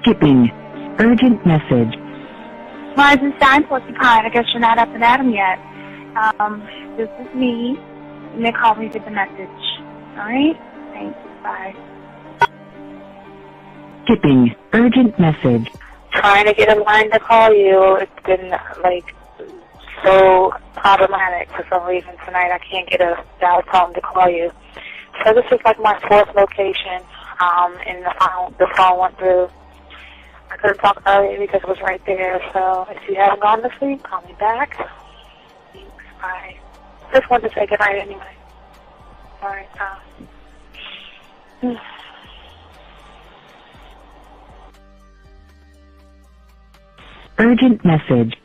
Skipping. Urgent message. Rising Stein Porcupine, I guess you're not up and at 'em yet. This is me. You may call me with the message. Alright? Thanks. Bye. Skipping. Urgent message. Trying to get a line to call you. It's been, so problematic for some reason tonight. I can't get a dial tone to call you. So this is my fourth location, and the phone went through. I couldn't talk earlier because it was right there. So if you haven't gone to sleep, call me back. Thanks. Bye. Just wanted to say goodnight anyway. All right. Urgent message.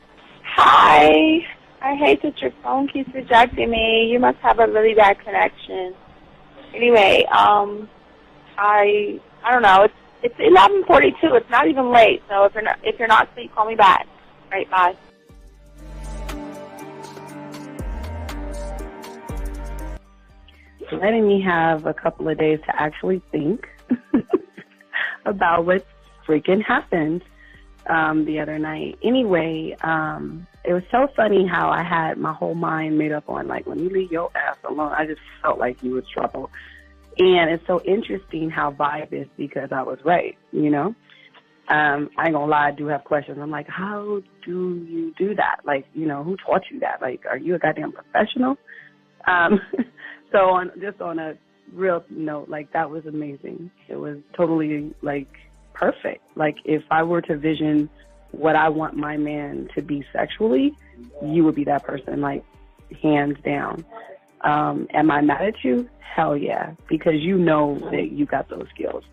Hi. I hate that your phone keeps rejecting me. You must have a really bad connection. Anyway, I don't know. It's 11:42. It's not even late. So if you're not asleep, call me back. All right, bye. Letting me have a couple of days to actually think about what freaking happened the other night. Anyway, it was so funny how I had my whole mind made up on, let me leave your ass alone. I just felt like you was trouble. And it's so interesting how vibe is because I was right, you know? I ain't gonna lie, I do have questions. I'm like, how do you do that? Who taught you that? Are you a goddamn professional? So on a real note, that was amazing. It was totally, perfect. If I were to vision what I want my man to be sexually, you would be that person, hands down. Am I mad at you? Hell yeah, because you know that you got those skills.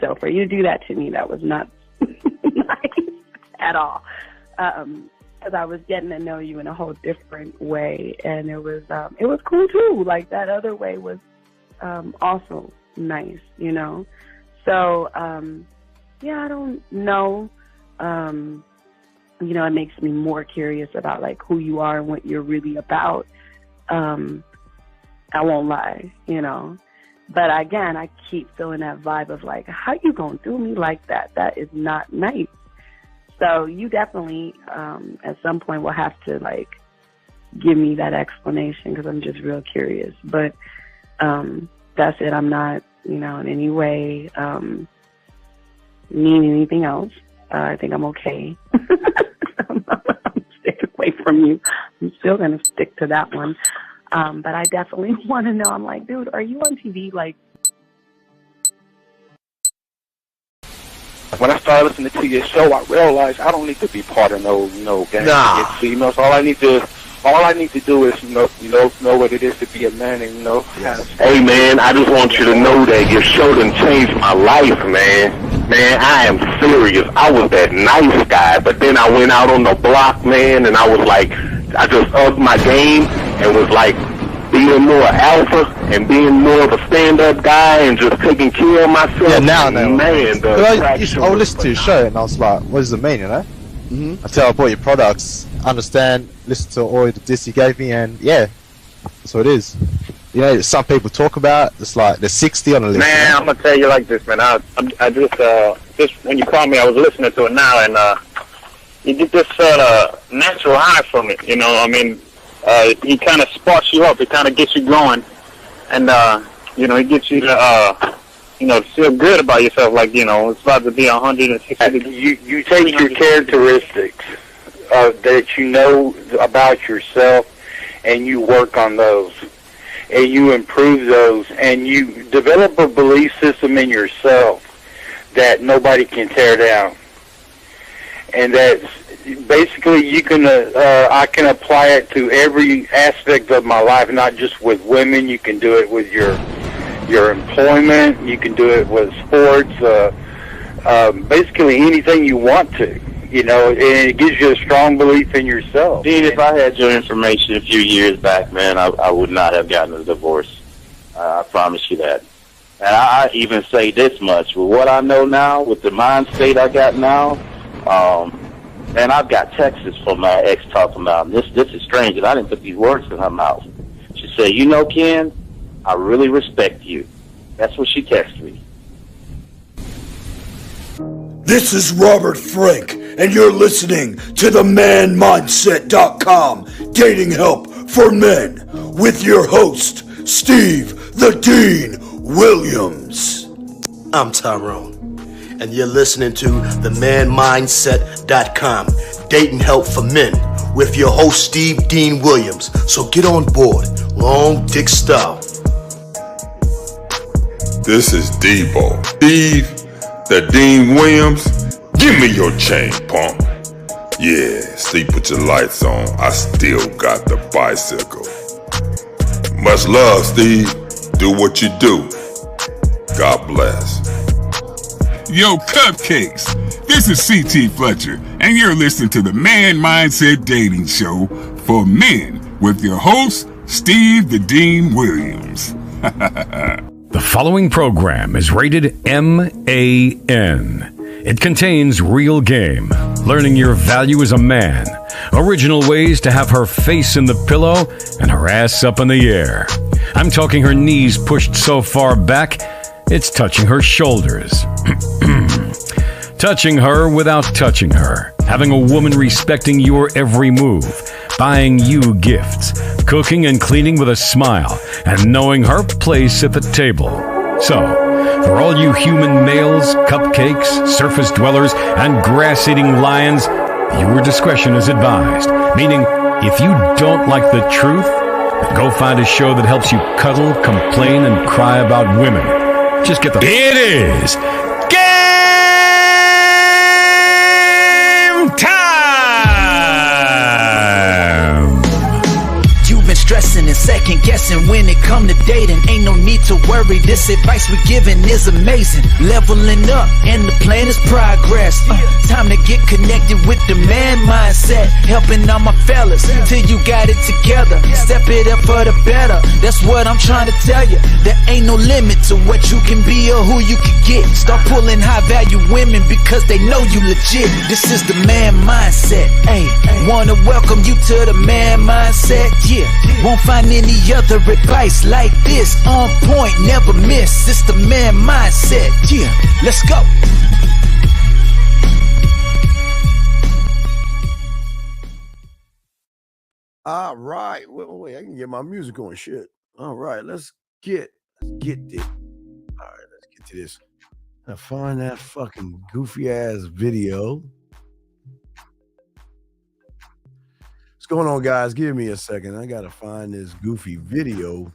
So for you to do that to me, that was not nice at all. Because I was getting to know you in a whole different way, and it was cool too. That other way was also nice, you know. So yeah, I don't know. It makes me more curious about who you are and what you're really about. I won't lie, you know. But again, I keep feeling that vibe of how you gonna do me like that? That is not nice. So you definitely, at some point, will have to give me that explanation because I'm just real curious. But that's it. I'm not, in any way needing anything else. I think I'm okay. I'm staying away from you. I'm still gonna stick to that one. But I definitely want to know. I'm like, dude, are you on TV? When I started listening to your show, I realized I don't need to be part of no gang. Nah. Females. All I need to do is know what it is to be a man and Yes. Hey man, I just want you to know that your show done changed my life, man. Man, I am serious. I was that nice guy, but then I went out on the block, man, and I was I just upped my game and was being more alpha and being more of a stand-up guy and just taking care of myself. Yeah, now, man. I would listen to your show and I was like, what does it mean, you know? Mm-hmm. Until I bought your products, understand, listen to all the diss you gave me, and yeah, that's what it is. You know, some people talk about, it's there's 60 on the list. Man, I'm gonna tell you like this, man. I just when you called me, I was listening to it now, and you get this natural high from it. You know, I mean, he kind of sparks you up. It kind of gets you going, and it gets you to feel good about yourself. It's about to be 160. You take your characteristics that you know about yourself, and you work on those, and you improve those, and you develop a belief system in yourself that nobody can tear down. And that's basically I can apply it to every aspect of my life, not just with women. You can do it with your employment. You can do it with sports. Basically anything you want to. And it gives you a strong belief in yourself. Dean, if I had your information a few years back, man, I would not have gotten a divorce. I promise you that. And I even say this much. With what I know now, with the mind state I got now, and I've got texts from my ex talking about, this is strange, and I didn't put these words in her mouth. She said, Ken, I really respect you. That's what she texted me. This is Robert Frank, and you're listening to the manmindset.com dating help for men with your host, Steve the Dean Williams. I'm Tyrone, and you're listening to the manmindset.com dating help for men with your host, Steve Dean Williams. So get on board, long dick style. This is Debo. Steve the Dean Williams, give me your chain, punk. Yeah, sleep with your lights on. I still got the bicycle. Much love, Steve. Do what you do. God bless. Yo, cupcakes. This is C.T. Fletcher, and you're listening to the Man Mindset Dating Show for men with your host, Steve the Dean Williams. The following program is rated MAN. It contains real game, learning your value as a man, original ways to have her face in the pillow and her ass up in the air. I'm talking her knees pushed so far back, it's touching her shoulders. Touching her without touching her. Having a woman respecting your every move. Buying you gifts. Cooking and cleaning with a smile. And knowing her place at the table. So, for all you human males, cupcakes, surface dwellers, and grass-eating lions, your discretion is advised. Meaning, if you don't like the truth, then go find a show that helps you cuddle, complain, and cry about women. Just get the... It is game time! You've been stressing and second guessing when it come to dating. Ain't no need to worry, this advice we're giving is amazing. Leveling up and the plan is progress. Time to get connected with the man mindset. Helping all my fellas till you got it together. Step it up for the better, that's what I'm trying to tell you. There ain't no limit to what you can be or who you can get. Start pulling high value women because they know you legit. This is the man mindset. Hey, wanna welcome you to the man mindset. Yeah, won't find any other advice like this. On point, never miss. It's the man mindset. Yeah, let's go. All right. Wait, I can get my music on. Shit. All right, let's get this. All right, let's get to this. Now find that fucking goofy ass video. What's going on, guys? Give me a second. I gotta find this goofy video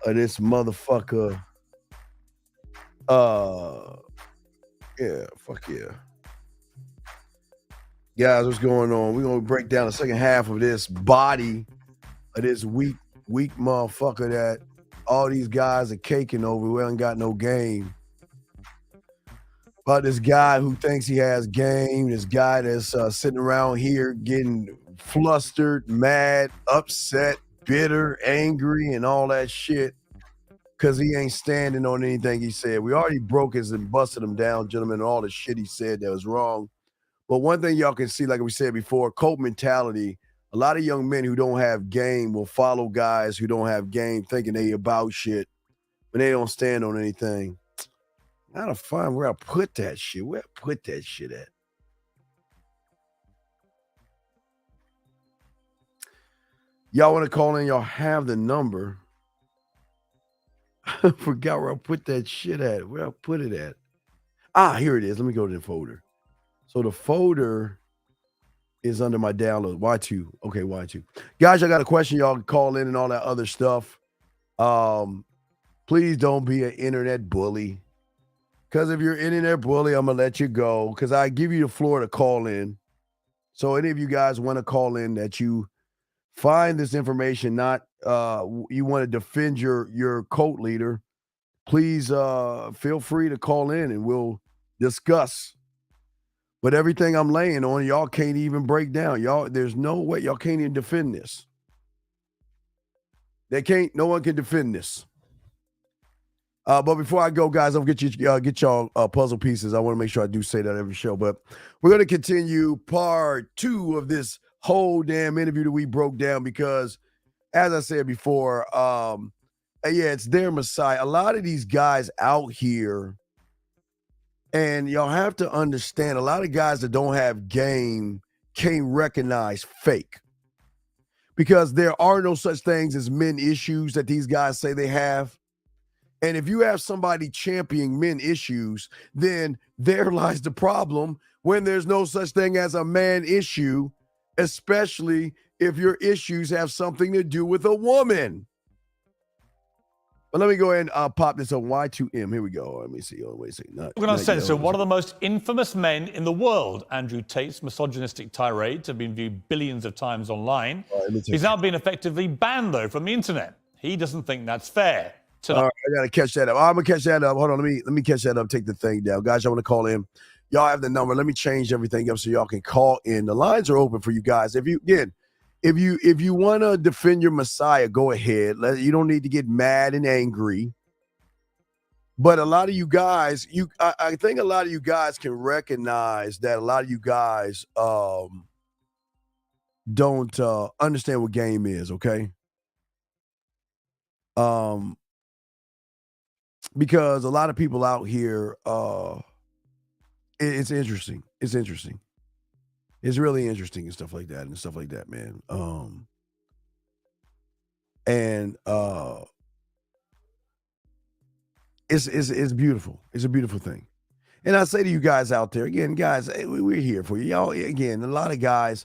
of this motherfucker. Yeah, fuck yeah. Guys, what's going on? We're gonna break down the second half of this body of this weak motherfucker that all these guys are caking over who haven't got no game. About this guy who thinks he has game, this guy that's sitting around here getting flustered, mad, upset, bitter, angry, and all that shit because he ain't standing on anything he said. We already broke his and busted him down, gentlemen, and all the shit he said that was wrong. But one thing y'all can see, like we said before, cult mentality. A lot of young men who don't have game will follow guys who don't have game thinking they about shit, but they don't stand on anything. I gotta find where I put that shit. Where I put that shit at? Y'all want to call in? Y'all have the number. I forgot where I put that shit at. Where I put it at? Ah, here it is. Let me go to the folder. So the folder is under my download. Y2. Okay, Y2. Guys, I got a question. Y'all can call in and all that other stuff. Please don't be an internet bully. Because if you're an internet bully, I'm going to let you go. Because I give you the floor to call in. So any of you guys want to call in that you find this information, not you want to defend your cult leader, please feel free to call in and we'll discuss. But everything I'm laying on, y'all can't even break down. Y'all, there's no way y'all can't even defend this. No one can defend this. But before I go, guys, I'll get y'all puzzle pieces. I want to make sure I do say that every show. But we're going to continue part 2 of this whole damn interview that we broke down because, as I said before, it's their Messiah. A lot of these guys out here, And y'all have to understand, a lot of guys that don't have game can't recognize fake. Because there are no such things as men issues that these guys say they have. And if you have somebody championing men issues, then there lies the problem when there's no such thing as a man issue, especially if your issues have something to do with a woman. But let me go ahead and pop this on Y2M. Here we go. Let me see. Oh, wait a second. We're going to censor one of the most infamous men in the world. Andrew Tate's misogynistic tirades have been viewed billions of times online. He's now been effectively banned, though, from the internet. He doesn't think that's fair. All right, I got to catch that up. I'm going to catch that up. Hold on. Let me catch that up. Take the thing down. Guys, y'all want to call in. Y'all have the number. Let me change everything up so y'all can call in. The lines are open for you guys. If you want to defend your Messiah, go ahead. You don't need to get mad and angry. But a lot of you guys, I think a lot of you guys can recognize that a lot of you guys don't understand what game is, okay? Because a lot of people out here, it's interesting. It's interesting. It's really interesting and stuff like that, man. It's beautiful. It's a beautiful thing. And I say to you guys out there, again, guys, we're here for you. Y'all, again, a lot of guys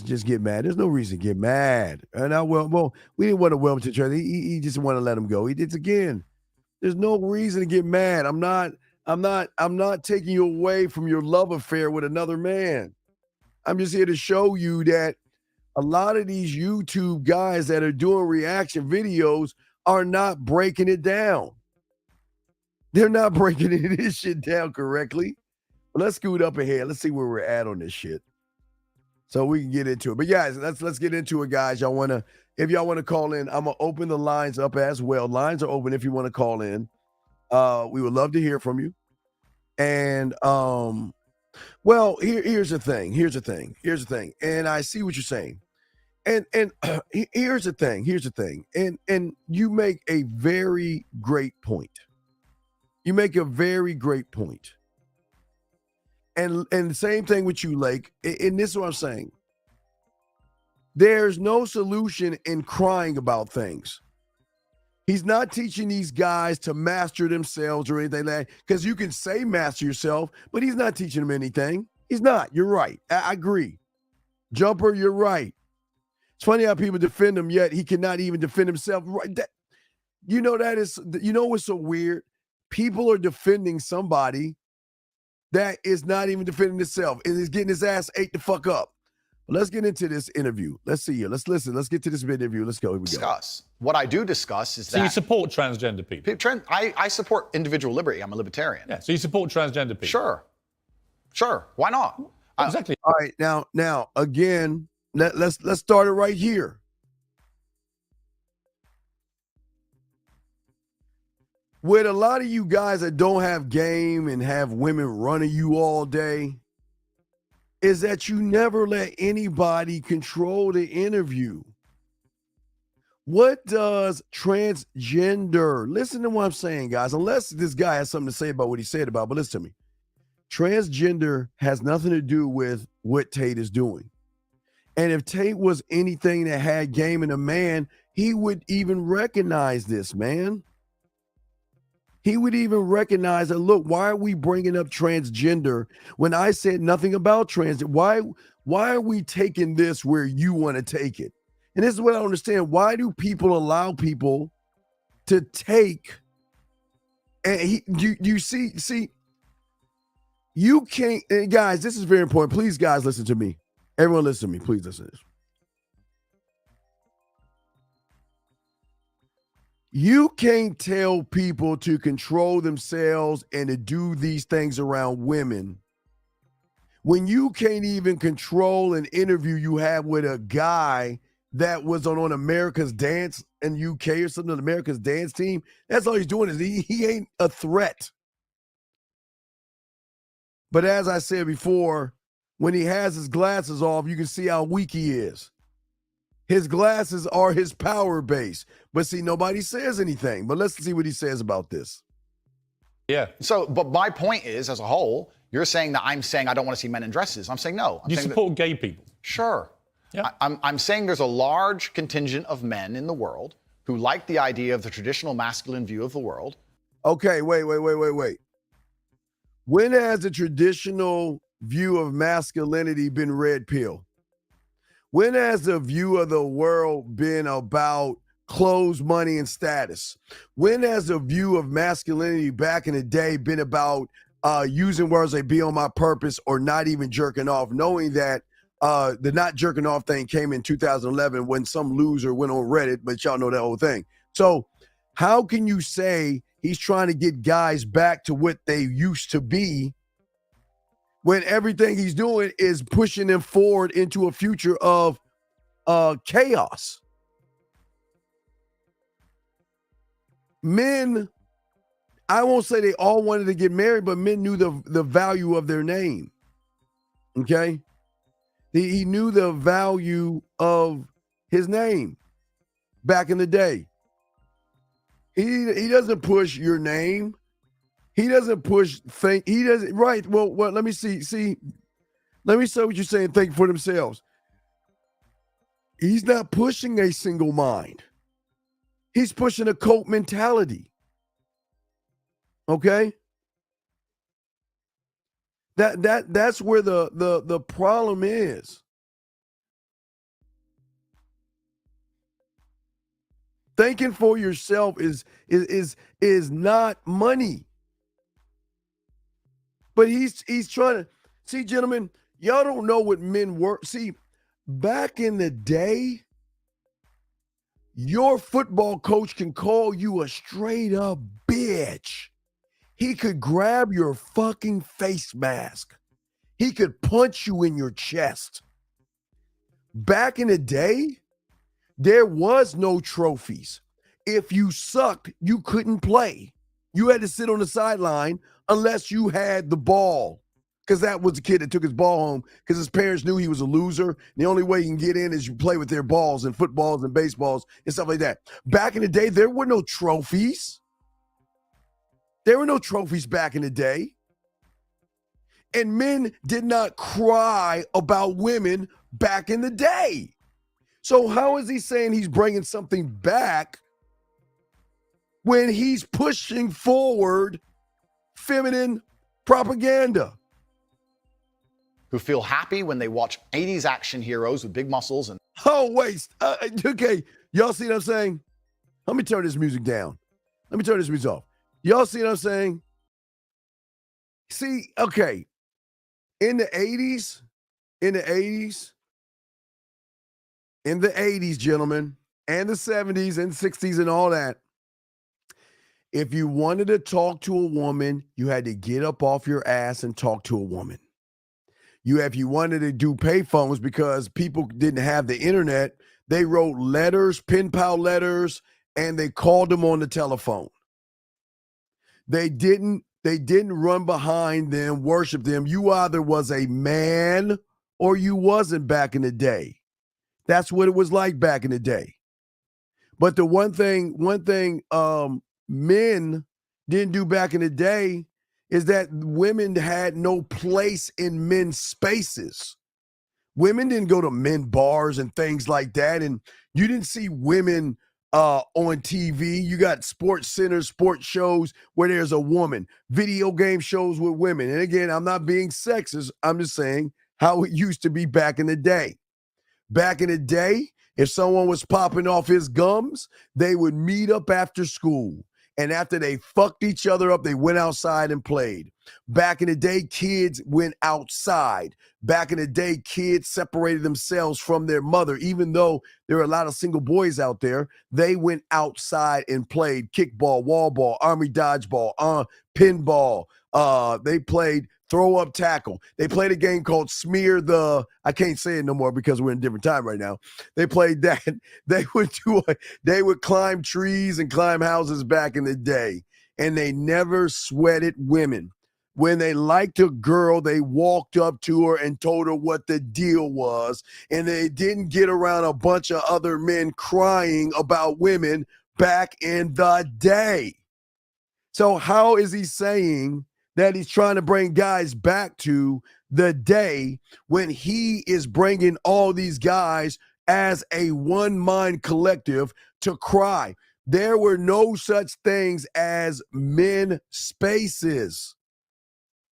just get mad. There's no reason to get mad. And we didn't want to welcome to church. He just want to let him go. He did it again. There's no reason to get mad. I'm not taking you away from your love affair with another man. I'm just here to show you that a lot of these YouTube guys that are doing reaction videos are not breaking it down. They're not breaking this shit down correctly. But let's scoot up ahead. Let's see where we're at on this shit, so we can get into it. But guys, let's get into it, guys. If y'all want to call in, I'm gonna open the lines up as well. Lines are open if you want to call in. We would love to hear from you. And well, here's the thing. And I see what you're saying. And here's the thing. And you make a very great point. You make a very great point. And the same thing with you, Lake. And this is what I'm saying. There's no solution in crying about things. He's not teaching these guys to master themselves or anything like that, because you can say master yourself, but he's not teaching them anything. He's not. You're right. I agree. Jumper, you're right. It's funny how people defend him, yet he cannot even defend himself. Right? What's so weird? People are defending somebody that is not even defending himself and is getting his ass ate the fuck up. Let's get into this interview. Let's see here. Let's listen. Let's get to this interview. Let's go. Here we go. Discuss. What I do discuss is that. So you support transgender people? I support individual liberty. I'm a libertarian. Yeah. So you support transgender people? Sure. Why not? Exactly. All right. Now again, let's start it right here. With a lot of you guys that don't have game and have women running you all day, is that you never let anybody control the interview. What does transgender, listen to what I'm saying, guys, unless this guy has something to say about what he said about, but listen to me. Transgender has nothing to do with what Tate is doing. And if Tate was anything that had game in a man, he would even recognize this, man. He would even recognize that, look, why are we bringing up transgender when I said nothing about transgender? Why are we taking this where you want to take it? And this is what I don't understand. Why do people allow people to take, and you see, you can't, and guys, this is very important. Please, guys, listen to me. Everyone listen to me. Please listen to this. You can't tell people to control themselves and to do these things around women when you can't even control an interview you have with a guy that was on America's Dance in UK or something, America's Dance team. That's all he's doing is he ain't a threat. But as I said before, when he has his glasses off, you can see how weak he is. His glasses are his power base. But see, nobody says anything. But let's see what he says about this. Yeah. So, but my point is, as a whole, you're saying that I'm saying I don't want to see men in dresses. I'm saying no. You support gay people? Sure. Yeah. I'm saying there's a large contingent of men in the world who like the idea of the traditional masculine view of the world. Okay, wait. When has the traditional view of masculinity been red pill? When has the view of the world been about clothes, money, and status? When has the view of masculinity back in the day been about using words like be on my purpose or not even jerking off, knowing that the not jerking off thing came in 2011 when some loser went on Reddit, but y'all know that whole thing. So how can you say he's trying to get guys back to what they used to be when everything he's doing is pushing them forward into a future of chaos? Men, I won't say they all wanted to get married, but men knew the value of their name. Okay? He knew the value of his name back in the day. He doesn't push your name. He doesn't push he doesn't, right. Well, let me see. Let me say what you're saying. Think for themselves. He's not pushing a single mind. He's pushing a cult mentality. Okay? That's where the problem is. Thinking for yourself is not money. But he's trying to see, gentlemen, y'all don't know what men were. See, back in the day, your football coach can call you a straight up bitch. He could grab your fucking face mask. He could punch you in your chest. Back in the day, there was no trophies. If you sucked, you couldn't play. You had to sit on the sideline unless you had the ball. Because that was the kid that took his ball home because his parents knew he was a loser. The only way you can get in is you play with their balls and footballs and baseballs and stuff like that. Back in the day, there were no trophies. There were no trophies back in the day. And men did not cry about women back in the day. So how is he saying he's bringing something back when he's pushing forward feminine propaganda? Who feel happy when they watch 80s action heroes with big muscles and... Oh, wait. Okay. Y'all see what I'm saying? Let me turn this music down. Let me turn this music off. Y'all see what I'm saying? See, okay. In the 80s, gentlemen, and the 70s and 60s and all that, if you wanted to talk to a woman, you had to get up off your ass and talk to a woman. If you wanted to do payphones because people didn't have the internet, they wrote letters, pen pal letters, and they called them on the telephone. They didn't run behind them, worship them. You either was a man or you wasn't back in the day. That's what it was like back in the day. But the one thing men didn't do back in the day is that women had no place in men's spaces. Women didn't go to men bars and things like that. And you didn't see women on TV. You got sports centers, sports shows where there's a woman, video game shows with women. And again, I'm not being sexist. I'm just saying how it used to be back in the day. Back in the day, if someone was popping off his gums, they would meet up after school. And after they fucked each other up, they went outside and played. Back in the day, kids went outside. Back in the day, kids separated themselves from their mother. Even though there are a lot of single boys out there, they went outside and played kickball, wall ball, army dodgeball, pinball. They played throw up tackle. They played a game called Smear the, I can't say it no more because we're in a different time right now. They played that. They would climb trees and climb houses back in the day. And they never sweated women. When they liked a girl, they walked up to her and told her what the deal was. And they didn't get around a bunch of other men crying about women back in the day. So how is he saying that he's trying to bring guys back to the day when he is bringing all these guys as a one-mind collective to cry? There were no such things as men spaces.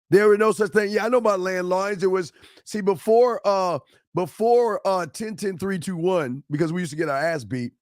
There were no such thing. Yeah, I know about landlines. It was, see, before 10-10-3-2-1, because we used to get our ass beat,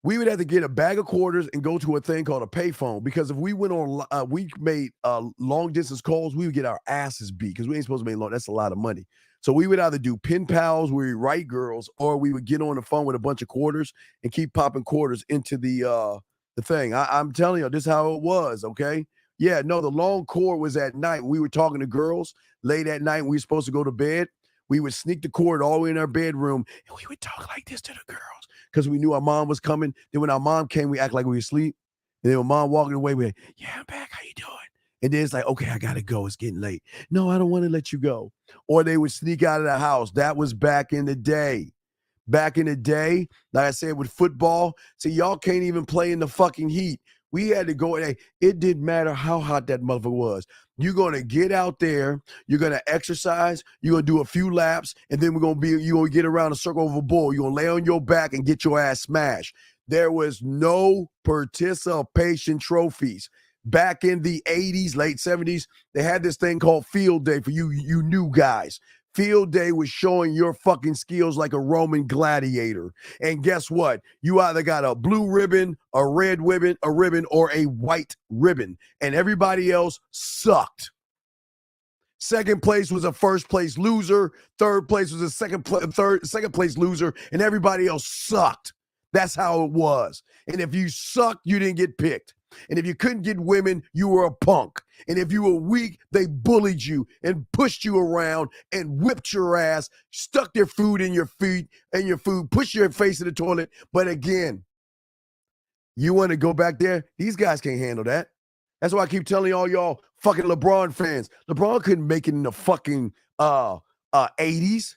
we would have to get a bag of quarters and go to a thing called a payphone, because if we went on, we made long distance calls, we would get our asses beat because we ain't supposed to make long. That's a lot of money. So we would either do pen pals where we write girls, or we would get on the phone with a bunch of quarters and keep popping quarters into the thing. I'm telling you, this is how it was, okay? Yeah, no, the long cord was at night. We were talking to girls late at night. We were supposed to go to bed. We would sneak the cord all the way in our bedroom, and we would talk like this to the girls because we knew our mom was coming. Then when our mom came, we act like we were asleep. And then when mom walking away, we're like, yeah, I'm back. How you doing? And then it's like, okay, I got to go. It's getting late. No, I don't want to let you go. Or they would sneak out of the house. That was back in the day. Back in the day, like I said, with football, see, y'all can't even play in the fucking heat. We had to go. Hey, it didn't matter how hot that motherfucker was. You're going to get out there. You're going to exercise. You're going to do a few laps. And then you're going to get around a circle of a bull. You're going to lay on your back and get your ass smashed. There was no participation trophies. Back in the 80s, late 70s, they had this thing called field day for you new guys. Field day was showing your fucking skills like a Roman gladiator. And guess what? You either got a blue ribbon, a red ribbon, or a white ribbon. And everybody else sucked. Second place was a first place loser. Third place was a second place loser. And everybody else sucked. That's how it was. And if you sucked, you didn't get picked. And if you couldn't get women, you were a punk. And if you were weak, they bullied you and pushed you around and whipped your ass, stuck their food in your feet and your food, pushed your face in the toilet. But again, you want to go back there? These guys can't handle that. That's why I keep telling all y'all fucking LeBron fans. LeBron couldn't make it in the fucking 80s.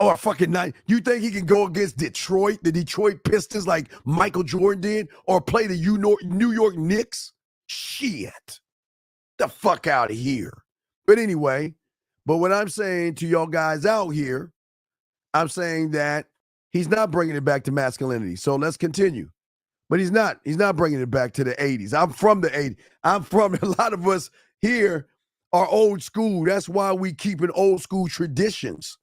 Or fucking 90. You think he can go against Detroit, the Detroit Pistons, like Michael Jordan did, or play the New York Knicks? Shit. The fuck out of here. But anyway, what I'm saying to y'all guys out here, I'm saying that he's not bringing it back to masculinity. So let's continue. But he's not. He's not bringing it back to the 80s. I'm from the 80s. A lot of us here are old school. That's why we keeping old school traditions.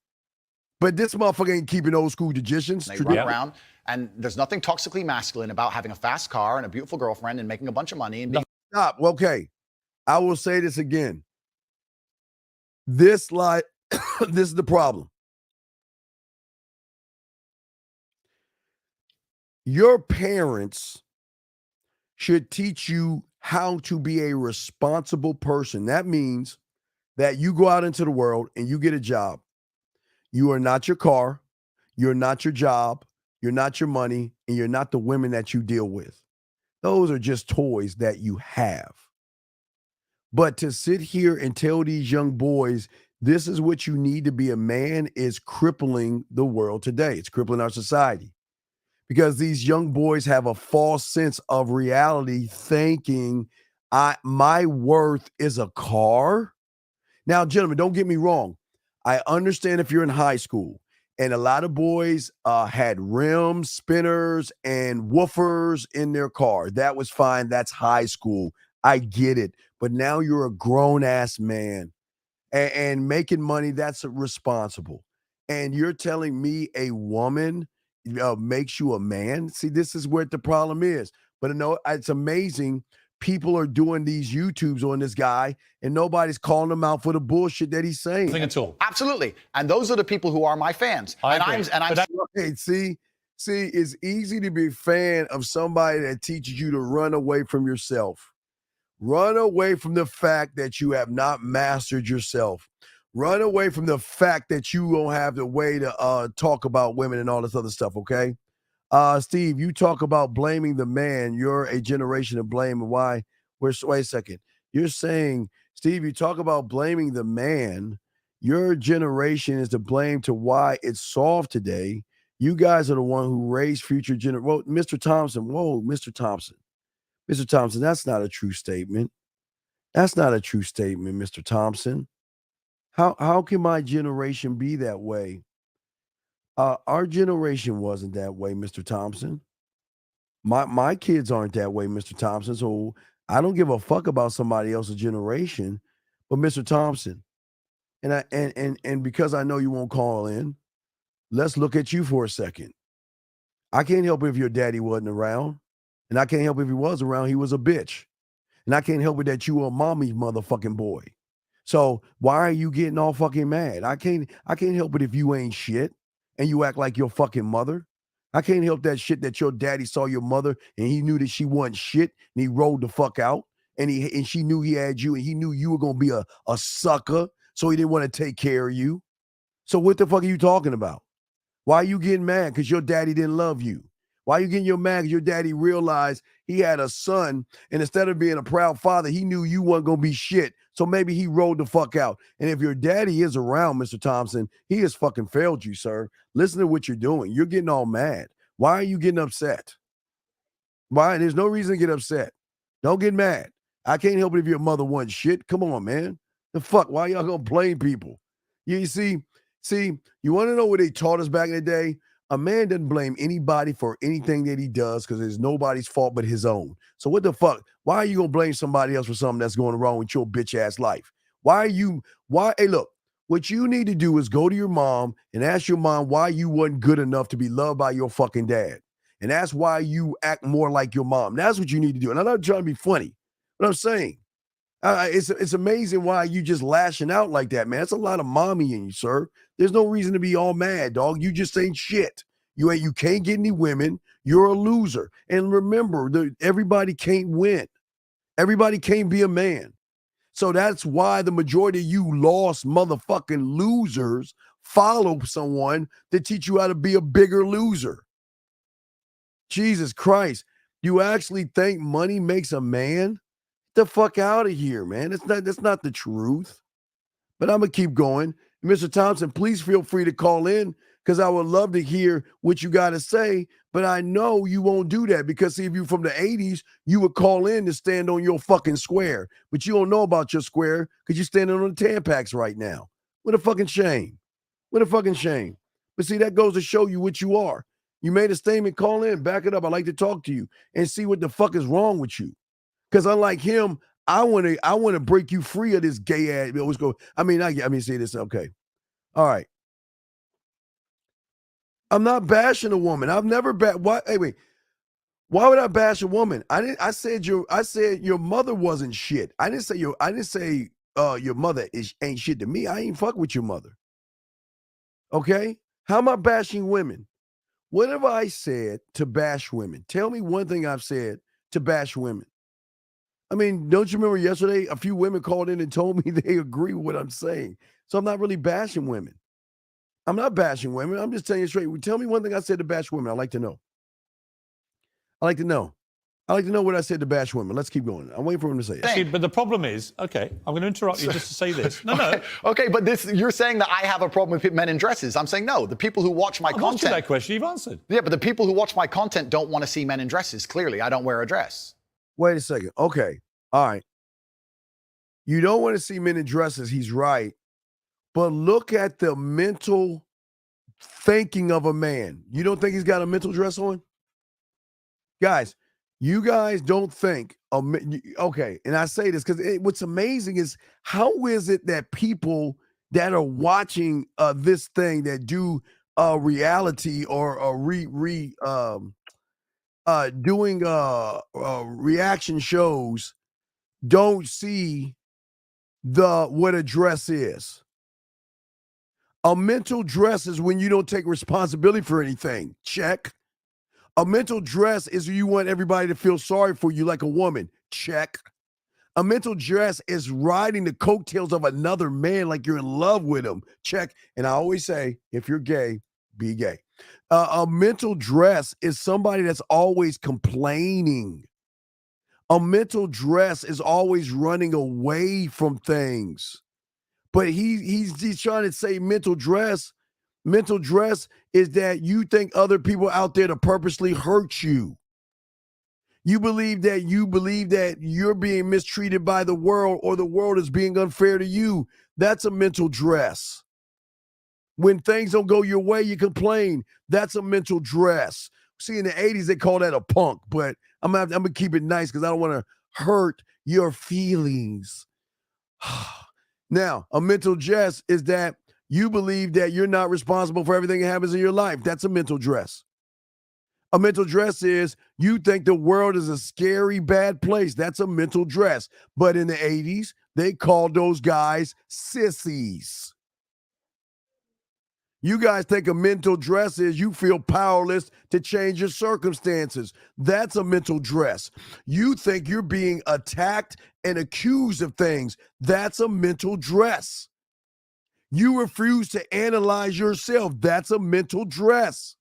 But this motherfucker ain't keeping old school traditions. They run around, and there's nothing toxically masculine about having a fast car and a beautiful girlfriend and making a bunch of money and being. Stop. Okay. I will say this again. This is the problem. Your parents should teach you how to be a responsible person. That means that you go out into the world and you get a job. You are not your car, you're not your job, you're not your money, and you're not the women that you deal with. Those are just toys that you have. But to sit here and tell these young boys, this is what you need to be a man, is crippling the world today. It's crippling our society. Because these young boys have a false sense of reality, thinking my worth is a car. Now, gentlemen, don't get me wrong. I understand if you're in high school and a lot of boys had rims, spinners, and woofers in their car. That was fine. That's high school. I get it. But now you're a grown-ass man and making money, that's responsible. And you're telling me a woman makes you a man? See, this is where the problem is. But no, it's amazing. People are doing these YouTubes on this guy, and nobody's calling him out for the bullshit that he's saying. Nothing at all. Absolutely. And those are the people who are my fans. See, it's easy to be a fan of somebody that teaches you to run away from yourself. Run away from the fact that you have not mastered yourself. Run away from the fact that you don't have the way to talk about women and all this other stuff, okay? Steve, you talk about blaming the man. You're a generation of blame. And why? Wait a second. You're saying, Steve, you talk about blaming the man. Your generation is to blame to why it's soft today. You guys are the one who raised future generations. Well, Mr. Thompson. Mr. Thompson, that's not a true statement. That's not a true statement, Mr. Thompson. How can my generation be that way? Our generation wasn't that way, Mr. Thompson. My kids aren't that way, Mr. Thompson. So I don't give a fuck about somebody else's generation. But Mr. Thompson, and because I know you won't call in, let's look at you for a second. I can't help it if your daddy wasn't around. And I can't help it if he was around, he was a bitch. And I can't help it that you were a mommy's motherfucking boy. So why are you getting all fucking mad? I can't help it if you ain't shit and you act like your fucking mother. I can't help that shit that your daddy saw your mother and he knew that she wasn't shit and he rolled the fuck out and she knew he had you and he knew you were gonna be a sucker, so he didn't want to take care of you. So what the fuck are you talking about? Why are you getting mad? Because your daddy didn't love you. Why are you getting mad? Because your daddy realized he had a son, and instead of being a proud father, he knew you weren't going to be shit. So maybe he rolled the fuck out. And if your daddy is around, Mr. Thompson, he has fucking failed you, sir. Listen to what you're doing. You're getting all mad. Why are you getting upset? Why? There's no reason to get upset. Don't get mad. I can't help it if your mother wants shit. Come on, man. The fuck? Why y'all going to blame people? You see, you want to know what they taught us back in the day? A man doesn't blame anybody for anything that he does because it's nobody's fault but his own. So what the fuck? Why are you going to blame somebody else for something that's going wrong with your bitch ass life? Hey, look, what you need to do is go to your mom and ask your mom why you wasn't good enough to be loved by your fucking dad. And that's why you act more like your mom. That's what you need to do. And I'm not trying to be funny, but I'm saying it's amazing why you just lashing out like that, man. It's a lot of mommy in you, sir. There's no reason to be all mad, dog. You just ain't shit. You can't get any women. You're a loser. And remember, everybody can't win. Everybody can't be a man. So that's why the majority of you lost motherfucking losers follow someone to teach you how to be a bigger loser. Jesus Christ. You actually think money makes a man? Get the fuck out of here, man. That's not the truth. But I'm going to keep going. Mr. Thompson, please feel free to call in because I would love to hear what you got to say. But I know you won't do that because, see, if you're from the 80s, you would call in to stand on your fucking square. But you don't know about your square because you're standing on the Tampax right now. What a fucking shame. What a fucking shame. But see, that goes to show you what you are. You made a statement, call in, back it up. I'd like to talk to you and see what the fuck is wrong with you. Because unlike him, I want to break you free of this gay ass. Always go. Say this. Okay. All right. I'm not bashing a woman. I've never why? Hey, wait. Why would I bash a woman? I said your mother wasn't shit. I didn't say your mother ain't shit to me. I ain't fuck with your mother. Okay. How am I bashing women? What have I said to bash women? Tell me one thing I've said to bash women. I mean, don't you remember yesterday a few women called in and told me they agree with what I'm saying? So I'm not really bashing women. I'm not bashing women. I'm just telling you straight. Tell me one thing I said to bash women. I'd like to know. I'd like to know what I said to bash women. Let's keep going. I'm waiting for him to say it. See, but the problem is, okay, I'm going to interrupt you just to say this. No. Okay, but you're saying that I have a problem with men in dresses. I'm saying no. The people who watch my content. I've that question. You've answered. Yeah, but the people who watch my content don't want to see men in dresses. Clearly, I don't wear a dress. Wait a second. Okay. All right. You don't want to see men in dresses. He's right. But look at the mental thinking of a man. You don't think he's got a mental dress on? Guys, you guys don't think, okay, and I say this because what's amazing is how is it that people that are watching this thing that do reality or doing reaction shows don't see what a dress is. A mental dress is when you don't take responsibility for anything. Check. A mental dress is you want everybody to feel sorry for you like a woman. Check. A mental dress is riding the coattails of another man like you're in love with him. Check. And I always say, if you're gay, be gay. A mental dress is somebody that's always complaining. A mental dress is always running away from things. But he's trying to say mental dress. Mental dress is that you think other people out there to purposely hurt you. You believe that you're being mistreated by the world or the world is being unfair to you. That's a mental dress. When things don't go your way, you complain. That's a mental dress. See, in the 80s, they call that a punk, but I'm gonna keep it nice because I don't want to hurt your feelings. Now, a mental dress is that you believe that you're not responsible for everything that happens in your life. That's a mental dress. A mental dress is you think the world is a scary, bad place. That's a mental dress. But in the 80s, they called those guys sissies. You guys think a mental dress is you feel powerless to change your circumstances. That's a mental dress. You think you're being attacked and accused of things. That's a mental dress. You refuse to analyze yourself. That's a mental dress.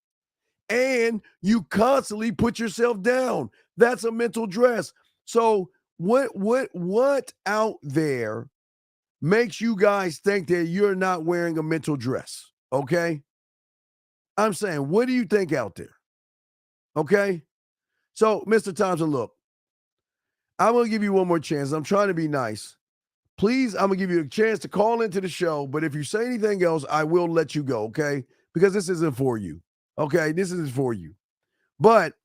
And you constantly put yourself down. That's a mental dress. So what out there makes you guys think that you're not wearing a mental dress? Okay? I'm saying, what do you think out there? Okay? So, Mr. Thompson, look, I'm going to give you one more chance. I'm trying to be nice. Please, I'm going to give you a chance to call into the show, but if you say anything else, I will let you go, okay? Because this isn't for you. Okay, this isn't for you. But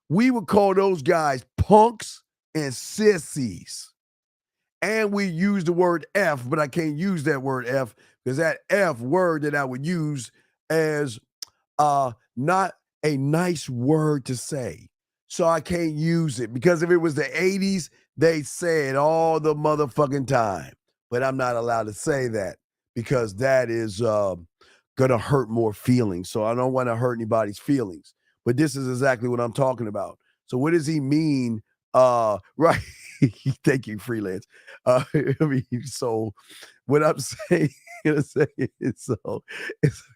we would call those guys punks and sissies. And we use the word F, but I can't use that word F because that F word that I would use as not a nice word to say. So I can't use it because if it was the 80s, they say it all the motherfucking time. But I'm not allowed to say that because that is gonna hurt more feelings. So I don't want to hurt anybody's feelings. But this is exactly what I'm talking about. So what does he mean? Right. Thank you, freelance. I mean, so what I'm saying is so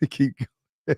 keep going.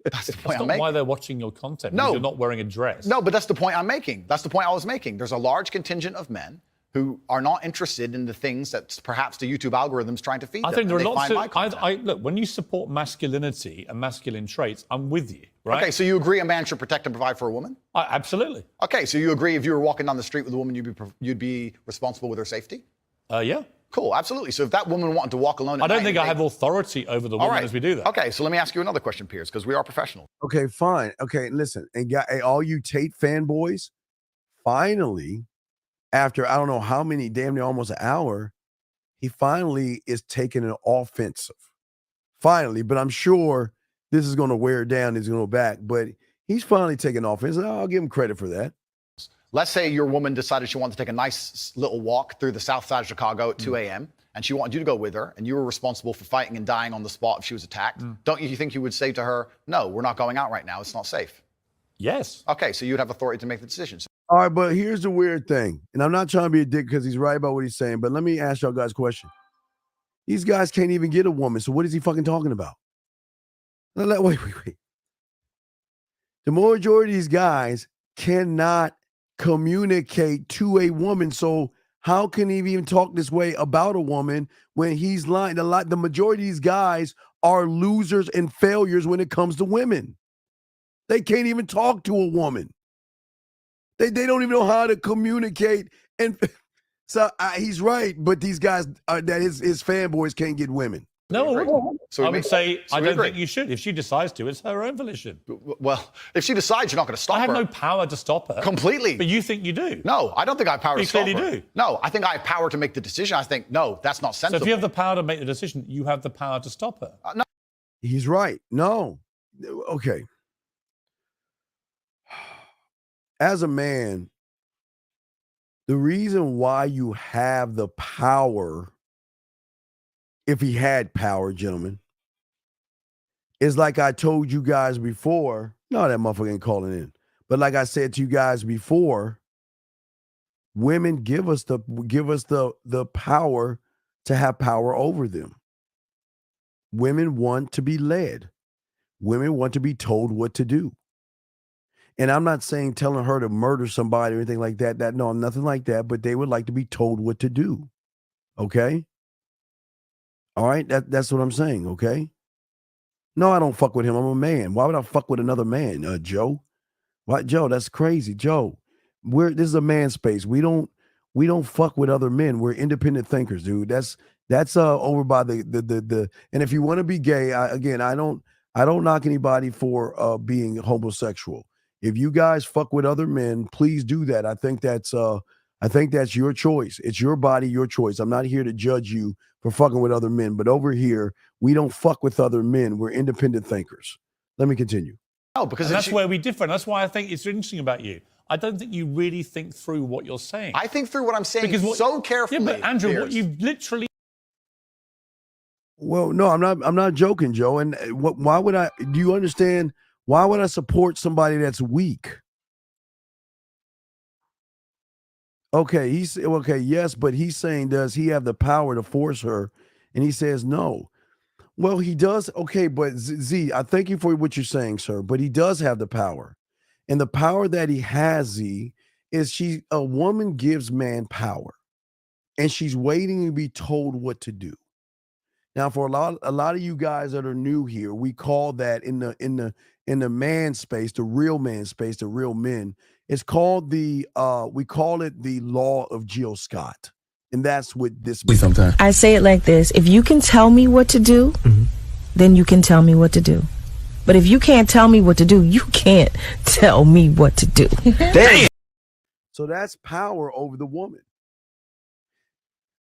That's the point I'm making. Why they're watching your content. No, you're not wearing a dress. No, but that's the point I'm making. That's the point I was making. There's a large contingent of men who are not interested in the things that perhaps the YouTube algorithm's trying to feed them. I think there are lots of. Look, when you support masculinity and masculine traits, I'm with you. Right? Okay, so you agree a man should protect and provide for a woman? Absolutely. Okay, so you agree if you were walking down the street with a woman, you'd be responsible with her safety? Yeah. Cool, absolutely. So if that woman wanted to walk alone, I don't think I have authority over the woman as we do that. Okay, so let me ask you another question, Piers, because we are professionals. Okay, fine. Okay, listen, and all you Tate fanboys, finally, after I don't know how many, damn near almost an hour, he finally is taking an offensive. Finally, but I'm sure this is going to wear down. He's going to go back, but he's finally taking offense. I'll give him credit for that. Let's say your woman decided she wanted to take a nice little walk through the south side of Chicago at 2 a.m. and she wanted you to go with her, and you were responsible for fighting and dying on the spot if she was attacked. Don't you think you would say to her, no, we're not going out right now. It's not safe? Yes. Okay, so you'd have authority to make the decision. All right, but here's the weird thing, and I'm not trying to be a dick because he's right about what he's saying, but let me ask y'all guys a question. These guys can't even get a woman, so what is he fucking talking about? Wait. The majority of these guys cannot communicate to a woman, so how can he even talk this way about a woman when he's lying? The majority of these guys are losers and failures when it comes to women. They can't even talk to a woman. They don't even know how to communicate. And so he's right, but these guys, that his fanboys can't get women. No, I would say I don't think you should. If she decides to, it's her own volition. Well, if she decides, you're not going to stop her. I have no power to stop her. Completely. But you think you do. No, I don't think I have power to stop her. You clearly do. No, I think I have power to make the decision. I think, no, that's not sensible. So if you have the power to make the decision, you have the power to stop her. No. He's right. No. Okay. As a man, the reason why you have the power, if he had power, gentlemen, is like I told you guys before. No, that motherfucker ain't calling in. But like I said to you guys before, women give us the power to have power over them. Women want to be led. Women want to be told what to do. And I'm not saying telling her to murder somebody or anything like that. No, nothing like that. But they would like to be told what to do. Okay? All right? That's what I'm saying, okay? No, I don't fuck with him. I'm a man. Why would I fuck with another man, Joe? What, Joe? That's crazy, Joe. this is a man space. We don't fuck with other men. We're independent thinkers, dude. That's over by the and if you want to be gay, I don't knock anybody for being homosexual. If you guys fuck with other men, please do that. I think that's your choice. It's your body, your choice. I'm not here to judge you for fucking with other men, but over here, we don't fuck with other men. We're independent thinkers. Let me continue. No, because that's where we differ. That's why I think it's interesting about you. I don't think you really think through what you're saying. I think through what I'm saying so carefully. Yeah, but Andrew, Piers. what you've literally. Well, no, I'm not joking, Joe. And why would I? Do you understand? Why would I support somebody that's weak? Okay, yes, but he's saying, does he have the power to force her? And he says no. Well, he does. Okay, but Z, I thank you for what you're saying, sir. But he does have the power, and the power that he has, Z, is a woman gives man power, and she's waiting to be told what to do. Now, for a lot of you guys that are new here, we call that in the man space, the real man space, the real men. It's called we call it the law of Jill Scott, and that's what this means. Sometimes I say it like this: if you can tell me what to do, then you can tell me what to do. But if you can't tell me what to do, you can't tell me what to do. Damn. So that's power over the woman.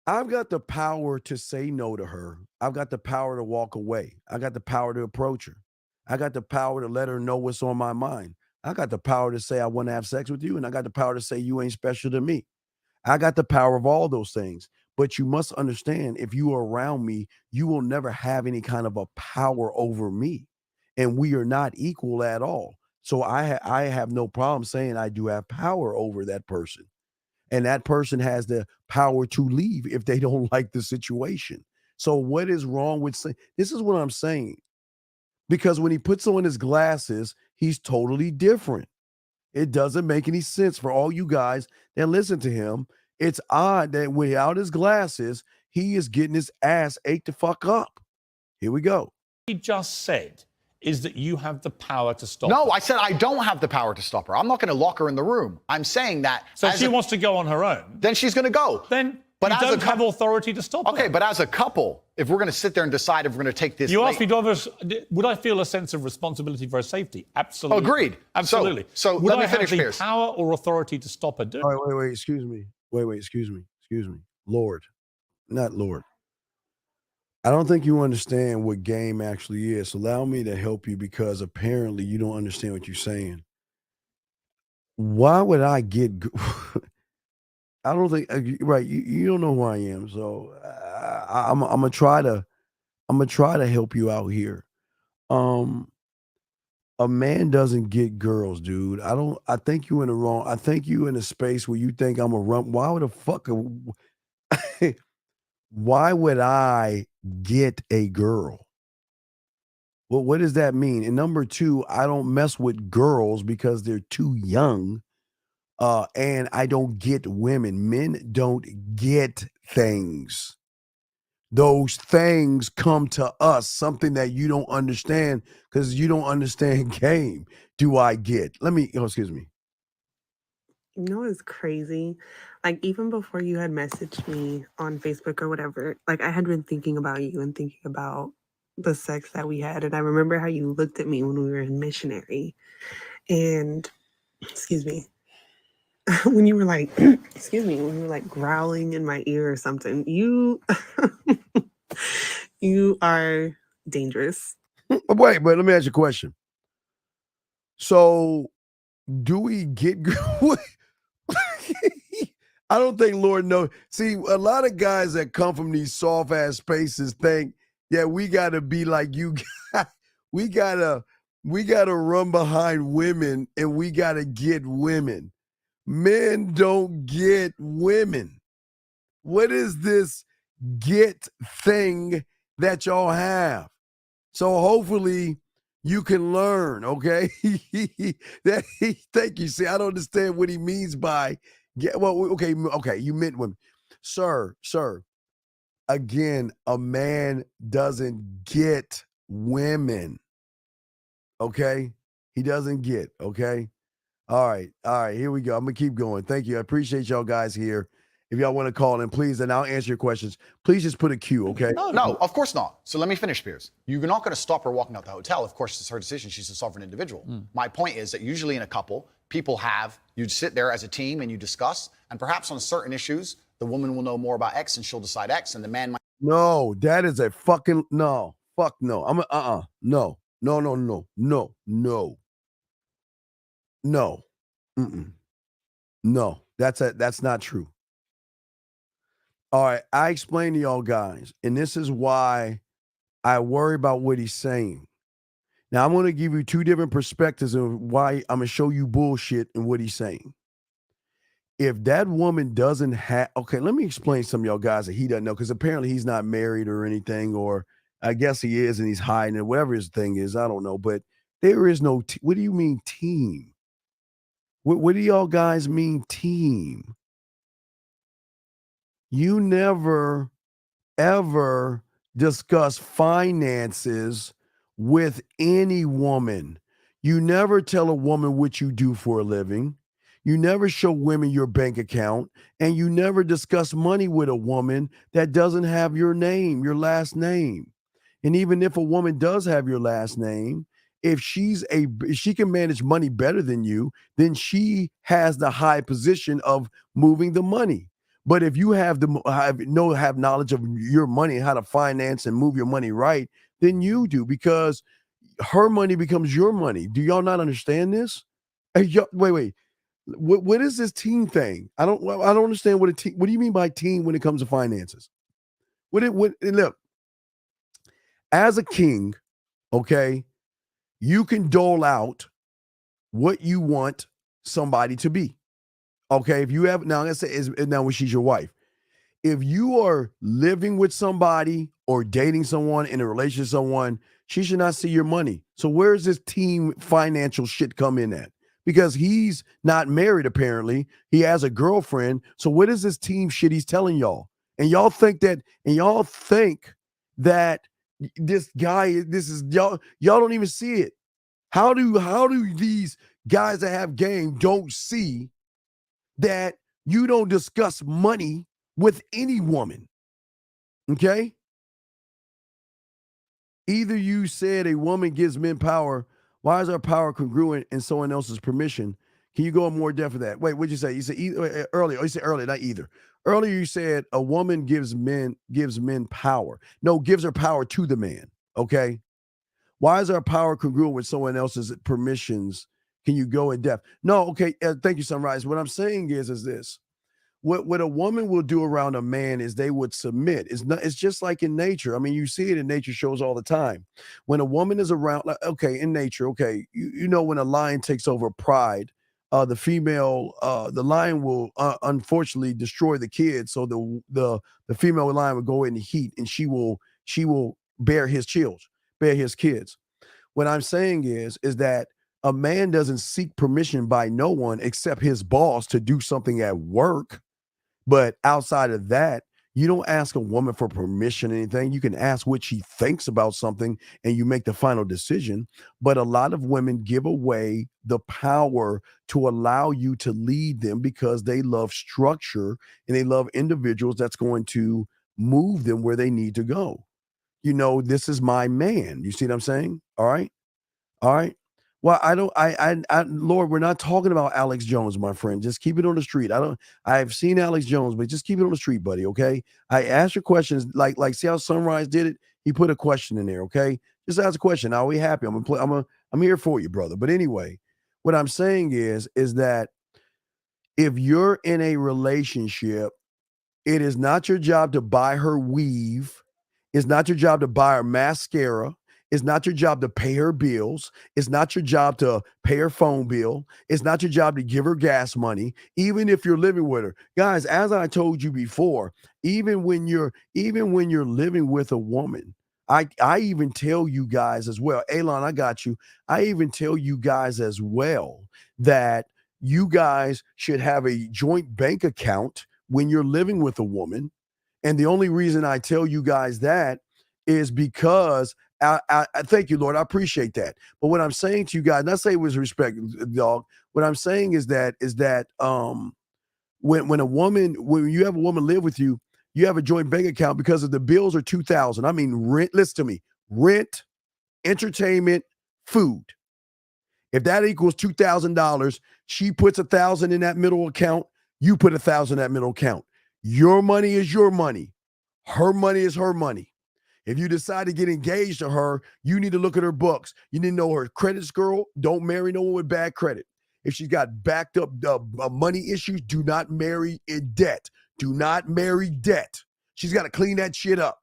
I've got the power to say no to her. I've got the power to walk away. I got the power to approach her. I got the power to let her know what's on my mind. I got the power to say I want to have sex with you, and I got the power to say you ain't special to me. I got the power of all those things. But you must understand, if you are around me, you will never have any kind of a power over me. And we are not equal at all. So I have no problem saying I do have power over that person. And that person has the power to leave if they don't like the situation. So what is wrong with saying, this is what I'm saying. Because when he puts on his glasses, he's totally different. It doesn't make any sense for all you guys that listen to him. It's odd that without his glasses, he is getting his ass ate the fuck up. Here we go. He just said is that you have the power to stop No, her. I said I don't have the power to stop her. I'm not going to lock her in the room. I'm saying that. So if she wants to go on her own, then she's going to go. Then but you don't have authority to stop her. Okay, but as a couple, if we're going to sit there and decide if we're going to take this. You asked me, would I feel a sense of responsibility for her safety? Absolutely. Agreed. Absolutely. So would let me I finish, have the Piers. power or authority to stop her doing? All right, wait, excuse me. Excuse me. Lord, not Lord. I don't think you understand what game actually is. So allow me to help you, because apparently you don't understand what you're saying. Why would I get? I don't think right. You don't know who I am, so I'm gonna try to help you out here. A man doesn't get girls, dude. I think you in the wrong. I think you in a space where you think I'm a run. Why would the fuck? Why would I get a girl? Well, what does that mean? And number two, I don't mess with girls because they're too young. And I don't get women. Men don't get things. Those things come to us, something that you don't understand because you don't understand game. Do I get? Excuse me. You know, it's crazy. Like, even before you had messaged me on Facebook or whatever, like, I had been thinking about you and thinking about the sex that we had. And I remember how you looked at me when we were in missionary. And, excuse me, when you were like, when you were like growling in my ear or something, you are dangerous. Wait, but let me ask you a question. So, do we get? I don't think Lord knows. See, a lot of guys that come from these soft ass spaces think, yeah, we gotta be like you. we gotta run behind women and we gotta get women. Men don't get women. What is this get thing that y'all have? So hopefully you can learn, okay? Thank you. See, I don't understand what he means by okay, you meant women. Sir, again, a man doesn't get women. Okay? He doesn't get, okay? All right. Here we go. I'm gonna keep going. Thank you. I appreciate y'all guys here. If y'all want to call in, please, and I'll answer your questions. Please just put a Q, okay? No, of course not. So let me finish, Piers. You're not going to stop her walking out the hotel. Of course, it's her decision. She's a sovereign individual. My point is that usually in a couple, you sit there as a team and you discuss, and perhaps on certain issues, the woman will know more about X and she'll decide X, and the man might. No, that is a fucking no. Fuck no. I'm no. No. No. That's not true. All right, I explained to y'all guys, and this is why I worry about what he's saying. Now, I'm going to give you two different perspectives of why I'm going to show you bullshit in what he's saying. If that woman doesn't have, okay, let me explain some of y'all guys that he doesn't know, because apparently he's not married or anything, or I guess he is and he's hiding it, whatever his thing is, I don't know. But there is no, what do you mean team? What do y'all guys mean team? You never, ever discuss finances with any woman. You never tell a woman what you do for a living. You never show women your bank account, and you never discuss money with a woman that doesn't have your name, your last name. And even if a woman does have your last name, if she can manage money better than you, then she has the high position of moving the money. But if you have knowledge of your money, how to finance and move your money right, then you do, because her money becomes your money. Do y'all not understand this? Wait. What is this team thing? I don't understand what do you mean by team when it comes to finances? Look, as a king, okay, you can dole out what you want somebody to be. Okay, if you have now, let's say now when she's your wife, if you are living with somebody or dating someone in a relationship with someone, she should not see your money. So where's this team financial shit come in at? Because he's not married, apparently. He has a girlfriend. So what is this team shit he's telling y'all? And y'all think that this guy, this is y'all don't even see it. How do these guys that have game don't see that you don't discuss money with any woman? Okay? Either you said a woman gives men power. Why is our power congruent in someone else's permission? Can you go in more depth of that? Wait, what'd you say? You said earlier. Oh, you said earlier, not either. Earlier you said a woman gives men power. No, gives her power to the man. Okay? Why is our power congruent with someone else's permissions? Can you go in depth? No, okay. Thank you, Sunrise. What I'm saying is this. What a woman will do around a man is they would submit. It's just like in nature. I mean, you see it in nature shows all the time. When a woman is around, in nature, you know when a lion takes over pride, the lion will unfortunately destroy the kid. So the female lion will go in the heat, and she will bear his kids. What I'm saying is that a man doesn't seek permission by no one except his boss to do something at work. But outside of that, you don't ask a woman for permission or anything. You can ask what she thinks about something, and you make the final decision. But a lot of women give away the power to allow you to lead them because they love structure and they love individuals that's going to move them where they need to go. You know, this is my man. You see what I'm saying? All right. Well, Lord, we're not talking about Alex Jones, my friend. Just keep it on the street. I've seen Alex Jones, but just keep it on the street, buddy. Okay. I asked your questions, like see how Sunrise did it. He put a question in there. Okay. Just ask a question. Are we happy? I'm here for you, brother. But anyway, what I'm saying is that if you're in a relationship, it is not your job to buy her weave. It's not your job to buy her mascara. It's not your job to pay her bills. It's not your job to pay her phone bill. It's not your job to give her gas money, even if you're living with her. Guys, as I told you before, even when you're living with a woman, I even tell you guys as well, Elon, I got you. I even tell you guys as well that you guys should have a joint bank account when you're living with a woman. And the only reason I tell you guys that is because I thank you, Lord. I appreciate that. But what I'm saying to you guys, not say it was respect, dog. What I'm saying is that when you have a woman live with you, you have a joint bank account because of the bills are $2,000. I mean, rent. Listen to me. Rent, entertainment, food. If that equals $2,000, she puts $1,000 in that middle account. You put $1,000 in that middle account. Your money is your money. Her money is her money. If you decide to get engaged to her, you need to look at her books. You need to know her credit score. Don't marry no one with bad credit. If she's got backed up money issues, do not marry in debt. Do not marry debt. She's got to clean that shit up.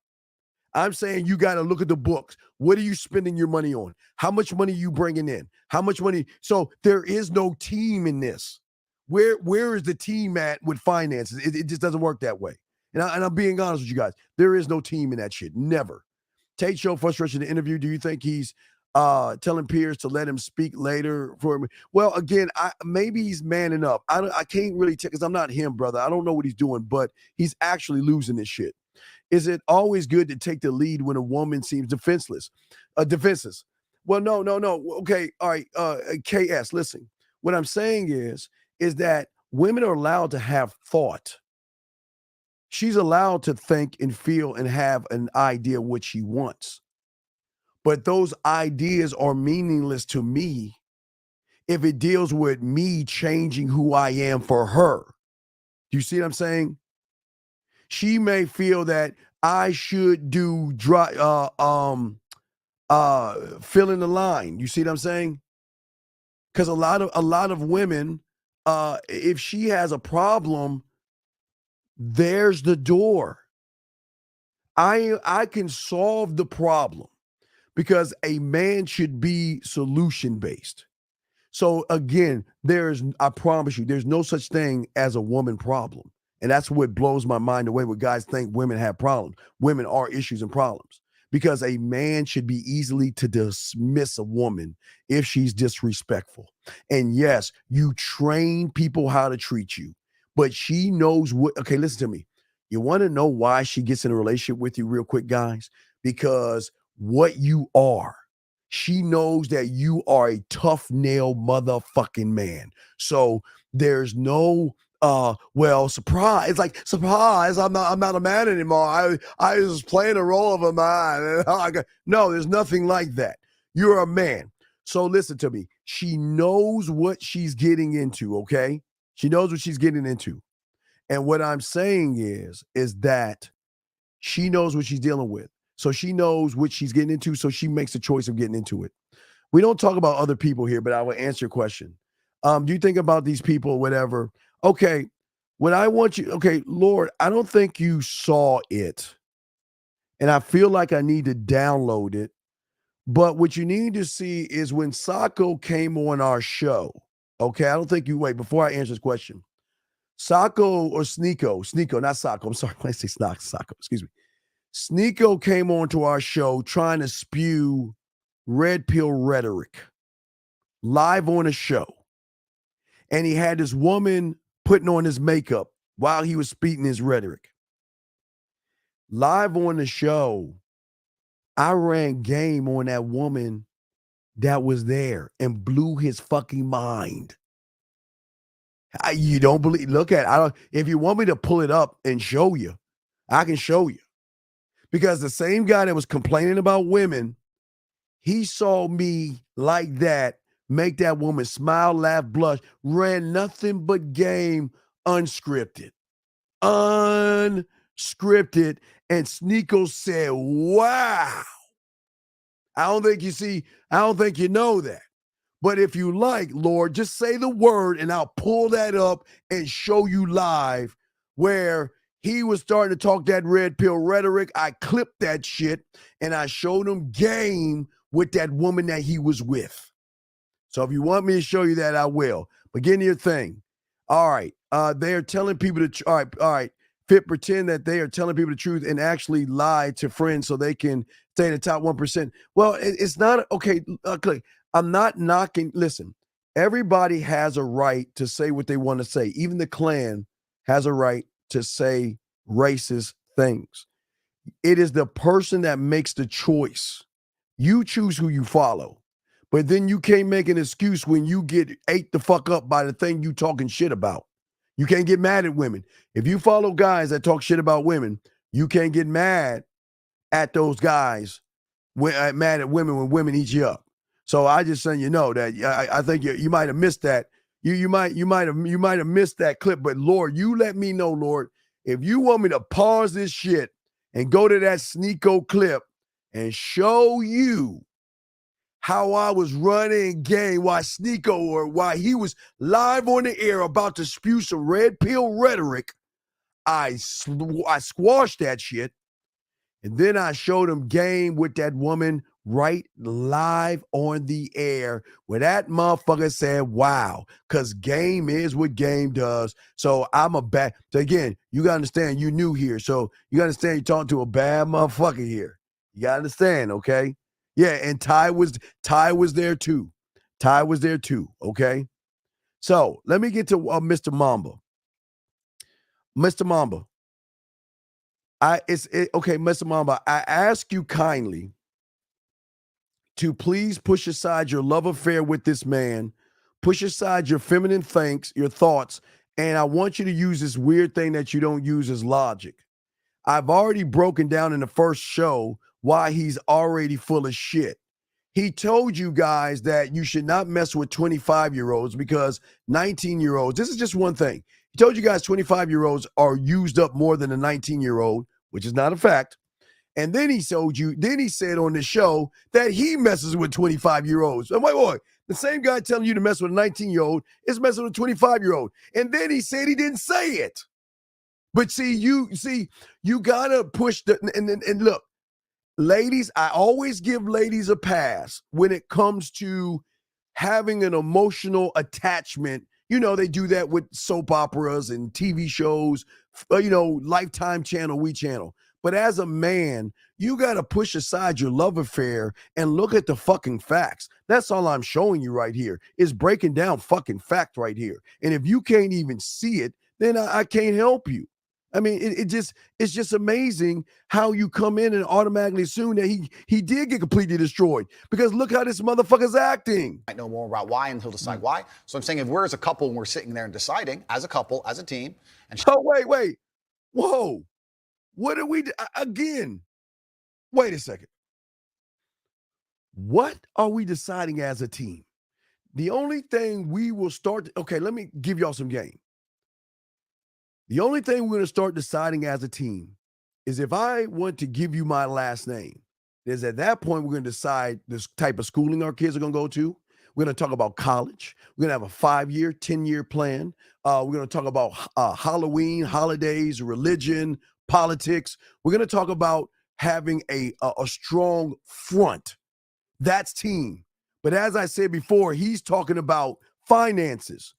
I'm saying you got to look at the books. What are you spending your money on? How much money are you bringing in? How much money? So there is no team in this. Where is the team at with finances? It just doesn't work that way. And I'm being honest with you guys. There is no team in that shit. Never. Tate showed frustration in the interview. Do you think he's telling Piers to let him speak later for him? Well, again, maybe he's manning up. I can't really tell because I'm not him, brother. I don't know what he's doing, but he's actually losing this shit. Is it always good to take the lead when a woman seems defenseless? Well, no. Okay, all right. KS, listen. What I'm saying is that women are allowed to have thought. She's allowed to think and feel and have an idea what she wants. But those ideas are meaningless to me if it deals with me changing who I am for her. Do you see what I'm saying? She may feel that I should do fill in the line. You see what I'm saying? Because a lot of women, if she has a problem, there's the door. I can solve the problem because a man should be solution based. So again, I promise you, there's no such thing as a woman problem. And that's what blows my mind away when guys think women have problems. Women are issues and problems because a man should be easily to dismiss a woman if she's disrespectful. And yes, you train people how to treat you, but she knows what. Okay, listen to me. You want to know why she gets in a relationship with you real quick, guys? Because what you are. She knows that you are a tough nail motherfucking man. So there's no surprise. It's like, surprise, I'm not a man anymore. I was playing a role of a man. No, there's nothing like that. You're a man. So listen to me. She knows what she's getting into, okay? She knows what she's getting into. And what I'm saying is that she knows what she's dealing with. So she knows what she's getting into, so she makes the choice of getting into it. We don't talk about other people here, but I will answer your question. Do you think about these people, whatever? Okay, what I want you, okay, Lord, I don't think you saw it. And I feel like I need to download it. But what you need to see is when Sacco came on our show, okay, I don't think you, wait, before I answer this question. Sacco or Sneeko, not Sacco, I'm sorry, when I say Sacco, excuse me. Sneeko came onto our show trying to spew red pill rhetoric live on a show. And he had this woman putting on his makeup while he was speaking his rhetoric. Live on the show, I ran game on that woman that was there and blew his fucking mind. You don't believe, look at it. If you want me to pull it up and show you, I can show you. Because the same guy that was complaining about women, he saw me like that, make that woman smile, laugh, blush, ran nothing but game unscripted. And Sneeko said, wow. I don't think you know that. But if you like, Lord, just say the word and I'll pull that up and show you live where he was starting to talk that red pill rhetoric. I clipped that shit and I showed him game with that woman that he was with. So if you want me to show you that, I will. But get in your thing. All right. They're telling people all right. Pretend that they are telling people the truth and actually lie to friends so they can stay in the top 1%. Well, it's not, okay, I'm not knocking. Listen, everybody has a right to say what they want to say. Even the Klan has a right to say racist things. It is the person that makes the choice You choose who you follow. But then you can't make an excuse when you get ate the fuck up by the thing you talking shit about. You can't get mad at women. If you follow guys that talk shit about women, you can't get mad at those guys, mad at women when women eat you up. So I just saying, you know, that I think you might have missed that. You might have missed that clip. But Lord, you let me know, Lord, if you want me to pause this shit and go to that Sneeko clip and show you how I was running game while Sneeko, or while he was live on the air about to spew some red pill rhetoric, I squashed that shit. And then I showed him game with that woman right live on the air where that motherfucker said, wow, because game is what game does. So I'm a bad, so again, you got to understand you new here. So you got to understand you're talking to a bad motherfucker here. You got to understand, okay? Yeah, and Ty was there too. Ty was there too, okay? So let me get to Mr. Mamba. Mr. Mamba. Okay, Mr. Mamba, I ask you kindly to please push aside your love affair with this man, push aside your feminine your thoughts, and I want you to use this weird thing that you don't use as logic. I've already broken down in the first show why he's already full of shit. He told you guys that you should not mess with 25-year-olds because 19-year-olds, this is just one thing. He told you guys 25-year-olds are used up more than a 19-year-old, which is not a fact. And then he said on the show that he messes with 25-year-olds. I'm like, boy, the same guy telling you to mess with a 19-year-old is messing with a 25-year-old. And then he said he didn't say it. But you gotta push and look, ladies, I always give ladies a pass when it comes to having an emotional attachment. You know, they do that with soap operas and TV shows, Lifetime channel, We channel. But as a man, you got to push aside your love affair and look at the fucking facts. That's all I'm showing you right here is breaking down fucking fact right here. And if you can't even see it, then I can't help you. I mean, it's just amazing how you come in and automatically assume that he did get completely destroyed, because look how this motherfucker's acting. I know more about why, and he'll decide why. So I'm saying if we're as a couple and we're sitting there and deciding as a couple, as a team, and wait, whoa, what are we again? Wait a second. What are we deciding as a team? The only thing we will start. Okay, let me give y'all some game. The only thing we're going to start deciding as a team is if I want to give you my last name, is at that point we're going to decide this type of schooling our kids are going to go to. We're going to talk about college. We're going to have a 5-year, 10-year plan. We're going to talk about Halloween, holidays, religion, politics. We're going to talk about having a strong front. That's team. But as I said before, he's talking about finances.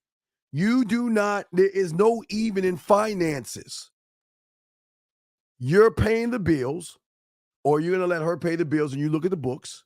There is no even in finances. You're paying the bills, or you're going to let her pay the bills and you look at the books,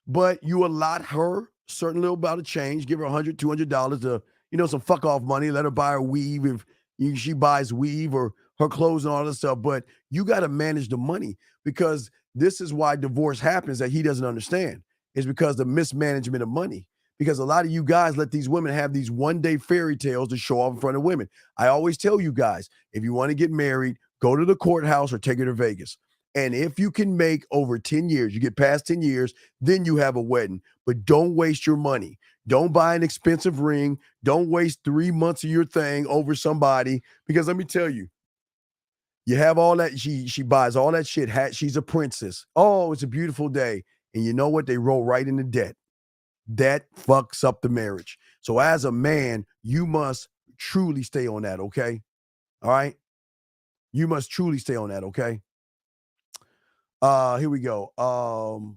but you allot her certain little amount of change, give her $100, $200 to, some fuck off money, let her buy her weave if she buys weave or her clothes and all this stuff. But you got to manage the money, because this is why divorce happens that he doesn't understand. It's because the mismanagement of money. Because a lot of you guys let these women have these one-day fairy tales to show off in front of women. I always tell you guys, if you want to get married, go to the courthouse or take her to Vegas. And if you can make over 10 years, you get past 10 years, then you have a wedding. But don't waste your money. Don't buy an expensive ring. Don't waste 3 months of your thing over somebody. Because let me tell you, you have all that. She buys all that shit. She's a princess. Oh, it's a beautiful day. And you know what? They roll right into debt. That fucks up the marriage. So as a man, you must truly stay on that, okay? All right? You must truly stay on that, okay? Here we go.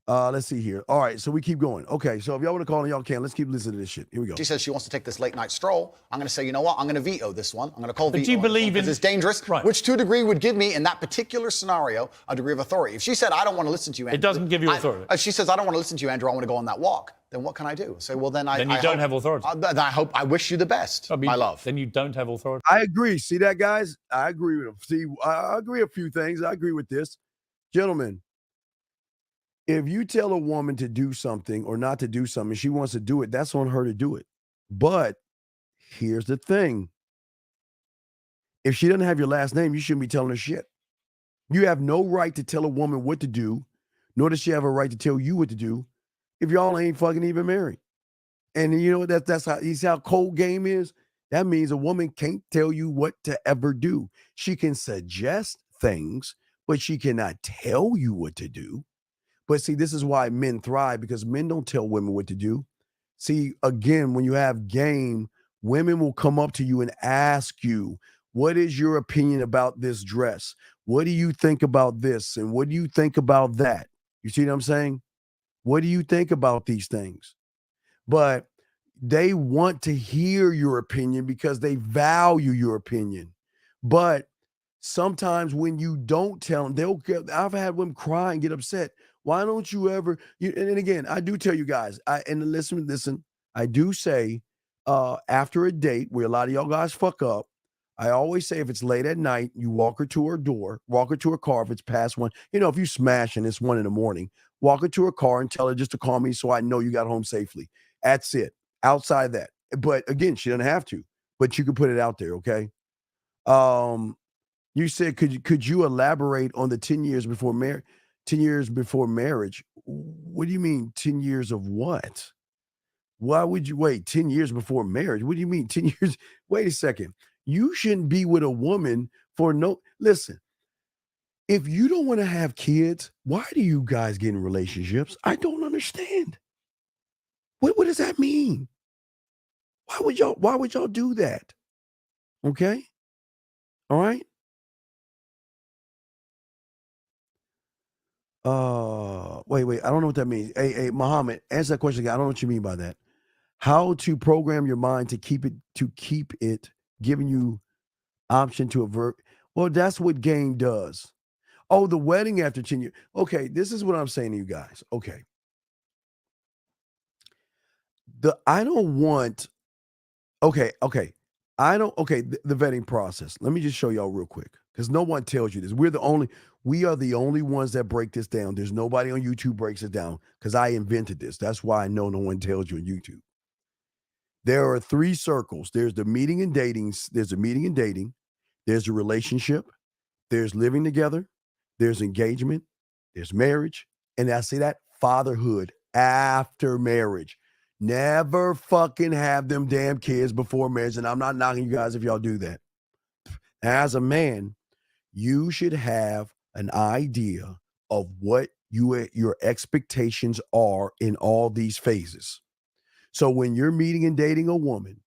Let's see here. All right, so we keep going. Okay, so if y'all want to call in, y'all can. Let's keep listening to this shit. Here we go. She says she wants to take this late night stroll. I'm going to say, you know what? I'm going to veto this one. I'm going to call veto. But do you believe in... It's dangerous, right. Which to a degree would give me, in that particular scenario, a degree of authority. If she said, I don't want to listen to you, Andrew. It doesn't give you authority. If she says, I don't want to listen to you, Andrew, I want to go on that walk. Then what can I do? Say, well, then I don't have authority. I wish you the best, my love. Then you don't have authority. I agree. See that, guys? I agree with him. See, I agree a few things. I agree with this. Gentlemen, If you tell a woman to do something or not to do something, she wants to do it, that's on her to do it. But here's the thing. If she doesn't have your last name, you shouldn't be telling her shit. You have no right to tell a woman what to do, nor does she have a right to tell you what to do if y'all ain't fucking even married. And you know that's how you see how cold game is? That means a woman can't tell you what to ever do. She can suggest things, but she cannot tell you what to do. But see, this is why men thrive, because men don't tell women what to do. See, again, when you have game, women will come up to you and ask you, what is your opinion about this dress? What do you think about this? And what do you think about that? You see what I'm saying? What do you think about these things? But they want to hear your opinion because they value your opinion. But sometimes when you don't tell them, I've had women cry and get upset. Why don't you ever? And again, I do tell you guys, and listen, I do say after a date where a lot of y'all guys fuck up, I always say if it's late at night, you walk her to her door, walk her to her car if it's past 1. If you smash and it's 1 a.m, walk her to her car and tell her just to call me so I know you got home safely. That's it. Outside that. But again, she doesn't have to, but you can put it out there, okay? You said, could you elaborate on the 10 years before marriage? 10 years before marriage? What do you mean 10 years of what? Why would you wait 10 years before marriage? What do you mean 10 years? Wait a second. You shouldn't be with a woman for listen, if you don't want to have kids, why do you guys get in relationships? I don't understand. What does that mean? Why would y'all do that? Okay? All right? Wait. I don't know what that means. Hey, Muhammad, answer that question again. I don't know what you mean by that. How to program your mind to keep it giving you option to avert. Well, that's what game does. Oh, the wedding after 10 years. Okay, this is what I'm saying to you guys. Okay. I don't want. Okay. The vetting process. Let me just show y'all real quick, because no one tells you this. We are the only ones that break this down. There's nobody on YouTube breaks it down, because I invented this. That's why I know no one tells you on YouTube. There are 3 circles. There's the meeting and dating. There's a meeting and dating. There's a relationship. There's living together. There's engagement. There's marriage. And I say that fatherhood after marriage. Never fucking have them damn kids before marriage. And I'm not knocking you guys if y'all do that. As a man, you should have an idea of what your expectations are in all these phases. So when you're meeting and dating a woman,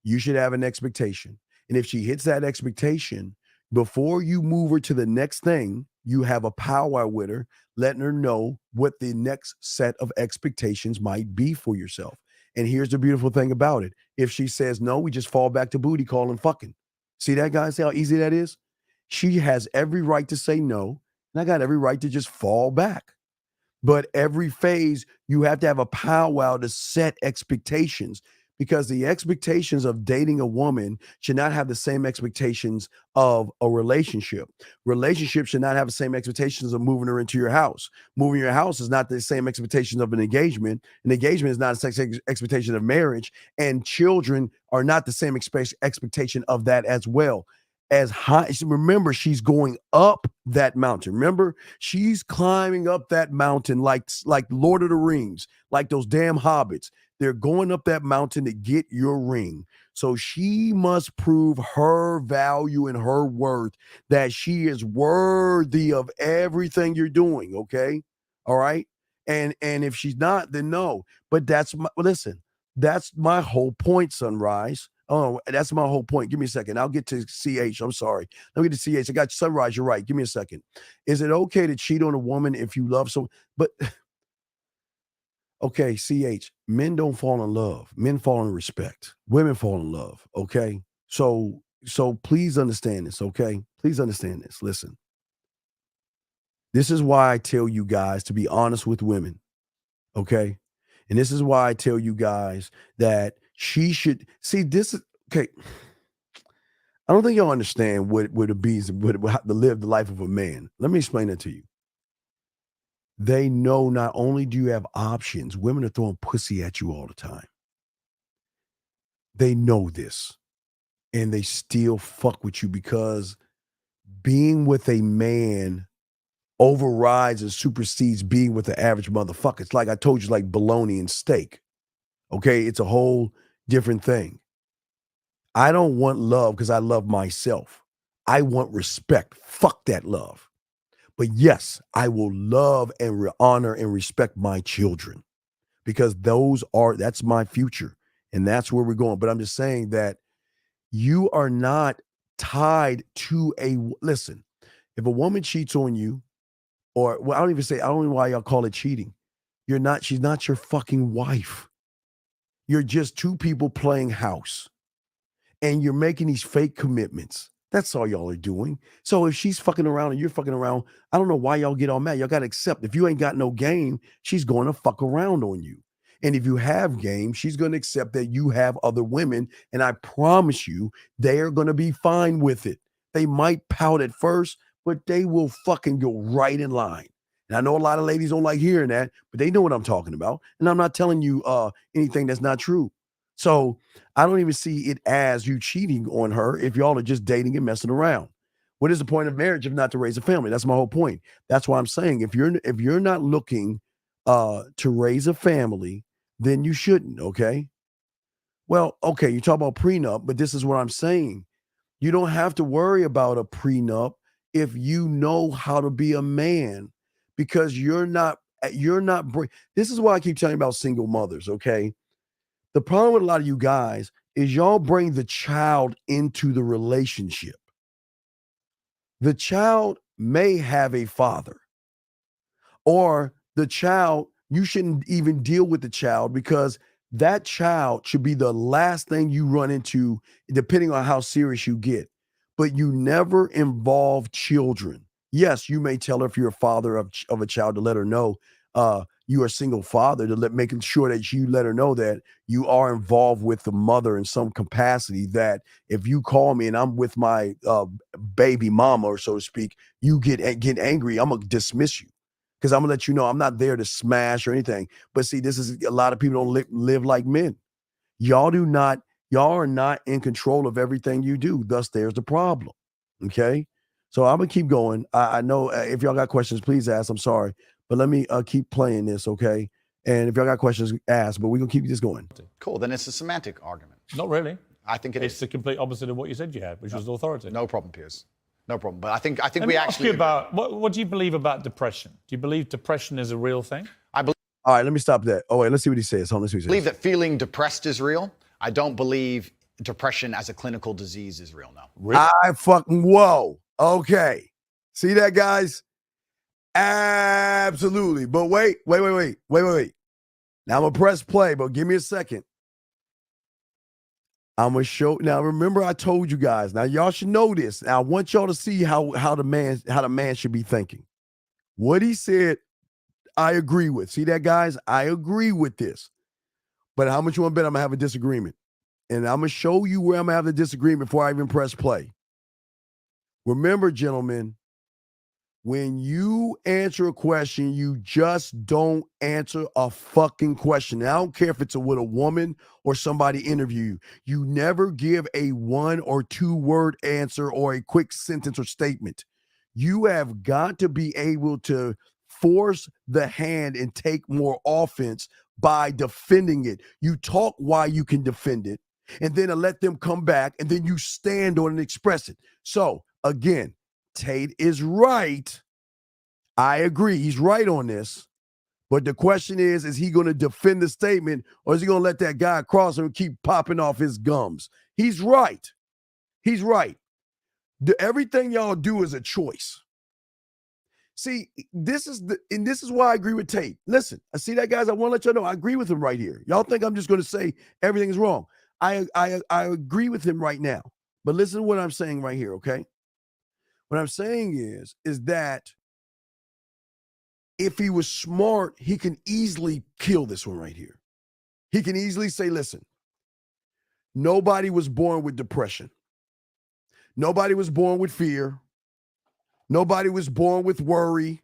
you should have an expectation. And if she hits that expectation, before you move her to the next thing, you have a powwow with her, letting her know what the next set of expectations might be for yourself. And here's the beautiful thing about it. If she says no, we just fall back to booty call and fucking. See that, guys? See how easy that is? She has every right to say no, and I got every right to just fall back. But every phase, you have to have a powwow to set expectations, because the expectations of dating a woman should not have the same expectations of a relationship. Relationships should not have the same expectations of moving her into your house. Moving your house is not the same expectations of an engagement. An engagement is not the same expectation of marriage. And children are not the same expectation of that as well. As high, remember, she's going up that mountain. Remember, she's climbing up that mountain like Lord of the Rings, like those damn hobbits. They're going up that mountain to get your ring. So she must prove her value and her worth, that she is worthy of everything you're doing. Okay, all right. And if she's not, then no. But that's my whole point, Sunrise. Oh, that's my whole point. Give me a second. I'll get to CH. I'm sorry. Let me get to CH. I got Sunrise. You're right. Give me a second. Is it okay to cheat on a woman if you love someone? But, okay, CH, men don't fall in love. Men fall in respect. Women fall in love, okay? So please understand this, okay? Please understand this. Listen. This is why I tell you guys to be honest with women, okay? And this is why I tell you guys that she should see this. Okay. I don't think y'all understand what it means to live the life of a man. Let me explain that to you. Let They know not only do you have options, women are throwing pussy at you all the time. They know this. And they still fuck with you because being with a man overrides and supersedes being with the average motherfucker. It's like I told you, like bologna and steak. Okay, it's a whole different thing. I don't want love because I love myself. I want respect. Fuck that love. But yes, I will love and honor and respect my children because that's my future and that's where we're going. But I'm just saying that you are not tied to listen, if a woman cheats on you, or well, I don't even know why y'all call it cheating. She's not your fucking wife. You're just two people playing house. And you're making these fake commitments. That's all y'all are doing. So if she's fucking around and you're fucking around, I don't know why y'all get all mad. Y'all got to accept if you ain't got no game, she's going to fuck around on you. And if you have game, she's going to accept that you have other women. And I promise you, they're going to be fine with it. They might pout at first, but they will fucking go right in line. And I know a lot of ladies don't like hearing that, but they know what I'm talking about. And I'm not telling you anything that's not true. So I don't even see it as you cheating on her if y'all are just dating and messing around. What is the point of marriage if not to raise a family? That's my whole point. That's why I'm saying if you're not looking to raise a family, then you shouldn't, okay? Well, okay, you talk about prenup, but this is what I'm saying. You don't have to worry about a prenup if you know how to be a man because this is why I keep telling you about single mothers, okay? The problem with a lot of you guys is y'all bring the child into the relationship. The child may have a father, or the child, you shouldn't even deal with the child because that child should be the last thing you run into, depending on how serious you get. But you never involve children. Yes, you may tell her if you're a father of a child to let her know you are a single father, making sure that you let her know that you are involved with the mother in some capacity, that if you call me and I'm with my baby mama, or so to speak, you get angry, I'm going to dismiss you because I'm going to let you know I'm not there to smash or anything. But see, this is a lot of people don't live like men. Y'all are not in control of everything you do. Thus, there's the problem. Okay? So I'm going to keep going. I know if y'all got questions, please ask. I'm sorry. But let me keep playing this, okay? And if y'all got questions, ask. But we're going to keep this going. Cool. Then it's a semantic argument. Not really. I think it's the complete opposite of what you said you had, which was authority. No problem, Piers. No problem. But I think Let we me actually... ask you about, what do you believe about depression? Do you believe depression is a real thing? I believe... All right, let me stop that. Oh, wait, let's see what he says. Hold on, let's see what he says. I believe that feeling depressed is real. I don't believe depression as a clinical disease is real, no. Really? Whoa. Okay. See that, guys? Absolutely. But wait. Now I'm going to press play, but give me a second. I'm going to show. Now, remember I told you guys. Now, y'all should know this. Now, I want y'all to see how the man should be thinking. What he said, I agree with. See that, guys? I agree with this. But how much you want to bet I'm going to have a disagreement? And I'm going to show you where I'm going to have the disagreement before I even press play. Remember, gentlemen, when you answer a question, you just don't answer a fucking question. And I don't care if it's with a woman or somebody interview you. You never give a 1 or 2 word answer or a quick sentence or statement. You have got to be able to force the hand and take more offense by defending it. You talk why you can defend it, and then let them come back, and then you stand on it and express it. So, again, Tate is right. I agree. He's right on this. But the question is he going to defend the statement, or is he going to let that guy across him and keep popping off his gums? He's right. He's right. Everything y'all do is a choice. See, this is why I agree with Tate. Listen, I see that, guys. I want to let y'all know I agree with him right here. Y'all think I'm just going to say everything is wrong. I agree with him right now. But listen to what I'm saying right here, okay? What I'm saying is that if he was smart, he can easily kill this one right here. He can easily say, listen, nobody was born with depression. Nobody was born with fear. Nobody was born with worry.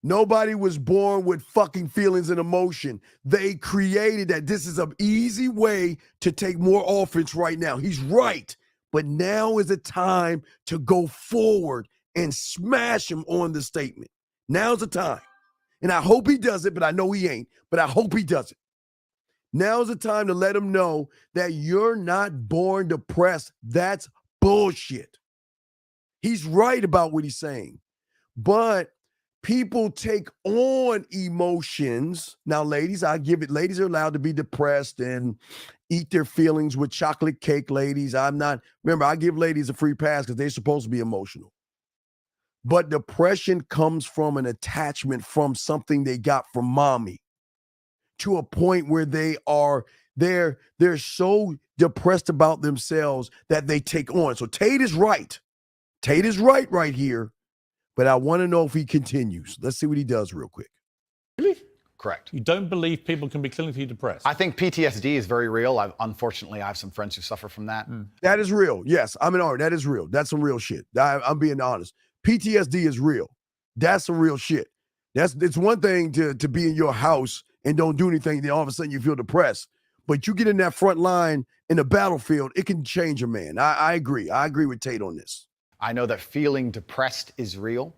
Nobody was born with fucking feelings and emotion. They created that. This is an easy way to take more offense right now. He's right. But now is the time to go forward and smash him on the statement. Now's the time. And I hope he does it, but I know he ain't. But I hope he does it. Now's the time to let him know that you're not born depressed. That's bullshit. He's right about what he's saying. But people take on emotions. Now, ladies, I give it. Ladies are allowed to be depressed and eat their feelings with chocolate cake, ladies. Remember, I give ladies a free pass because they're supposed to be emotional. But depression comes from an attachment from something they got from mommy, to a point where they're so depressed about themselves that they take on. So Tate is right. Tate is right here. But I want to know if he continues. Let's see what he does real quick. Really? Correct. You don't believe people can be clinically depressed? I think PTSD is very real. Unfortunately, I have some friends who suffer from that. That is real. Yes, that is real. That's some real shit. I'm being honest. PTSD is real. That's some real shit. It's one thing to be in your house and don't do anything, then all of a sudden you feel depressed. But you get in that front line in the battlefield, it can change a man. I agree. I agree with Tate on this. I know that feeling depressed is real.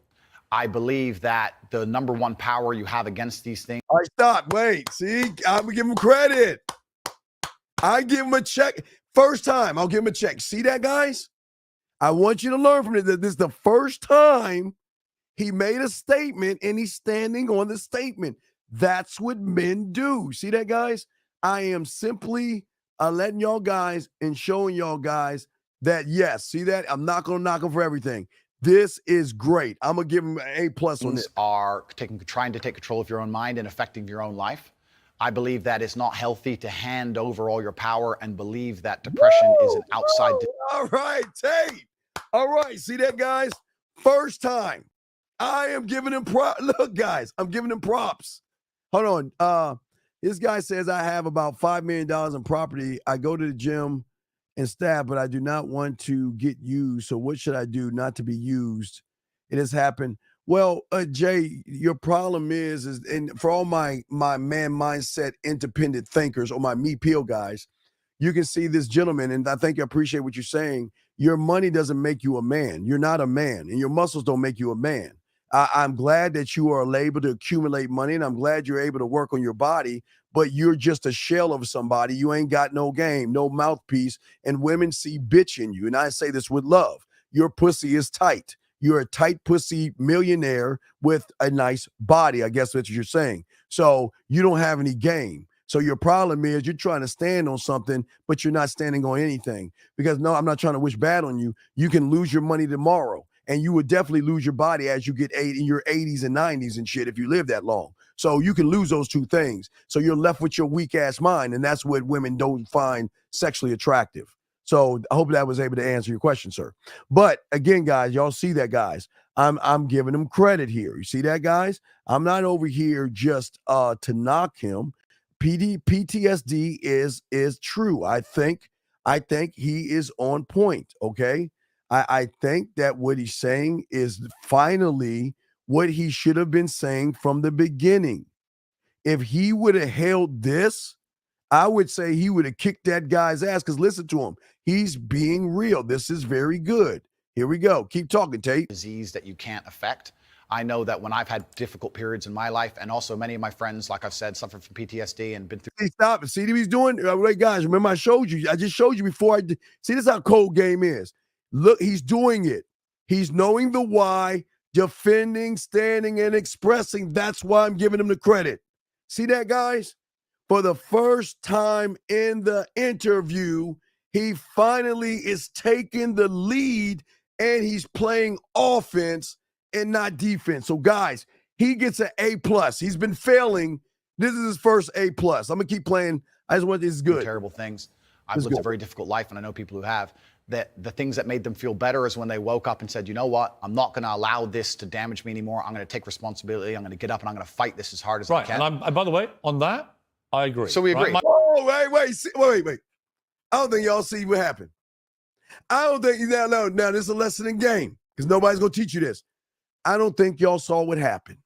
I believe that the number one power you have against these things. All right, stop. Wait. See, I'm going to give him credit. I give him a check. First time, I'll give him a check. See that, guys? I want you to learn from it that this is the first time he made a statement and he's standing on the statement. That's what men do. See that, guys? I am simply letting y'all guys and showing y'all guys that, yes, see that? I'm not going to knock him for everything. This is great. I'm going to give him an A+ on this. Are trying to take control of your own mind and affecting your own life. I believe that it's not healthy to hand over all your power and believe that depression is an outside. All right, Tate. All right, see that, guys? First time. I am giving him props. Look, guys, I'm giving him props. Hold on. This guy says I have about $5 million in property. I go to the gym and staff, but I do not want to get used. So what should I do not to be used? It has happened. Well, Jay, your problem is and for all my man mindset independent thinkers or my me peel guys, you can see this gentleman, and I think I appreciate what you're saying. Your money doesn't make you a man. You're not a man, and your muscles don't make you a man. I'm glad that you are able to accumulate money, and I'm glad you're able to work on your body, but you're just a shell of somebody. You ain't got no game, no mouthpiece, and women see bitch in you. And I say this with love. Your pussy is tight. You're a tight pussy millionaire with a nice body. I guess that's what you're saying. So you don't have any game. So your problem is you're trying to stand on something, but you're not standing on anything. Because no, I'm not trying to wish bad on you. You can lose your money tomorrow. And you would definitely lose your body as you get in your 80s and 90s and shit if you live that long. So you can lose those two things. So you're left with your weak ass mind, and that's what women don't find sexually attractive. So I hope that was able to answer your question, sir. But again, guys, y'all see that, guys. I'm giving him credit here. You see that, guys? I'm not over here just to knock him. PTSD is true. I think he is on point. Okay. I think that what he's saying is finally what he should have been saying from the beginning. If he would have held this, I would say he would have kicked that guy's ass, because listen to him. He's being real. This is very good. Here we go. Keep talking, Tate. Disease that you can't affect. I know that when I've had difficult periods in my life, and also many of my friends, like I've said, suffer from PTSD and been through. Hey, stop. See what he's doing? Wait, guys, remember I showed you. I just showed you before. See, this is how cold game is. Look, he's doing it. He's knowing the why, defending, standing, and expressing. That's why I'm giving him the credit. See that, guys? For the first time in the interview, he finally is taking the lead, and he's playing offense and not defense. So, guys, he gets an A+. He's been failing. This is his first A+. I'm going to keep playing. I just want this is good. Terrible things. I've lived a very difficult life, and I know people who have. That the things that made them feel better is when they woke up and said, you know what, I'm not going to allow this to damage me anymore. I'm going to take responsibility. I'm going to get up and I'm going to fight this as hard as I can. Right, and by the way, on that, I agree. So we agree. Right? Oh, wait. I don't think y'all see what happened. I don't think, now, this is a lesson in game, because nobody's going to teach you this. I don't think y'all saw what happened.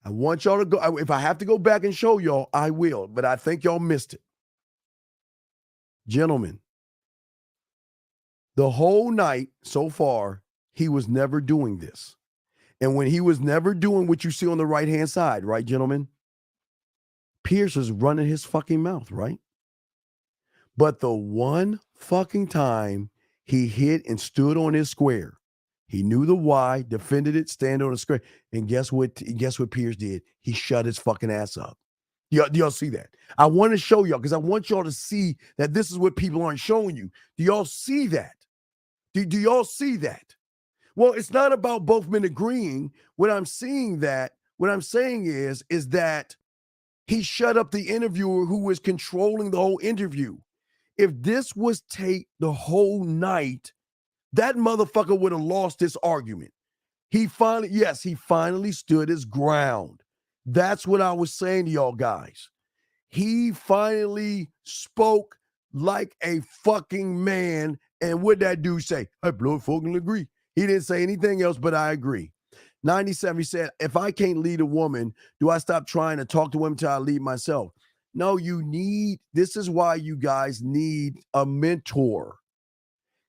I want y'all to go. If I have to go back and show y'all, I will. But I think y'all missed it. Gentlemen, the whole night so far, he was never doing this. And when he was never doing what you see on the right-hand side, right, gentlemen? Piers was running his fucking mouth, right? But the one fucking time he hit and stood on his square, he knew the why, defended it, stand on the square. And guess what Piers did? He shut his fucking ass up. Y'all see that? I want to show y'all because I want y'all to see that this is what people aren't showing you. Do y'all see that? Do y'all see that? Well, it's not about both men agreeing. What I'm saying is that he shut up the interviewer who was controlling the whole interview. If this was Tate the whole night, that motherfucker would have lost this argument. He finally stood his ground. That's what I was saying to y'all guys. He finally spoke like a fucking man. And what that dude say? I blow fucking agree. He didn't say anything else, but I agree. 97, he said, if I can't lead a woman, do I stop trying to talk to women till I lead myself? No, this is why you guys need a mentor.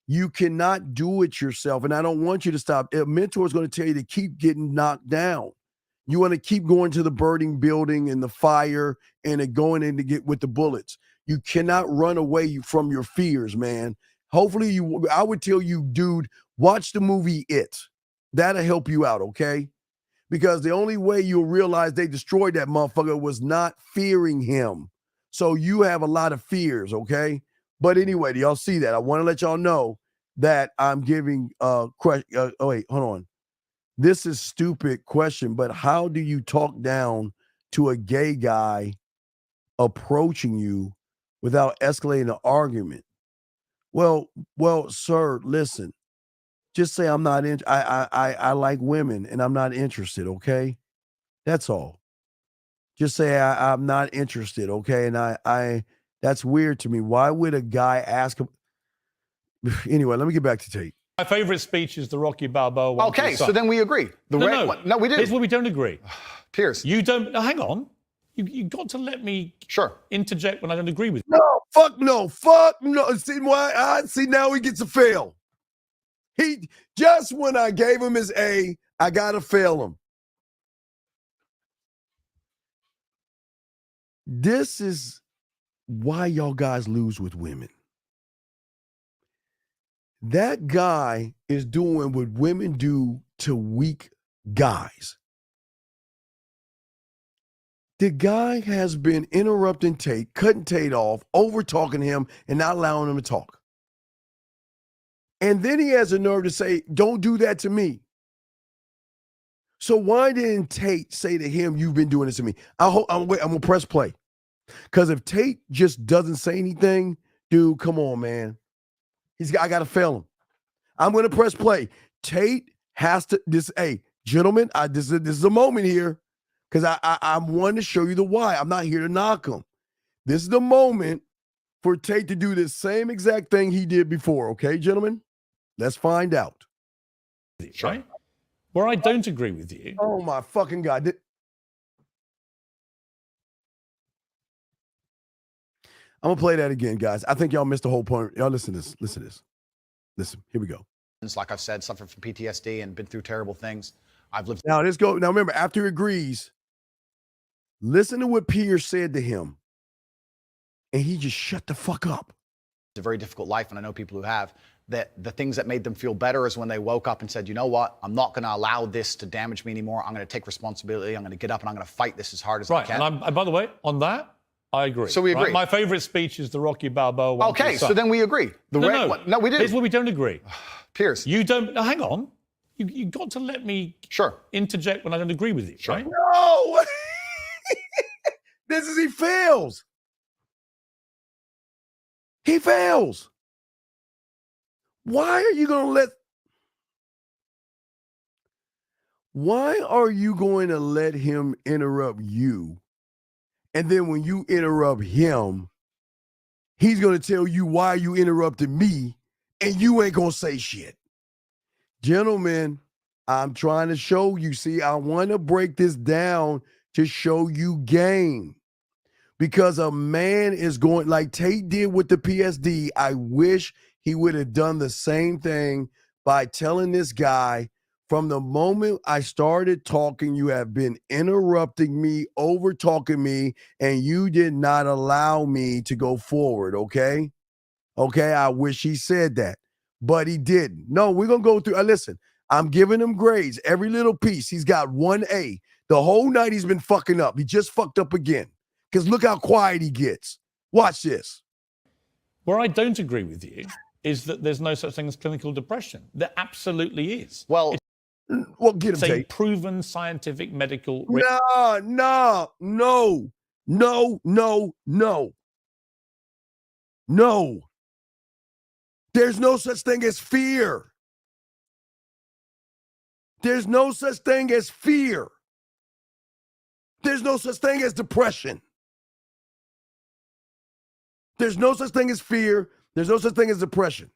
You cannot do it yourself, and I don't want you to stop. A mentor is going to tell you to keep getting knocked down. You want to keep going to the burning building and the fire and going in to get with the bullets. You cannot run away from your fears, man. Hopefully I would tell you, dude, watch the movie It. That'll help you out, okay? Because the only way you'll realize they destroyed that motherfucker was not fearing him. So you have a lot of fears, okay? But anyway, do y'all see that? I want to let y'all know that I'm giving wait, hold on. This is stupid question, but how do you talk down to a gay guy approaching you without escalating the argument? Well, sir, listen. Just say I'm not in. I like women and I'm not interested. Okay, that's all. Just say I'm not interested. Okay, and I that's weird to me. Why would a guy ask him? Anyway, let me get back to Tate. My favorite speech is the Rocky Balboa one. Okay, so then we agree. No, we did. Here's where we don't agree. Piers. You don't. No, hang on. You got to let me interject when I don't agree with you. No, fuck no, fuck no. See why? See now he gets a fail. He just when I gave him his A, I gotta fail him. This is why y'all guys lose with women. That guy is doing what women do to weak guys. The guy has been interrupting Tate, cutting Tate off, over talking him, and not allowing him to talk. And then he has the nerve to say, don't do that to me. So why didn't Tate say to him, you've been doing this to me? I'm going to press play. Because if Tate just doesn't say anything, dude, come on, man. I got to fail him. I'm going to press play. Tate has to, gentlemen, this is a moment here. Because I'm wanting to show you the why. I'm not here to knock him. This is the moment for Tate to do the same exact thing he did before. Okay, gentlemen? Let's find out. Right? Where I don't agree with you. Oh, my fucking God. I'm going to play that again, guys. I think y'all missed the whole point. Y'all listen to this. Listen to this. Listen, here we go. Like I've said, suffered from PTSD and been through terrible things. I've lived. Now, let's go. Now, remember, after he agrees, listen to what Piers said to him. And he just shut the fuck up. It's a very difficult life, and I know people who have. That the things that made them feel better is when they woke up and said, you know what, I'm not going to allow this to damage me anymore. I'm going to take responsibility. I'm going to get up and I'm going to fight this as hard as I can. And by the way, on that, I agree. So we agree. Right? My favorite speech is the Rocky Balboa one. Okay, so then we agree. No, we did. Here's where we don't agree. Piers. You don't. No, hang on. You got to let me interject when I don't agree with you. Right? No! This is he fails. He fails. Why are you going to let him interrupt you? And then when you interrupt him, he's going to tell you why you interrupted me and you ain't going to say shit. Gentlemen, I'm trying to show you. See, I want to break this down to show you game. Because a man is going, like Tate did with the PSD, I wish he would have done the same thing by telling this guy, from the moment I started talking, you have been interrupting me, over talking me, and you did not allow me to go forward, okay? Okay, I wish he said that, but he didn't. No, we're going to go through. Listen, I'm giving him grades. Every little piece, he's got 1A. The whole night he's been fucking up. He just fucked up again. Because look how quiet he gets. Watch this. Where I don't agree with you is that there's no such thing as clinical depression. There absolutely is. Well, get him, it's a Tate. Proven scientific medical. No. There's no such thing as fear. There's no such thing as fear. There's no such thing as depression. There's no such thing as fear. There's no such thing as depression.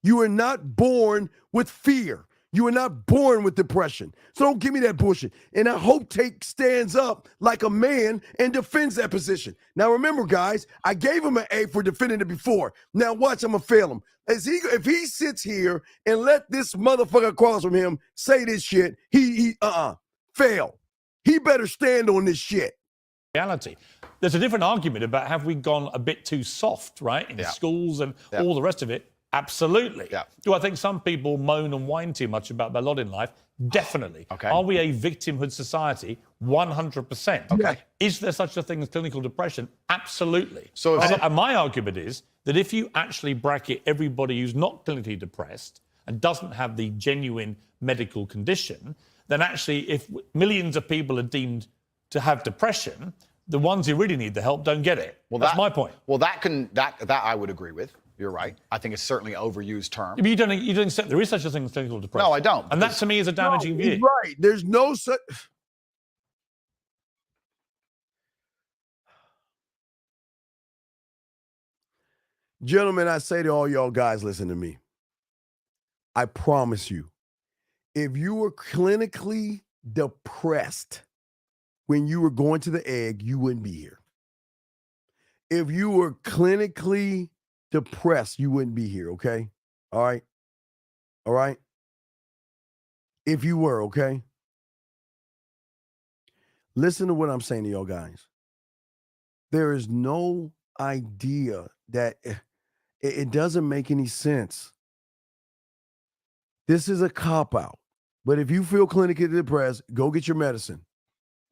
You are not born with fear. You are not born with depression. So don't give me that bullshit. And I hope Tate stands up like a man and defends that position. Now remember, guys, I gave him an A for defending it before. Now watch, I'm going to fail him. If he sits here and let this motherfucker across from him say this shit, fail. He better stand on this shit. Reality. There's a different argument about have we gone a bit too soft, right, in schools and all the rest of it? Absolutely. Yeah. Do I think some people moan and whine too much about their lot in life? Definitely. Okay. Are we a victimhood society? 100%. Okay. Is there such a thing as clinical depression? Absolutely. And my argument is that if you actually bracket everybody who's not clinically depressed and doesn't have the genuine medical condition, then actually if millions of people are deemed to have depression, the ones who really need the help don't get it. Well, that's my point. Well, that I would agree with. You're right. I think it's certainly an overused term. But you don't accept there is such a thing as clinical depression. No, I don't. And that to me is a damaging view. Right. There's no such. Gentlemen, I say to all y'all guys, listen to me. I promise you, if you were clinically depressed when you were going to the egg, you wouldn't be here. If you were clinically depressed, you wouldn't be here, okay? All right? All right? If you were, okay? Listen to what I'm saying to y'all guys. There is no idea that it doesn't make any sense. This is a cop-out. But if you feel clinically depressed, go get your medicine.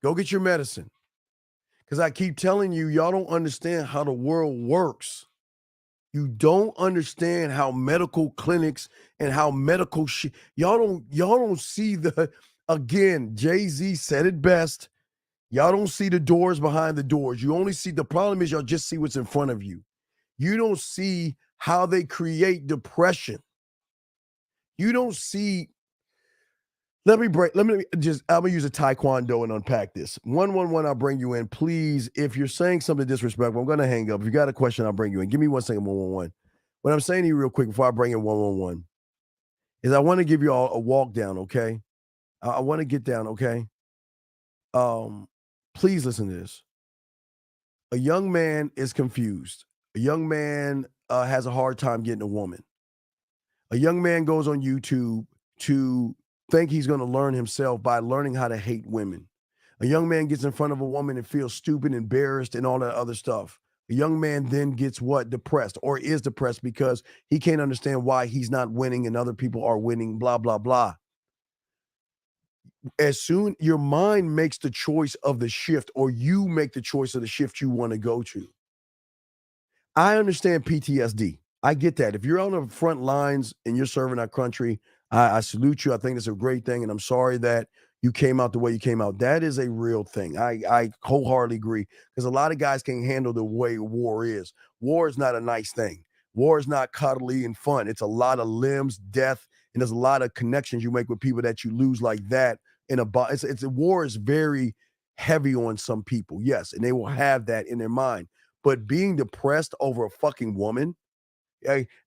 Go get your medicine. Because I keep telling you, y'all don't understand how the world works. You don't understand how medical clinics and how medical shit. Y'all don't see again, Jay-Z said it best. Y'all don't see the doors behind the doors. You only see, the problem is y'all just see what's in front of you. You don't see how they create depression. You don't see. I'm gonna use a taekwondo and unpack this. 111, I'll bring you in. Please, if you're saying something disrespectful, I'm gonna hang up. If you got a question, I'll bring you in. Give me 1 second, 111. What I'm saying to you real quick before I bring in 111 is I want to give you all a walk down, okay? I want to get down, okay? Please listen to this. A young man is confused. A young man has a hard time getting a woman. A young man goes on YouTube to think he's going to learn himself by learning how to hate women. A young man gets in front of a woman and feels stupid, embarrassed, and all that other stuff. A young man then gets what? Depressed, or is depressed because he can't understand why he's not winning and other people are winning, blah, blah, blah. As soon your mind makes the choice of the shift, or you make the choice of the shift you want to go to. I understand PTSD. I get that. If you're on the front lines and you're serving our country, I salute you. I think it's a great thing. And I'm sorry that you came out the way you came out. That is a real thing. I wholeheartedly agree, because a lot of guys can't handle the way war is. War is not a nice thing. War is not cuddly and fun. It's a lot of limbs, death, and there's a lot of connections you make with people that you lose like that. War is very heavy on some people, yes, and they will have that in their mind. But being depressed over a fucking woman,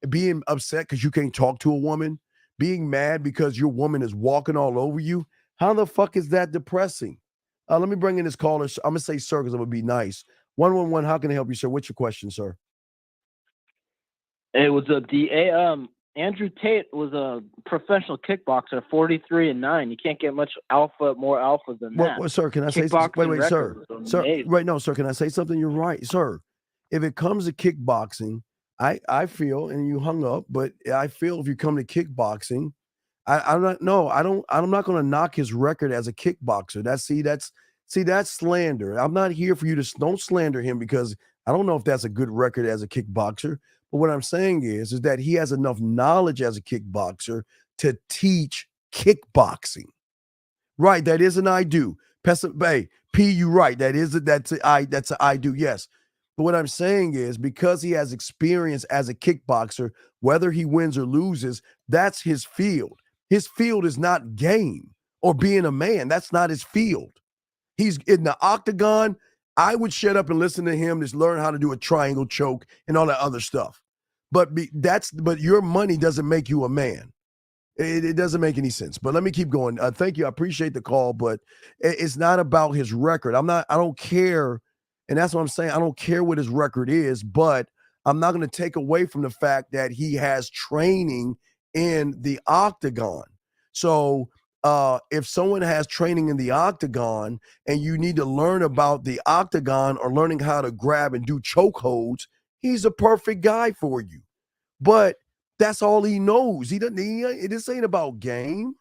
being upset because you can't talk to a woman, being mad because your woman is walking all over you, how the fuck is that depressing? Let me bring in this caller. I'm going to say sir because I'm going to be nice. 111, how can I help you, sir? What's your question, sir? Hey, what's up, D? Hey, Andrew Tate was a professional kickboxer, 43-9. You can't get much more alpha than that. Well, sir, can I say something? Wait, sir. Sir, right, no, sir, can I say something? You're right, sir. If it comes to kickboxing, I feel, and you hung up, but I feel if you come to kickboxing, I'm not going to knock his record as a kickboxer. That's slander. I'm not here for you to don't slander him because I don't know if that's a good record as a kickboxer. But what I'm saying is that he has enough knowledge as a kickboxer to teach kickboxing. Right, that is an I do. Hey, P, you right. That's an I do, yes. But what I'm saying is because he has experience as a kickboxer, whether he wins or loses, that's his field. His field is not game or being a man. That's not his field. He's in the octagon. I would shut up and listen to him, just learn how to do a triangle choke and all that other stuff. But your money doesn't make you a man. It doesn't make any sense. But let me keep going. Thank you. I appreciate the call, but it's not about his record. I don't care. And that's what I'm saying. I don't care what his record is, but I'm not going to take away from the fact that he has training in the octagon. So if someone has training in the octagon and you need to learn about the octagon or learning how to grab and do chokeholds, he's a perfect guy for you. But that's all he knows. This ain't about game.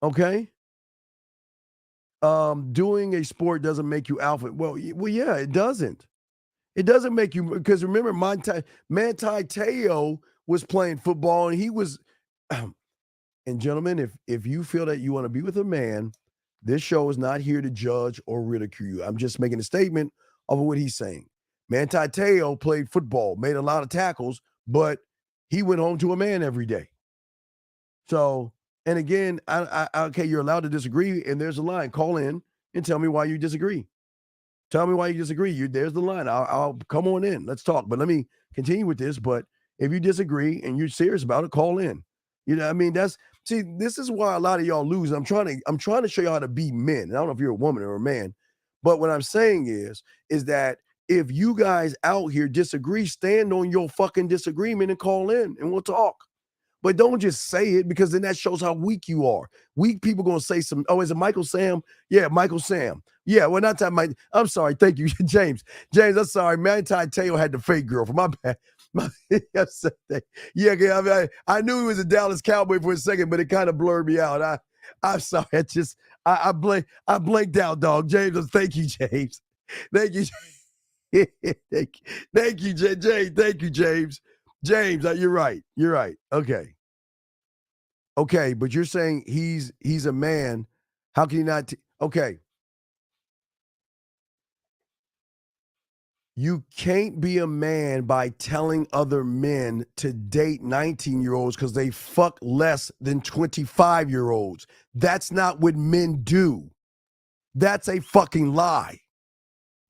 Okay? Doing a sport doesn't make you alpha. Well, yeah, it doesn't. It doesn't make you, because remember, Manti Te'o was playing football and he was, and gentlemen, if you feel that you want to be with a man, this show is not here to judge or ridicule you. I'm just making a statement of what he's saying. Manti Te'o played football, made a lot of tackles, but he went home to a man every day. So, and again, okay, you're allowed to disagree, and there's a line. Call in and tell me why you disagree. Tell me why you disagree. There's the line. I'll come on in. Let's talk. But let me continue with this. But if you disagree and you're serious about it, call in. You know, I mean, this is why a lot of y'all lose. I'm trying to show you how to be men. And I don't know if you're a woman or a man, but what I'm saying is that if you guys out here disagree, stand on your fucking disagreement and call in and we'll talk. But don't just say it, because then that shows how weak you are. Weak people going to say some, oh, is it Michael Sam? Yeah, Michael Sam. Yeah, well, not that Mike. I'm sorry. Thank you, James. James, I'm sorry. Manti Te'o had the fake girl for my bad. Yeah, I knew he was a Dallas Cowboy for a second, but it kind of blurred me out. I'm sorry. I blanked out, dog. James, thank you, James. Thank you. Thank you, James. Thank you, James. James, you're right. You're right. Okay, but you're saying he's a man. How can you not? Okay. You can't be a man by telling other men to date 19-year-olds because they fuck less than 25-year-olds. That's not what men do. That's a fucking lie.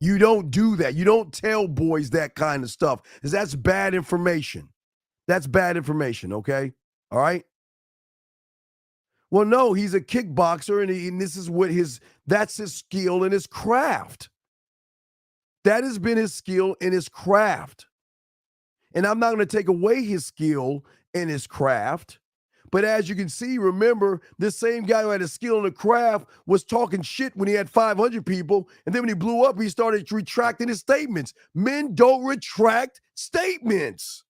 You don't do that. You don't tell boys that kind of stuff, because that's bad information. That's bad information, okay? All right? Well, no, he's a kickboxer, and this is that's his skill and his craft. That has been his skill and his craft. And I'm not going to take away his skill and his craft. But as you can see, remember, this same guy who had a skill and a craft was talking shit when he had 500 people. And then when he blew up, he started retracting his statements. Men don't retract statements.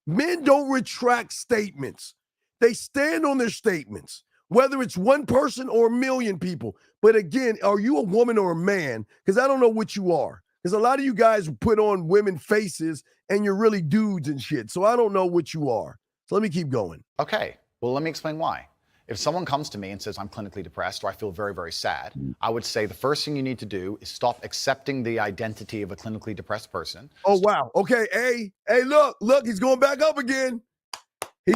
Men don't retract statements. They stand on their statements, whether it's one person or a million people. But again, are you a woman or a man? Because I don't know what you are. Because a lot of you guys put on women faces and you're really dudes and shit. So I don't know what you are. So let me keep going. Okay, well, let me explain why. If someone comes to me and says I'm clinically depressed or I feel very, very sad, I would say the first thing you need to do is stop accepting the identity of a clinically depressed person. Oh, wow. Okay, hey, look, he's going back up again.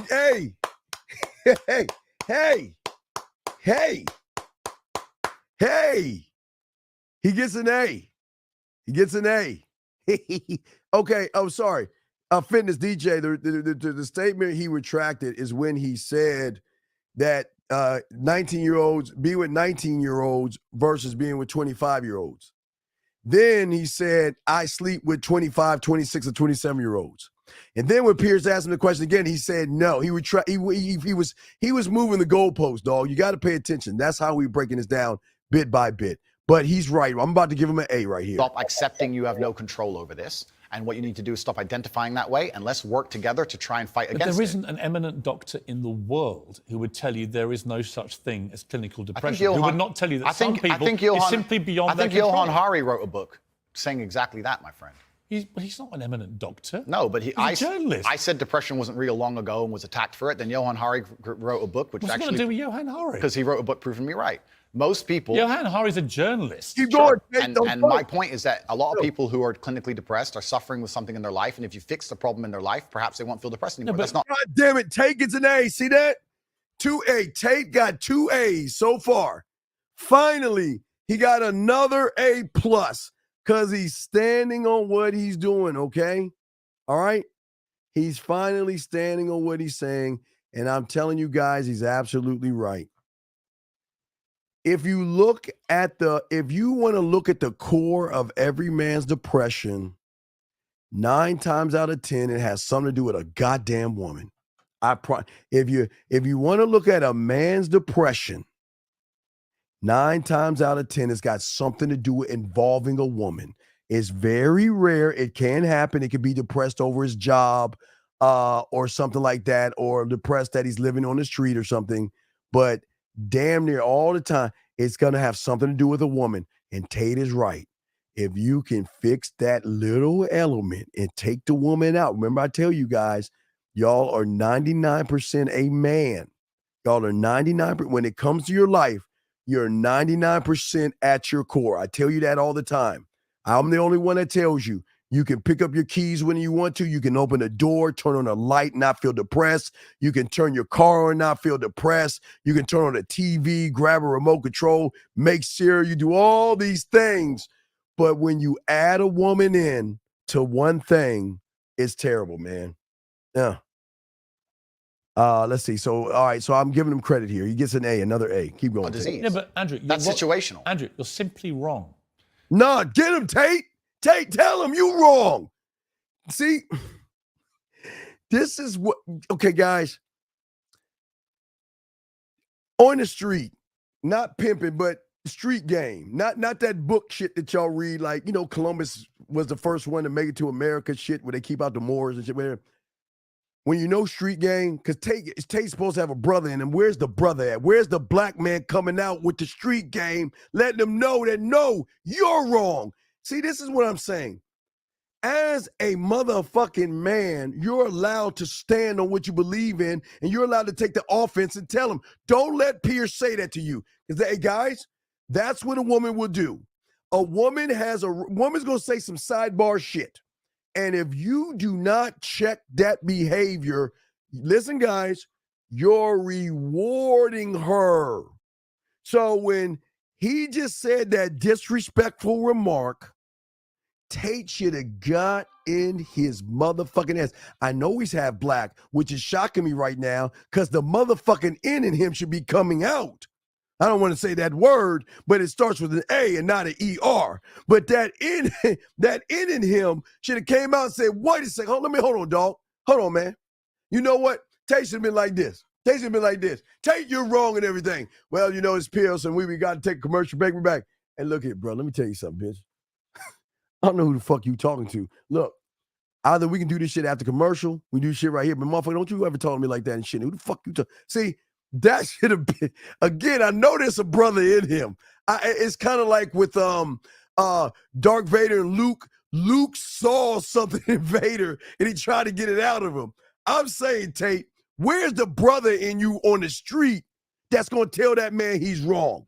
Hey. He gets an A. Okay, oh, sorry. a fitness DJ, the statement he retracted is when he said that 19-year-olds be with 19-year-olds versus being with 25-year-olds. Then he said, I sleep with 25, 26, or 27-year-olds. And then when Piers asked him the question again, he said no. He was moving the goalpost, dog. You got to pay attention. That's how we're breaking this down bit by bit. But he's right. I'm about to give him an A right here. Stop accepting you have no control over this. And what you need to do is stop identifying that way, and let's work together to try and fight against it. There isn't an eminent doctor in the world who would tell you there is no such thing as clinical depression. Who would not tell you that some people is simply beyond their control. Johann Hari wrote a book saying exactly that, my friend. He's not an eminent doctor. No, but he's a journalist. I said depression wasn't real long ago and was attacked for it. Then Johann Hari wrote a book, which What's actually... What's it got to do with Johann Hari? Because he wrote a book proving me right. Most people... Johann Hari's a journalist. Sure. And my point is that a lot of people who are clinically depressed are suffering with something in their life, and if you fix the problem in their life, perhaps they won't feel depressed anymore. That's not... God damn it, Tate gets an A. See that? 2A. Tate got 2 A's so far. Finally, he got another A+, because he's standing on what he's doing, okay? All right? He's finally standing on what he's saying, and I'm telling you guys, he's absolutely right. If you want to look at the core of every man's depression, 9 times out of 10, it has something to do with a goddamn woman. If you want to look at a man's depression, 9 times out of 10, it's got something to do with involving a woman. It's very rare. It can happen. It could be depressed over his job or something like that, or depressed that he's living on the street or something. But damn near all the time, it's going to have something to do with a woman. And Tate is right. If you can fix that little element and take the woman out, remember I tell you guys, y'all are 99% a man. Y'all are 99%. When it comes to your life, you're 99% at your core. I tell you that all the time. I'm the only one that tells you. You can pick up your keys when you want to. You can open a door, turn on a light, not feel depressed. You can turn your car on, not feel depressed. You can turn on a TV, grab a remote control, make sure you do all these things. But when you add a woman in to one thing, it's terrible, man. Yeah. Let's see. So, all right. So I'm giving him credit here. He gets an A, another A. Keep going. Yeah, but Andrew, that's situational. Andrew, you're simply wrong. No, get him, Tate. Tate, tell him you wrong. See, this is what, okay, guys. On the street, not pimping, but street game. Not that book shit that y'all read, like, Columbus was the first one to make it to America shit where they keep out the Moors and shit. When you know street game, because Tate's supposed to have a brother in him. Where's the brother at? Where's the black man coming out with the street game, letting them know that, no, you're wrong. See, this is what I'm saying. As a motherfucking man, you're allowed to stand on what you believe in, and you're allowed to take the offense and tell them, don't let Piers say that to you. Because, hey, guys, that's what a woman will do. A woman's going to say some sidebar shit. And if you do not check that behavior, listen, guys, you're rewarding her. So when he just said that disrespectful remark, Tate should have got in his motherfucking ass. I know he's half black, which is shocking me right now, because the motherfucking N in him should be coming out. I don't want to say that word, but it starts with an A and not an ER. But that N in him should have came out and said, wait a second, hold on, dog. Hold on, man. You know what? Tate should have been like this. Tate should have been like this. Tate, you're wrong and everything. Well, it's Piers, and we got to take a commercial break. We're back. And look here, bro, let me tell you something, bitch. I don't know who the fuck you talking to. Look, either we can do this shit after commercial, we do shit right here, but motherfucker, don't you ever talk to me like that and shit. Who the fuck you talking? See, that should have been, again, I know there's a brother in him. It's kind of like with Dark Vader and Luke. Luke saw something in Vader, and he tried to get it out of him. I'm saying, Tate, where's the brother in you on the street that's going to tell that man he's wrong?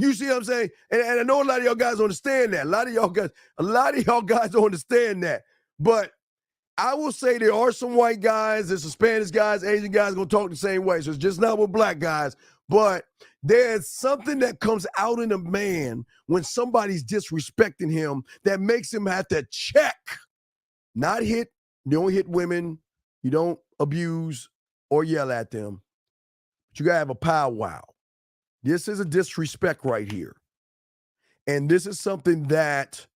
You see what I'm saying? And I know a lot of y'all guys understand that. A lot of y'all guys don't understand that. But I will say there are some white guys, there's some Spanish guys, Asian guys going to talk the same way. So it's just not with black guys. But there's something that comes out in a man when somebody's disrespecting him that makes him have to check, not hit, You don't hit women. You don't abuse or yell at them. But you got to have a powwow. This is a disrespect right here. And this is something that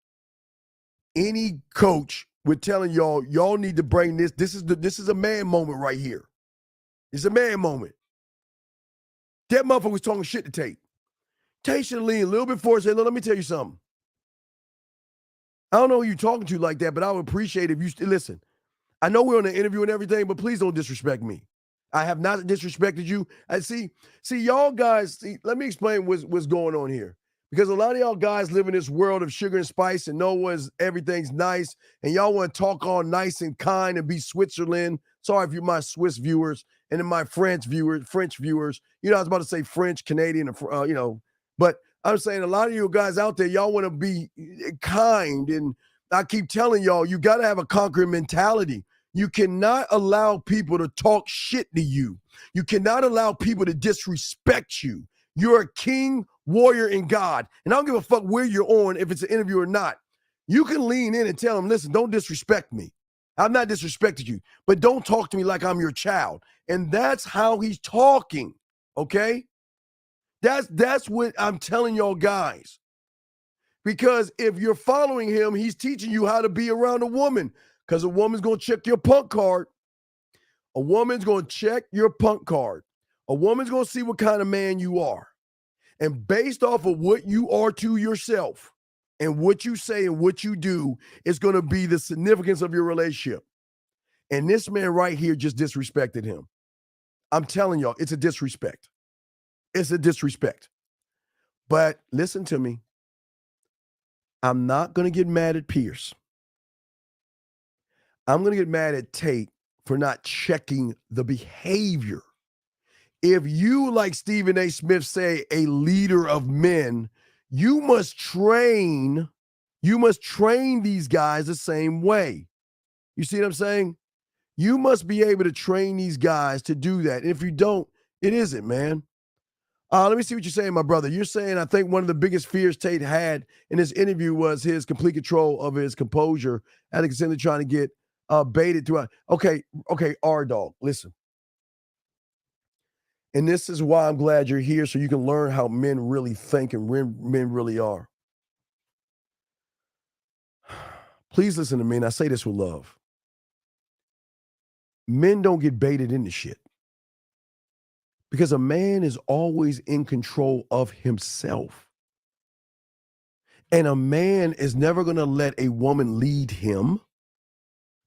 any coach would telling y'all need to bring this. This is a man moment right here. It's a man moment. That motherfucker was talking shit to Tate. Tate should lean a little bit forward and say, look, let me tell you something. I don't know who you're talking to like that, but I would appreciate if you listen. I know we're on an interview and everything, but please don't disrespect me. I have not disrespected you. I see y'all guys, let me explain what's going on here. Because a lot of y'all guys live in this world of sugar and spice and everything's nice, and y'all want to talk all nice and kind and be Switzerland. Sorry if you're my Swiss viewers and then my French viewers. You know, I was about to say French, Canadian, but I'm saying a lot of you guys out there, y'all want to be kind, and I keep telling y'all, you got to have a conquering mentality. You cannot allow people to talk shit to you. You cannot allow people to disrespect you. You're a king, warrior, and God. And I don't give a fuck where you're on, if it's an interview or not. You can lean in and tell them, listen, don't disrespect me. I'm not disrespecting you, but don't talk to me like I'm your child. And that's how he's talking, okay? That's what I'm telling y'all guys. Because if you're following him, he's teaching you how to be around a woman. Because a woman's going to check your punk card. A woman's going to check your punk card. A woman's going to see what kind of man you are. And based off of what you are to yourself and what you say and what you do, is going to be the significance of your relationship. And this man right here just disrespected him. I'm telling y'all, it's a disrespect. It's a disrespect. But listen to me. I'm not going to get mad at Piers. I'm going to get mad at Tate for not checking the behavior. If you, like Stephen A. Smith say, a leader of men, you must train these guys the same way. You see what I'm saying? You must be able to train these guys to do that. If you don't, it isn't, man. Let me see what you're saying, my brother. You're saying, I think one of the biggest fears Tate had in this interview was his complete control of his composure. I think it's simply trying to get baited throughout. Okay, R-Dog, listen. And this is why I'm glad you're here, so you can learn how men really think and men really are. Please listen to me, and I say this with love. Men don't get baited into shit. Because a man is always in control of himself. And a man is never going to let a woman lead him,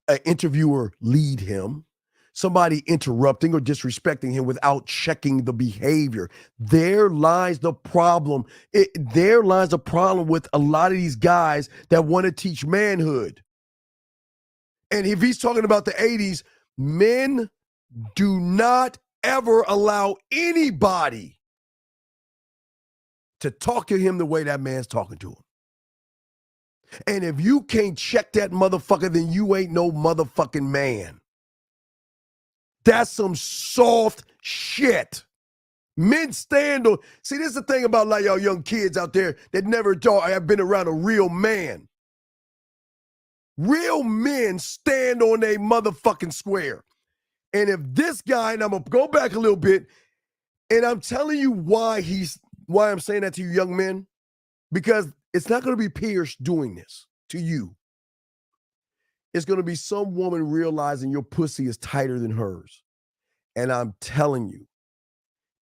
an interviewer lead him, somebody interrupting or disrespecting him without checking the behavior. There lies the problem. There lies a problem with a lot of these guys that want to teach manhood. And if he's talking about the 80s, men do not ever allow anybody to talk to him the way that man's talking to him. And if you can't check that motherfucker, then you ain't no motherfucking man. That's some soft shit. Men stand on. See, this is the thing about like y'all young kids out there that never have been around a real man. Real men stand on a motherfucking square. And if this guy, and I'm going to go back a little bit, and I'm telling you why I'm saying that to you young men, because it's not going to be Piers doing this to you. It's going to be some woman realizing your pussy is tighter than hers. And I'm telling you,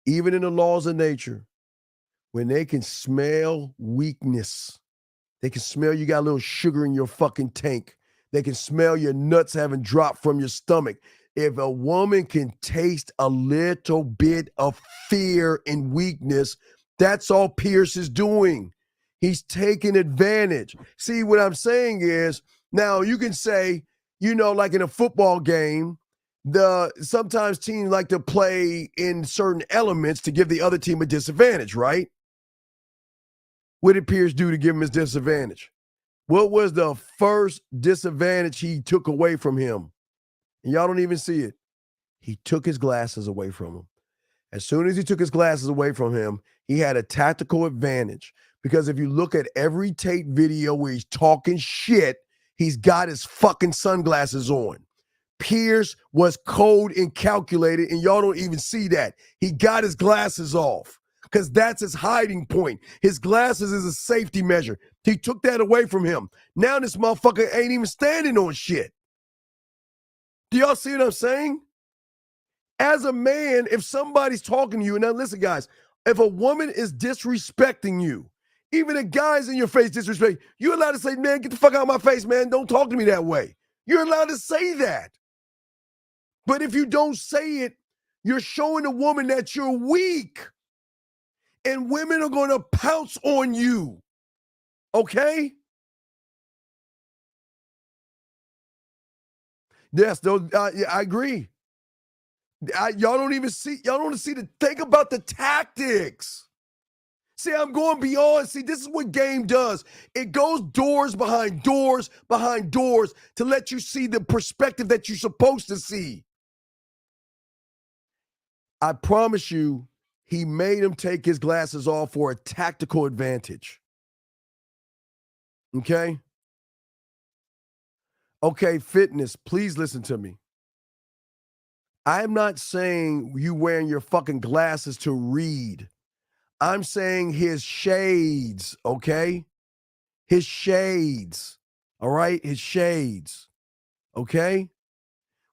even in the laws of nature, when they can smell weakness, they can smell you got a little sugar in your fucking tank. They can smell your nuts having dropped from your stomach. If a woman can taste a little bit of fear and weakness, that's all Piers is doing. He's taking advantage. See, what I'm saying is, now you can say, you know, like in a football game, sometimes teams like to play in certain elements to give the other team a disadvantage, right? What did Piers do to give him his disadvantage? What was the first disadvantage he took away from him? And y'all don't even see it. He took his glasses away from him. As soon as he took his glasses away from him, he had a tactical advantage. Because if you look at every Tate video where he's talking shit, He's got his fucking sunglasses on. Piers was cold and calculated, and y'all don't even see that. He got his glasses off because that's his hiding point. His glasses is a safety measure. He took that away from him. Now this motherfucker ain't even standing on shit. Do y'all see what I'm saying? As a man, if somebody's talking to you, now listen, guys, if a woman is disrespecting you, even a guy's in your face disrespect, you're allowed to say, man, get the fuck out of my face, man. Don't talk to me that way. You're allowed to say that. But if you don't say it, you're showing a woman that you're weak. And women are going to pounce on you. Okay? Yes, I agree. Y'all don't see the think about the tactics. See, I'm going beyond. See, this is what game does. It goes doors behind doors behind doors to let you see the perspective that you're supposed to see. I promise you, he made him take his glasses off for a tactical advantage. Okay? Okay, fitness, please listen to me. I'm not saying you wearing your fucking glasses to read. I'm saying his shades, okay? His shades, all right? His shades, okay?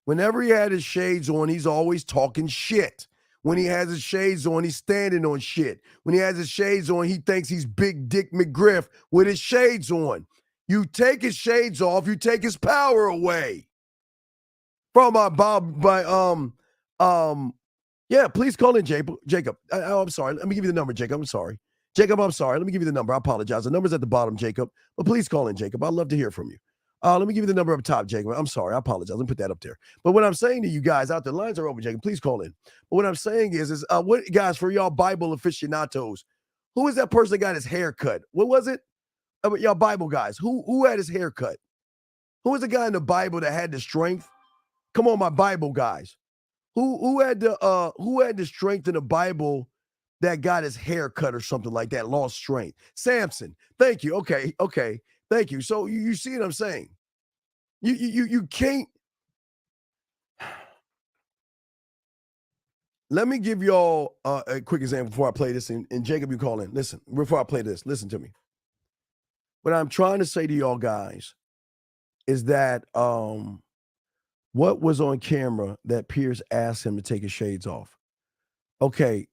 Whenever he had his shades on, he's always talking shit. When he has his shades on, he's standing on shit. When he has his shades on, he thinks he's Big Dick McGriff with his shades on. You take his shades off, you take his power away. From yeah, please call in, Jacob. I'm sorry. Let me give you the number, Jacob. I'm sorry. Jacob, I'm sorry. Let me give you the number. I apologize. The number's at the bottom, Jacob. But please call in, Jacob. I'd love to hear from you. Let me give you the number up top, Jacob. I'm sorry. I apologize. Let me put that up there. But what I'm saying to you guys out there, lines are open, Jacob. Please call in. But what I'm saying is what, guys, for y'all Bible aficionados, who is that person that got his hair cut? What was it? Y'all Bible guys. Who had his hair cut? Who was the guy in the Bible that had the strength? Come on, my Bible guys. Who had the strength in the Bible that got his hair cut or something like that, lost strength? Samson. Thank you. Okay. Thank you. So you see what I'm saying? You can't. Let me give y'all a quick example before I play this, and Jacob, you call in. Listen, before I play this, listen to me. What I'm trying to say to y'all guys is that what was on camera that Piers asked him to take his shades off? Okay,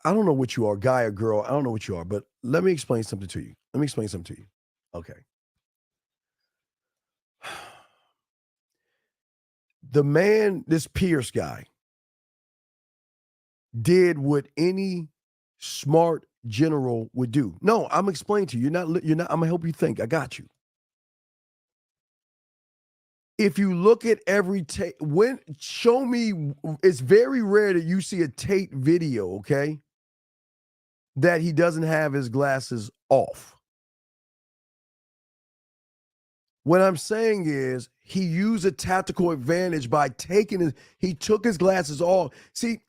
I don't know what you are, guy or girl. I don't know what you are, but let me explain something to you. Okay. The man, this Piers guy, did what any smart general would do. No, I'm explaining to you. You're not. I'm gonna help you think. I got you. If you look at every Tate, show me. It's very rare that you see a Tate video, okay, that he doesn't have his glasses off. What I'm saying is he used a tactical advantage by he took his glasses off. See,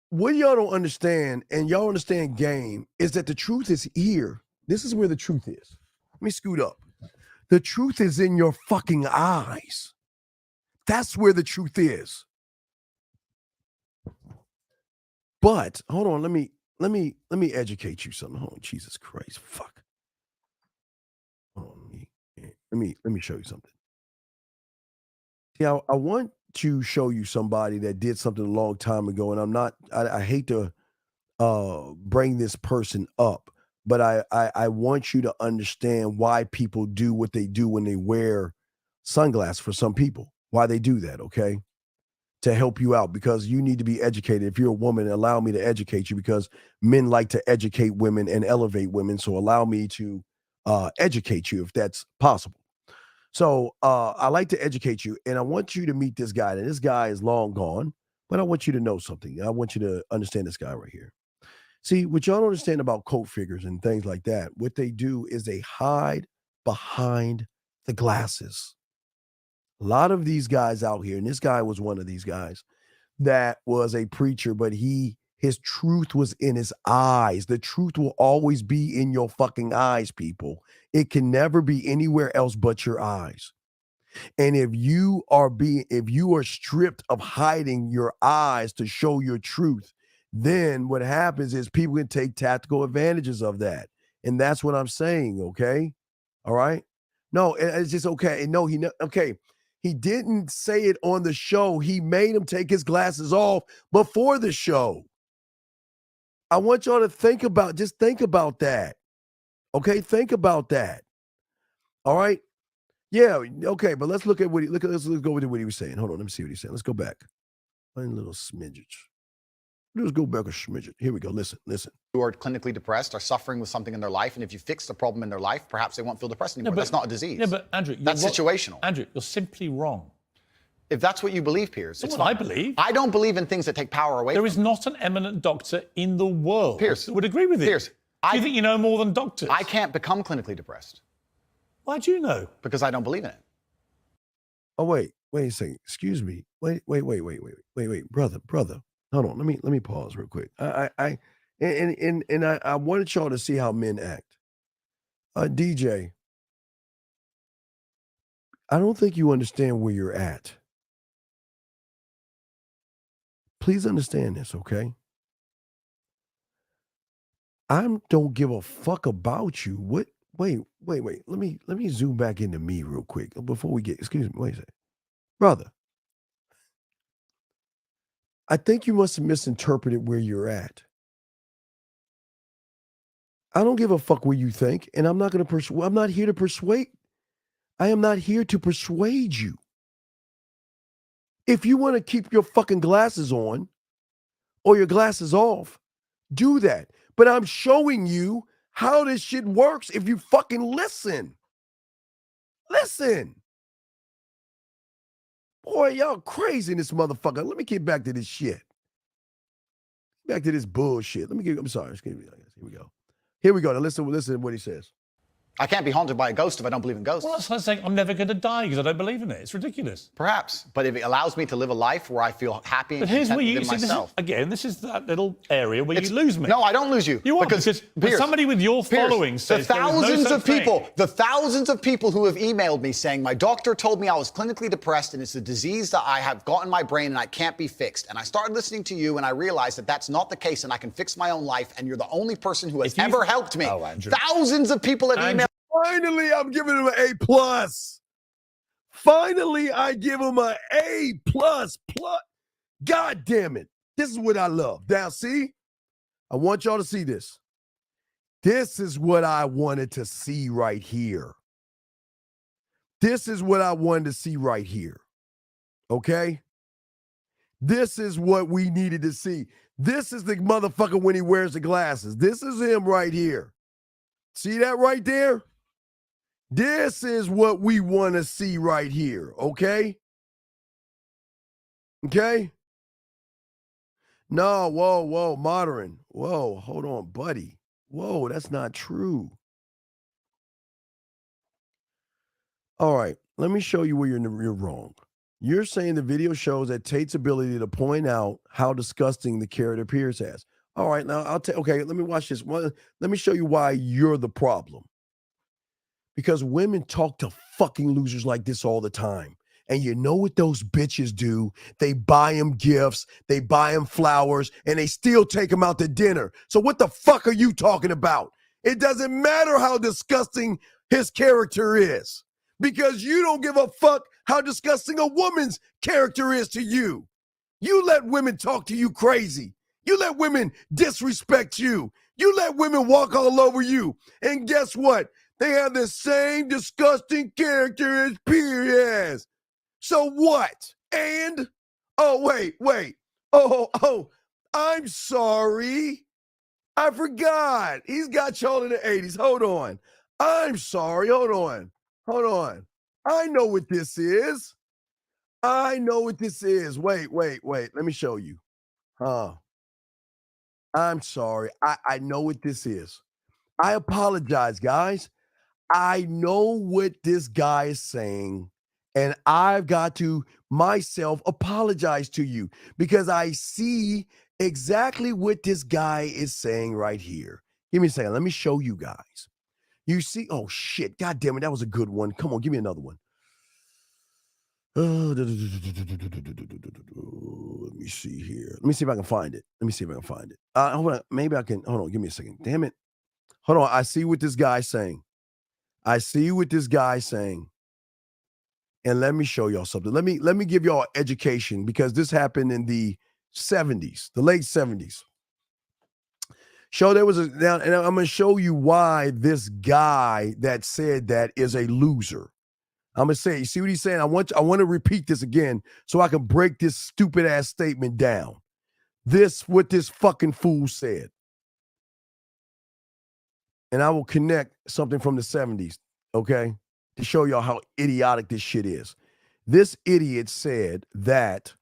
what y'all don't understand, and y'all understand game, is that the truth is here. This is where the truth is. Let me scoot up. The truth is in your fucking eyes. That's where the truth is. But hold on, let me educate you something. Hold on, Jesus Christ, fuck. Hold on, let me show you something. See, I want to show you somebody that did something a long time ago, and I hate to bring this person up, but I want you to understand why people do what they do when they wear sunglasses. For some people, why they do that, okay? To help you out, because you need to be educated. If you're a woman, allow me to educate you, because men like to educate women and elevate women. So allow me to educate you if that's possible. So I like to educate you, and I want you to meet this guy. And this guy is long gone, but I want you to know something. I want you to understand this guy right here. See, what y'all don't understand about cult figures and things like that, what they do is they hide behind the glasses. A lot of these guys out here, and this guy was one of these guys that was a preacher, but he His truth was in his eyes. The truth will always be in your fucking eyes, people. It can never be anywhere else but your eyes. And if you are stripped of hiding your eyes to show your truth, then what happens is people can take tactical advantages of that. And that's what I'm saying, okay? All right? No, it's just okay. No, okay. He didn't say it on the show. He made him take his glasses off before the show. I want y'all to think about that. Okay? Think about that. All right? Yeah, okay, but let's look at let's go with what he was saying. Hold on, let me see what he's saying. Let's go back. One little smidget. Let's go back a smidget. Here we go. Listen. Who are clinically depressed are suffering with something in their life, and if you fix the problem in their life, perhaps they won't feel depressed anymore. That's not a disease. Yeah, but Andrew, that's situational. Andrew, you're simply wrong. If that's what you believe, Piers, it's what I believe. I don't believe in things that take power away. There is not an eminent doctor in the world Piers that would agree with you. Piers, do you think you know more than doctors? I can't become clinically depressed. Why do you know? Because I don't believe in it. Oh, wait a second. Excuse me. Wait, brother. Hold on. Let me pause real quick. I wanted y'all to see how men act. DJ, I don't think you understand where you're at. Please understand this, okay? I don't give a fuck about you. What? Wait. Let me zoom back into me real quick before we get. Excuse me. Wait a second, brother. I think you must have misinterpreted where you're at. I don't give a fuck what you think, and I'm not going to persuade. I'm not here to persuade. I am not here to persuade you. If you want to keep your fucking glasses on or your glasses off, do that. But I'm showing you how this shit works if you fucking listen. Listen. Boy, y'all crazy in this motherfucker. Let me get back to this shit. Back to this bullshit. I'm sorry. Here we go. Now listen to what he says. I can't be haunted by a ghost if I don't believe in ghosts. Well, that's like saying I'm never going to die because I don't believe in it. It's ridiculous. Perhaps, but if it allows me to live a life where I feel happy and content within myself. This is that little area where you lose me. No, I don't lose you. You are, because Piers, somebody with your following says the thousands of people who have emailed me saying my doctor told me I was clinically depressed and it's a disease that I have got in my brain and I can't be fixed. And I started listening to you and I realized that that's not the case and I can fix my own life and you're the only person who has ever helped me. Thousands of people have emailed. Finally, I'm giving him an A+. Finally, I give him an A++. God damn it. This is what I love. Now, see? I want y'all to see this. This is what I wanted to see right here. This is what I wanted to see right here. Okay? This is what we needed to see. This is the motherfucker when he wears the glasses. This is him right here. See that right there? This is what we want to see right here, okay? Okay? No, whoa, modern. Whoa, hold on, buddy. Whoa, that's not true. All right, let me show you where you're wrong. You're saying the video shows that Tate's ability to point out how disgusting the character Piers has. All right, now okay, let me watch this. Let me show you why you're the problem. Because women talk to fucking losers like this all the time. And you know what those bitches do? They buy them gifts, they buy them flowers, and they still take them out to dinner. So what the fuck are you talking about? It doesn't matter how disgusting his character is. Because you don't give a fuck how disgusting a woman's character is to you. You let women talk to you crazy. You let women disrespect you. You let women walk all over you. And guess what? They have the same disgusting character as Piers. So what? And? Oh, wait. Oh, I'm sorry. I forgot. He's got y'all in the 80s. Hold on. I'm sorry. Hold on. I know what this is. Wait. Let me show you. I'm sorry. I know what this is. I apologize, guys. I know what this guy is saying, and I've got to myself apologize to you because I see exactly what this guy is saying right here. Give me a second. Let me show you guys. You see, oh shit, God damn it, that was a good one. Come on, give me another one. Let me see here. Let me see if I can find it. Hold on. Maybe I can. Hold on. Give me a second. Damn it. Hold on. I see what this guy's saying. And let me show y'all something. Let me give y'all education because this happened in the 70s, the late 70s. There was and I'm going to show you why this guy that said that is a loser. I'm going to say, you see what he's saying? I want to repeat this again so I can break this stupid ass statement down. What this fucking fool said. And I will connect something from the 70s, okay, to show y'all how idiotic this shit is. This idiot said that,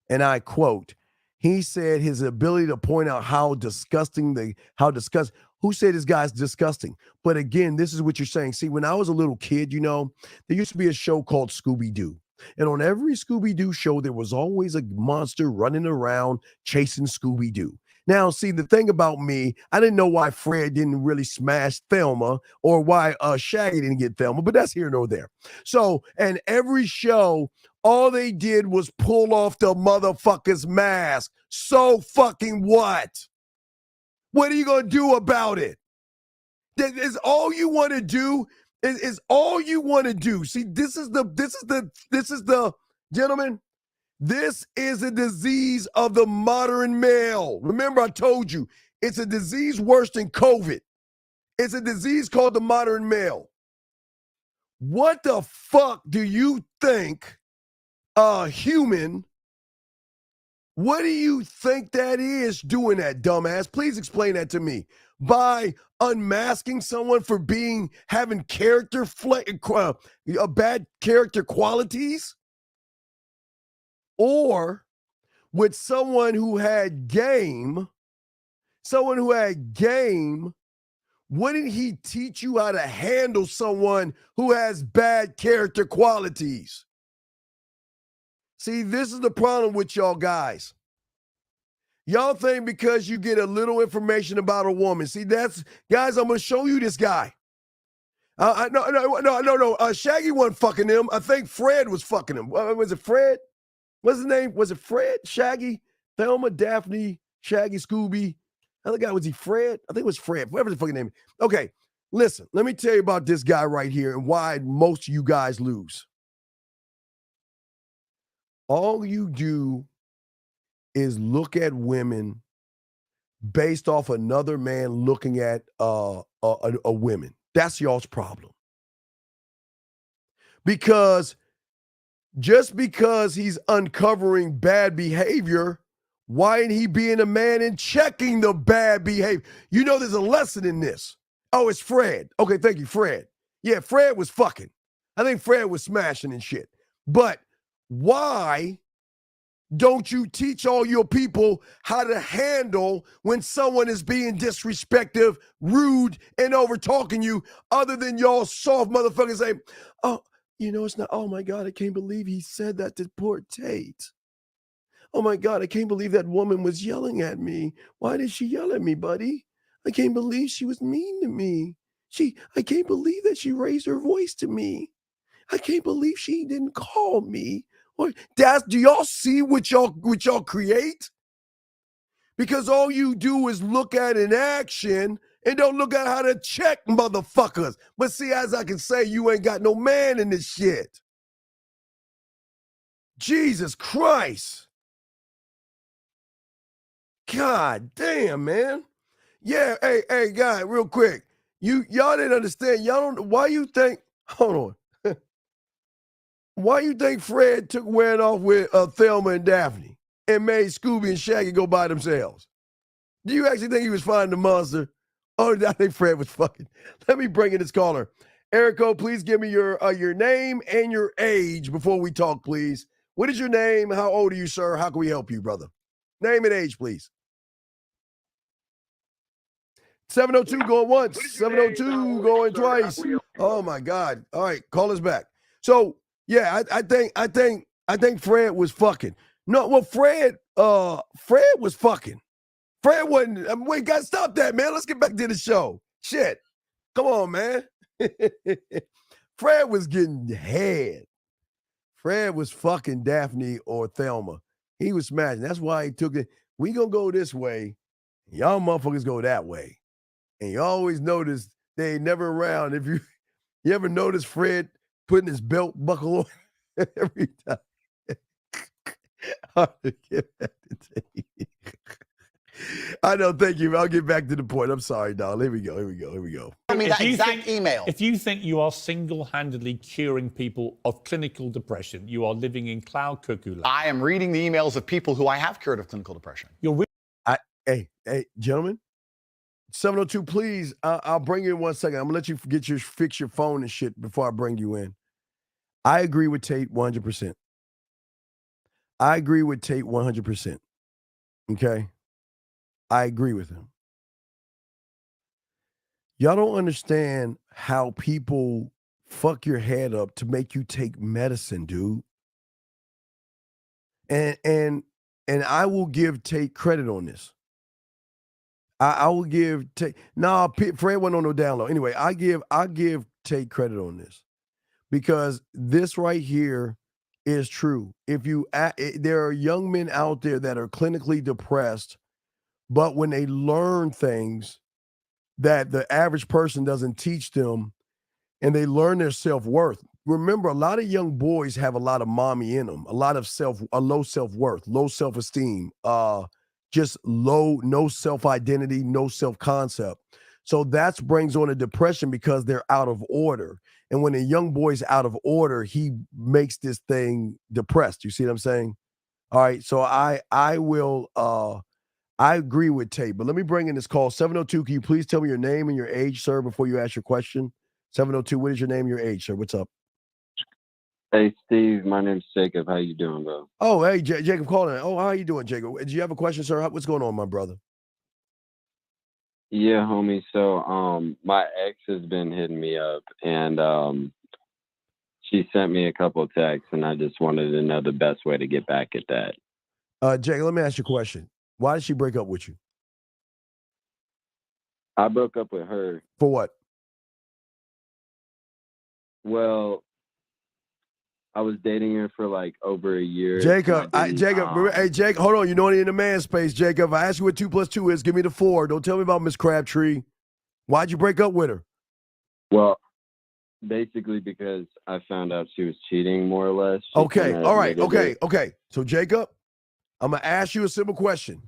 and I quote, he said his ability to point out how disgusting, who said this guy's disgusting? But again, this is what you're saying. See, when I was a little kid, there used to be a show called Scooby-Doo. And on every Scooby-Doo show, there was always a monster running around chasing Scooby-Doo. Now, see, the thing about me, I didn't know why Fred didn't really smash Thelma or why Shaggy didn't get Thelma, but that's here nor there. So, and every show, all they did was pull off the motherfucker's mask. So fucking what? What are you going to do about it? That is all you want to do. Is all you want to do. See, this is the gentlemen. This is a disease of the modern male. Remember, I told you, it's a disease worse than COVID. It's a disease called the modern male. What the fuck do you think a human, what do you think that is doing that, dumbass? Please explain that to me. By unmasking someone for having bad character qualities? Or with someone who had game, wouldn't he teach you how to handle someone who has bad character qualities? See, this is the problem with y'all guys. Y'all think because you get a little information about a woman. See, guys, I'm going to show you this guy. No. Shaggy wasn't fucking him. I think Fred was fucking him. Was it Fred? What's his name? Was it Fred? Shaggy? Thelma, Daphne, Shaggy, Scooby. Other guy, was he Fred? I think it was Fred. Whatever the fucking name. Okay, listen. Let me tell you about this guy right here and why most of you guys lose. All you do is look at women based off another man looking at a woman. That's y'all's problem. Because just because he's uncovering bad behavior, why ain't he being a man and checking the bad behavior? There's a lesson in this. Oh, it's Fred. Okay, thank you, Fred. Yeah, Fred was fucking. I think Fred was smashing and shit. But why don't you teach all your people how to handle when someone is being disrespectful, rude, and over-talking you, other than y'all soft motherfuckers say, oh, it's not, oh my God, I can't believe he said that to poor Tate. Oh my God, I can't believe that woman was yelling at me. Why did she yell at me, buddy? I can't believe she was mean to me. I can't believe that she raised her voice to me. I can't believe she didn't call me. Do y'all see what y'all create? Because all you do is look at an action and don't look at how to check motherfuckers. But see, as I can say, you ain't got no man in this shit. Jesus Christ. God damn, man. Yeah, hey, guy, real quick. Y'all didn't understand. Why you think, hold on. Why you think Fred took wearing off with Thelma and Daphne and made Scooby and Shaggy go by themselves? Do you actually think he was finding the monster? Oh, I think Fred was fucking. Let me bring in this caller. Erico, please give me your name and your age before we talk, please. What is your name? How old are you, sir? How can we help you, brother? Name and age, please. 702 going once. 702 going twice. Oh my God. All right, call us back. So yeah, I think Fred was fucking. No, well, Fred was fucking. Fred wasn't. Wait, guys, stop that, man. Let's get back to the show. Shit. Come on, man. Fred was getting head. Fred was fucking Daphne or Thelma. He was smashing. That's why he took it. We gonna go this way. Y'all motherfuckers go that way. And you always notice they ain't never around. If you ever notice Fred putting his belt buckle on every time. I know, thank you. I'll get back to the point. I'm sorry, dog. Here we go. Tell me that exact email. If you think you are single-handedly curing people of clinical depression, you are living in cloud cuckoo land. I am reading the emails of people who I have cured of clinical depression. Hey, gentlemen, 702, please. I'll bring you in 1 second. I'm gonna let you fix your phone and shit before I bring you in. I agree with Tate 100%. I agree with Tate 100%. Okay? I agree with him. Y'all don't understand how people fuck your head up to make you take medicine, dude. And I will give Tate credit on this. I will give Tate. Nah, Fred wasn't on no download. Anyway, I give Tate credit on this because this right here is true. There are young men out there that are clinically depressed, but when they learn things that the average person doesn't teach them, and they learn their self-worth. Remember, a lot of young boys have a lot of mommy in them, a lot of low self-worth, low self-esteem, just no self-identity, no self-concept. So that brings on a depression because they're out of order. And when a young boy's out of order, he makes this thing depressed. You see what I'm saying? All right. So I agree with Tate, but let me bring in this call. 702, can you please tell me your name and your age, sir, before you ask your question? 702, what is your name and your age, sir? What's up? Hey, Steve, my name's Jacob. How you doing, bro? Oh, hey, Jacob calling. Oh, how you doing, Jacob? Do you have a question, sir? What's going on, my brother? Yeah, homie. So, my ex has been hitting me up, and she sent me a couple of texts, and I just wanted to know the best way to get back at that. Jacob, let me ask you a question. Why did she break up with you? I broke up with her. For what? Well, I was dating her for like over a year. Jacob, Jacob, hold on. You know, in the man space, Jacob. If I ask you what 2 + 2 is, give me the 4. Don't tell me about Miss Crabtree. Why'd you break up with her? Well, basically because I found out she was cheating, more or less. Okay, all right, okay. So, Jacob, I'm going to ask you a simple question.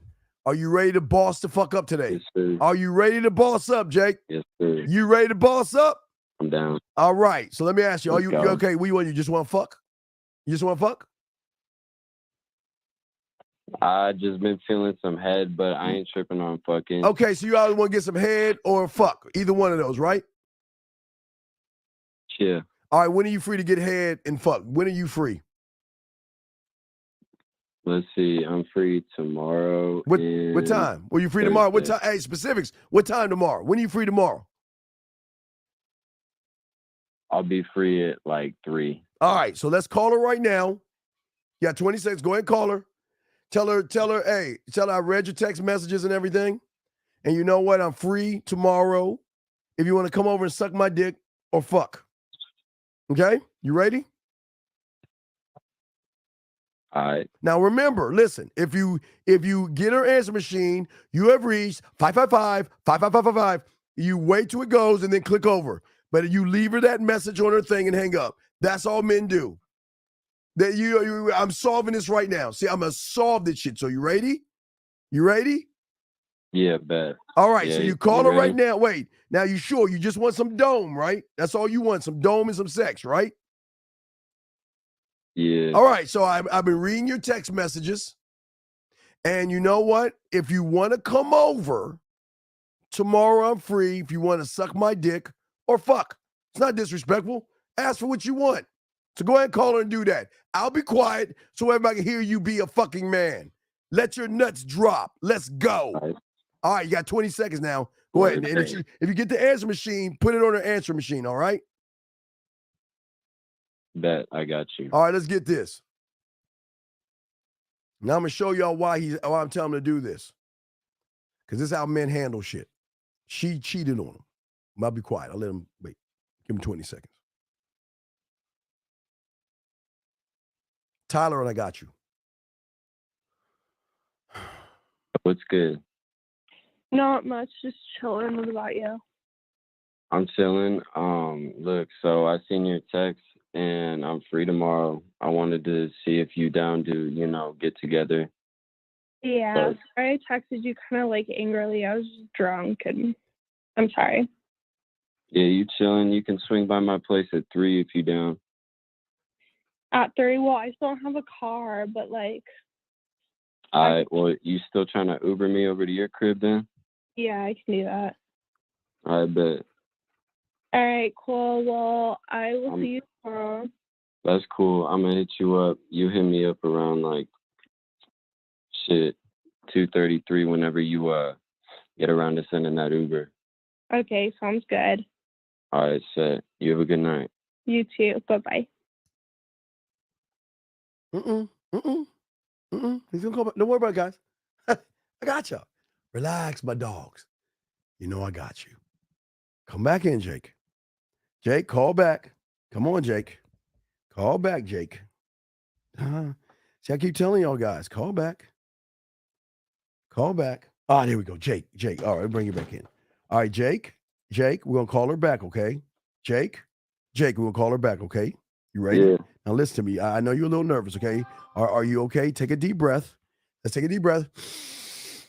Are you ready to boss the fuck up today? Yes, sir. Are you ready to boss up, Jake? Yes, sir. You ready to boss up? I'm down. All right. So let me ask you, Let's you go. okay? What you just want to fuck? You just want to fuck? I just been feeling some head, but I ain't tripping on fucking. Okay, so you either want to get some head or fuck. Either one of those, right? Yeah. All right, when are you free to get head and fuck? When are you free? Let's see. I'm free tomorrow. What time? Were you free tomorrow? What Thursday. time? Hey, specifics. What time tomorrow? When are you free tomorrow? I'll be free at like 3. All right, so let's call her right now. You got 20 seconds. Go ahead and call her. Tell her, I read your text messages and everything. And you know what? I'm free tomorrow if you want to come over and suck my dick or fuck. Okay? You ready? All right. Now remember, listen, if you get her answer machine, you have reached 555-55555. You wait till it goes and then click over. But you leave her that message on her thing and hang up. That's all men do. That I'm solving this right now. See, I'm gonna solve this shit. So you ready? You ready? Yeah, bet. All right, Yeah, so you call her ready? right now. Wait, now you sure you just want some dome, right? That's all you want, some dome and some sex, right? Yeah. All right, so I've been reading your text messages. And you know what? If you want to come over, tomorrow I'm free. If you want to suck my dick or fuck. It's not disrespectful. Ask for what you want. So go ahead and call her and do that. I'll be quiet so everybody can hear you be a fucking man. Let your nuts drop. Let's go. All right, you got 20 seconds now. Go ahead. And if you get the answer machine, put it on her answer machine, all right? Bet, I got you. All right, let's get this. Now I'm going to show y'all why I'm telling him to do this. Because this is how men handle shit. She cheated on him. I'll be quiet. I'll let him wait. Give him 20 seconds. Tyler, and I got you. What's good? Not much, just chilling. What about you? I'm chilling. Look, so I seen your text and I'm free tomorrow. I wanted to see if you down to, get together. Yeah, sorry I texted you kind of like angrily. I was just drunk and I'm sorry. Yeah, you chilling. You can swing by my place at 3 if you down. At 3, well, I still don't have a car, but like. All right, well, you still trying to Uber me over to your crib then? Yeah, I can do that. I bet. All right, cool. Well, I will see you tomorrow. That's cool. I'm gonna hit you up. You hit me up around like 2:33 whenever you get around to sending that Uber. Okay, sounds good. All right, set. You have a good night. You too. Bye-bye. He's gonna call back. Don't worry about it, guys. I got y'all. Relax, my dogs. You know I got you. Come back in, Jake. Jake, call back. Come on, Jake. Call back, Jake. See, I keep telling y'all guys, call back. Call back. Ah, there we go. Jake. All right, bring you back in. All right, Jake, we're gonna call her back, okay? Jake, we're gonna call her back, okay? You ready? Yeah. Now listen to me. I know you're a little nervous, okay? Are you okay? Take a deep breath. Let's take a deep breath.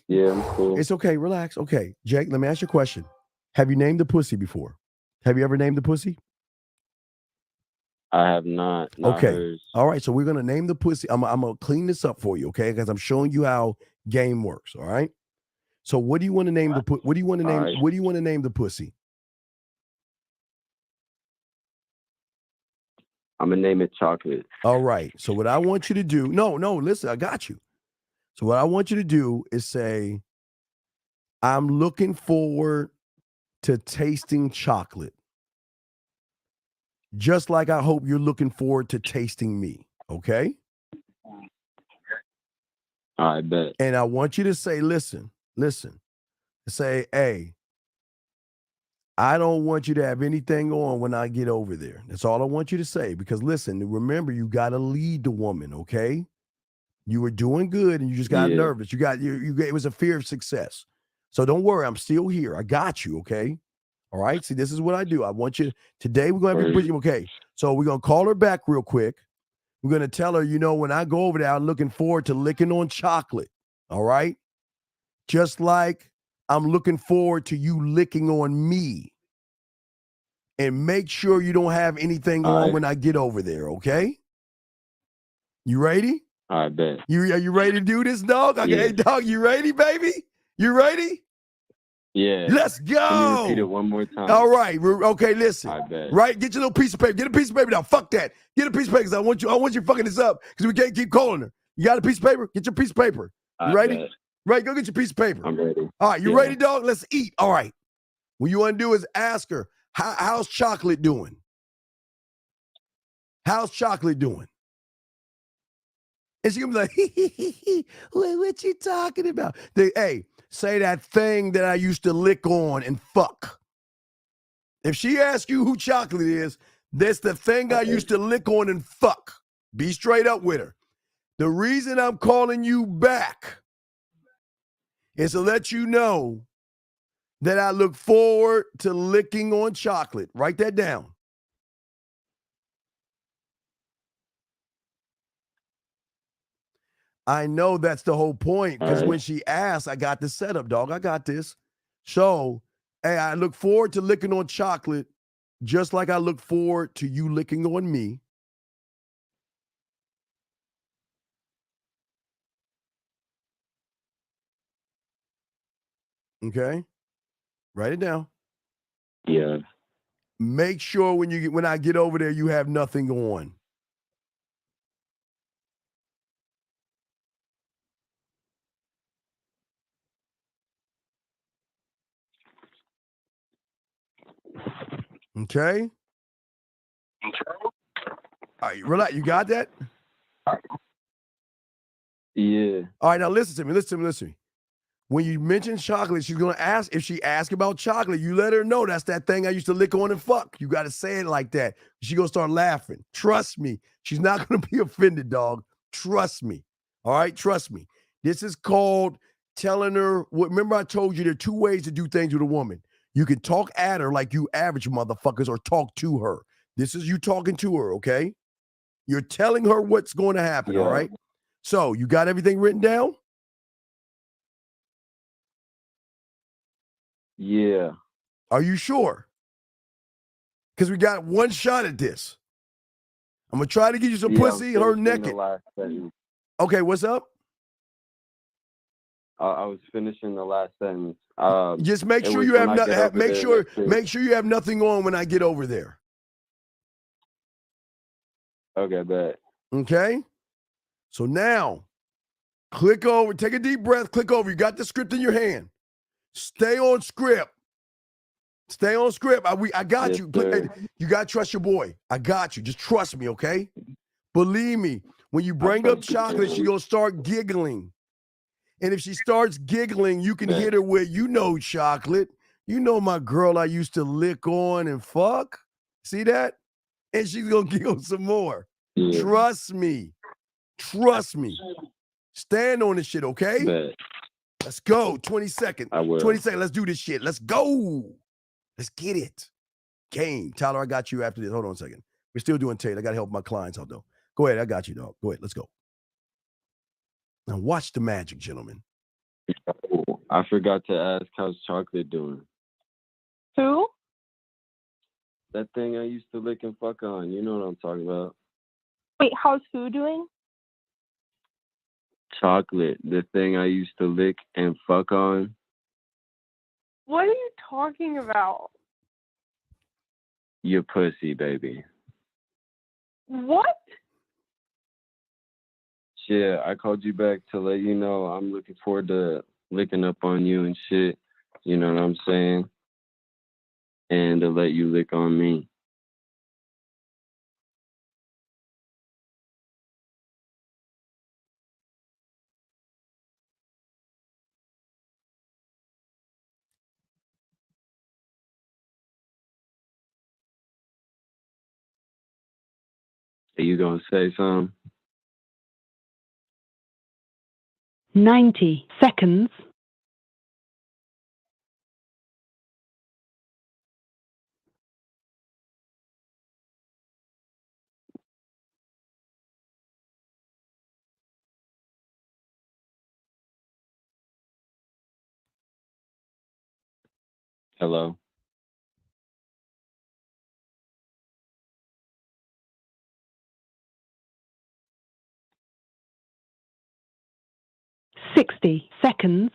Yeah, I'm cool. It's okay. Relax. Okay, Jake, let me ask you a question. Have you named the pussy before? Have you ever named the pussy? I have not. Okay. Hers. All right. So we're gonna name the pussy. I'm gonna clean this up for you, okay? Because I'm showing you how game works. All right. So what do you want to name the What do you want to name? Right. What do you want to name the pussy? I'm gonna name it Chocolate. All right. So what I want you to do? No. Listen, I got you. So what I want you to do is say, I'm looking forward to tasting chocolate. Just like I hope you're looking forward to tasting me. Okay? I bet. And I want you to say, listen. Say, hey, I don't want you to have anything on when I get over there. That's all I want you to say. Because listen, remember, you got to lead the woman, okay? You were doing good and you just got nervous. It was a fear of success. So don't worry, I'm still here. I got you, okay? All right. See, this is what I do. I want you today. We're gonna have you okay. So we're gonna call her back real quick. We're gonna tell her, when I go over there, I'm looking forward to licking on chocolate. All right. Just like I'm looking forward to you licking on me. And make sure you don't have anything on when I get over there, okay? You ready? I bet. Are you ready to do this, dog? Okay, Yeah. dog, you ready, baby? You ready? Yeah. Let's go. Can you repeat it one more time? All right. Okay, listen. I bet. Right? Get your little piece of paper. Get a piece of paper now. Fuck that. Get a piece of paper because I want you fucking this up because we can't keep calling her. You got a piece of paper? Get your piece of paper. You ready? Bet. Right, go get your piece of paper. I'm ready. All right, you ready, dog? Let's eat. All right. What you want to do is ask her, how's chocolate doing? How's chocolate doing? And she gonna be like, what you talking about? Hey, say that thing that I used to lick on and fuck. If she asks you who chocolate is, that's the thing I used to lick on and fuck. Be straight up with her. The reason I'm calling you back is to let you know that I look forward to licking on chocolate. Write that down. I know that's the whole point because when she asked, I got the setup, dog. I got this. So, hey, I look forward to licking on chocolate just like I look forward to you licking on me. Okay? Write it down. Yeah. Make sure when I get over there, you have nothing on. Okay? All right, relax. You got that? Yeah. All right, now listen to me. When you mention chocolate, she's gonna ask. If she asks about chocolate, you let her know that's that thing I used to lick on and fuck. You gotta say it like that. She gonna start laughing. Trust me. She's not gonna be offended, dog. Trust me. All right, trust me. This is called telling her. Remember, I told you there are two ways to do things with a woman. You can talk at her like you average motherfuckers, or talk to her. This is you talking to her, okay? You're telling her what's going to happen, all right? So you got everything written down? Yeah. Are you sure? Because we got one shot at this. I'm going to try to get you some pussy, her naked. Okay, what's up? I was finishing the last sentence. Just make sure you have make sure you have nothing on when I get over there. Okay, bet. Okay? So now, click over, take a deep breath, click over. You got the script in your hand. Stay on script. Stay on script. I got Yes, you. sir. You got to trust your boy. I got you. Just trust me, okay? Believe me, when you bring up chocolate, she's going to start giggling. And if she starts giggling, you can hit her with, you know, chocolate. You know my girl I used to lick on and fuck. See that? And she's going to giggle some more. Yeah. Trust me. Trust me. Stand on this shit, okay? Bet. Let's go. 20 seconds. I will. 20 seconds. Let's do this shit. Let's go. Let's get it. Game. Tyler, I got you after this. Hold on a second. We're still doing Tate. I got to help my clients out, though. Go ahead. I got you, dog. Go ahead. Let's go. Now watch the magic, gentlemen. I forgot to ask, how's Chocolate doing? Who? That thing I used to lick and fuck on. You know what I'm talking about. Wait, how's who doing? Chocolate, the thing I used to lick and fuck on. What are you talking about? Your pussy, baby. What? Shit, I called you back to let you know I'm looking forward to licking up on you and shit. You know what I'm saying? And to let you lick on me. Are you gonna say something? 90 seconds. Hello? Sixty seconds.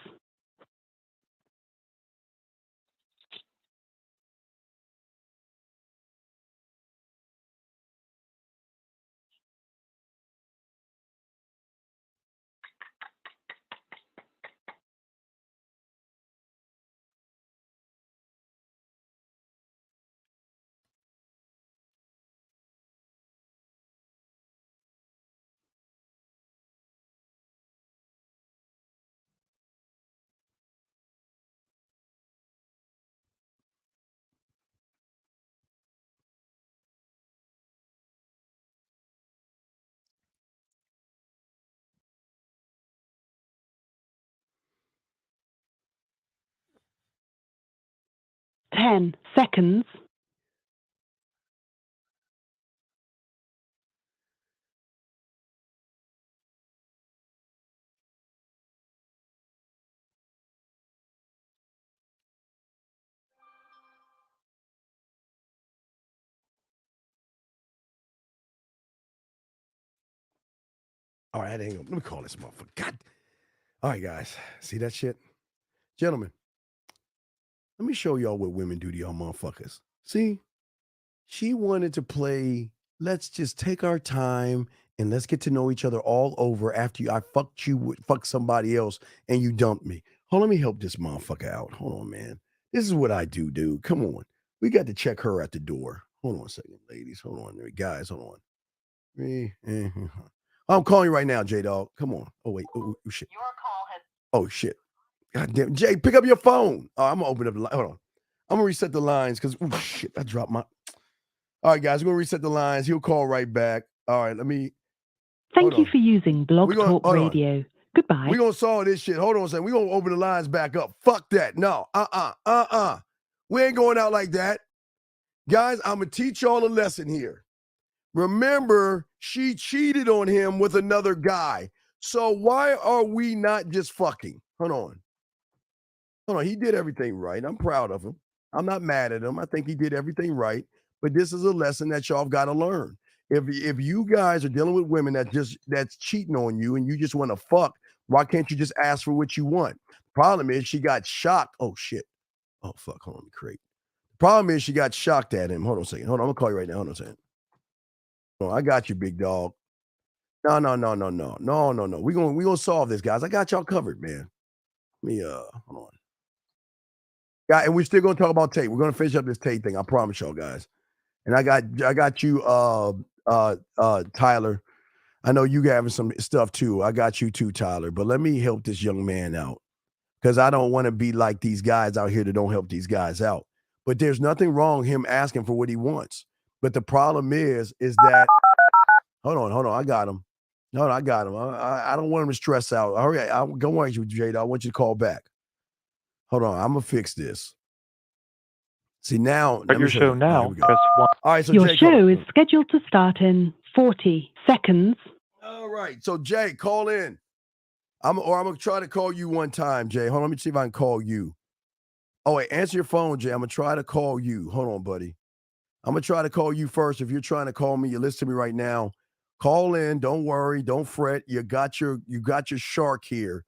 Ten seconds. All right, hang on. Let me call this motherfucker. God. All right, guys. See that shit? Gentlemen, let me show y'all what women do to y'all motherfuckers. See? She wanted to play, let's just take our time and let's get to know each other all over after I fucked you, fuck somebody else, and you dumped me. Hold on, let me help this motherfucker out. Hold on, man. This is what I do, dude. Come on. We got to check her at the door. Hold on a second, ladies. Hold on. Guys, hold on. I'm calling you right now, J-Dog. Come on. Oh, wait. Oh, shit. Your call has... Oh, shit. God damn, Jay, pick up your phone. Oh, I'm gonna open up the line. Hold on. I'm gonna reset the lines because shit, I dropped my. All right, guys, we're gonna reset the lines. He'll call right back. All right, let me. Thank you for using Blog Talk hold on. Radio. Goodbye. We're gonna solve this shit. Hold on a second. We're gonna open the lines back up. Fuck that. No. We ain't going out like that. Guys, I'm gonna teach y'all a lesson here. Remember, she cheated on him with another guy. So why are we not just fucking? Hold on. He did everything right. I'm proud of him. I'm not mad at him. I think he did everything right. But this is a lesson that y'all got to learn. If you guys are dealing with women that's cheating on you and you just want to fuck, why can't you just ask for what you want? Problem is she got shocked. Oh shit. Oh fuck. Hold on, crate. Problem is she got shocked at him. Hold on a second. Hold on, I'm gonna call you right now. Hold on a second. Oh, I got you, big dog. No. We gonna solve this, guys. I got y'all covered, man. Let me hold on. Yeah, and we're still gonna talk about Tate. We're gonna finish up this Tate thing. I promise y'all, guys. And I got you, Tyler. I know you having some stuff too. I got you too, Tyler. But let me help this young man out because I don't want to be like these guys out here that don't help these guys out. But there's nothing wrong him asking for what he wants. But the problem is that hold on. I got him. No, I got him. I don't want him to stress out. All right, don't worry, Jada. I want you to call back. Hold on, I'm gonna fix this. See now. Start your show now. Press 1. All right, so Your Jay, show is scheduled to start in 40 seconds. All right, so Jay, call in. I'm gonna try to call you one time, Jay. Hold on, let me see if I can call you. Oh wait, answer your phone, Jay. I'm gonna try to call you. Hold on, buddy. I'm gonna try to call you first. If you're trying to call me, you listen to me right now. Call in. Don't worry. Don't fret. You got your shark here.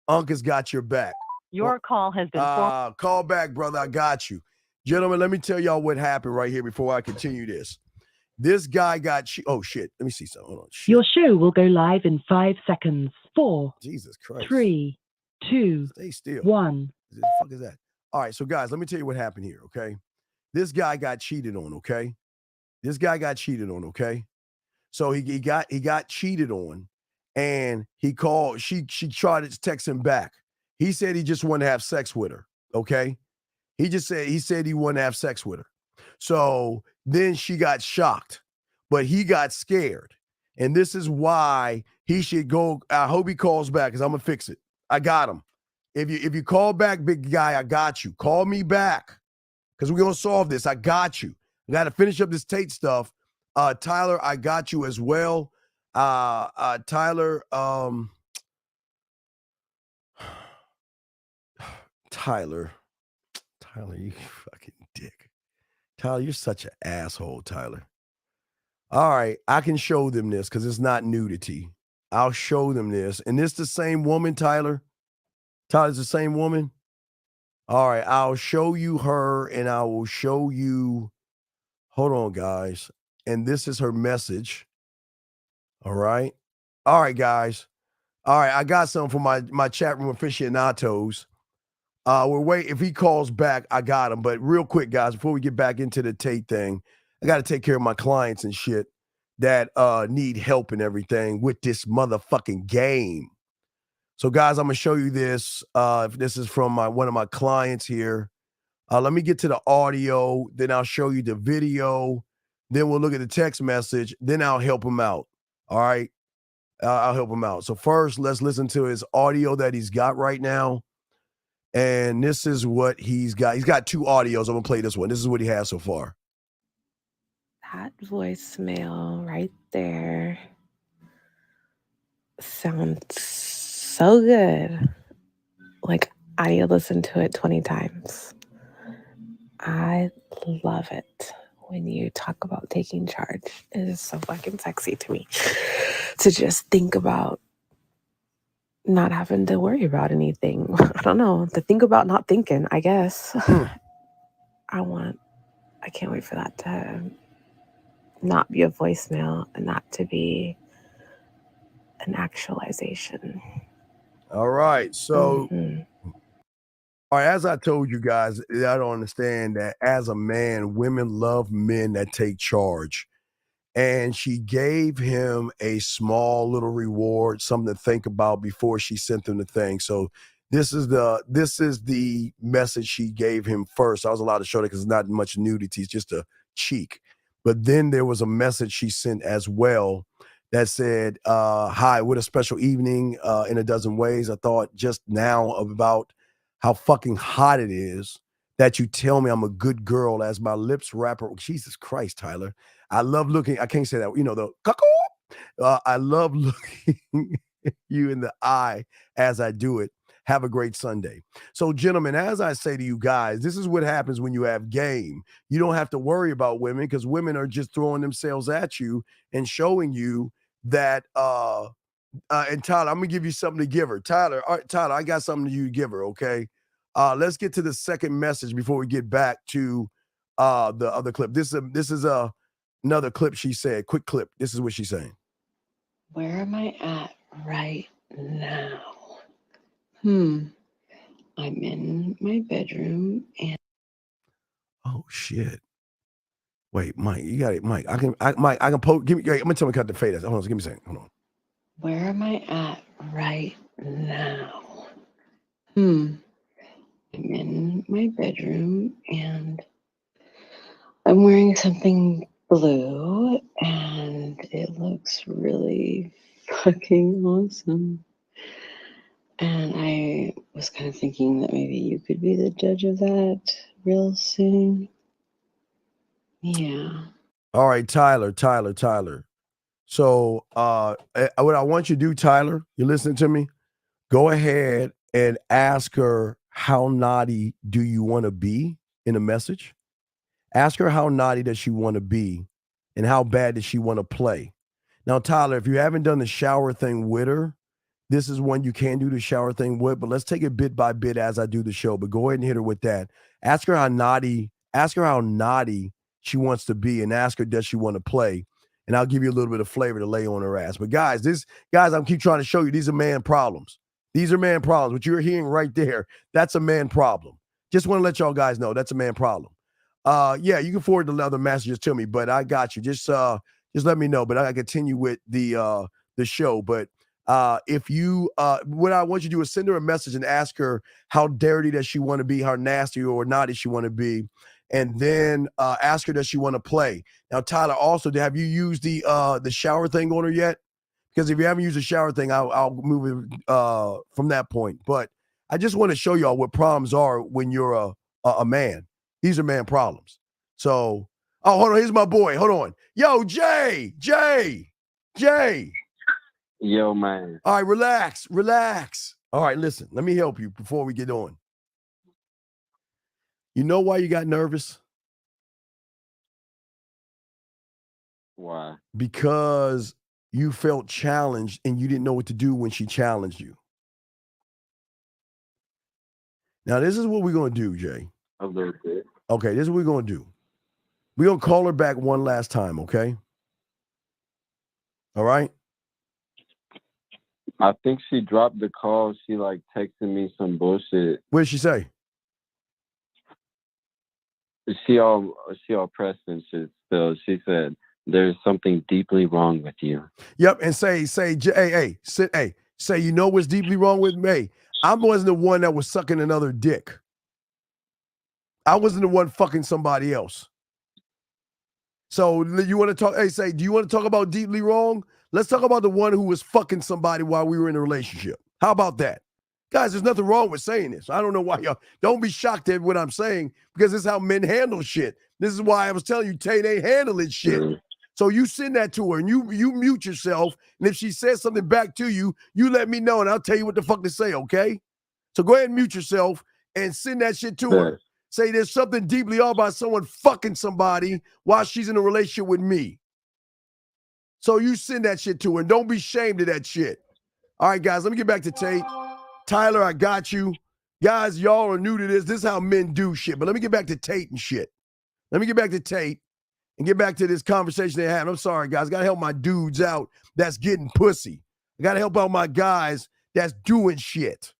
Unc has got your back. Your call has been call back, brother. I got you. Gentlemen, let me tell y'all what happened right here before I continue this. This guy got oh shit. Let me see something. Hold on. Shit. Your show will go live in 5 seconds. 4, Jesus Christ. 3, 2, Stay still. 1. What the fuck is that? All right, so guys, let me tell you what happened here, okay? This guy got cheated on, okay? So he got cheated on, and he called. She tried to text him back. He said he just wanted to have sex with her, okay? He said he wanted to have sex with her. So then she got shocked, but he got scared. And this is why he should go. I hope he calls back because I'm gonna fix it. I got him. If you call back, big guy, I got you. Call me back because we're gonna solve this. I got you. I got to finish up this Tate stuff. Tyler, I got you as well. Tyler, Tyler, you fucking dick. Tyler, you're such an asshole, Tyler. All right, I can show them this because it's not nudity. I'll show them this. And this the same woman, Tyler? Tyler's the same woman? All right, I'll show you her and I will show you. Hold on, guys. And this is her message. All right. All right, guys. All right, I got something for my chat room aficionados. We're waiting. If he calls back, I got him. But real quick, guys, before we get back into the Tate thing, I got to take care of my clients and shit that need help and everything with this motherfucking game. So, guys, I'm going to show you this. This is from one of my clients here. Let me get to the audio. Then I'll show you the video. Then we'll look at the text message. Then I'll help him out. All right? I'll help him out. So first, let's listen to his audio that he's got right now. And this is what he's got. He's got 2 audios. I'm going to play this one. This is what he has so far. That voicemail right there sounds so good. Like I listened to it 20 times. I love it when you talk about taking charge. It is so fucking sexy to me to just think about not having to worry about anything. I don't know. To think about not thinking, I guess. I can't wait for that to not be a voicemail and not to be an actualization. All right. So, all right, as I told you guys, I don't understand that as a man, women love men that take charge. And she gave him a small little reward, something to think about before she sent him the thing. So This is the message she gave him first. I was allowed to show that because it's not much nudity. It's just a cheek. But then there was a message she sent as well that said, hi, what a special evening in a dozen ways. I thought just now about how fucking hot it is that you tell me I'm a good girl as my lips wrap her. Jesus Christ, Tyler. I love looking. I can't say that. You know, the cuckoo. I love looking you in the eye as I do it. Have a great Sunday. So, gentlemen, as I say to you guys, this is what happens when you have game. You don't have to worry about women because women are just throwing themselves at you and showing you that. And Tyler, I'm gonna give you something to give her. Tyler, all right, Tyler, I got something to you to give her. Okay. Let's get to the second message before we get back to the other clip. This is another clip she said. Quick clip. This is what she's saying. Where am I at right now? I'm in my bedroom and oh shit. Wait, Mike, you got it, Mike. I can poke. Give me. I'm gonna tell me cut the fade. Hold on, give me a second. Hold on. where am I at right now? I'm in my bedroom and I'm wearing something blue and it looks really fucking awesome. And I was kind of thinking that maybe you could be the judge of that real soon. Yeah. All right, Tyler. So what I want you to do, Tyler, you listening to me? Go ahead and ask her how naughty do you want to be in a message? Ask her how naughty does she want to be and how bad does she want to play. Now, Tyler, if you haven't done the shower thing with her, this is one you can do the shower thing with, but let's take it bit by bit as I do the show. But go ahead and hit her with that. Ask her how naughty she wants to be and ask her, does she want to play? And I'll give you a little bit of flavor to lay on her ass. But guys, I'm keep trying to show you, these are man problems. These are man problems. What you're hearing right there, that's a man problem. Just want to let y'all guys know that's a man problem. Yeah, you can forward the other messages to me, but I got you. Just let me know. But I continue with the show. But if you what I want you to do is send her a message and ask her how dirty does she want to be, how nasty or naughty she want to be, and then ask her does she want to play. Now, Tyler, also, have you used the shower thing on her yet? Because if you haven't used the shower thing, I'll move it from that point. But I just want to show y'all what problems are when you're a man. These are man problems. So, hold on, here's my boy. Hold on. Yo, Jay. Yo, man. All right, relax. All right, listen, let me help you before we get on. You know why you got nervous? Why? Because you felt challenged and you didn't know what to do when she challenged you. Now, this is what we're going to do, Jay. A little bit. Okay, this is what we're going to do. We're going to call her back one last time, okay? All right? I think she dropped the call. She texted me some bullshit. What did she say? She all pressed and shit still. She said, there's something deeply wrong with you. Yep, and say, you know what's deeply wrong with me? I wasn't the one that was sucking another dick. I wasn't the one fucking somebody else. So you want to talk, do you want to talk about deeply wrong? Let's talk about the one who was fucking somebody while we were in a relationship. How about that? Guys, there's nothing wrong with saying this. I don't know why y'all don't be shocked at what I'm saying because this is how men handle shit. This is why I was telling you Tate ain't handling shit. Mm-hmm. So you send that to her and you mute yourself. And if she says something back to you, you let me know and I'll tell you what the fuck to say, okay? So go ahead and mute yourself and send that shit to her. Say there's something deeply off about someone fucking somebody while she's in a relationship with me. So you send that shit to her and don't be ashamed of that shit. All right, guys, let me get back to Tate. Tyler, I got you. Guys, y'all are new to this. This is how men do shit. But let me get back to Tate and shit. Let me get back to Tate and get back to this conversation they had. I'm sorry, guys. I got to help my dudes out that's getting pussy. I got to help out my guys that's doing shit.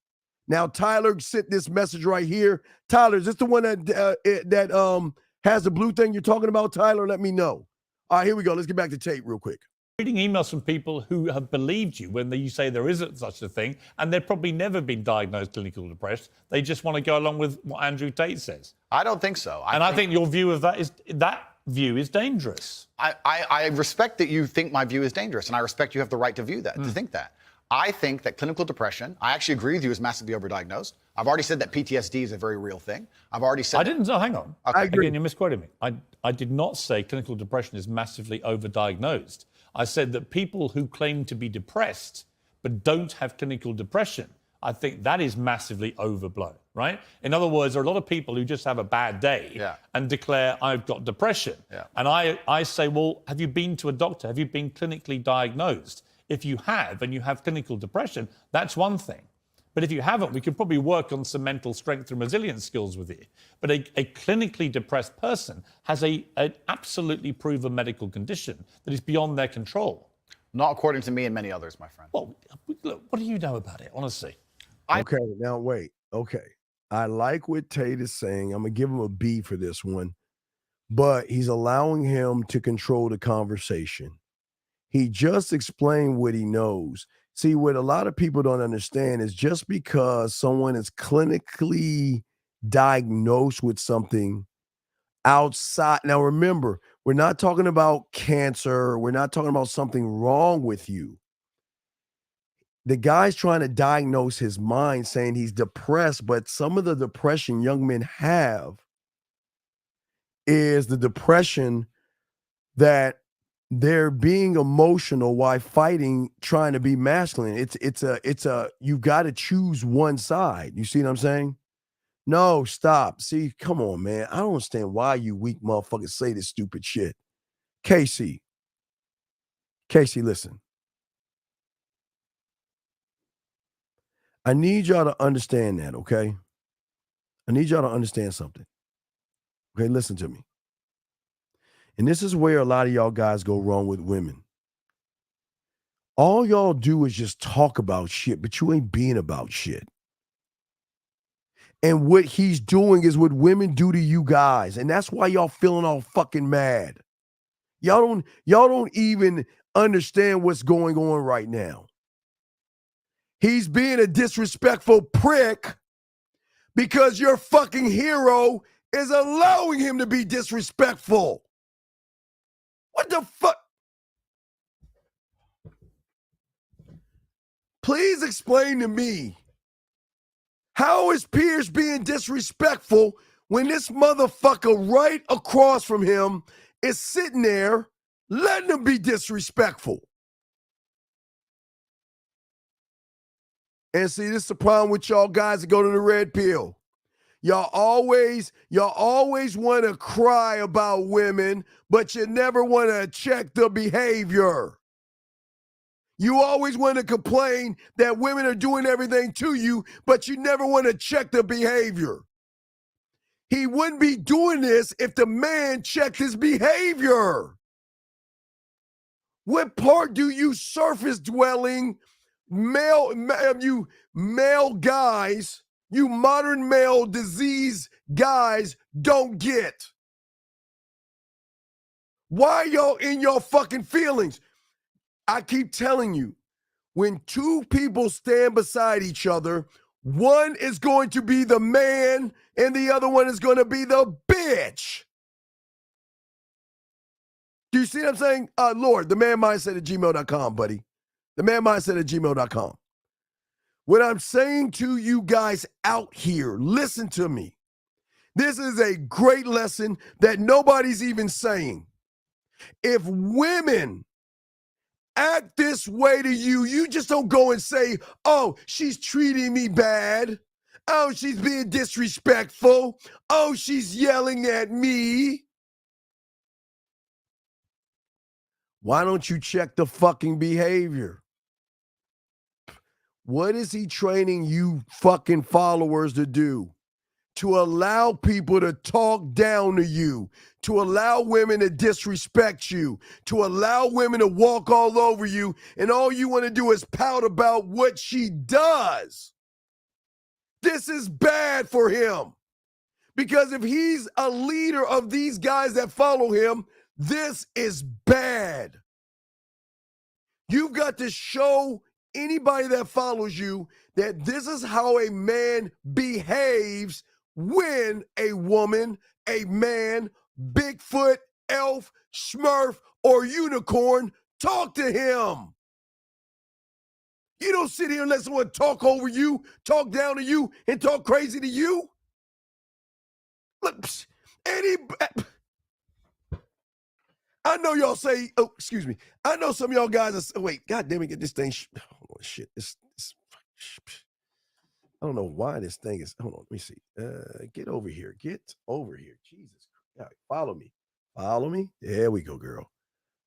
Now, Tyler sent this message right here. Tyler, is this the one that has the blue thing you're talking about, Tyler? Let me know. All right, here we go. Let's get back to Tate real quick. reading emails from people who have believed you when you say there isn't such a thing, and they've probably never been diagnosed clinically depressed. They just want to go along with what Andrew Tate says. I don't think so. I think your view of that view is dangerous. I respect that you think my view is dangerous, and I respect you have the right to view that, to think that. I think that clinical depression, I actually agree with you, is massively overdiagnosed. I've already said that PTSD is a very real thing. I've already said... Hang on. Okay. I agree. Again, you're misquoting me. I did not say clinical depression is massively overdiagnosed. I said that people who claim to be depressed but don't have clinical depression, I think that is massively overblown, right? In other words, there are a lot of people who just have a bad day and declare, I've got depression. And I say, well, have you been to a doctor? Have you been clinically diagnosed? If you have, and you have clinical depression, that's one thing. But if you haven't, we could probably work on some mental strength and resilience skills with you. But a clinically depressed person has an absolutely proven medical condition that is beyond their control. Not according to me and many others, my friend. Well, look, what do you know about it, honestly? Okay, now wait. Okay. I like what Tate is saying. I'm going to give him a B for this one. But he's allowing him to control the conversation. He just explained what he knows. See, what a lot of people don't understand is just because someone is clinically diagnosed with something outside. Now, remember, we're not talking about cancer. We're not talking about something wrong with you. The guy's trying to diagnose his mind, saying he's depressed, but some of the depression young men have is the depression that they're being emotional while fighting, trying to be masculine. It's a you've got to choose one side. You see what I'm saying? No, stop. See, come on, man. I don't understand why you weak motherfuckers say this stupid shit. Casey, listen. I need y'all to understand that, okay? I need y'all to understand something. Okay, listen to me. And this is where a lot of y'all guys go wrong with women. All y'all do is just talk about shit, but you ain't being about shit. And what he's doing is what women do to you guys. And that's why y'all feeling all fucking mad. Y'all don't even understand what's going on right now. He's being a disrespectful prick because your fucking hero is allowing him to be disrespectful. What the fuck? Please explain to me, how is Piers being disrespectful when this motherfucker right across from him is sitting there letting him be disrespectful? And see, this is the problem with y'all guys that go to the red pill. Y'all always want to cry about women, but you never want to check the behavior. You always want to complain that women are doing everything to you, but you never want to check the behavior. He wouldn't be doing this if the man checked his behavior. What part do you surface-dwelling you male guys, you modern male disease guys don't get? Why y'all in your fucking feelings? I keep telling you, when two people stand beside each other, one is going to be the man and the other one is going to be the bitch. Do you see what I'm saying? Lord, themanmindset@gmail.com, buddy. Themanmindset@gmail.com. What I'm saying to you guys out here, listen to me. This is a great lesson that nobody's even saying. If women act this way to you, you just don't go and say, oh, she's treating me bad. Oh, she's being disrespectful. Oh, she's yelling at me. Why don't you check the fucking behavior? What is he training you fucking followers to do? To allow people to talk down to you, to allow women to disrespect you, to allow women to walk all over you, and all you want to do is pout about what she does. This is bad for him. Because if he's a leader of these guys that follow him, this is bad. You've got to show anybody that follows you that this is how a man behaves when a woman, a man, Bigfoot, elf, Smurf, or unicorn talk to him. You don't sit here and let someone talk over you, talk down to you, and talk crazy to you. Look, I know y'all say, oh, excuse me. I know some of y'all guys are, wait, God damn it, get this thing, oh, shit. I don't know why this thing is, hold on, let me see. Get over here. Get over here. Jesus Christ. Follow me. Follow me. There we go, girl.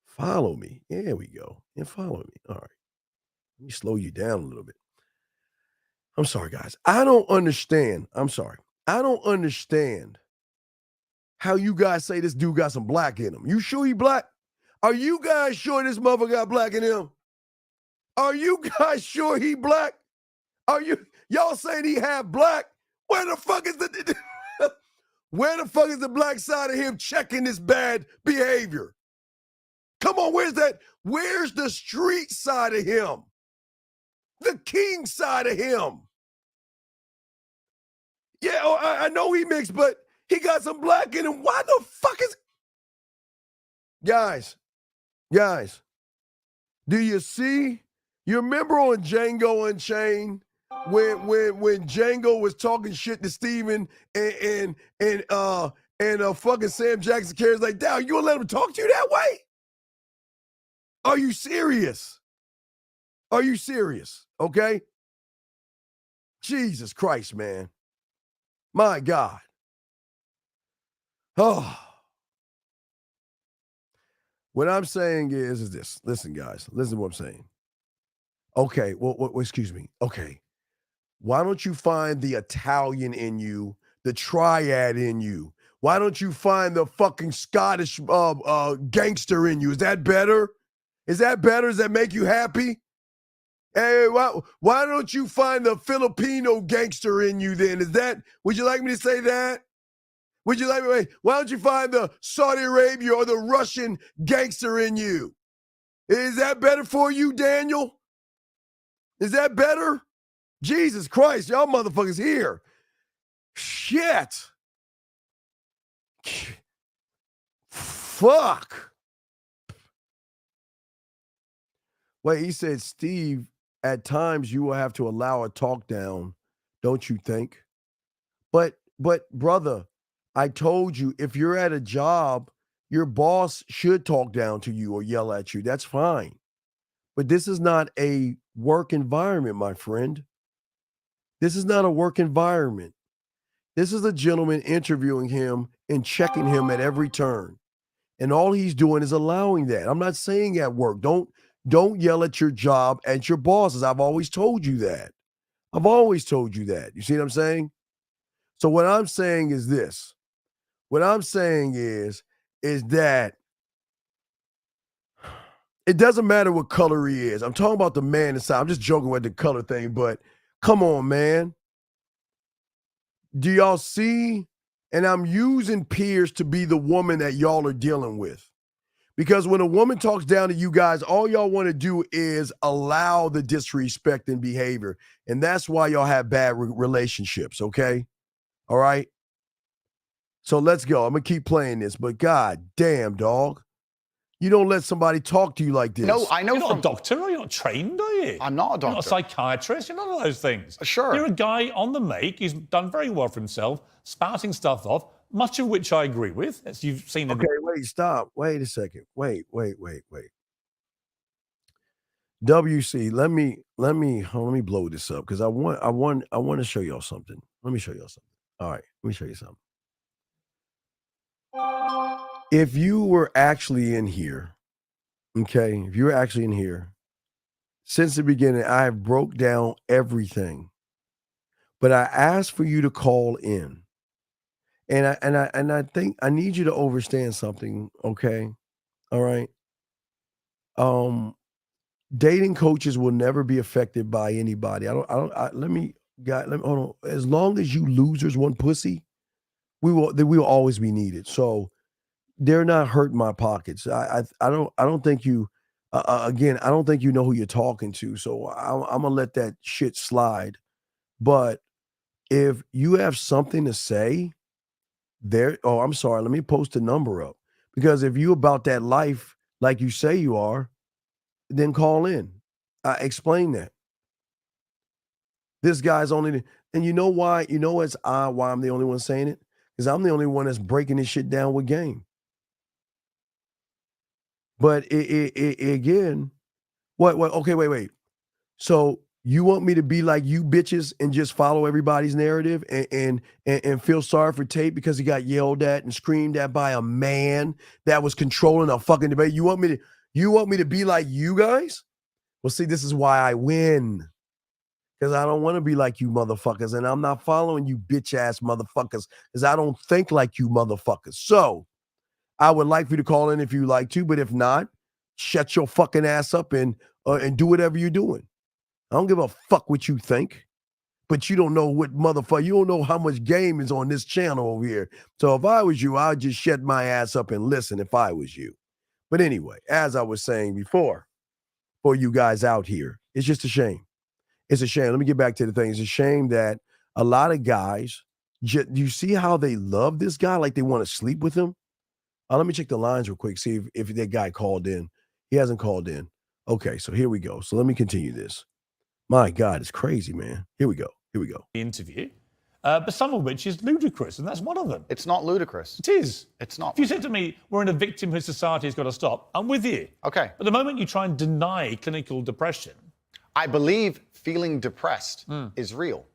Follow me. There we go. And follow me. All right. Let me slow you down a little bit. I'm sorry, guys. I don't understand. I'm sorry. I don't understand how you guys say this dude got some black in him. You sure he black? Are you guys sure this motherfucker got black in him? Are you guys sure he black? Are y'all saying he half black? Where the fuck is the where the fuck is the black side of him checking this bad behavior? Come on, where's that? Where's the street side of him? The king side of him? Yeah, I know he mixed, but he got some black in him. Why the fuck is... Guys, do you see? You remember on Django Unchained when Django was talking shit to Steven and fucking Sam Jackson Carey's like, "Down, you gonna let him talk to you that way? Are you serious? Are you serious? Okay? Jesus Christ, man. My God. Oh. What I'm saying is this. Listen, guys. Listen to what I'm saying. Okay. Well, excuse me. Okay. Why don't you find the Italian in you, the triad in you? Why don't you find the fucking Scottish gangster in you? Is that better? Is that better? Does that make you happy? Hey, why don't you find the Filipino gangster in you then? Would you like me to say that? Would you like me? Why don't you find the Saudi Arabia or the Russian gangster in you? Is that better for you, Daniel? Is that better? Jesus Christ, y'all motherfuckers here. Shit. Fuck. Wait, he said, Steve, at times you will have to allow a talk down, don't you think? But brother, I told you, if you're at a job, your boss should talk down to you or yell at you. That's fine. But this is not a work environment, my friend. This is not a work environment. This is a gentleman interviewing him and checking him at every turn. And all he's doing is allowing that. I'm not saying at work. Don't yell at your job, at your bosses. I've always told you that. I've always told you that. You see what I'm saying? So what I'm saying is this. What I'm saying is that it doesn't matter what color he is. I'm talking about the man inside. I'm just joking with the color thing, but come on, man. Do y'all see? And I'm using Piers to be the woman that y'all are dealing with. Because when a woman talks down to you guys, all y'all want to do is allow the disrespect and behavior. And that's why y'all have bad relationships, okay? All right? So let's go. I'm going to keep playing this. But God damn, dog. You don't let somebody talk to you like this. No, I know. You're not a doctor, or you're not trained, are you? I'm not a doctor. You're not a psychiatrist. You're none of those things. Sure. You're a guy on the make. He's done very well for himself, spouting stuff off, much of which I agree with, as you've seen. Okay, wait, stop. Wait a second. Wait. WC, let me blow this up because I want to show y'all something. Let me show y'all something. All right, let me show you something. If you were actually in here, okay, if you were actually in here, since the beginning, I have broke down everything, but I asked for you to call in, and I think I need you to understand something, okay? All right. Dating coaches will never be affected by anybody. Let me hold on. As long as you losers want pussy, we will always be needed. So they're not hurting my pockets. I don't think you Again, I don't think you know who you're talking to, so I'm gonna let that shit slide. But if you have something to say, I'm sorry, let me post a number up. Because if you about that life like you say you are, then call in. Explain that. This guy's only, and you know why? You know what's odd why I'm the only one saying it? Because I'm the only one that's breaking this shit down with game. But again, what? Okay, wait. So you want me to be like you bitches and just follow everybody's narrative and feel sorry for Tate because he got yelled at and screamed at by a man that was controlling a fucking debate? You want me to be like you guys? Well, see, this is why I win. Because I don't want to be like you motherfuckers, and I'm not following you bitch ass motherfuckers because I don't think like you motherfuckers. So I would like for you to call in if you like to, but if not, shut your fucking ass up and do whatever you're doing. I don't give a fuck what you think, but you don't know what motherfucker, you don't know how much game is on this channel over here. So if I was you, I'd just shut my ass up and listen if I was you. But anyway, as I was saying before, for you guys out here, it's just a shame. It's a shame. Let me get back to the thing. It's a shame that a lot of guys, you see how they love this guy, like they want to sleep with him? Let me check the lines real quick, see if that guy called in. He hasn't called in. Okay, so here we go. So let me continue this. My God, it's crazy, man. Here we go. Interview, but some of which is ludicrous, and that's one of them. It's not ludicrous. It is. It's not. If you said to me, we're in a victimhood society, has got to stop, I'm with you. Okay. But the moment you try and deny clinical depression, I believe feeling depressed is real.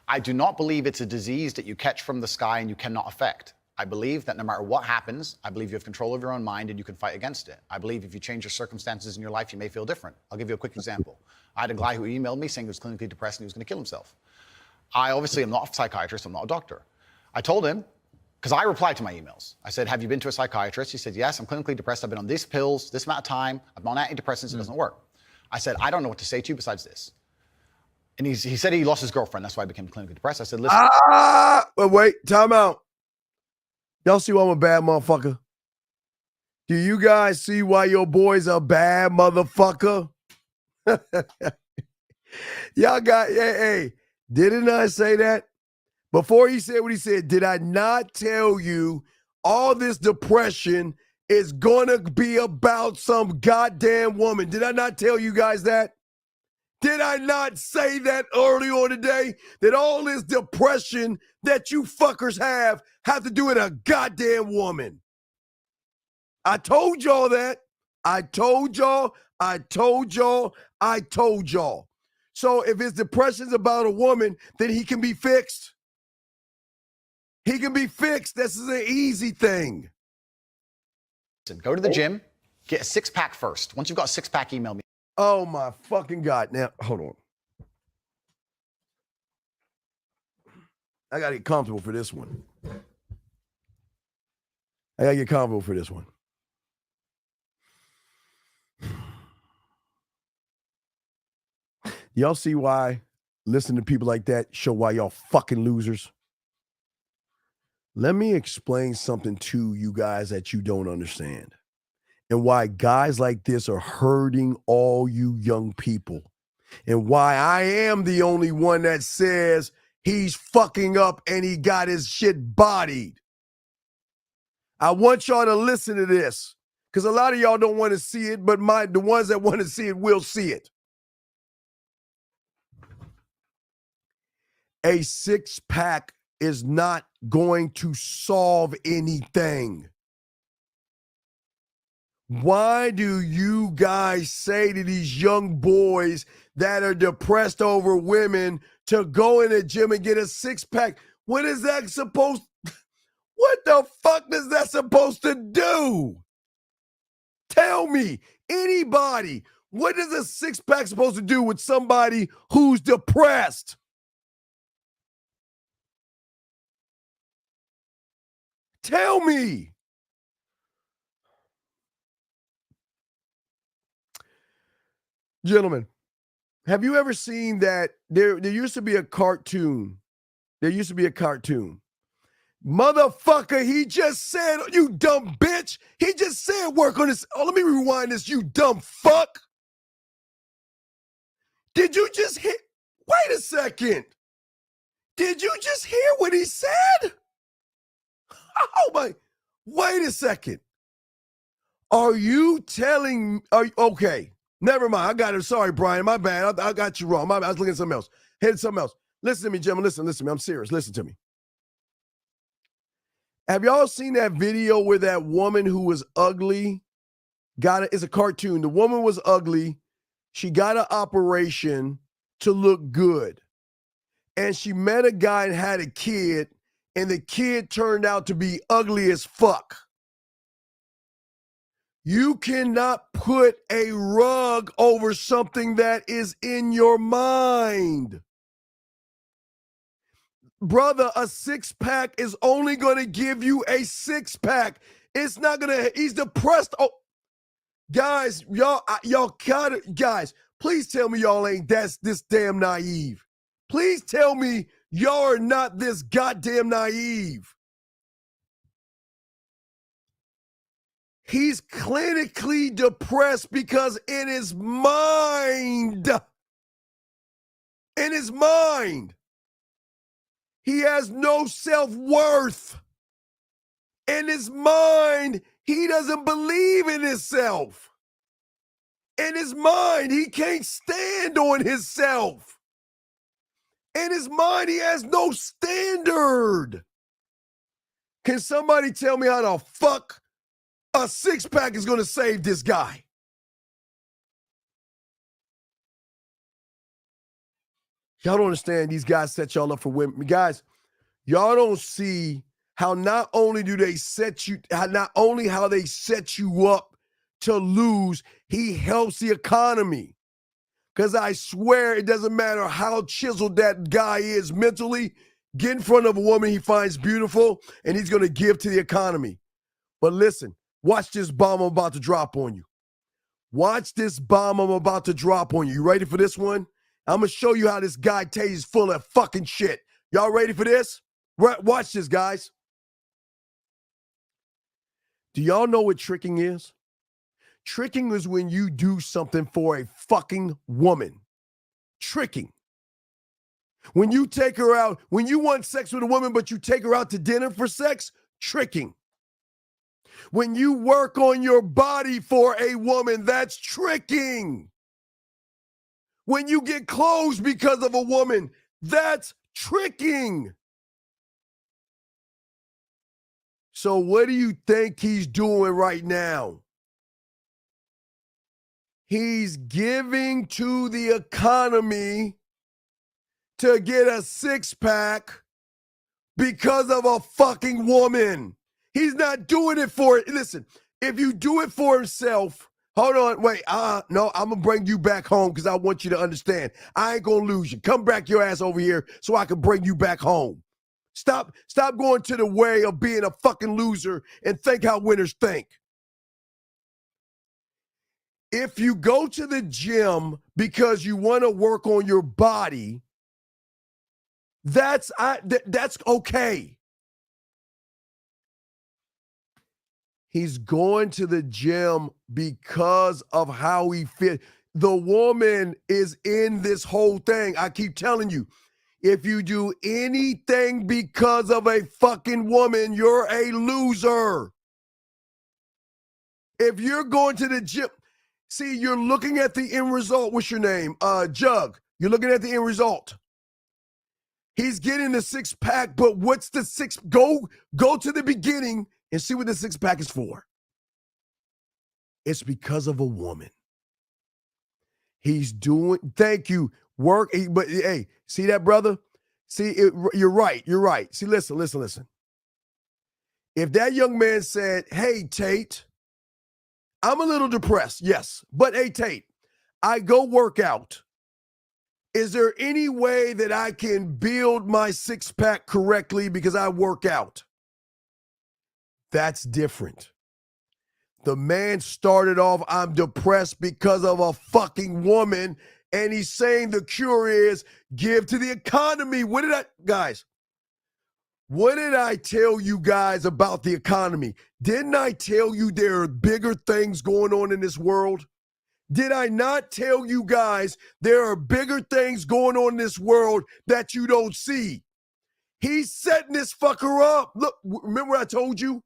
I do not believe it's a disease that you catch from the sky and you cannot affect. I believe that no matter what happens, I believe you have control of your own mind and you can fight against it. I believe if you change your circumstances in your life, you may feel different. I'll give you a quick example. I had a guy who emailed me saying he was clinically depressed and he was going to kill himself. I obviously am not a psychiatrist, I'm not a doctor. I told him, because I replied to my emails. I said, have you been to a psychiatrist? He said, yes, I'm clinically depressed. I've been on these pills, this amount of time. I'm on antidepressants, it doesn't work. I said, I don't know what to say to you besides this. And he said he lost his girlfriend. That's why I became clinically depressed. I said, listen. But wait, time out. Y'all see why I'm a bad motherfucker? Do you guys see why your boy's a bad motherfucker? Y'all got, hey, didn't I say that? Before he said what he said, did I not tell you all this depression is gonna be about some goddamn woman? Did I not tell you guys that? Did I not say that early on today? That all this depression that you fuckers have to do with a goddamn woman? I told y'all that. I told y'all. So if his depression's about a woman, then he can be fixed. He can be fixed. This is an easy thing. Go to the gym, get a six-pack first. Once you've got a six-pack, email me. Oh my fucking God. Now, hold on. I gotta get comfortable for this one. Y'all see why listening to people like that show why y'all fucking losers? Let me explain something to you guys that you don't understand. And why guys like this are hurting all you young people. And why I am the only one that says he's fucking up and he got his shit bodied. I want y'all to listen to this. Because a lot of y'all don't want to see it, but the ones that want to see it will see it. A six-pack is not going to solve anything. Why do you guys say to these young boys that are depressed over women to go in the gym and get a six-pack? What is that supposed? What the fuck is that supposed to do? Tell me, anybody, what is a six-pack supposed to do with somebody who's depressed? Tell me. Gentlemen, have you ever seen that there used to be a cartoon? There used to be a cartoon Motherfucker, he just said, you dumb bitch. He just said work on this. Oh, let me rewind this, you dumb fuck. Did you just hear? Wait a second. Did you just hear what he said? Oh my, wait a second. Are you telling, okay, never mind. I got it. Sorry, Brian, my bad. I got you wrong. I was looking at something else. Head something else. Listen to me, gentlemen. Listen to me. I'm serious. Listen to me. Have y'all seen that video where that woman who was ugly got it? It's a cartoon. The woman was ugly. She got an operation to look good. And she met a guy and had a kid, and the kid turned out to be ugly as fuck. You cannot put a rug over something that is in your mind. Brother, a six-pack is only going to give you a six-pack. It's not going to, he's depressed. Oh, guys, y'all gotta, guys, please tell me y'all ain't this damn naive. Please tell me y'all are not this goddamn naive. He's clinically depressed because in his mind, he has no self-worth. In his mind, he doesn't believe in himself. In his mind, he can't stand on himself. In his mind, he has no standard. Can somebody tell me how the fuck a six-pack is going to save this guy? Y'all don't understand these guys set y'all up for women. Guys, y'all don't see how not only do they set you, not only how they set you up to lose, he helps the economy. Because I swear it doesn't matter how chiseled that guy is mentally, get in front of a woman he finds beautiful, and he's going to give to the economy. But listen, watch this bomb I'm about to drop on you. Watch this bomb I'm about to drop on you. You ready for this one? I'm going to show you how this guy Tate is full of fucking shit. Y'all ready for this? Watch this, guys. Do y'all know what tricking is? Tricking is when you do something for a fucking woman. Tricking. When you take her out, when you want sex with a woman, but you take her out to dinner for sex, tricking. When you work on your body for a woman, that's tricking. When you get clothes because of a woman, that's tricking. So what do you think he's doing right now? He's giving to the economy to get a six-pack because of a fucking woman. He's not doing it for it. Listen, if you do it for himself, hold on, wait, no, I'm going to bring you back home because I want you to understand. I ain't going to lose you. Come back your ass over here so I can bring you back home. Stop going to the way of being a fucking loser and think how winners think. If you go to the gym because you want to work on your body, that's okay. He's going to the gym because of how he fit. The woman is in this whole thing. I keep telling you, if you do anything because of a fucking woman, you're a loser. If you're going to the gym, see, you're looking at the end result. What's your name? Jug. You're looking at the end result. He's getting the six-pack, but what's the six? Go to the beginning and see what the six-pack is for. It's because of a woman. He's doing, thank you, work. But hey, see that, brother? See, you're right. You're right. See, listen. If that young man said, hey, Tate, I'm a little depressed, yes. But hey, Tate, I go work out. Is there any way that I can build my six-pack correctly because I work out? That's different. The man started off, I'm depressed because of a fucking woman, and he's saying the cure is give to the economy. Guys, What did I tell you guys about the economy? Didn't I tell you there are bigger things going on in this world? Did I not tell you guys there are bigger things going on in this world that you don't see? He's setting this fucker up. Look, remember I told you?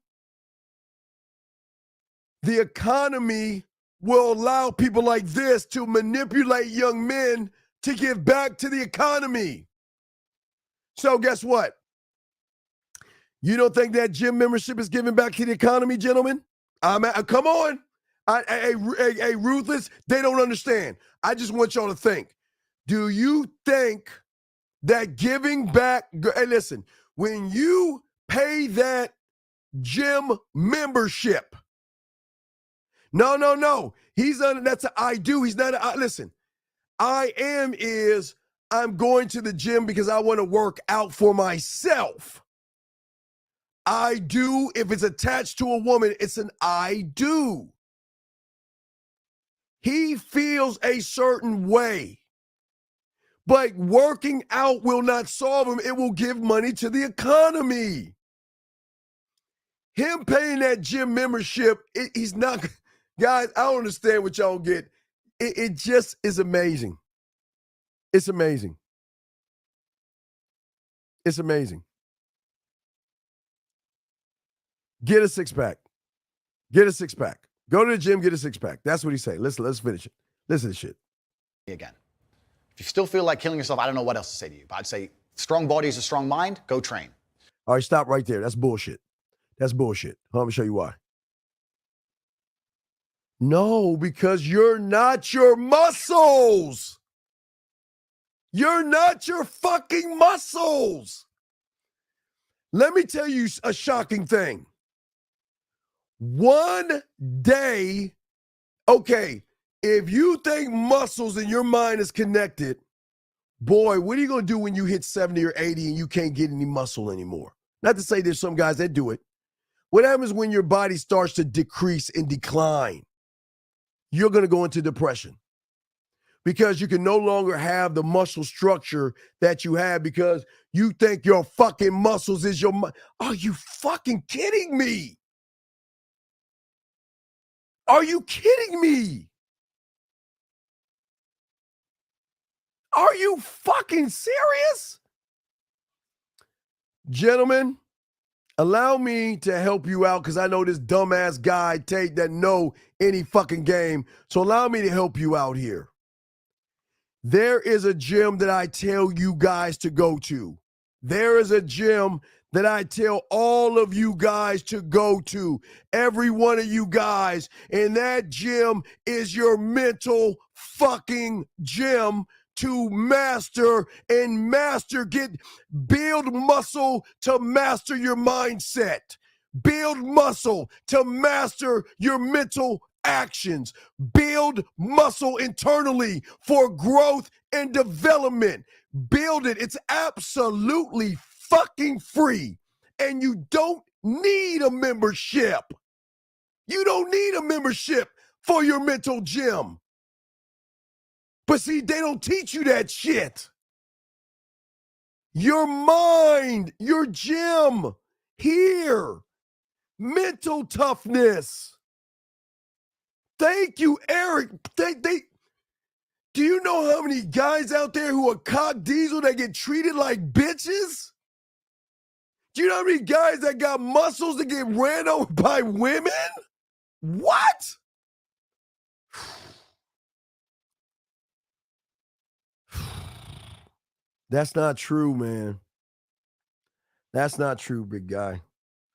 The economy will allow people like this to manipulate young men to give back to the economy. So guess what? You don't think that gym membership is giving back to the economy, gentlemen? Come on. A ruthless, they don't understand. I just want y'all to think. Do you think that giving back, hey, listen, when you pay that gym membership, no. That's an I do. He's not listen, I am is I'm going to the gym because I want to work out for myself. I do, if it's attached to a woman, it's an I do. He feels a certain way. But working out will not solve him. It will give money to the economy. Him paying that gym membership, he's not, guys, I don't understand what y'all get. It just is amazing. It's amazing. It's amazing. Get a six-pack. Get a six-pack. Go to the gym, get a six-pack. That's what he's saying. Let's finish it. Listen to this shit. Again. If you still feel like killing yourself, I don't know what else to say to you. But I'd say strong body is a strong mind. Go train. All right, stop right there. That's bullshit. That's bullshit. Let me show you why. No, because you're not your muscles. You're not your fucking muscles. Let me tell you a shocking thing. One day, okay, if you think muscles in your mind is connected, boy, what are you going to do when you hit 70 or 80 and you can't get any muscle anymore? Not to say there's some guys that do it. What happens when your body starts to decrease and decline? You're going to go into depression because you can no longer have the muscle structure that you have because you think your fucking muscles is your Are you fucking kidding me? Are you kidding me? Are you fucking serious? Gentlemen, allow me to help you out because I know this dumbass guy, Tate, that know any fucking game. So allow me to help you out here. There is a gym that I tell you guys to go to. There is a gym that I tell all of you guys to go to. Every one of you guys. And that gym is your mental fucking gym to master, build muscle to master your mindset. Build muscle to master your mental actions. Build muscle internally for growth and development. Build it. It's absolutely fucking free. And you don't need a membership. You don't need a membership for your mental gym. But see, they don't teach you that shit. Your mind, your gym, here. Mental toughness. Thank you, Eric. Do you know how many guys out there who are cock diesel that get treated like bitches? Do you know how many guys that got muscles that get ran over by women? What? That's not true, man. That's not true, big guy.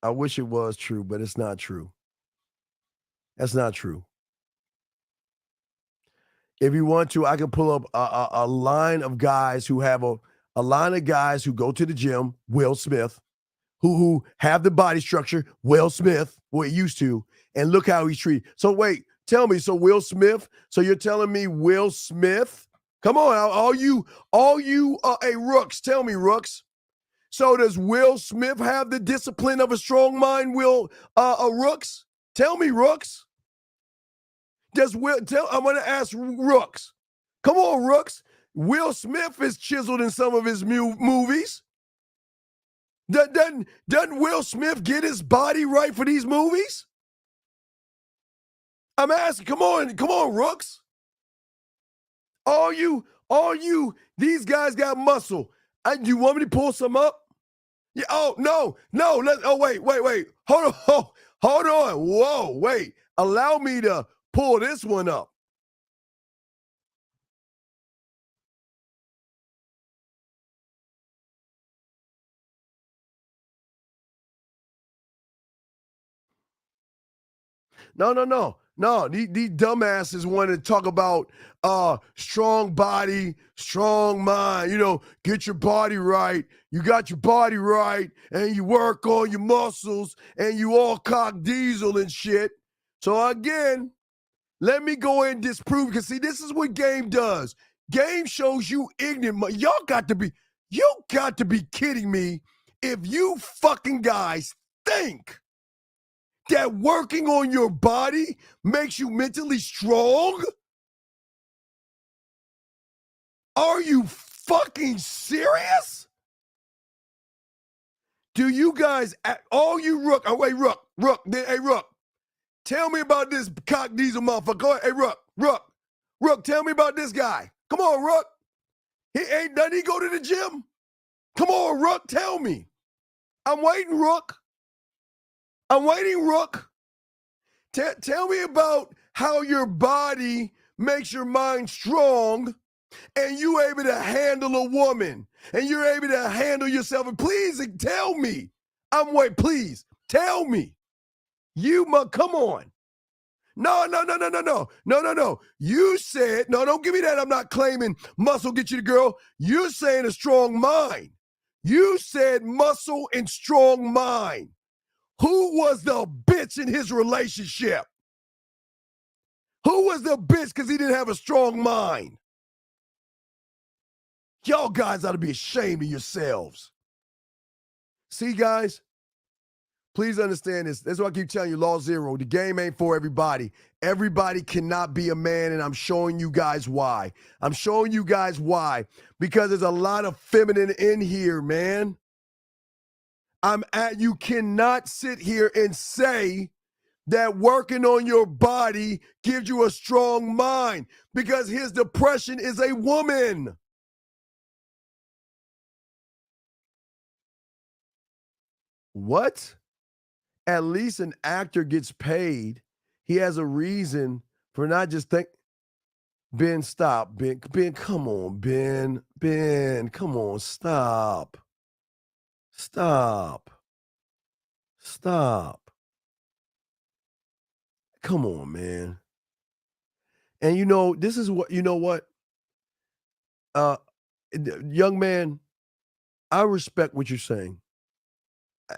I wish it was true, but it's not true. That's not true. If you want to, I can pull up a line of guys who have a line of guys who go to the gym, Will Smith, who have the body structure, Will Smith, what he used to, and look how he's treated. So wait, tell me, so Will Smith, so you're telling me Will Smith? Come on, all you Rooks, tell me, Rooks. So does Will Smith have the discipline of a strong mind, Rooks? Tell me, Rooks. I'm going to ask Rooks. Come on, Rooks. Will Smith is chiseled in some of his movies. Doesn't Will Smith get his body right for these movies? I'm asking, come on, Rooks. All you, these guys got muscle. You want me to pull some up? Yeah. Oh, no. Wait. Hold on. Whoa, wait. Allow me to pull this one up. No. These dumbasses want to talk about strong body, strong mind. You know, get your body right. You got your body right, and you work on your muscles, and you all cock diesel and shit. So again, let me go and disprove, because see, this is what game does. Game shows you ignorant. You got to be kidding me if you fucking guys think that working on your body makes you mentally strong? Are you fucking serious? Do you guys, all you Rook, hey, Rook, tell me about this cock diesel motherfucker. Go ahead, hey, Rook, tell me about this guy. Come on, Rook. Doesn't he go to the gym? Come on, Rook, tell me. I'm waiting, Rook. Tell me about how your body makes your mind strong and you able to handle a woman and you're able to handle yourself. And please tell me. Please tell me. Come on. No. You said, no, don't give me that. I'm not claiming muscle get you the girl. You're saying a strong mind. You said muscle and strong mind. Who was the bitch in his relationship? Who was the bitch because he didn't have a strong mind? Y'all guys ought to be ashamed of yourselves. See, guys, please understand this. That's why I keep telling you, Law Zero, the game ain't for everybody. Everybody cannot be a man, and I'm showing you guys why. Because there's a lot of feminine in here, man. You cannot sit here and say that working on your body gives you a strong mind, because his depression is a woman. What? At least an actor gets paid. He has a reason for not just Ben, stop. Ben, come on, Ben. Ben, come on, stop. Come on, man. And this is what, young man, I respect what you're saying.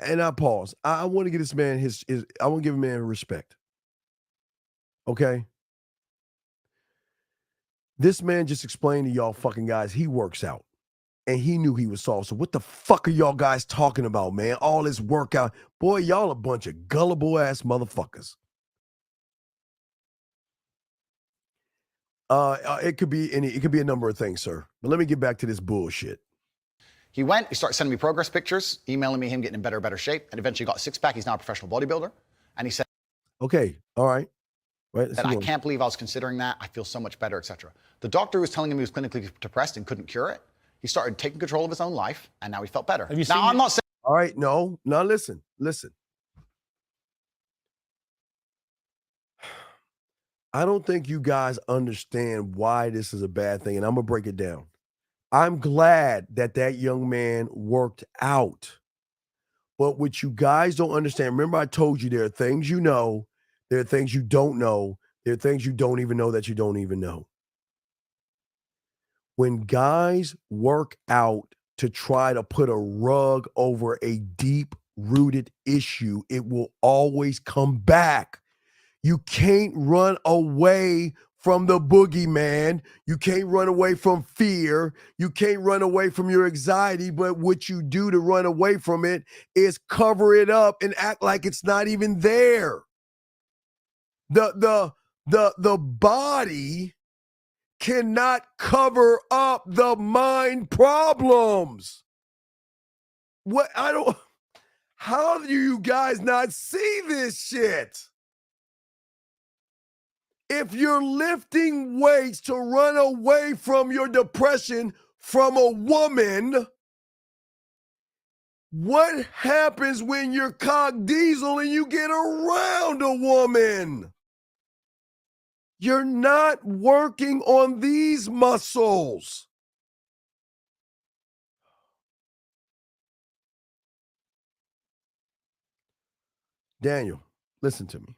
And I pause. I want to give this man I want to give a man respect. Okay? This man just explained to y'all fucking guys he works out. And he knew he was soft. So what the fuck are y'all guys talking about, man? All this workout. Boy, y'all a bunch of gullible ass motherfuckers. It could be a number of things, sir. But let me get back to this bullshit. He started sending me progress pictures, emailing me him getting in better shape, and eventually got a six-pack. He's now a professional bodybuilder. And he said, okay, all right. Right, I can't believe I was considering that. I feel so much better, etc. The doctor was telling him he was clinically depressed and couldn't cure it. He started taking control of his own life, and now he felt better. I'm not saying. All right, no, listen. I don't think you guys understand why this is a bad thing, and I'm gonna break it down. I'm glad that young man worked out, but what you guys don't understand. Remember, I told you there are things you know, there are things you don't know, there are things you don't even know that you don't even know. When guys work out to try to put a rug over a deep-rooted issue, it will always come back. You can't run away from the boogeyman. You can't run away from fear. You can't run away from your anxiety. But what you do to run away from it is cover it up and act like it's not even there. The body cannot cover up the mind problems. What? I don't. How do you guys not see this shit? If you're lifting weights to run away from your depression from a woman, what happens when you're cock diesel and you get around a woman? You're not working on these muscles. Daniel, listen to me.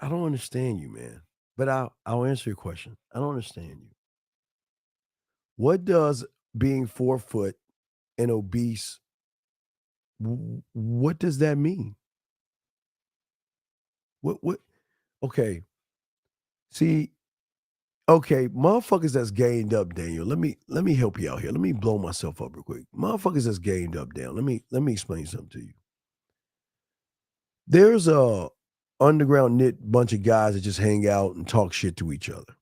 I don't understand you, man. But I'll answer your question. I don't understand you. What does being 4 foot and obese, what does that mean? What? Okay. See, okay, motherfuckers that's gained up, Daniel. Let me help you out here. Let me blow myself up real quick. Motherfuckers that's gained up, down. Let me explain something to you. There's a underground knit bunch of guys that just hang out and talk shit to each other.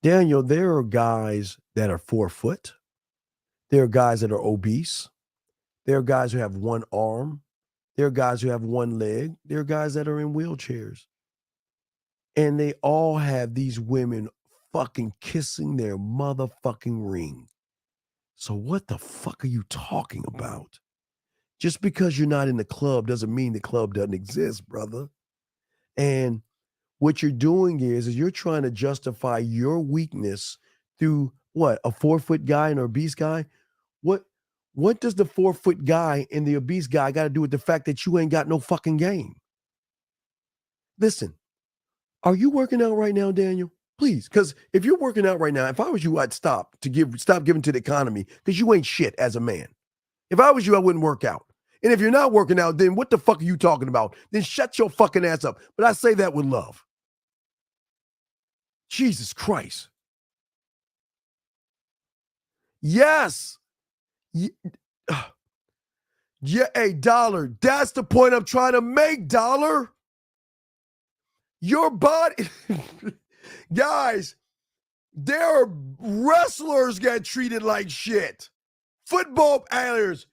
Daniel, there are guys that are 4 foot. There are guys that are obese. There are guys who have one arm. There are guys who have one leg. There are guys that are in wheelchairs. And they all have these women fucking kissing their motherfucking ring. So what the fuck are you talking about? Just because you're not in the club doesn't mean the club doesn't exist, brother. And what you're doing is you're trying to justify your weakness through what? A 4 foot guy and an obese guy? What does the 4 foot guy and the obese guy got to do with the fact that you ain't got no fucking game? Listen, are you working out right now, Daniel? Please, because if you're working out right now, if I was you, I'd stop giving to the economy because you ain't shit as a man. If I was you, I wouldn't work out. And if you're not working out, then what the fuck are you talking about? Then shut your fucking ass up. But I say that with love. Jesus Christ. Yes. Yeah, hey, Dollar. That's the point I'm trying to make, Dollar. Your body. Guys, there are wrestlers get treated like shit. Football players,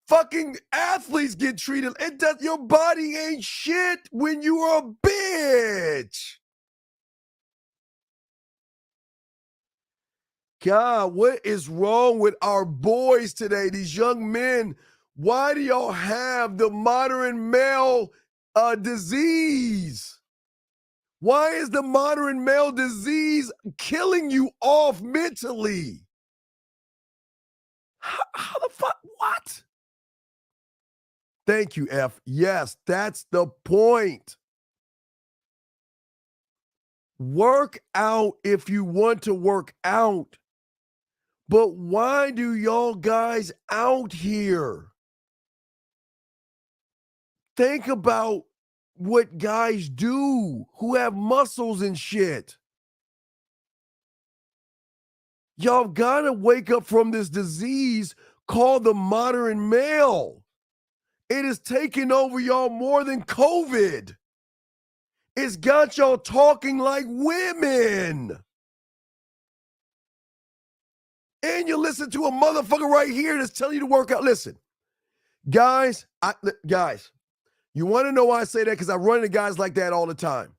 fucking athletes get treated. Your body ain't shit when you are a bitch. God, what is wrong with our boys today? These young men, why do y'all have the modern male disease? Why is the modern male disease killing you off mentally? How the fuck? What? Thank you, F. Yes, that's the point. Work out if you want to work out. But why do y'all guys out here? Think about what guys do who have muscles and shit. Y'all gotta wake up from this disease called the modern male. It is taking over y'all more than COVID. It's got y'all talking like women. And you listen to a motherfucker right here that's telling you to work out. Listen, guys, you want to know why I say that? Because I run into guys like that all the time.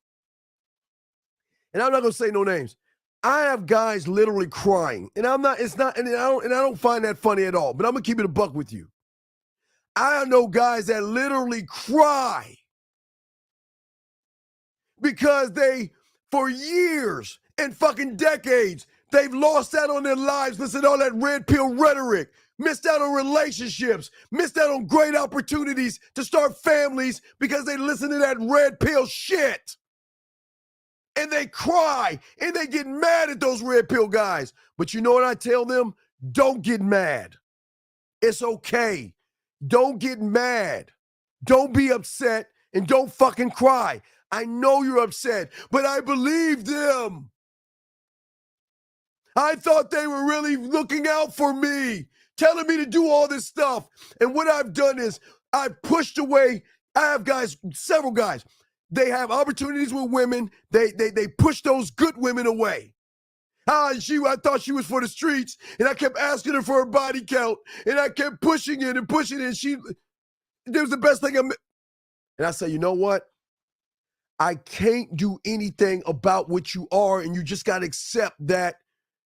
And I'm not going to say no names. I have guys literally crying. And I don't find that funny at all. But I'm going to keep it a buck with you. I know guys that literally cry because they, for years and fucking decades, they've lost out on their lives, listening to all that red pill rhetoric, missed out on relationships, missed out on great opportunities to start families because they listen to that red pill shit. And they cry and they get mad at those red pill guys. But you know what I tell them? Don't get mad. It's okay. Don't get mad. Don't be upset and don't fucking cry. I know you're upset, but I believe them. I thought they were really looking out for me, telling me to do all this stuff. And what I've done is I've pushed away. I have guys, several guys. They have opportunities with women. They push those good women away. I thought she was for the streets, and I kept asking her for her body count, and I kept pushing it and pushing it, and it was the best thing and I said, you know what? I can't do anything about what you are, and you just got to accept that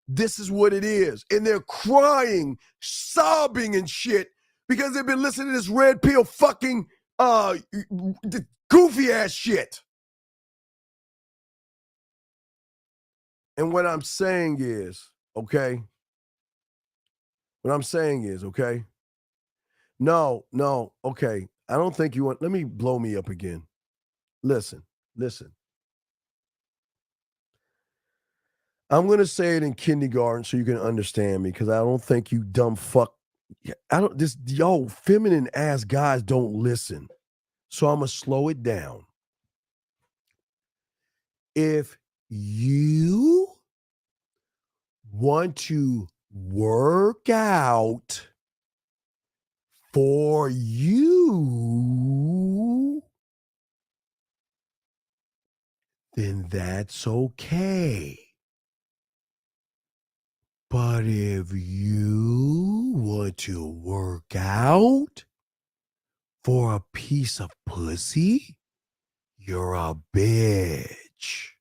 this is what it is. And they're crying, sobbing and shit because they've been listening to this red pill fucking goofy ass shit. And what I'm saying is, okay? No, okay. I don't think you want, let me blow me up again. Listen. I'm going to say it in kindergarten so you can understand me, because I don't think you dumb fuck. Feminine ass guys don't listen. So I'm going to slow it down. If you want to work out for you, then that's okay. But if you want to work out for a piece of pussy, you're a bitch.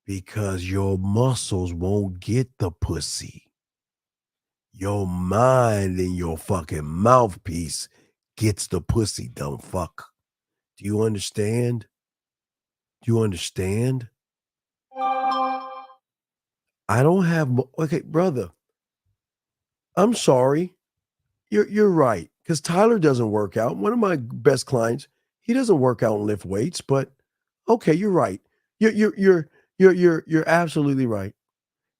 Because your muscles won't get the pussy. Your mind and your fucking mouthpiece gets the pussy, dumb fuck. Do you understand? I don't have, okay, brother. I'm sorry. You're right. Because Tyler doesn't work out. One of my best clients, he doesn't work out and lift weights, but okay, you're right. You're absolutely right.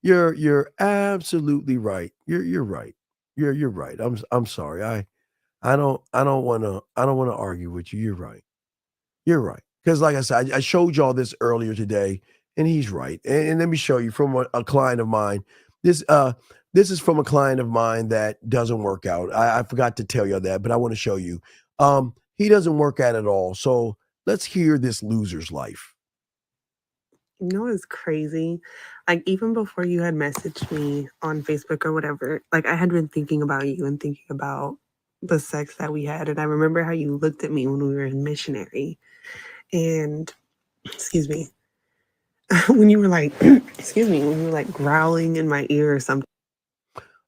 You're absolutely right. You're right. You're right. I'm sorry. I don't want to argue with you. You're right. Because like I said, I showed y'all this earlier today, and he's right. And let me show you from a client of mine. This is from a client of mine that doesn't work out. I forgot to tell you that, but I want to show you. He doesn't work out at all. So let's hear this loser's life. You know, it's crazy. Like, even before you had messaged me on Facebook or whatever, like, I had been thinking about you and thinking about the sex that we had. And I remember how you looked at me when we were in missionary. And, excuse me, when you were like, growling in my ear or something.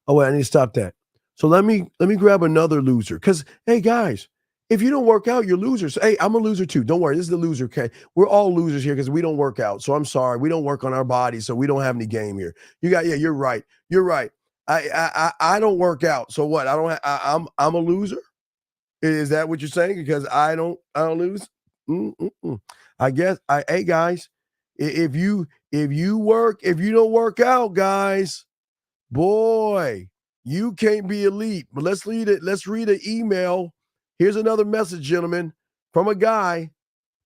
Oh, wait, I need to stop that. So let me grab another loser. Because, hey, guys, if you don't work out, you're losers. Hey, I'm a loser too. Don't worry. This is the loser, okay? We're all losers here because we don't work out. So I'm sorry. We don't work on our bodies, so we don't have any game here. You're right. You're right. I don't work out. So what? I'm a loser? Is that what you're saying? Because I don't lose? I guess hey guys, if you don't work out, guys, boy, you can't be elite. But let's read it. Let's read an email. Here's another message, gentlemen, from a guy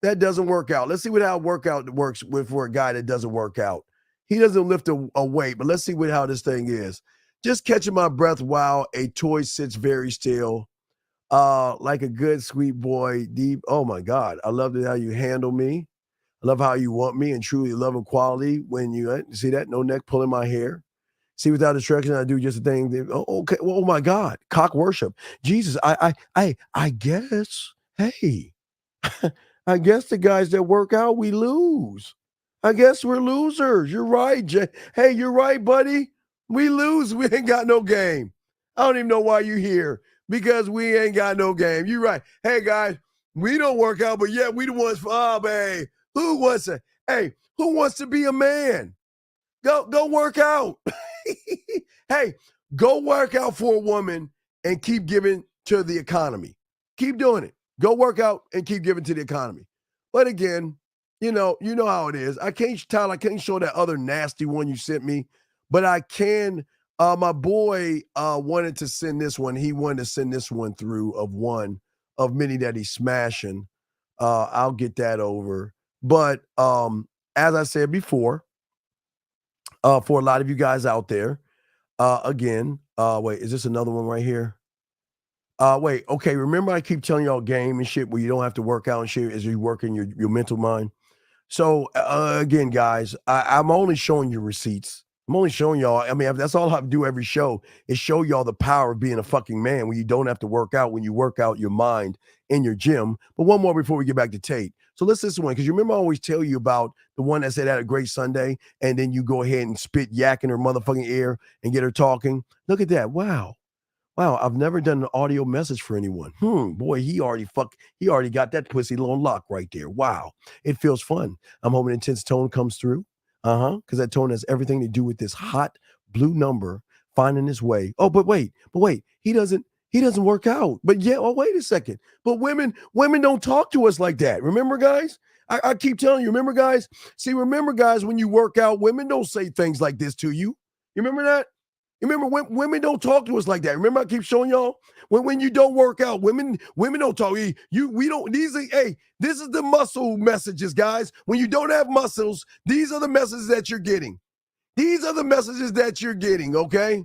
that doesn't work out. Let's see how workout works for a guy that doesn't work out. He doesn't lift a weight, but let's see how this thing is. Just catching my breath while a toy sits very still. Like a good sweet boy, deep. Oh my God. I love how you handle me. I love how you want me and truly love and quality when you see that no neck pulling my hair. See, without distraction, I do just a thing. Okay. Well, oh my God. Cock worship. Jesus. I guess. Hey, I guess the guys that work out, we lose. I guess we're losers. You're right, Jay. Hey, you're right, buddy. We lose. We ain't got no game. I don't even know why you're here. Because we ain't got no game. You're right. Hey, guys, we don't work out, but yeah, we the ones for, babe. Who wants to be a man? Go work out. Hey, go work out for a woman and keep giving to the economy. Keep doing it. Go work out and keep giving to the economy. But again, you know how it is. I can't show that other nasty one you sent me, but I can. My boy wanted to send this one. He wanted to send this one through of one of many that he's smashing. I'll get that over. But as I said before, for a lot of you guys out there, again, wait, is this another one right here? Wait, okay. Remember, I keep telling y'all game and shit where you don't have to work out and shit as you work in your mental mind. So again, guys, I'm only showing you receipts. I'm only showing y'all. I mean, that's all I do every show is show y'all the power of being a fucking man when you don't have to work out, when you work out your mind in your gym. But one more before we get back to Tate. So let's listen to one, because you remember I always tell you about the one that said had a great Sunday, and then you go ahead and spit yak in her motherfucking ear and get her talking. Look at that. Wow, I've never done an audio message for anyone. Boy, he already got that pussy on lock right there. Wow, it feels fun. I'm hoping intense tone comes through. Because that tone has everything to do with this hot blue number finding its way. Oh, but wait, he doesn't work out. But yeah, oh, wait a second. But women don't talk to us like that. Remember, guys? I keep telling you, remember, guys? See, remember, guys, when you work out, women don't say things like this to you. You remember that? Remember, women don't talk to us like that. Remember, I keep showing y'all when you don't work out, women don't talk. We don't. This is the muscle messages, guys. When you don't have muscles, these are the messages that you're getting. These are the messages that you're getting. Okay,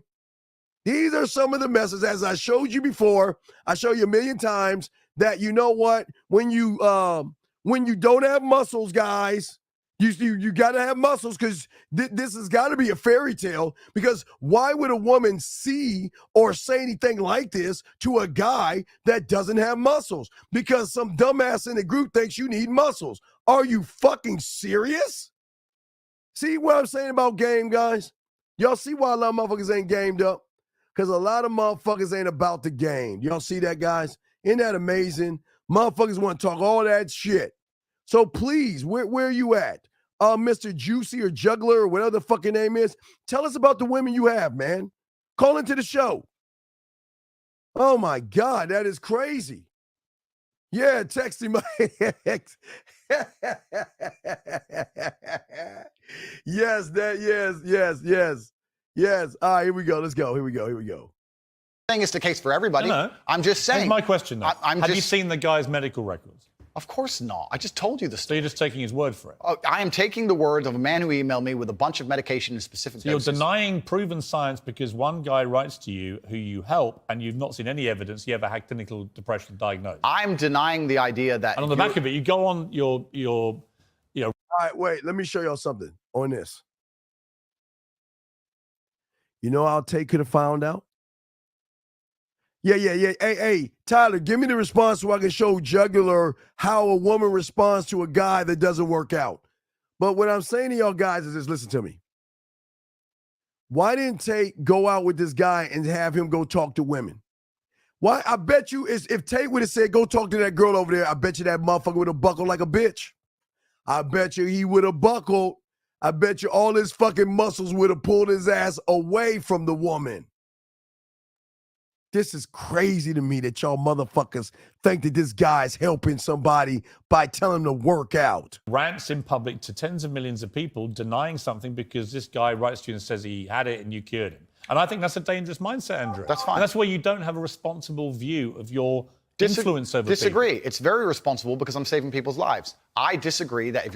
these are some of the messages. As I showed you before, I show you a million times that you know what when you don't have muscles, guys. You got to have muscles, because this has got to be a fairy tale, because why would a woman see or say anything like this to a guy that doesn't have muscles? Because some dumbass in the group thinks you need muscles. Are you fucking serious? See what I'm saying about game, guys? Y'all see why a lot of motherfuckers ain't gamed up? Because a lot of motherfuckers ain't about the game. Y'all see that, guys? Isn't that amazing? Motherfuckers want to talk all that shit. So please, where are you at? Mr. Juicy or Juggler or whatever the fucking name is, tell us about the women you have, man. Call into the show. Oh my God, that is crazy. Yeah, text him. Yes. All right, here we go. Let's go. Here we go. Saying it's the case for everybody. No. I'm just saying. Here's my question, though. Have you seen the guy's medical records? Of course not. I just told you the story. So you're just taking his word for it? Oh, I am taking the word of a man who emailed me with a bunch of medication and specific doses. You're denying proven science because one guy writes to you who you help and you've not seen any evidence he ever had clinical depression diagnosed. I'm denying the idea that... And on the back of it, you go on your All right, wait. Let me show y'all something on this. You know how Tate could have found out? Yeah. Hey, Tyler, give me the response so I can show Jugular how a woman responds to a guy that doesn't work out. But what I'm saying to y'all guys is this, listen to me. Why didn't Tate go out with this guy and have him go talk to women? Why? I bet you if Tate would have said, go talk to that girl over there, I bet you that motherfucker would have buckled like a bitch. I bet you he would have buckled. I bet you all his fucking muscles would have pulled his ass away from the woman. This is crazy to me that y'all motherfuckers think that this guy's helping somebody by telling him to work out. Rants in public to tens of millions of people denying something because this guy writes to you and says he had it and you cured him. And I think that's a dangerous mindset, Andrew. That's fine. And that's where you don't have a responsible view of your influence over Disagree. people. It's very responsible because I'm saving people's lives. I disagree that if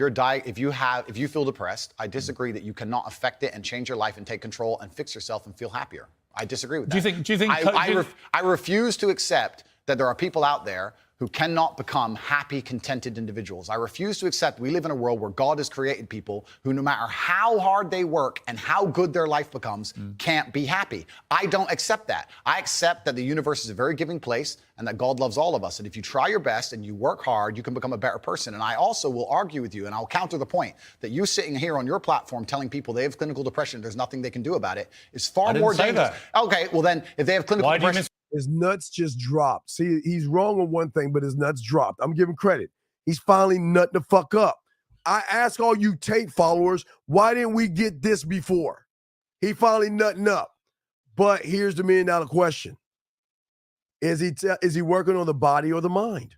you feel depressed, I disagree that you cannot affect it and change your life and take control and fix yourself and feel happier. I disagree with that. Do you think? I refuse to accept that there are people out there who cannot become happy, contented individuals. I refuse to accept we live in a world where God has created people who, no matter how hard they work and how good their life becomes, can't be happy. I don't accept that. I accept that the universe is a very giving place and that God loves all of us. And if you try your best and you work hard, you can become a better person. And I also will argue with you, and I'll counter the point, that you sitting here on your platform telling people they have clinical depression, there's nothing they can do about it, is far more dangerous. Okay, well then, if they have clinical depression... His nuts just dropped. See, he's wrong on one thing, but his nuts dropped. I'm giving credit. He's finally nutting the fuck up. I ask all you Tate followers, why didn't we get this before? He finally nutting up. But here's the $1 million question. Is he working on the body or the mind?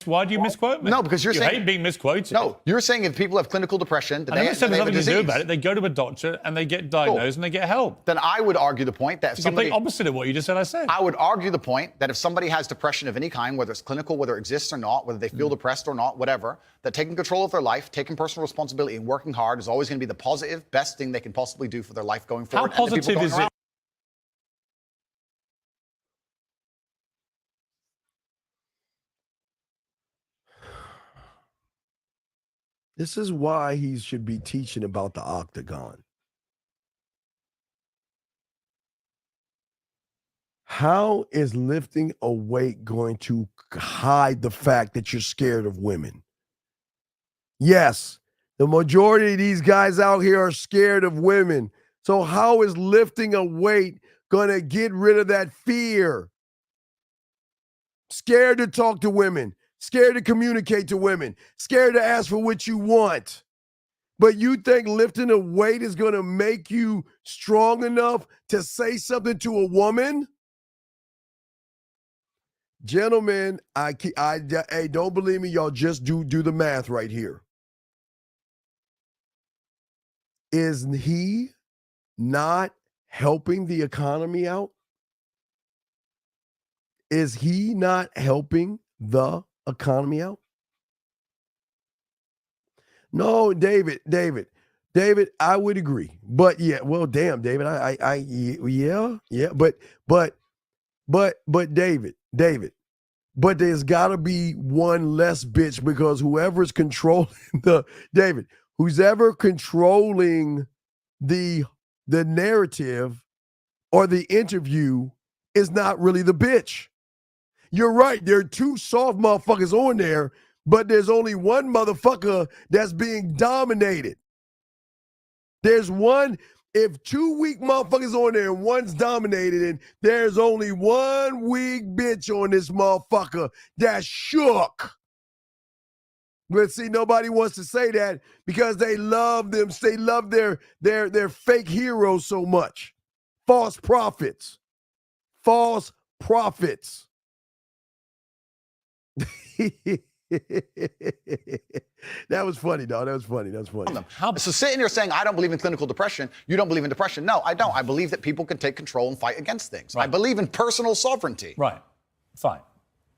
Why do you misquote me? No, because you're saying... hate being misquoted. No, you're saying if people have clinical depression... I never said there's nothing to do about it. They go to a doctor and they get diagnosed and they get help. Then I would argue the point that if it's somebody... the complete opposite of what you just said I said. I would argue the point that if somebody has depression of any kind, whether it's clinical, whether it exists or not, whether they feel depressed or not, whatever, that taking control of their life, taking personal responsibility and working hard is always going to be the positive, best thing they can possibly do for their life going forward. How positive is it? This is why he should be teaching about the octagon. How is lifting a weight going to hide the fact that you're scared of women? Yes, the majority of these guys out here are scared of women. So how is lifting a weight going to get rid of that fear? Scared to talk to women, scared to communicate to women, scared to ask for what you want. But you think lifting a weight is going to make you strong enough to say something to a woman? Gentlemen, hey, don't believe me, y'all just do the math right here. Is he not helping the economy out? Is he not helping the economy out? No, David, I would agree. But yeah, well, damn, David, but David, but there's got to be one less bitch, because whoever's controlling who's ever controlling the narrative or the interview is not really the bitch. You're right. There are two soft motherfuckers on there, but there's only one motherfucker that's being dominated. There's one, if two weak motherfuckers on there and one's dominated, and there's only one weak bitch on this motherfucker that's shook. But see, nobody wants to say that because they love them. They love their fake heroes so much. False prophets. False prophets. That was funny, dog. That was funny. So sitting here saying, I don't believe in clinical depression, you don't believe in depression. No, I don't. I believe that people can take control and fight against things. Right. I believe in personal sovereignty. Right. Fine.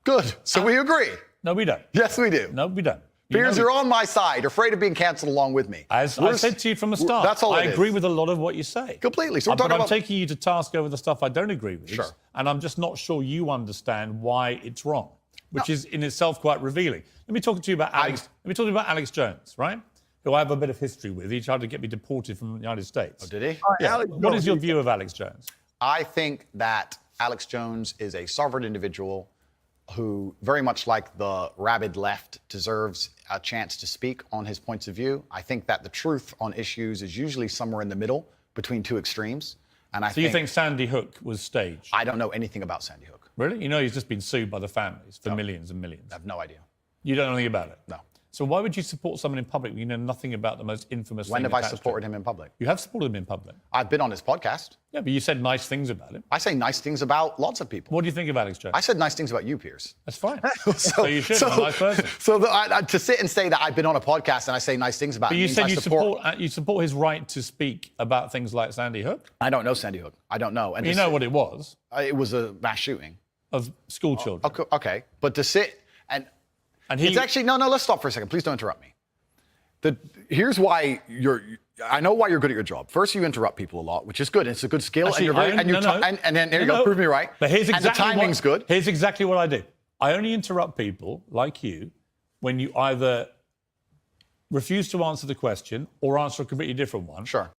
Good. So we agree. No, we don't. Yes, we do. No, we don't. Piers, you're on my side. You're afraid of being canceled along with me. As I said to you from the start, that's all I agree with a lot of what you say. Completely. So but I'm taking you to task over the stuff I don't agree with. Sure. And I'm just not sure you understand why it's wrong, which is in itself quite revealing. Let me talk to you about Alex. Let me talk to you about Alex Jones, right? Who I have a bit of history with. He tried to get me deported from the United States. Oh, did he? Yeah. What is your view of Alex Jones? I think that Alex Jones is a sovereign individual who, very much like the rabid left, deserves a chance to speak on his points of view. I think that the truth on issues is usually somewhere in the middle between two extremes. And So you think Sandy Hook was staged? I don't know anything about Sandy Hook. Really? You know he's just been sued by the families for millions and millions. I have no idea. You don't know anything about it? No. So why would you support someone in public when you know nothing about the most infamous When thing have I attached to supported it? him in public? You have supported him in public. I've been on his podcast. Yeah, but you said nice things about him. I say nice things about lots of people. What do you think of Alex Jones? I said nice things about you, Piers. That's fine. so you should. You're a nice person. So to sit and say that I've been on a podcast and I say nice things about But him you means said I you support his right to speak about things like Sandy Hook. I don't know Sandy Hook. I don't know. And you know what it was? It was a mass shooting of school children. Okay, but to sit and he, it's actually no. Let's stop for a second. Please don't interrupt me. Here's why I know why you're good at your job. First, you interrupt people a lot, which is good. It's a good skill, Actually, and then there you go. Prove me right. But here's exactly and the timing's good. Here's exactly what I do. I only interrupt people like you when you either refuse to answer the question or answer a completely different one. Sure.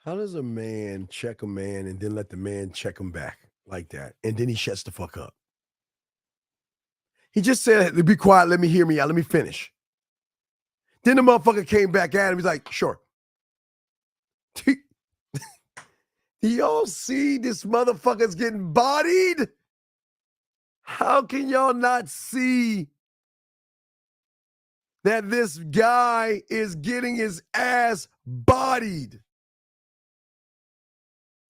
How does a man check a man and then let the man check him back like that? And then he shuts the fuck up. He just said, be quiet, let me hear me out, let me finish. Then the motherfucker came back at him, he's like, sure. Do y'all see this motherfucker's getting bodied? How can y'all not see that this guy is getting his ass bodied?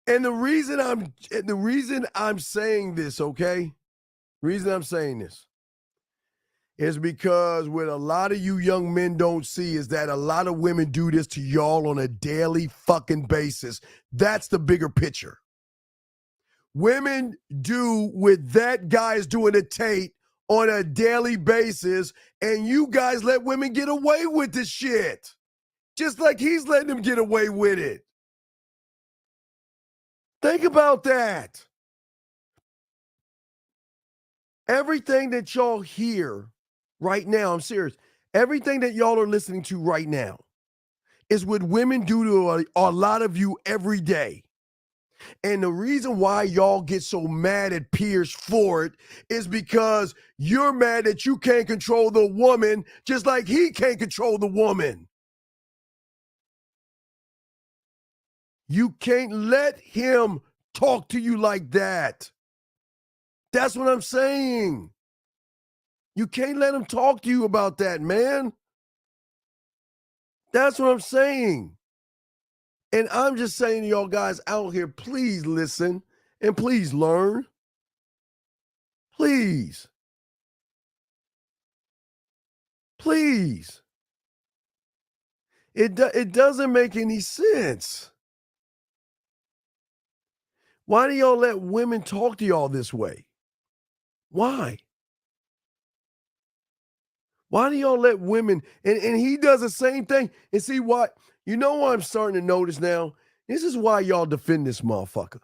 And the reason I'm saying this, okay? The reason I'm saying this is because what a lot of you young men don't see is that a lot of women do this to y'all on a daily fucking basis. That's the bigger picture. Women do what that guy is doing to Tate on a daily basis, and you guys let women get away with this shit. Just like he's letting them get away with it. Think about that. Everything that y'all hear right now, I'm serious, everything that y'all are listening to right now is what women do to a lot of you every day. And the reason why y'all get so mad at Piers for it is because you're mad that you can't control the woman just like he can't control the woman. You can't let him talk to you like that. That's what I'm saying. You can't let him talk to you about that, man. That's what I'm saying. And I'm just saying to y'all guys out here, please listen and please learn. Please. Please. It doesn't make any sense. Why do y'all let women talk to y'all this way? Why? Why do y'all let women, and he does the same thing. And see what, you know what I'm starting to notice now? This is why y'all defend this motherfucker.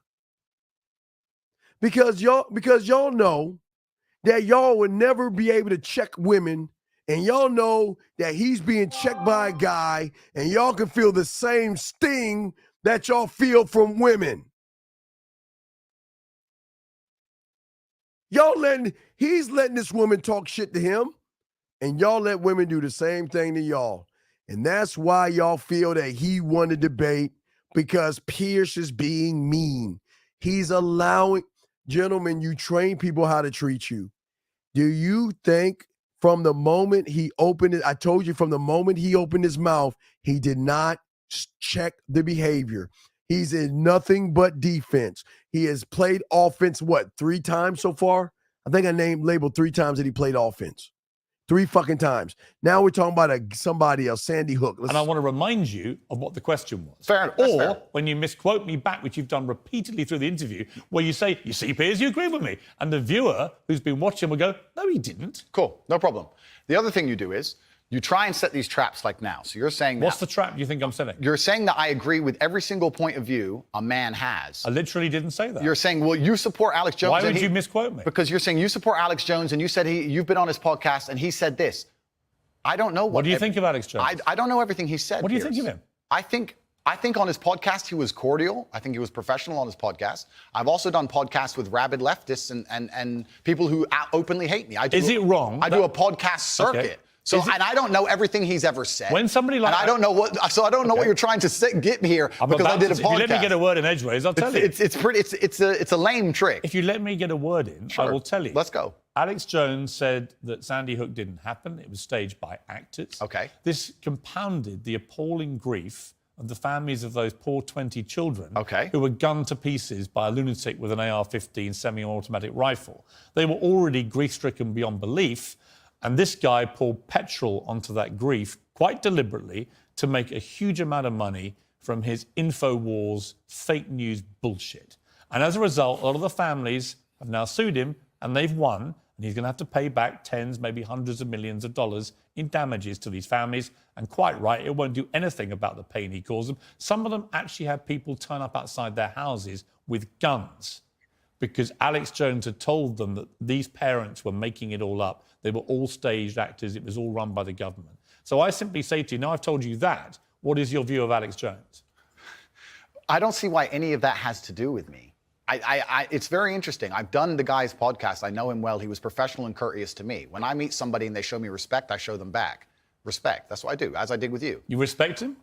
Because y'all know that y'all would never be able to check women, and y'all know that he's being checked by a guy, and y'all can feel the same sting that y'all feel from women. He's letting this woman talk shit to him, and y'all let women do the same thing to y'all. And that's why y'all feel that he won the debate, because Piers is being mean. He's allowing, gentlemen, you train people how to treat you. Do you think from the moment he opened it, I told you from the moment he opened his mouth, he did not check the behavior. He's in nothing but defense. He has played offense, 3 times so far? I think I labeled 3 times that he played offense. 3 fucking times. Now we're talking about somebody else, Sandy Hook. And I want to remind you of what the question was. Fair enough. Or when you misquote me back, which you've done repeatedly through the interview, where you say, you see, Piers, you agree with me. And the viewer who's been watching will go, no, he didn't. Cool, no problem. The other thing you do is you try and set these traps like now. So you're saying What's the trap you think I'm setting? You're saying that I agree with every single point of view a man has. I literally didn't say that. You're saying, well, you support Alex Jones. Why would you misquote me? Because you're saying you support Alex Jones, and you said you've been on his podcast, and he said this. I don't know what do you think of Alex Jones? I don't know everything he said. What do you think of him? I think on his podcast he was cordial. I think he was professional on his podcast. I've also done podcasts with rabid leftists and people who openly hate me. Is it wrong? I do a podcast circuit. Okay. So and I don't know everything he's ever said. When somebody like, and I don't know what you're trying to get me here because I did a podcast. If you let me get a word in edgeways, I'll tell you. It's a lame trick. If you let me get a word in, sure. I will tell you. Let's go. Alex Jones said that Sandy Hook didn't happen. It was staged by actors. Okay. This compounded the appalling grief of the families of those poor 20 children who were gunned to pieces by a lunatic with an AR-15 semi-automatic rifle. They were already grief-stricken beyond belief, and this guy poured petrol onto that grief quite deliberately to make a huge amount of money from his InfoWars fake news bullshit. And as a result, a lot of the families have now sued him, and they've won, and he's going to have to pay back tens, maybe hundreds of millions of dollars in damages to these families. And quite right, it won't do anything about the pain he caused them. Some of them actually had people turn up outside their houses with guns because Alex Jones had told them that these parents were making it all up. They were all staged actors. It was all run by the government. So I simply say to you, now I've told you that, what is your view of Alex Jones? I don't see why any of that has to do with me. It's very interesting. I've done the guy's podcast. I know him well. He was professional and courteous to me. When I meet somebody and they show me respect, I show them back. Respect. That's what I do, as I did with you. You respect him?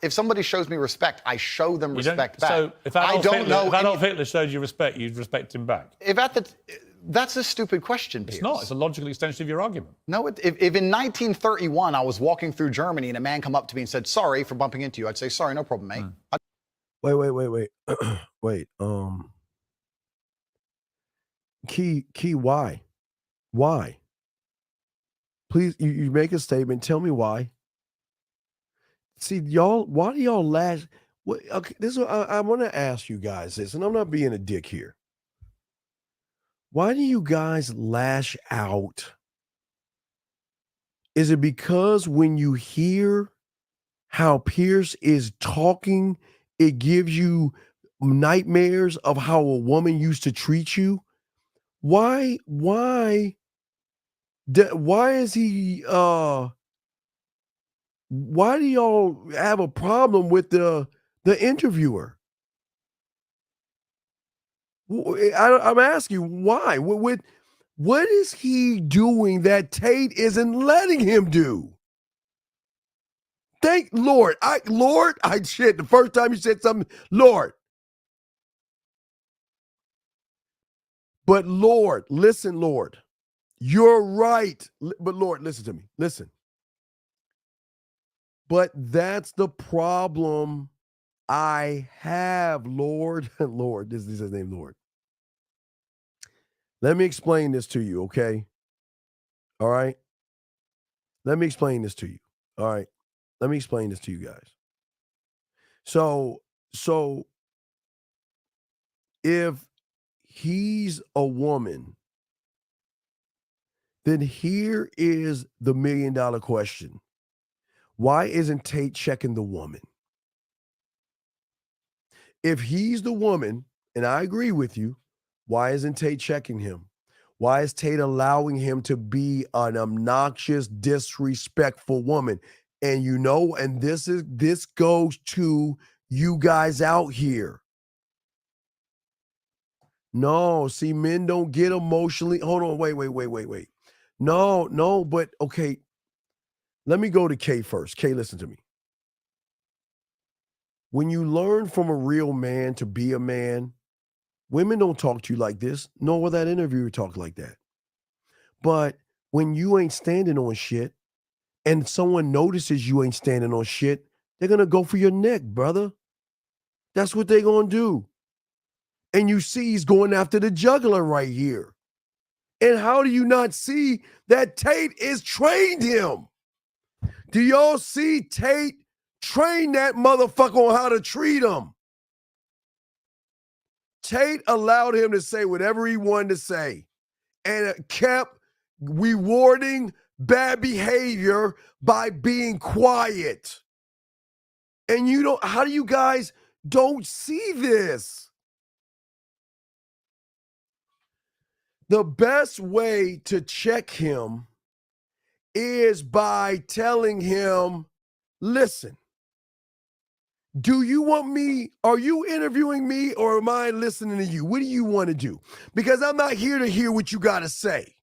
If somebody shows me respect, I show them respect back. So if Adolf Hitler showed you respect, you'd respect him back? That's a stupid question, Piers. It's not. It's a logical extension of your argument. No, if in 1931 I was walking through Germany and a man come up to me and said, sorry for bumping into you, I'd say, sorry, no problem, mate. Wait. Wait. Key, why? Why? Please, you make a statement. Tell me why. See, y'all, why do y'all lash? Okay, this is what I want to ask you guys this, and I'm not being a dick here. Why do you guys lash out? Is it because when you hear how Piers is talking, it gives you nightmares of how a woman used to treat you? Why is he why do y'all have a problem with the interviewer? I'm asking you, why? What is he doing that Tate isn't letting him do? Thank Lord. Shit, the first time you said something, Lord. But Lord, listen, Lord. You're right. But Lord, listen to me. Listen. But that's the problem I have, Lord. Lord, this is his name, Lord. Let me explain this to you, okay? All right? Let me explain this to you. All right? Let me explain this to you guys. So if he's a woman, then here is the $1 million question. Why isn't Tate checking the woman? If he's the woman, and I agree with you, why isn't Tate checking him? Why is Tate allowing him to be an obnoxious, disrespectful woman? And and this goes to you guys out here. No, see, men don't get emotionally. Hold on, wait. No, but okay. Let me go to Kay first. Kay, listen to me. When you learn from a real man to be a man, women don't talk to you like this, nor will that interviewer talk like that. But when you ain't standing on shit and someone notices you ain't standing on shit, they're going to go for your neck, brother. That's what they're going to do. And you see he's going after the juggler right here. And how do you not see that Tate is trained him? Do y'all see Tate train that motherfucker on how to treat him? Tate allowed him to say whatever he wanted to say and kept rewarding bad behavior by being quiet. And how do you guys don't see this? The best way to check him is by telling him, listen, do you want me? Are you interviewing me or am I listening to you? What do you want to do? Because I'm not here to hear what you got to say.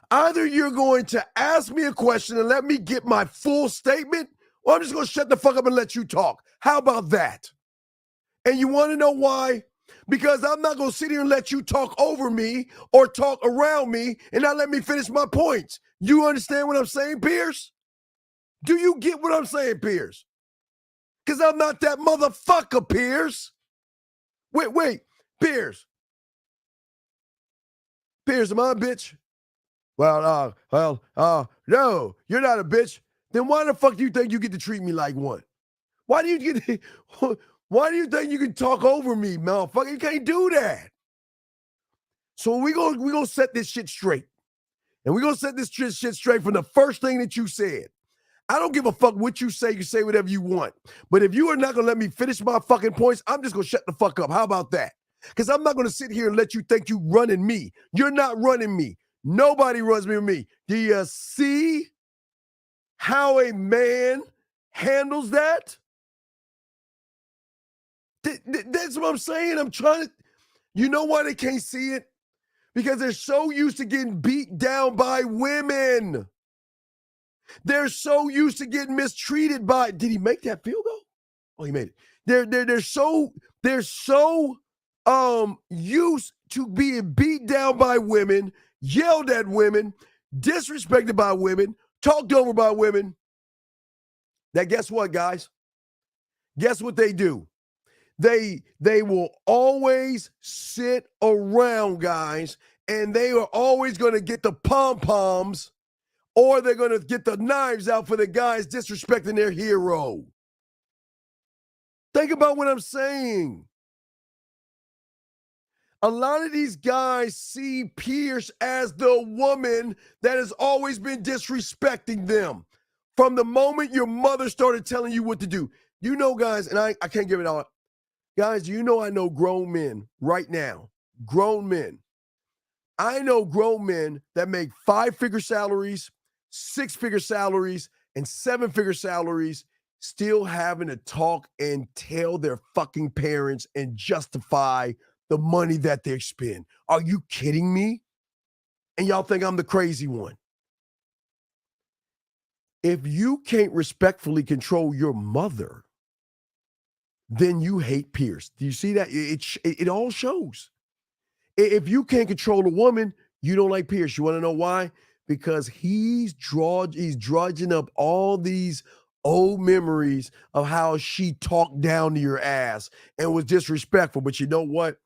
Either you're going to ask me a question and let me get my full statement, or I'm just going to shut the fuck up and let you talk. How about that? And you want to know why? Because I'm not going to sit here and let you talk over me or talk around me and not let me finish my points. You understand what I'm saying, Piers? Do you get what I'm saying, Piers? Because I'm not that motherfucker, Piers. Wait, Piers. Piers, am I a bitch? Well, no, you're not a bitch. Then why the fuck do you think you get to treat me like one? Why do you think you can talk over me, motherfucker? You can't do that. So we gonna set this shit straight. And we're gonna set this shit straight from the first thing that you said. I don't give a fuck what you say whatever you want. But if you are not gonna let me finish my fucking points, I'm just gonna shut the fuck up. How about that? Because I'm not gonna sit here and let you think you running me. You're not running me. Nobody runs me with me. Do you see how a man handles that? That's what I'm saying. I'm trying to. You know why they can't see it? Because they're so used to getting beat down by women. They're so used to getting mistreated by. Did he make that field goal? Oh, he made it. They're so used to being beat down by women, yelled at women, disrespected by women, talked over by women. That guess what, guys? Guess what they do? They will always sit around, guys, and they are always going to get the pom-poms or they're going to get the knives out for the guys disrespecting their hero. Think about what I'm saying. A lot of these guys see Piers as the woman that has always been disrespecting them. From the moment your mother started telling you what to do. You know, guys, and I can't give it all. Guys, you know I know grown men right now, grown men I know grown men that make 5-figure salaries, 6-figure salaries, and 7-figure salaries still having to talk and tell their fucking parents and justify the money that they spend. Are you kidding me? And y'all think I'm the crazy one. If you can't respectfully control your mother, then you hate Piers. Do you see that? It all shows. If you can't control a woman, you don't like Piers. You want to know why? Because he's drudging up all these old memories of how she talked down to your ass and was disrespectful. But you know what?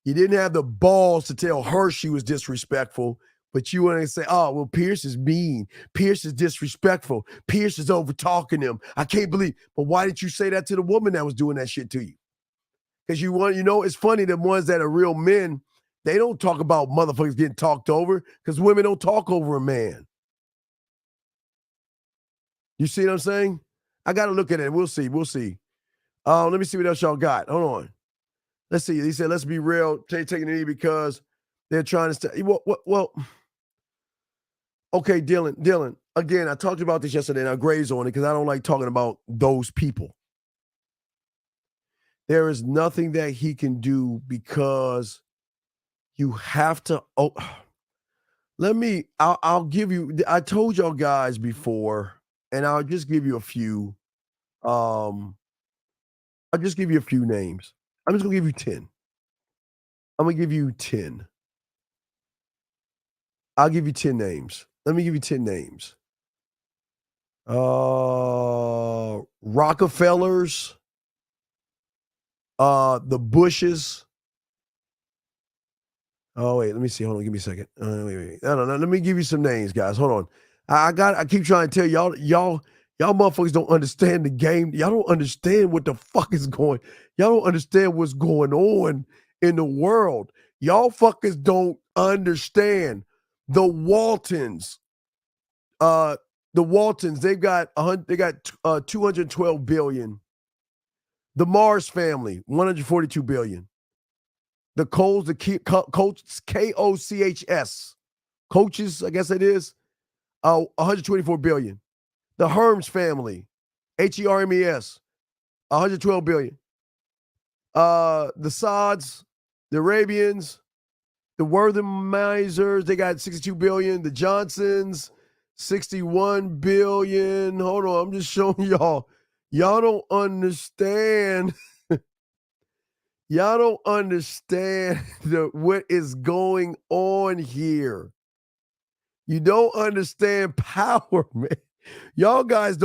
You didn't have the balls to tell her she was disrespectful, but you want to say, oh, well, Piers is mean. Piers is disrespectful. Piers is over talking him. I can't believe. But why did you say that to the woman that was doing that shit to you? Because it's funny, the ones that are real men, they don't talk about motherfuckers getting talked over because women don't talk over a man. You see what I'm saying? I got to look at it. We'll see. Let me see what else y'all got. Hold on. Let's see. He said, let's be real. Taking a knee because they're trying to stay. Well, okay, Dylan. Again, I talked about this yesterday and I grazed on it because I don't like talking about those people. There is nothing that he can do because you have to. I'll give you. I told y'all guys before, and I'll just give you a few. I'll just give you a few names. I'm just gonna give you 10. I'm gonna give you 10. I'll give you 10 names. Let me give you 10 names. Rockefellers, the Bushes. Oh, wait, let me see. Hold on, give me a second. Wait. No. Let me give you some names, guys. Hold on. I keep trying to tell y'all motherfuckers don't understand the game. Y'all don't understand what the fuck is going. Y'all don't understand what's going on in the world. Y'all fuckers don't understand. The Waltons, they got 212 billion. The Mars family, 142 billion. The Coles, Kochs, coaches, I guess it is, 124 billion. The Herms family, Hermes, 112 billion. The Saads, the Arabians, the Worthingizers, they got 62 billion. The Johnsons, 61 billion. Hold on, I'm just showing y'all. Y'all don't understand. Y'all don't understand what is going on here. You don't understand power, man. Y'all guys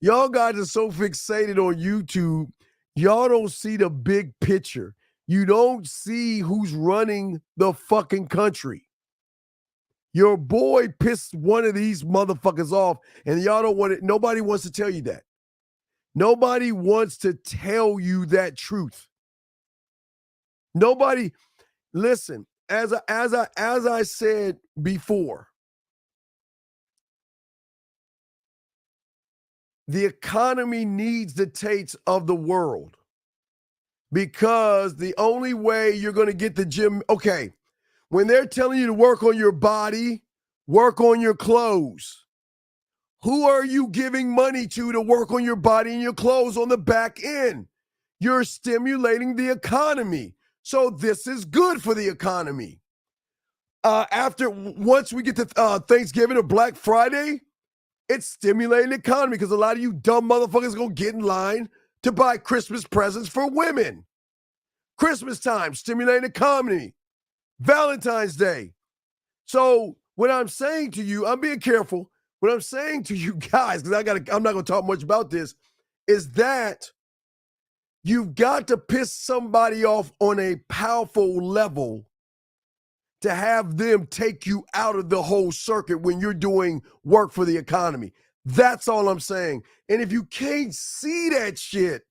y'all guys are so fixated on YouTube. Y'all don't see the big picture. You don't see who's running the fucking country. Your boy pissed one of these motherfuckers off, and y'all don't want it. Nobody wants to tell you that. Nobody wants to tell you that truth. Nobody, listen, as I said before, the economy needs the Tates of the world because the only way you're going to get the gym, okay, when they're telling you to work on your body, work on your clothes, who are you giving money to work on your body and your clothes on the back end? You're stimulating the economy. So this is good for the economy. Once we get to Thanksgiving or Black Friday, it's stimulating the economy because a lot of you dumb motherfuckers are going to get in line to buy Christmas presents for women. Christmas time, stimulating the economy. Valentine's Day. So what I'm saying to you, I'm being careful. What I'm saying to you guys, because I'm not going to talk much about this, is that you've got to piss somebody off on a powerful level to have them take you out of the whole circuit when you're doing work for the economy. That's all I'm saying. And if you can't see that shit,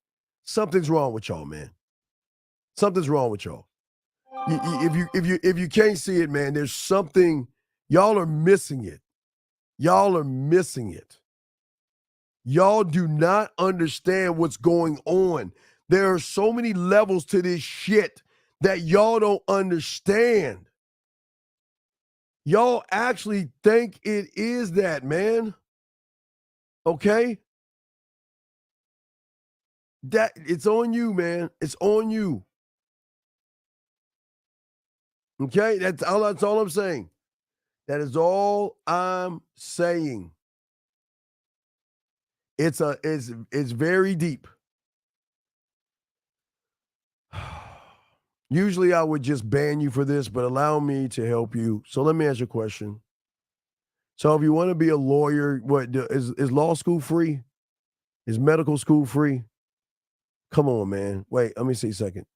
something's wrong with y'all, man. Something's wrong with y'all. If you can't see it, man, there's something. Y'all are missing it. Y'all are missing it. Y'all do not understand what's going on. There are so many levels to this shit that y'all don't understand. Y'all actually think it is that, man. Okay? That it's on you, man. It's on you. Okay? That's all I'm saying. That is all I'm saying. It's very deep. Usually I would just ban you for this, but allow me to help you. So let me ask you a question. So if you want to be a lawyer, is law school free? Is medical school free? Come on, man. Wait, let me see a second.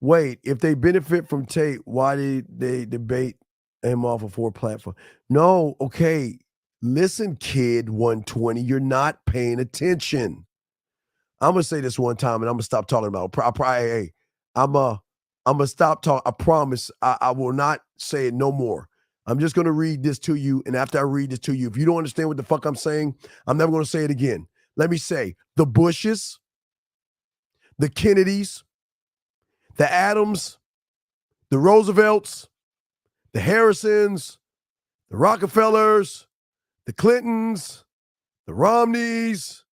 Wait, if they benefit from Tate, why did they debate him off of 4 platform? No, okay. Listen, kid 120, you're not paying attention. I'm going to say this one time and I'm going to stop talking about it. I'm gonna stop talking. I promise I will not say it no more. I'm just gonna read this to you, and after I read this to you, if you don't understand what the fuck I'm saying, I'm never gonna say it again. Let me say the Bushes, the Kennedys, the Adams, the Roosevelts, the Harrisons, the Rockefellers, the Clintons, the Romneys,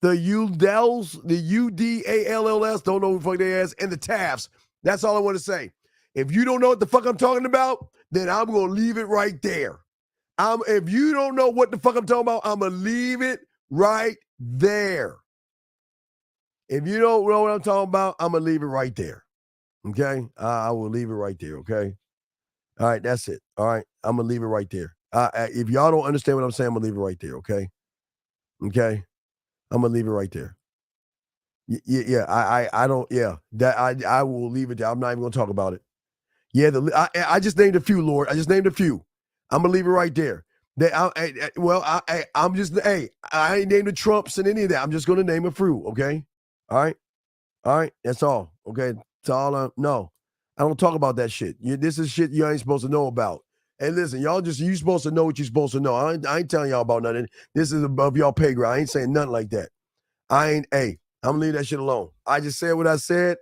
the Udalls, the UDALLS, don't know who the fuck they is, and the Tafts. That's all I want to say. If you don't know what the fuck I'm talking about, then I'm going to leave it right there. If you don't know what the fuck I'm talking about, I'm going to leave it right there. If you don't know what I'm talking about, I'm going to leave it right there. Okay? I will leave it right there, okay? All right, that's it. All right? I'm going to leave it right there. If y'all don't understand what I'm saying, I'm going to leave it right there, okay? Okay? I'm gonna leave it right there. I don't. Yeah, that I will leave it there. I'm not even gonna talk about it. Yeah, I just named a few, Lord. I just named a few. I'm gonna leave it right there. I'm just. Hey, I ain't named the Trumps and any of that. I'm just gonna name a few. Okay. All right. That's all. Okay. That's all. No, I don't talk about that shit. This is shit you ain't supposed to know about. Hey, listen, you supposed to know what you're supposed to know. I ain't telling y'all about nothing. This is above y'all pay grade. I ain't saying nothing like that. I'm gonna leave that shit alone. I just said what I said.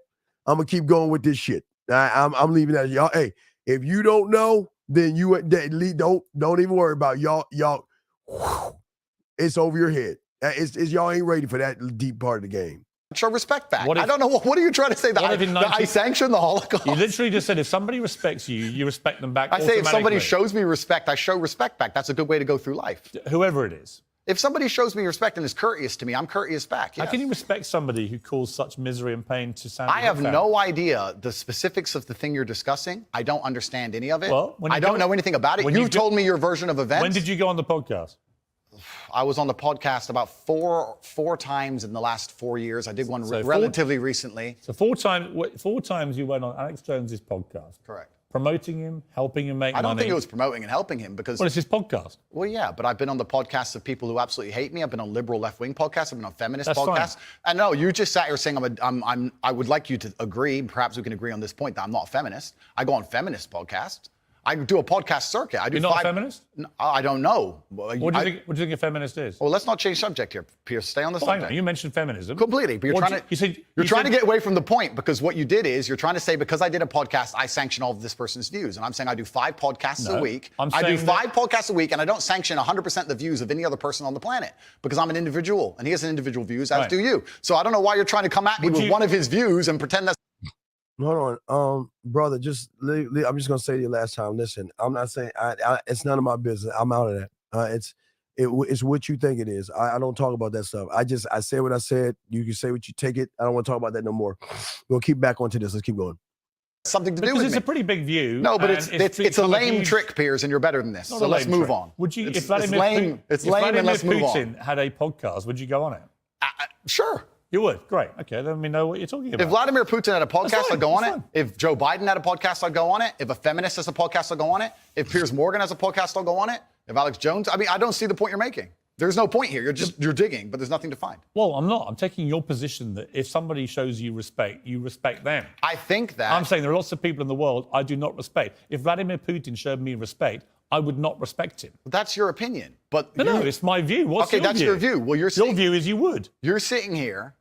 I'm gonna keep going with this shit. I'm leaving that. Y'all, hey, if you don't know, then don't even worry about it. Y'all, it's over your head. It's y'all ain't ready for that deep part of the game. Show respect back. I don't know. What are you trying to say? That I sanction the Holocaust? You literally just said if somebody respects you, you respect them back. I say if somebody shows me respect, I show respect back. That's a good way to go through life. Whoever it is. If somebody shows me respect and is courteous to me, I'm courteous back. Yes. How can you respect somebody who caused such misery and pain to Sandy? I have no idea the specifics of the thing you're discussing. I don't understand any of it. Well, I don't know anything about it. You told me your version of events. When did you go on the podcast? I was on the podcast about four times in the last 4 years. I did one relatively recently. So four times you went on Alex Jones's podcast. Correct. Promoting him, helping him make money. I don't think it was promoting and helping him because... Well, it's his podcast. Well, yeah, but I've been on the podcasts of people who absolutely hate me. I've been on liberal left-wing podcasts. I've been on feminist podcasts. Fine. And no, you just sat here saying I would like you to agree, perhaps we can agree on this point, that I'm not a feminist. I go on feminist podcasts. I do a podcast circuit. You're not a feminist? No, I don't know. What do you think a feminist is? Well, let's not change subject here, Piers. Stay on the subject. I know. You mentioned feminism. Completely. But you're trying to get away from the point because what you did is you're trying to say because I did a podcast, I sanction all of this person's views. And I'm saying I do 5 podcasts a week. I do 5 podcasts a week and I don't sanction 100% the views of any other person on the planet because I'm an individual and he has an individual views, as do you. So I don't know why you're trying to come at me with one of his views and pretend that's... Hold on, brother. I'm just gonna say to you last time. Listen, I'm not saying it's none of my business. I'm out of that. It's what you think it is. I don't talk about that stuff. I say what I said. You can say what you take it. I don't want to talk about that no more. We'll keep back onto this. Let's keep going. Something to do with it's me. a pretty big view. No, but it's a lame trick, Piers, and you're better than this. So let's move on. Would you? It's lame, and let's move on. Putin had a podcast, would you go on it? Sure. You would? Great. Okay, then we know what you're talking about. If Vladimir Putin had a podcast, I'd go on it. If Joe Biden had a podcast, I'd go on it. If a feminist has a podcast, I'll go on it. If Piers Morgan has a podcast, I'll go on it. If Alex Jones, I don't see the point you're making. There's no point here. You're digging, but there's nothing to find. Well, I'm not. I'm taking your position that if somebody shows you respect them. I think that... I'm saying there are lots of people in the world I do not respect. If Vladimir Putin showed me respect, I would not respect him. That's your opinion. But no, it's my view. What's your view? Okay, that's your view. Well, your view is you would. You're sitting here,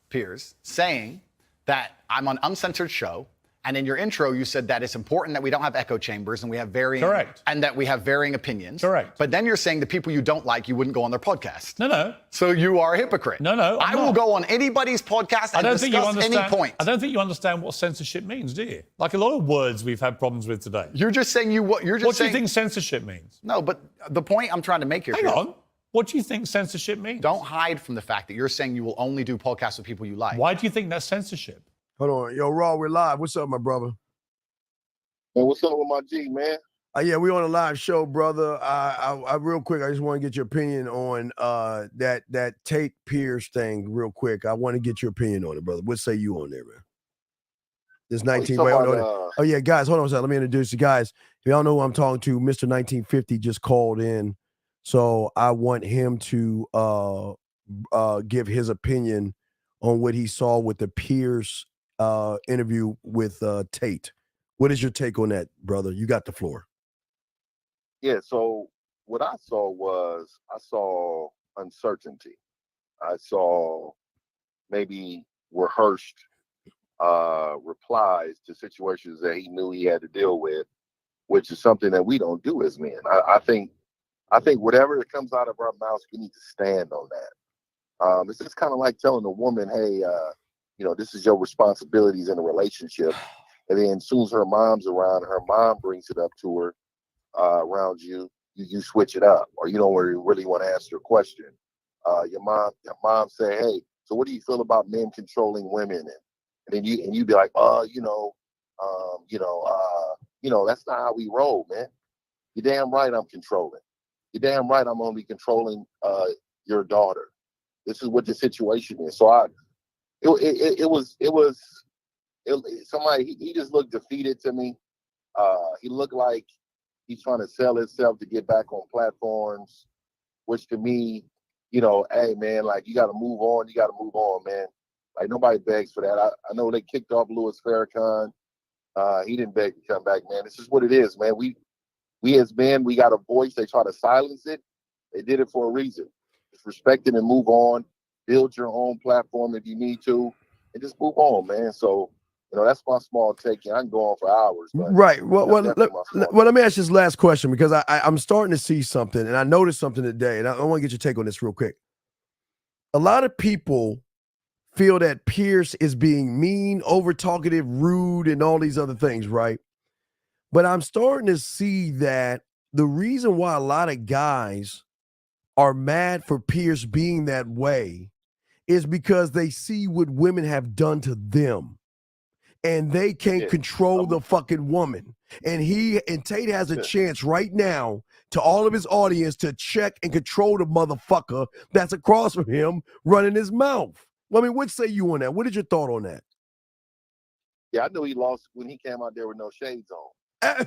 Piers, saying that I'm on uncensored show And in your intro, you said that it's important that we don't have echo chambers and we have varying and that we have varying opinions. Correct. But then you're saying the people you don't like, you wouldn't go on their podcast. No. So you are a hypocrite. No, I will go on anybody's podcast and discuss any point. I don't think you understand what censorship means, do you? Like a lot of words we've had problems with today. You're just saying what do you think censorship means? No, but the point I'm trying to make here. Hang on. What do you think censorship means? Don't hide from the fact that you're saying you will only do podcasts with people you like. Why do you think that's censorship? Hold on. Yo, Raw, we're live. What's up, my brother? Hey, what's up with my G, man? Yeah, we on a live show, brother. I real quick, I just want to get your opinion on that Tate Piers thing real quick. I want to get your opinion on it, brother. What say you on there, man? This 19. Oh yeah, guys, hold on a second. Let me introduce you guys. If y'all know who I'm talking to, Mr. 1950 just called in. So I want him to give his opinion on what he saw with the Piers interview with Tate. What is your take on that, brother? You got the floor. Yeah, so what I saw uncertainty. I saw maybe rehearsed replies to situations that he knew he had to deal with, which is something that we don't do as men. I think whatever that comes out of our mouths, we need to stand on that. It's just kind of like telling a woman, hey, this is your responsibilities in a relationship. And then as soon as her mom's around, her mom brings it up to her around you switch it up, or you don't really want to ask her a question. Your mom say, hey, so what do you feel about men controlling women? And then you be like, that's not how we roll, man. You're damn right I'm controlling. You're damn right I'm only controlling your daughter. This is what the situation is. So he just looked defeated to me. He looked like he's trying to sell himself to get back on platforms, which to me, hey man, like you got to move on. You got to move on, man. Like nobody begs for that. I know they kicked off Louis Farrakhan. He didn't beg to come back, man. It's just what it is, man. We as men, we got a voice. They try to silence it. They did it for a reason. Just respect it and move on. Build your own platform if you need to, and just move on, man. So, that's my small take. I can go on for hours. But right. Well, let me ask this last question, because I'm starting to see something, and I noticed something today, and I want to get your take on this real quick. A lot of people feel that Piers is being mean, over-talkative, rude, and all these other things, right? But I'm starting to see that the reason why a lot of guys are mad for Piers being that way is because they see what women have done to them, and they can't control the fucking woman. And Tate has a chance right now to all of his audience to check and control the motherfucker that's across from him running his mouth. I mean, what say you on that? What is your thought on that? Yeah, I knew he lost when he came out there with no shades on.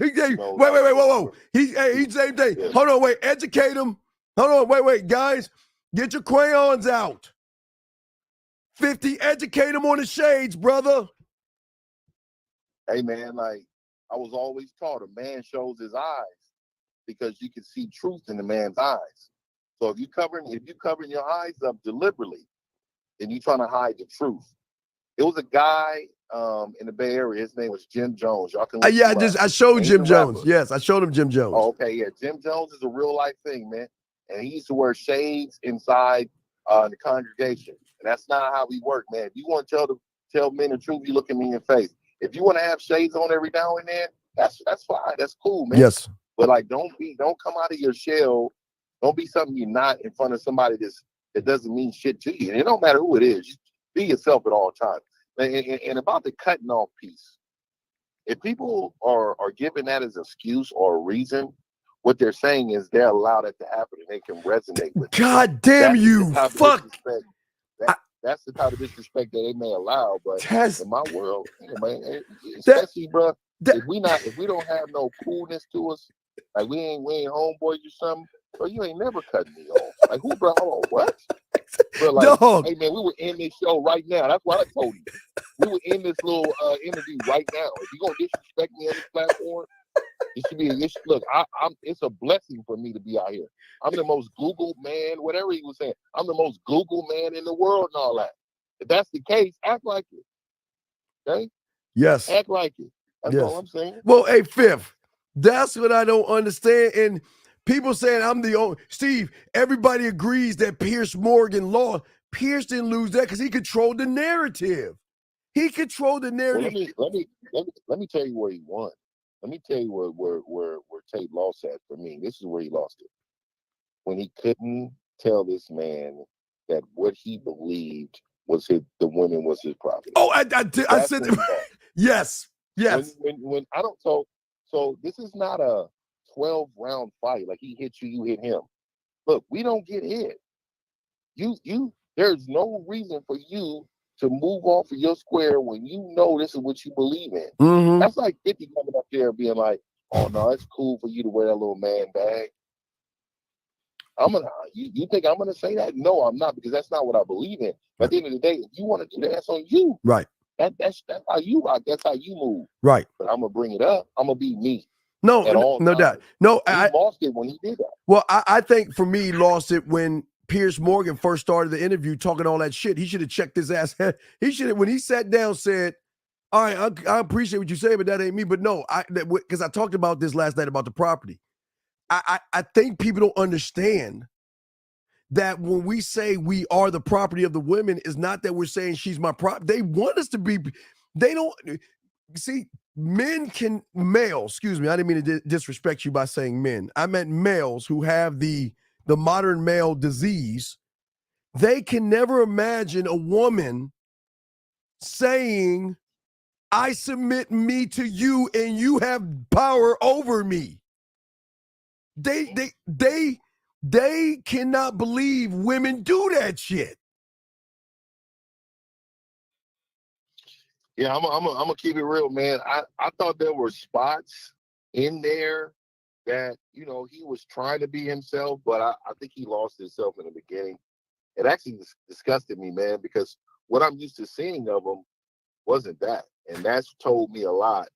Wait, whoa. He's same thing. Yeah. Hold on, wait, educate him. Hold on, wait, guys, get your crayons out. 50, educate him on the shades, brother. Hey, man, like I was always taught, a man shows his eyes because you can see truth in the man's eyes. So if you covering your eyes up deliberately, then you're trying to hide the truth. It was a guy in the Bay Area. His name was Jim Jones. Y'all can I showed Jim Jones. Yes, I showed him Jim Jones. Oh, okay, yeah. Jim Jones is a real life thing, man. And he used to wear shades inside the congregation. And that's not how we work, man. If you want to tell men the truth, you look at me in the face. If you want to have shades on every now and then, that's fine. That's cool, man. Yes. But like, don't come out of your shell. Don't be something you're not in front of somebody that doesn't mean shit to you. And it don't matter who it is. Just be yourself at all times. And about the cutting off piece, if people are given that as an excuse or a reason, what they're saying is they're allowed it to happen and they can resonate with it. God damn you, fuck. That's the type of disrespect that they may allow, but in my world, man, especially, bro, if we don't have no coolness to us, like we ain't homeboys or something, bro, you ain't never cutting me off. Like who, bro? Hold on, what? Bro, like, Dog. Hey man, we were in this show right now. That's what I told you. We were in this little interview right now. If you're gonna disrespect me on this platform, it should be. Look, it's a blessing for me to be out here. I'm the most Googled man, whatever he was saying. I'm the most Googled man in the world and all that. If that's the case, act like it. Okay? Yes. Act like it. That's all I'm saying. Well, hey, Fifth, that's what I don't understand. And people saying I'm the only Steve. Everybody agrees that Piers Morgan lost. Piers didn't lose that because he controlled the narrative. He controlled the narrative. Well, let me tell you where he won. Let me tell you where Tate lost at for me. This is where he lost it. When he couldn't tell this man that what he believed was the women was his property. Oh, I said yes. When I don't so this is not a 12-round fight. Like he hit you, you hit him. Look, we don't get hit. You there's no reason for you to move off of your square when you know this is what you believe in. Mm-hmm. That's like 50 coming up there and being like, oh no, it's cool for you to wear that little man bag. You think I'm gonna say that? No, I'm not, because that's not what I believe in. But at the end of the day, if you want to do that, that's on you. Right. That's how you rock. That's how you move. Right. But I'm gonna bring it up. I'm gonna be me. No doubt. No, he lost it when he did that. Well, I think for me, he lost it when Piers Morgan first started the interview talking all that shit. He should have checked his ass. He should have, when he sat down, said, all right, I appreciate what you say, but that ain't me. But no, because I talked about this last night about the property. I think people don't understand that when we say we are the property of the women, is not that we're saying she's my property. They want us to be. They don't see males. Excuse me, I didn't mean to disrespect you by saying men. I meant males who have the modern male disease. They can never imagine a woman saying, "I submit me to you, and you have power over me." They cannot believe women do that shit. Yeah, I'm gonna keep it real, man. I thought there were spots in there that, you know, he was trying to be himself, but I think he lost himself in the beginning. It actually disgusted me, man, because what I'm used to seeing of him wasn't that, and that's told me a lot.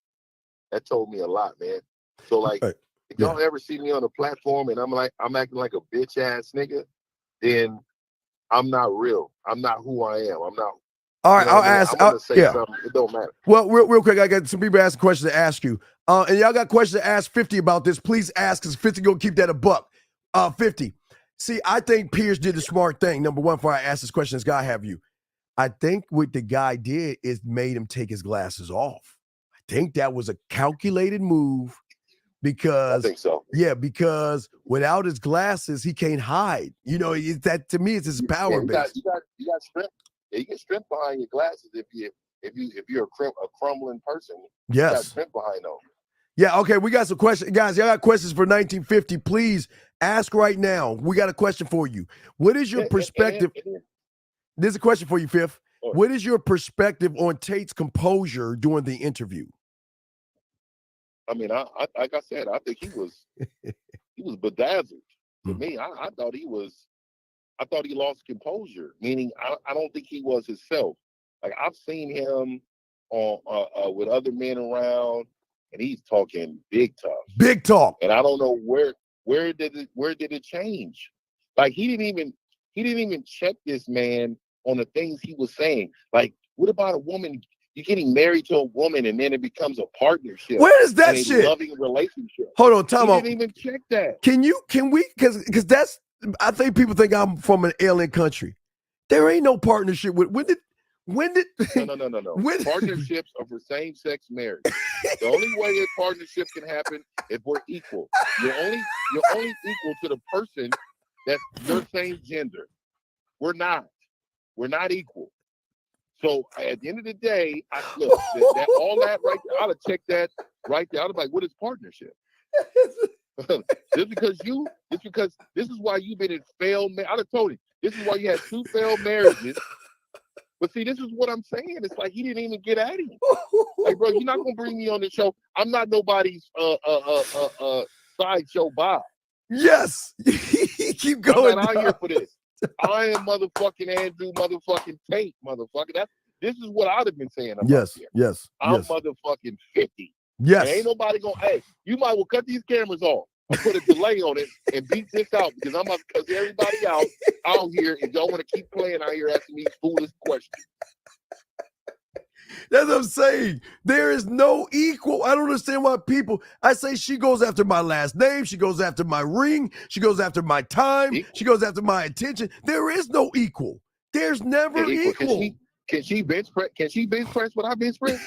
That told me a lot, man. So like, if y'all ever see me on a platform and I'm acting like a bitch ass nigga, then I'm not real. I'm not who I am. I'm not. All right, I'll ask. I'm gonna say something. It don't matter. Well, real quick, I got some people asking questions to ask you. And y'all got questions to ask 50 about this. Please ask, because 50 gonna keep that a buck. 50. See, I think Piers did the smart thing. Number one, before I ask this question, this guy have you. I think what the guy did is made him take his glasses off. I think that was a calculated move. Because I think so. Yeah, because without his glasses, he can't hide. You know, that to me is his power base. You got strength. Yeah, you get strength behind your glasses if you're a crumbling person. Yes. You got strength behind those. Yeah, okay, we got some questions. Guys, y'all got questions for 1950. Please ask right now. We got a question for you. What is your perspective? There's a question for you, Fifth. What is your perspective on Tate's composure during the interview? I mean, I like I said, I think he was bedazzled. To me, I thought he lost composure. Meaning, I don't think he was himself. Like, I've seen him on with other men around, and he's talking big tough. Big talk. And I don't know where did it change? Like, he didn't even check this man on the things he was saying. Like, what about a woman? You're getting married to a woman, and then it becomes a partnership. Where is that and shit? A loving relationship. Hold on, time out. He didn't even check that. Can we? Because that's. I think people think I'm from an alien country. There ain't no partnership with. When did? No. Partnerships are for same-sex marriage. The only way a partnership can happen if we're equal. You're only equal to the person that's your same gender. We're not equal. So at the end of the day, all that right there, I'd have checked that right there. I'd have like, what is partnership? Just because this is why you've been in failed marriage. I'd have told him, this is why you had 2 failed marriages. But see, this is what I'm saying. It's like he didn't even get at him. Like, bro, you're not gonna bring me on the show. I'm not nobody's sideshow Bob. Yes. Keep going. I'm not out here for this. I am motherfucking Andrew motherfucking Tate, motherfucker. This is what I'd have been saying about here. Yes. I'm motherfucking 50. Yes. And ain't nobody gonna, hey, you might well cut these cameras off and put a delay on it and beat this out, because I'm about to cuss everybody out here, and y'all want to keep playing out here asking me foolish questions. That's what I'm saying. There is no equal. I don't understand why people. I say she goes after my last name. She goes after my ring. She goes after my time. She goes after my attention. There is no equal. There's never equal. Can she bench press? Can she bench press what I bench press?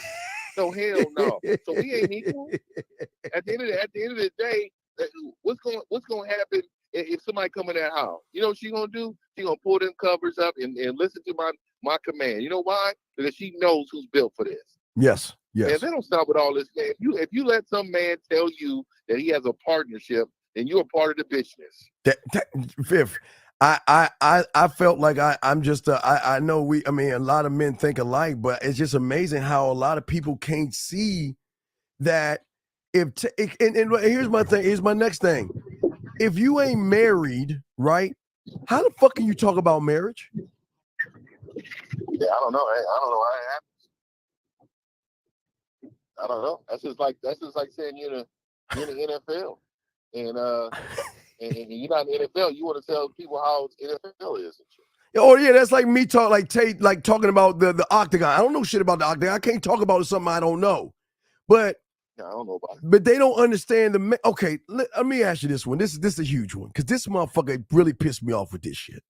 No, hell no. So we ain't equal. At the end of the day, what's going to happen if somebody come in that house? You know what she's gonna do? She's gonna pull them covers up and listen to my command. You know why? Because she knows who's built for this. Yes. And they don't stop with all this. Man, if you let some man tell you that he has a partnership, then you're a part of the business. Fifth. I felt like I'm just I know a lot of men think alike, but it's just amazing how a lot of people can't see that and here's my thing. Here's my next thing. If you ain't married, right? How the fuck can you talk about marriage? Yeah, I don't know. I don't know how it happens. I don't know. That's just like saying you're in the NFL and you're not in the NFL. You want to tell people how NFL is. Oh yeah, that's like me like Tate, like talking about the octagon. I don't know shit about the octagon. I can't talk about something I don't know. But yeah, I don't know about it. But they don't understand okay, let me ask you this one. This is a huge one because this motherfucker really pissed me off with this shit.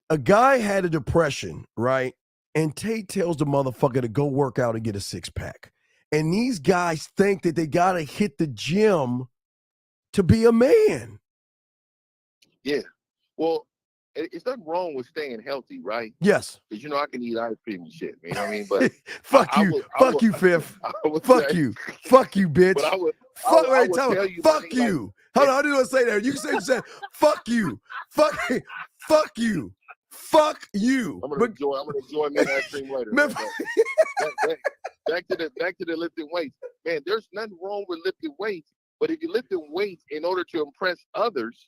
A guy had a depression, right? And Tate tells the motherfucker to go work out and get a six-pack. And these guys think that they gotta hit the gym to be a man. Yeah. Well, it's nothing wrong with staying healthy, right? Yes. Because I can eat ice cream and shit, man. You know what I mean? But fuck you, Fifth. Fuck you. Fuck you, bitch. But I would tell you. Fuck you. Hold on, I didn't want to say that. You said fuck you. Fuck you. Fuck you. I'm gonna enjoy my ice cream later. Back to the lifting weights. Man, there's nothing wrong with lifting weights, but if you're lifting weights in order to impress others,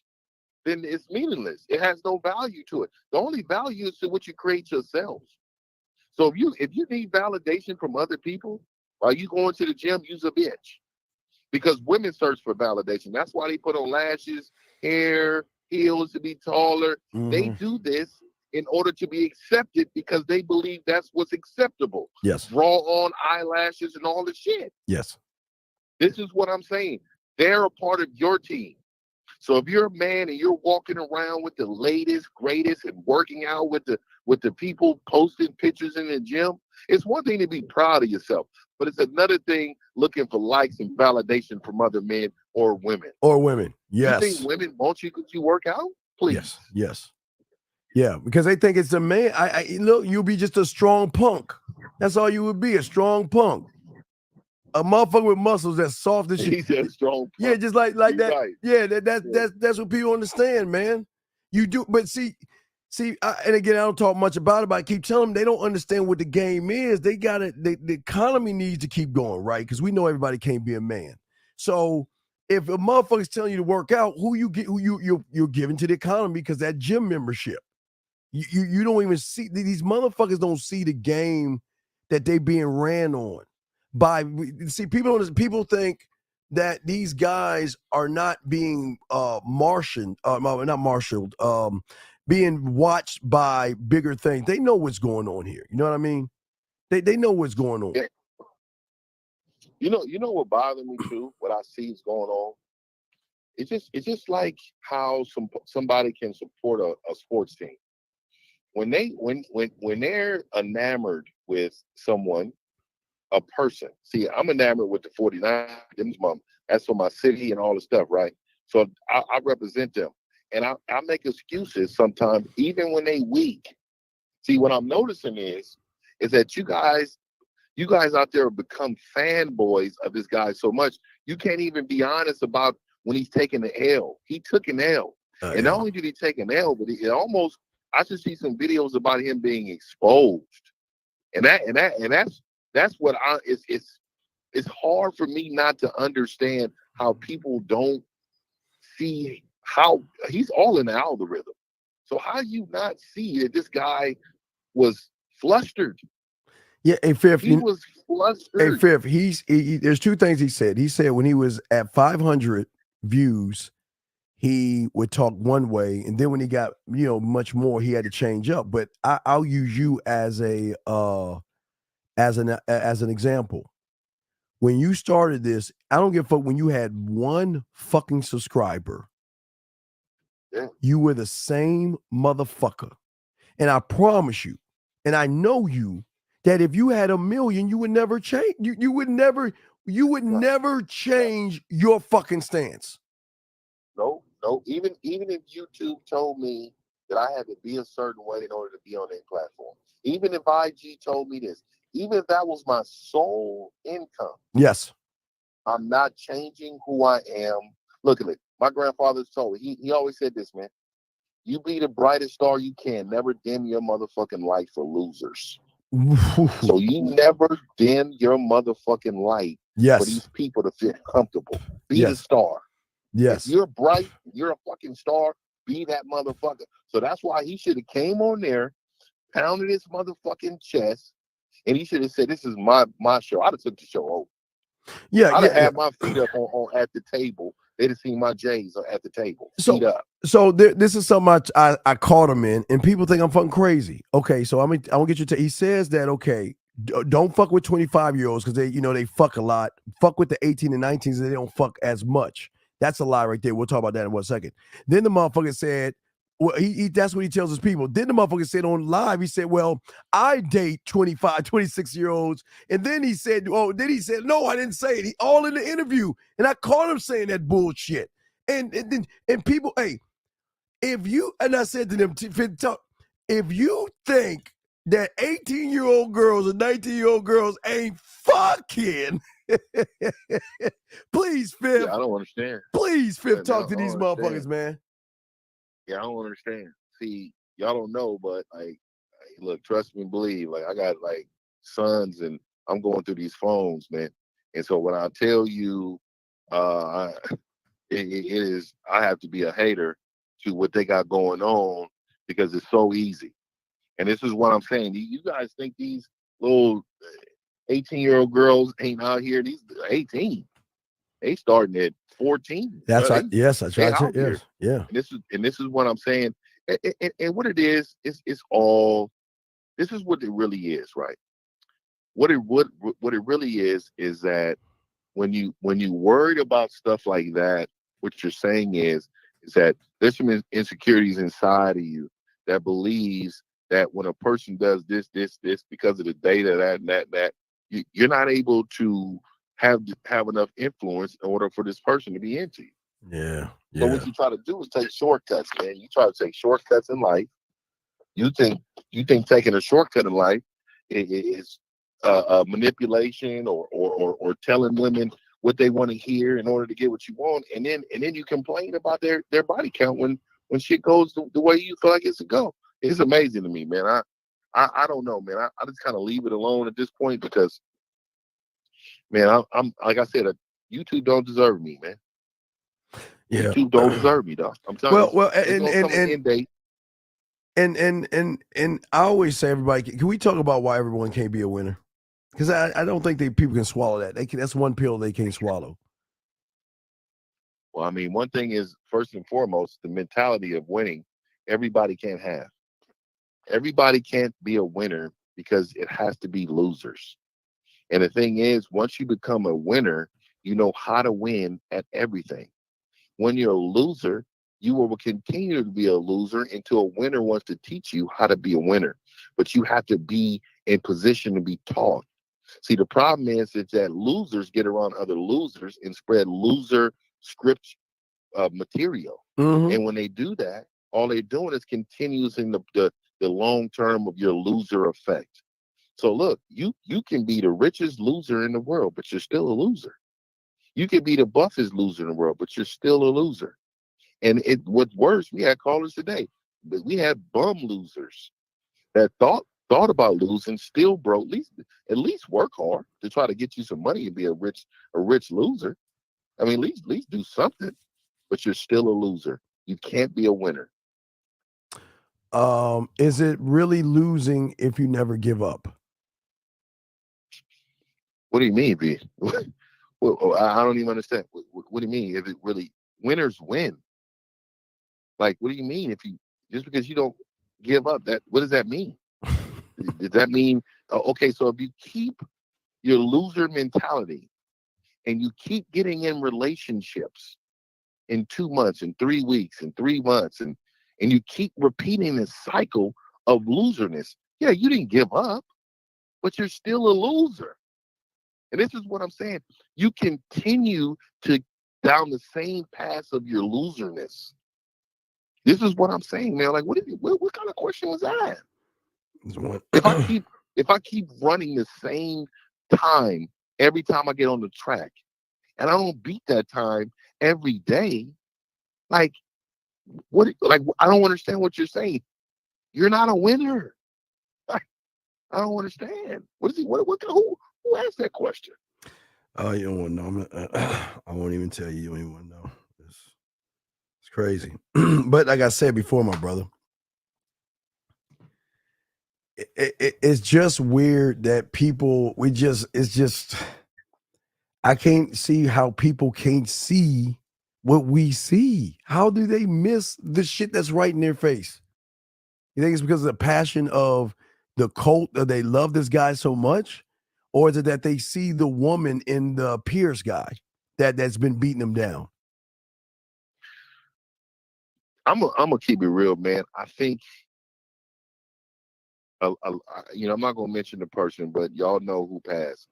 then it's meaningless. It has no value to it. The only value is to what you create yourselves. So if you need validation from other people while you going to the gym, use a bitch. Because women search for validation. That's why they put on lashes, hair, heels to be taller. Mm-hmm. They do this in order to be accepted because they believe that's what's acceptable. Yes. Draw on eyelashes and all the shit. Yes. This is what I'm saying. They're a part of your team. So if you're a man and you're walking around with the latest, greatest, and working out with the people posting pictures in the gym, it's one thing to be proud of yourself, but it's another thing looking for likes and validation from other men or women. Yes. You think women want you because you work out? Please. Yes. Yeah, because they think it's a man. Look, you'll be just a strong punk. That's all you would be, a strong punk. A motherfucker with muscles that's soft as shit. He said strong punk. Yeah, just like You're that. right. Yeah, that's what people understand, man. You do, but see, and again, I don't talk much about it, but I keep telling them they don't understand what the game is. They got it. The economy needs to keep going, right? Because we know everybody can't be a man. So if a motherfucker's telling you to work out, you're giving to the economy because that gym membership. You don't even see, these motherfuckers don't see the game that they being ran on by. See, people think that these guys are not being not marshaled, being watched by bigger things. They know what's going on here. You know what I mean? They know what's going on. Yeah. You know what bothers me too? What I see is going on. It's just like how somebody can support a sports team. When they're enamored with someone, a person. See, I'm enamored with the 49. That's for my city and all the stuff, right? So I represent them, and I make excuses sometimes, even when they weak. See, what I'm noticing is that you guys out there have become fanboys of this guy so much you can't even be honest about when he's taking the L. He took an L, and not only did he take an L, but I should see some videos about him being exposed, and that's what it's hard for me not to understand how people don't see how he's all in the algorithm. So how do you not see that this guy was flustered? Yeah, hey Fifth, he was flustered. Hey Fifth, there's two things he said. He said when he was at 500 views, he would talk one way, and then when he got much more, he had to change up. But I'll use you as a as an example. When you started this, I don't give a fuck when you had one fucking subscriber. Yeah. You were the same motherfucker. And I promise you, and I know you, that if you had 1 million, you would never change. You would never change your fucking stance. No. Even if YouTube told me that I had to be a certain way in order to be on their platform, even if IG told me this, even if that was my sole income, yes, I'm not changing who I am. Look at it. My grandfather told me, he always said this, man. You be the brightest star you can. Never dim your motherfucking light for losers. So you never dim your motherfucking light for these people to feel comfortable. Be the star. Yes. If you're bright, you're a fucking star, be that motherfucker. So that's why he should have came on there, pounded his motherfucking chest, and he should have said, this is my show. I'd have took the show over. I'd have had my feet up on at the table. They'd have seen my J's at the table. Feet up. So this is something I caught him in, and people think I'm fucking crazy. Okay, so I won't get you. He says that don't fuck with 25-year-olds because they fuck a lot. Fuck with the 18 and 19s, they don't fuck as much. That's a lie right there. We'll talk about that in 1 second. Then the motherfucker said, well, that's what he tells his people. Then the motherfucker said on live, he said, well, I date 25, 26-year-olds. And then he said, no, I didn't say it. All in the interview. And I caught him saying that bullshit. And people, hey, I said to them, if you think that 18-year-old girls and 19-year-old girls ain't fucking, please, Fifth. Yeah, I don't understand. Please, Fifth, talk to these motherfuckers, man. Yeah, I don't understand. See, y'all don't know, but look, trust me and believe. Like, I got sons, and I'm going through these phones, man. And so when I tell you, it is, I have to be a hater to what they got going on because it's so easy. And this is what I'm saying. You guys think these little 18-year-old girls ain't out here? These 18, they starting at 14. That's right. Yes, that's right. Yes. Yeah. And this is what I'm saying. And what it is, it's all. This is what it really is, right? What it really is that when you worried about stuff like that, what you're saying is that there's some insecurities inside of you that believes that when a person does this because of the data that you're not able to have enough influence in order for this person to be into you. Yeah. So what you try to do is take shortcuts, man. You try to take shortcuts in life. You think taking a shortcut in life is manipulation or telling women what they want to hear in order to get what you want, and then you complain about their body count when shit goes the way you feel like it's to go. It's amazing to me, man. I don't know, man. I just kind of leave it alone at this point because, man, I'm like I said, YouTube don't deserve me, man. Yeah. YouTube don't deserve me, though. I'm telling you. And I always say, everybody, can we talk about why everyone can't be a winner? Because I don't think people can swallow that. That's one pill they can't swallow. Well, I mean, one thing is, first and foremost, the mentality of winning, everybody can't have. Everybody can't be a winner because it has to be losers. And the thing is, once you become a winner, you know how to win at everything. When you're a loser, you will continue to be a loser until a winner wants to teach you how to be a winner. But you have to be in position to be taught. See, the problem is that losers get around other losers and spread loser script material. Mm-hmm. And when they do that, all they're doing is continuing the long term of your loser effect. So look, you can be the richest loser in the world, but you're still a loser. You can be the buffest loser in the world, but you're still a loser. And what's worse, we had callers today, but we had bum losers that thought about losing, still broke. At least work hard to try to get you some money and be a rich loser. I mean, at least do something, but you're still a loser. You can't be a winner. Is it really losing if you never give up? What do you mean, B? Well, I don't even understand. What do you mean? If it really, winners win. Like, what do you mean if you, just because you don't give up, what does that mean? Does that mean okay? So if you keep your loser mentality and you keep getting in relationships in 2 months and 3 weeks and 3 months and you keep repeating this cycle of loserness, yeah, you didn't give up, but you're still a loser. And this is what I'm saying. You continue to down the same path of your loserness. This is what I'm saying, man. Like, what kind of question was that? If I keep running the same time every time I get on the track, and I don't beat that time every day, like what? Like I don't understand what you're saying. You're not a winner. I don't understand. What is he? Who asked that question? You don't want to know. I won't even tell you. You don't even want to know. It's crazy. But like I said before, my brother, it's just weird that people, I can't see how people can't see what we see. How do they miss the shit that's right in their face? You think it's because of the passion of the cult that they love this guy so much? Or is it that they see the woman in the Piers guy that's been beating them down? I'm gonna keep it real, man. I think, I'm not gonna mention the person, but y'all know who passed.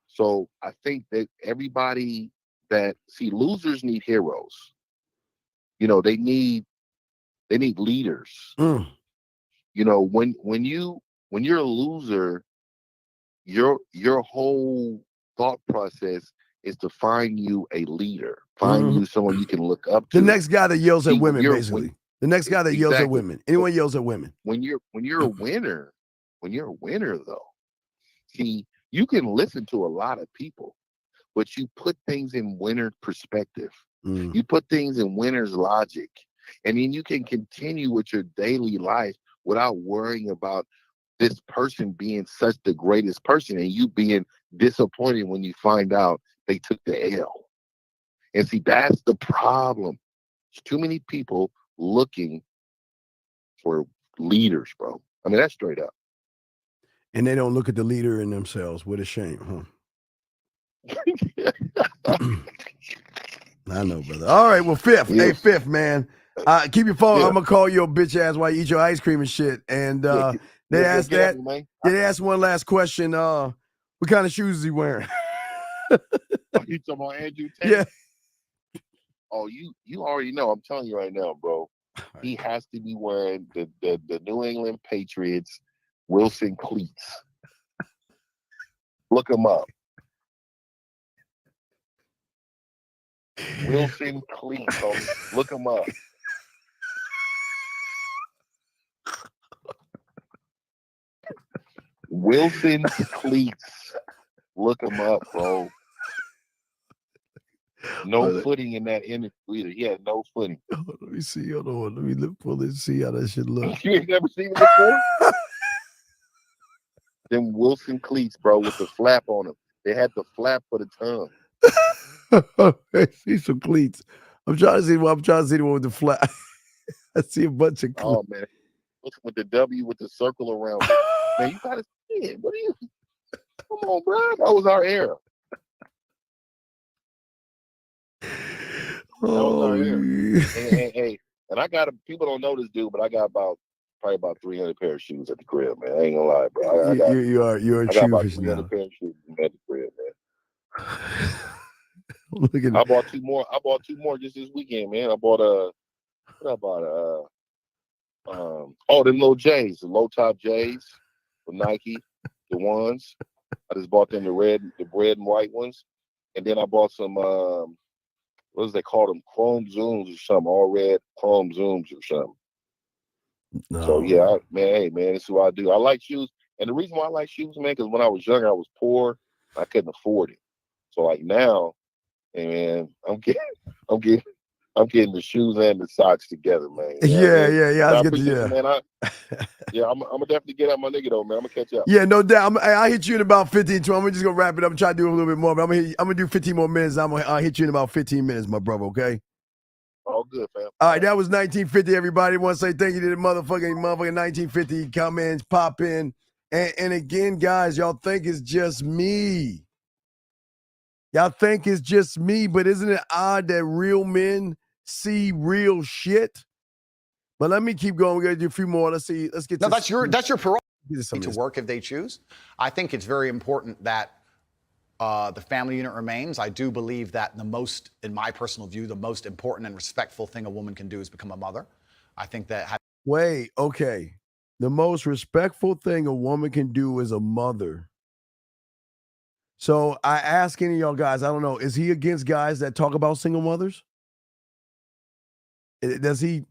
So I think that everybody losers need heroes. They need leaders. Mm. When you're a loser, your whole thought process is to find you a leader, find you someone you can look up to. The next guy that yells at women, basically. The next guy that yells at women. Anyone yells at women. When you're a winner, though, see, you can listen to a lot of people, but you put things in winner perspective. You put things in winner's logic, and then you can continue with your daily life without worrying about this person being such the greatest person and you being disappointed when you find out they took the L. And see, that's the problem. There's too many people looking for leaders, bro. I mean, that's straight up. And they don't look at the leader in themselves. What a shame, huh? I know, brother. All right, well, Fifth. Hey, Fifth, man. Keep your phone. I'm going to call your bitch ass while you eat your ice cream and shit. And they asked one last question. What kind of shoes is he wearing? You talking about Andrew Tate? Yeah. Oh, you already know. I'm telling you right now, bro. He has to be wearing the New England Patriots Wilson cleats. Look him up. Wilson cleats. Look him up. Wilson cleats. Look him up, bro. No footing in that industry either. He had no footing. Let me see. Hold on. Let me pull it and see how that shit look. You ain't never seen it before? Them Wilson cleats, bro, with the flap on them. They had the flap for the tongue. I see some cleats. I'm trying to see the one with the flap. I see a bunch of cleats. Oh, man. With the W with the circle around it. Man, you gotta see it. What are you? Come on, bro. That was our era. Hey, and I got people don't know this dude, but I got probably about 300 pair of shoes at the crib, man. I ain't gonna lie, bro. You're a I got about shoe 300 now. pair of shoes at the crib, man. I bought two more. I bought 2 more just this weekend, man. I bought them little J's, the low top J's from Nike, the ones. I just bought them the red and white ones, and then I bought some what does they call them? Chrome Zooms or something, all red Chrome Zooms or something. No. So yeah, hey man, this is what I do. I like shoes, and the reason why I like shoes, man, because when I was younger, I was poor, I couldn't afford it. So like now, hey man, I'm getting the shoes and the socks together, man. You know what I mean? Yeah. I appreciate it, man. I'm gonna definitely get at my nigga though, man. I'm gonna catch up. Yeah, no doubt. I'll hit you in about 15, 20. I'm just gonna wrap it up and try to do a little bit more, but I'm gonna do 15 more minutes. I'll hit you in about 15 minutes, my brother. Okay. All good, fam. All right, that was 1950. Everybody, want to say thank you to the motherfucking 1950 comments, pop in. And again, guys, y'all think it's just me. Y'all think it's just me, but isn't it odd that real men see real shit? But let me keep going. We got to do a few more. Let's see. Let's get. No, that's your prerogative to work if they choose. I think it's very important that the family unit remains. I do believe that in my personal view, the most important and respectful thing a woman can do is become a mother. I think that. Wait, okay. The most respectful thing a woman can do is a mother. So I ask any of y'all guys, I don't know, is he against guys that talk about single mothers? Is he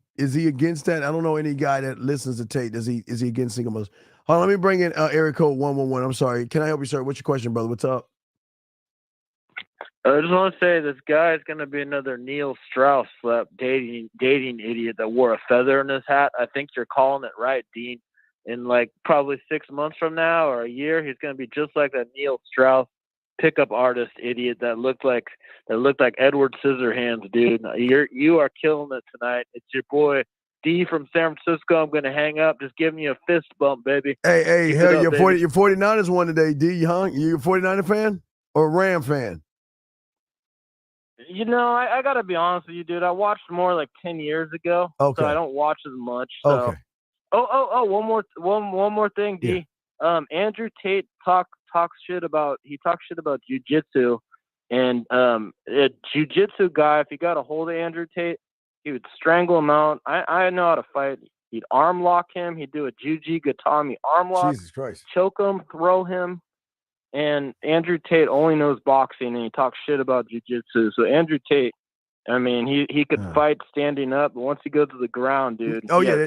against that? I don't know any guy that listens to Tate. Is he against single mothers? Hold on, let me bring in area code 111. I'm sorry. Can I help you, sir? What's your question, brother? What's up? I just want to say this guy is going to be another Neil Strauss dating idiot that wore a feather in his hat. I think you're calling it right, Dean. In like probably 6 months from now or a year, he's going to be just like that Neil Strauss pickup artist idiot that looked like Edward Scissorhands, dude. You are killing it tonight. It's your boy D from San Francisco. I'm going to hang up. Just giving you a fist bump, baby. Hey, Keep hell, it up, baby. your 49ers won today, D, huh? You a 49er fan or a Ram fan? You know, I got to be honest with you, dude. I watched more like 10 years ago, Okay. so I don't watch as much. So. Okay. Oh, one more thing, D. Yeah. Andrew Tate talks shit about jiu-jitsu, and a jiu-jitsu guy, if he got a hold of Andrew Tate, he would strangle him out. I know how to fight. He'd arm lock him. He'd do a Juji Gatami arm lock. Jesus Christ. Choke him, throw him. And Andrew Tate only knows boxing, and he talks shit about jiu-jitsu. So Andrew Tate, I mean, he could fight standing up, but once he goes to the ground, dude. Oh yeah,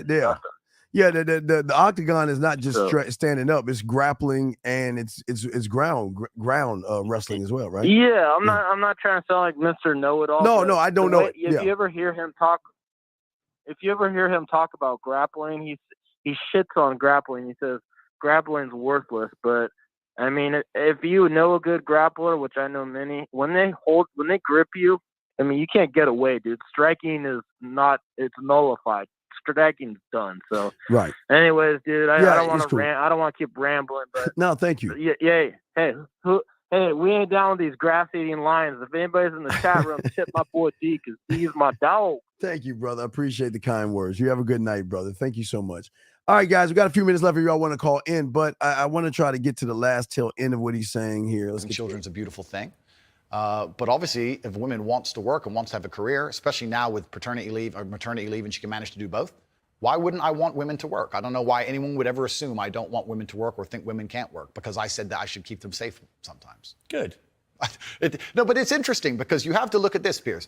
yeah. The octagon is not just standing up; it's grappling and it's ground wrestling as well, right? Yeah, I'm not trying to sound like Mr. Know-It-All. No, I don't know. If you ever hear him talk about grappling, he shits on grappling. He says grappling's worthless, but I mean, if you know a good grappler, which I know many, when they grip you, I mean, you can't get away, dude. Striking it's nullified. Striking's done. So, right. Anyways, dude, I don't want to rant. I don't want to keep rambling, but no, thank you. Yeah. Hey, we ain't down with these grass-eating lions. If anybody's in the chat room, tip my boy D, because D's my dog. Thank you, brother. I appreciate the kind words. You have a good night, brother. Thank you so much. All right, guys, we got a few minutes left if y'all want to call in, but I want to try to get to the last tail end of what he's saying here. Children's a beautiful thing. But obviously, if a woman wants to work and wants to have a career, especially now with paternity leave or maternity leave, and she can manage to do both, why wouldn't I want women to work? I don't know why anyone would ever assume I don't want women to work or think women can't work, because I said that I should keep them safe sometimes. Good. No, but it's interesting because you have to look at this, Piers.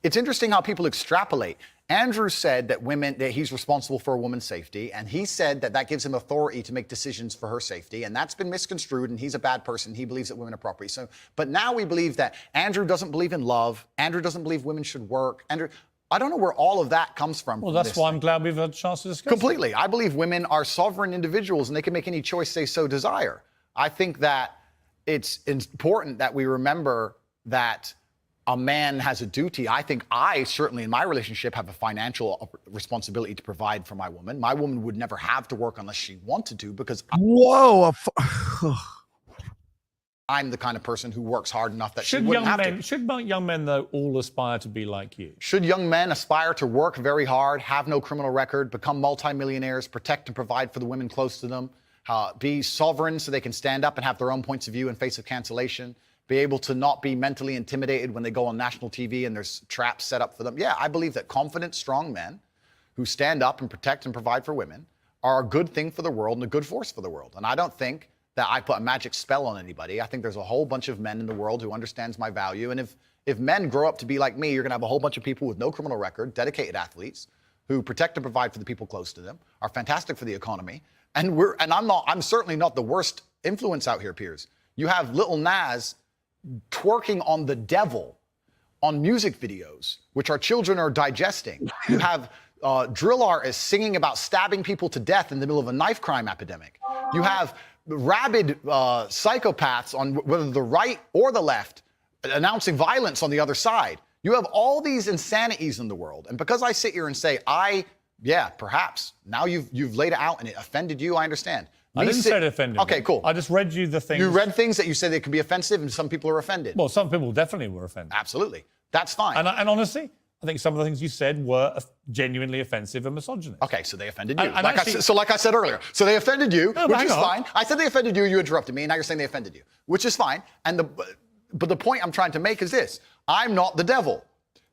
It's interesting how people extrapolate. Andrew said that he's responsible for a woman's safety, and he said that gives him authority to make decisions for her safety, and that's been misconstrued, and he's a bad person. He believes that women are property. So, but now we believe that Andrew doesn't believe in love. Andrew doesn't believe women should work. I don't know where all of that comes from. Well, that's why I'm glad we've had a chance to discuss completely. I believe women are sovereign individuals, and they can make any choice they so desire. I think that it's important that we remember that a man has a duty. I think I certainly in my relationship have a financial responsibility to provide for my woman. My woman would never have to work unless she wanted to, because I'm the kind of person who works hard enough that she wouldn't have to. Should young men, though, all aspire to be like you? Should young men aspire to work very hard, have no criminal record, become multimillionaires, protect and provide for the women close to them, be sovereign so they can stand up and have their own points of view in face of cancellation, be able to not be mentally intimidated when they go on national TV and there's traps set up for them? Yeah, I believe that confident, strong men who stand up and protect and provide for women are a good thing for the world and a good force for the world. And I don't think that I put a magic spell on anybody. I think there's a whole bunch of men in the world who understands my value. And if men grow up to be like me, you're gonna have a whole bunch of people with no criminal record, dedicated athletes, who protect and provide for the people close to them, are fantastic for the economy. And I'm certainly not the worst influence out here, Piers. You have Lil Nas twerking on the devil on music videos, which our children are digesting. You have drill artists singing about stabbing people to death in the middle of a knife crime epidemic. You have rabid psychopaths on whether the right or the left announcing violence on the other side. You have all these insanities in the world. And because I sit here and say, perhaps, now you've laid it out and it offended you, I understand. I didn't say it offended Okay, me. cool. I just read you the things. You read things that you said they could be offensive, and some people are offended. Well, some people definitely were offended. Absolutely. That's fine. And honestly, I think some of the things you said were genuinely offensive and misogynist. Okay, so they offended you. And like I said earlier. So they offended you, No, which is fine. I said they offended you, you interrupted me, and now you're saying they offended you, which is fine. But the point I'm trying to make is this. I'm not the devil.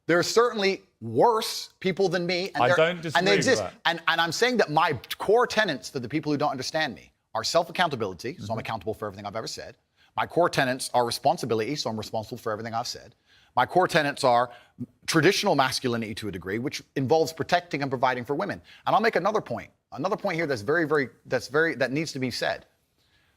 There are certainly worse people than me, and I don't disagree and they exist. with And I'm saying that my core tenets for the people who don't understand me are self-accountability, so I'm accountable for everything I've ever said. My core tenets are responsibility, so I'm responsible for everything I've said. My core tenets are traditional masculinity to a degree, which involves protecting and providing for women. And I'll make another point here that needs to be said.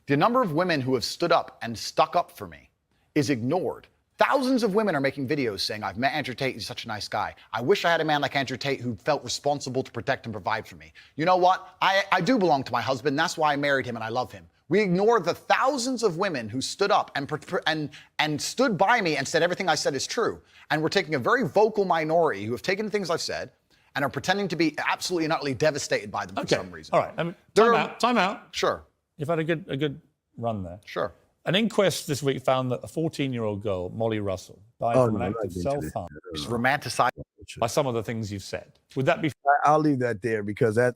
The number of women who have stood up and stuck up for me is ignored. Thousands of women are making videos saying, I've met Andrew Tate, he's such a nice guy. I wish I had a man like Andrew Tate who felt responsible to protect and provide for me. You know what? I do belong to my husband, that's why I married him and I love him. We ignore the thousands of women who stood up and stood by me and said everything I said is true. And we're taking a very vocal minority who have taken things I've said and are pretending to be absolutely and utterly devastated by them for some reason. All right. Time out. Sure. You've had a good run there. Sure. An inquest this week found that a 14-year-old girl, Molly Russell, died from an act of self-harm. It's romanticized by some of the things you've said. Would that be? I'll leave that there because that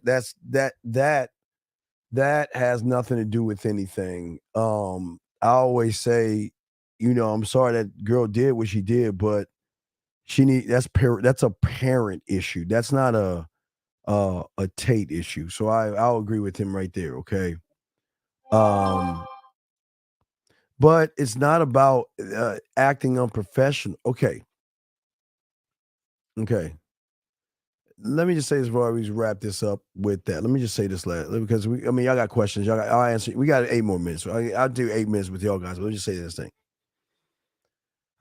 has nothing to do with anything. I always say, I'm sorry that girl did what she did, but that's a parent issue. That's not a Tate issue. So I'll agree with him right there. Okay. But it's not about acting unprofessional. Okay. Let me just say this before we wrap this up with that. Let me just say this last because y'all got questions. I'll answer. We got 8 more minutes. I'll do 8 minutes with y'all guys. But let me just say this thing.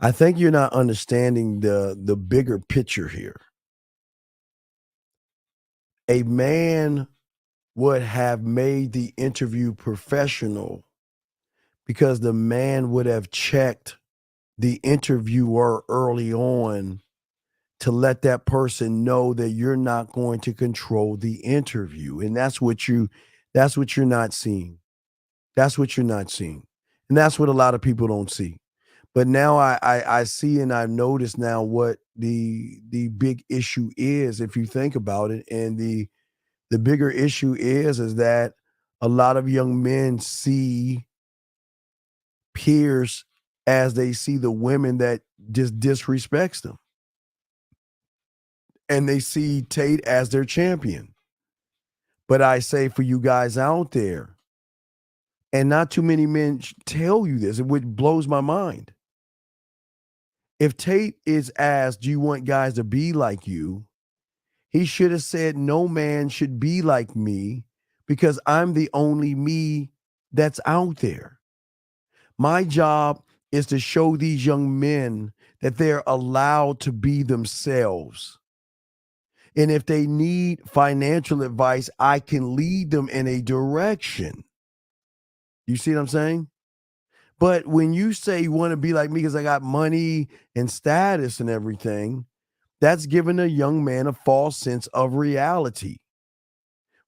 I think you're not understanding the bigger picture here. A man would have made the interview professional because the man would have checked the interviewer early on to let that person know that you're not going to control the interview. And that's what you're not seeing. That's what you're not seeing. And that's what a lot of people don't see. But now I see and I've noticed now what the big issue is, if you think about it. And the bigger issue is that a lot of young men see Piers as they see the women that just disrespects them. And they see Tate as their champion. But I say for you guys out there, and not too many men tell you this, which blows my mind. If Tate is asked, do you want guys to be like you? He should have said, no man should be like me because I'm the only me that's out there. My job is to show these young men that they're allowed to be themselves. And if they need financial advice, I can lead them in a direction. You see what I'm saying? But when you say you want to be like me because I got money and status and everything, that's giving a young man a false sense of reality.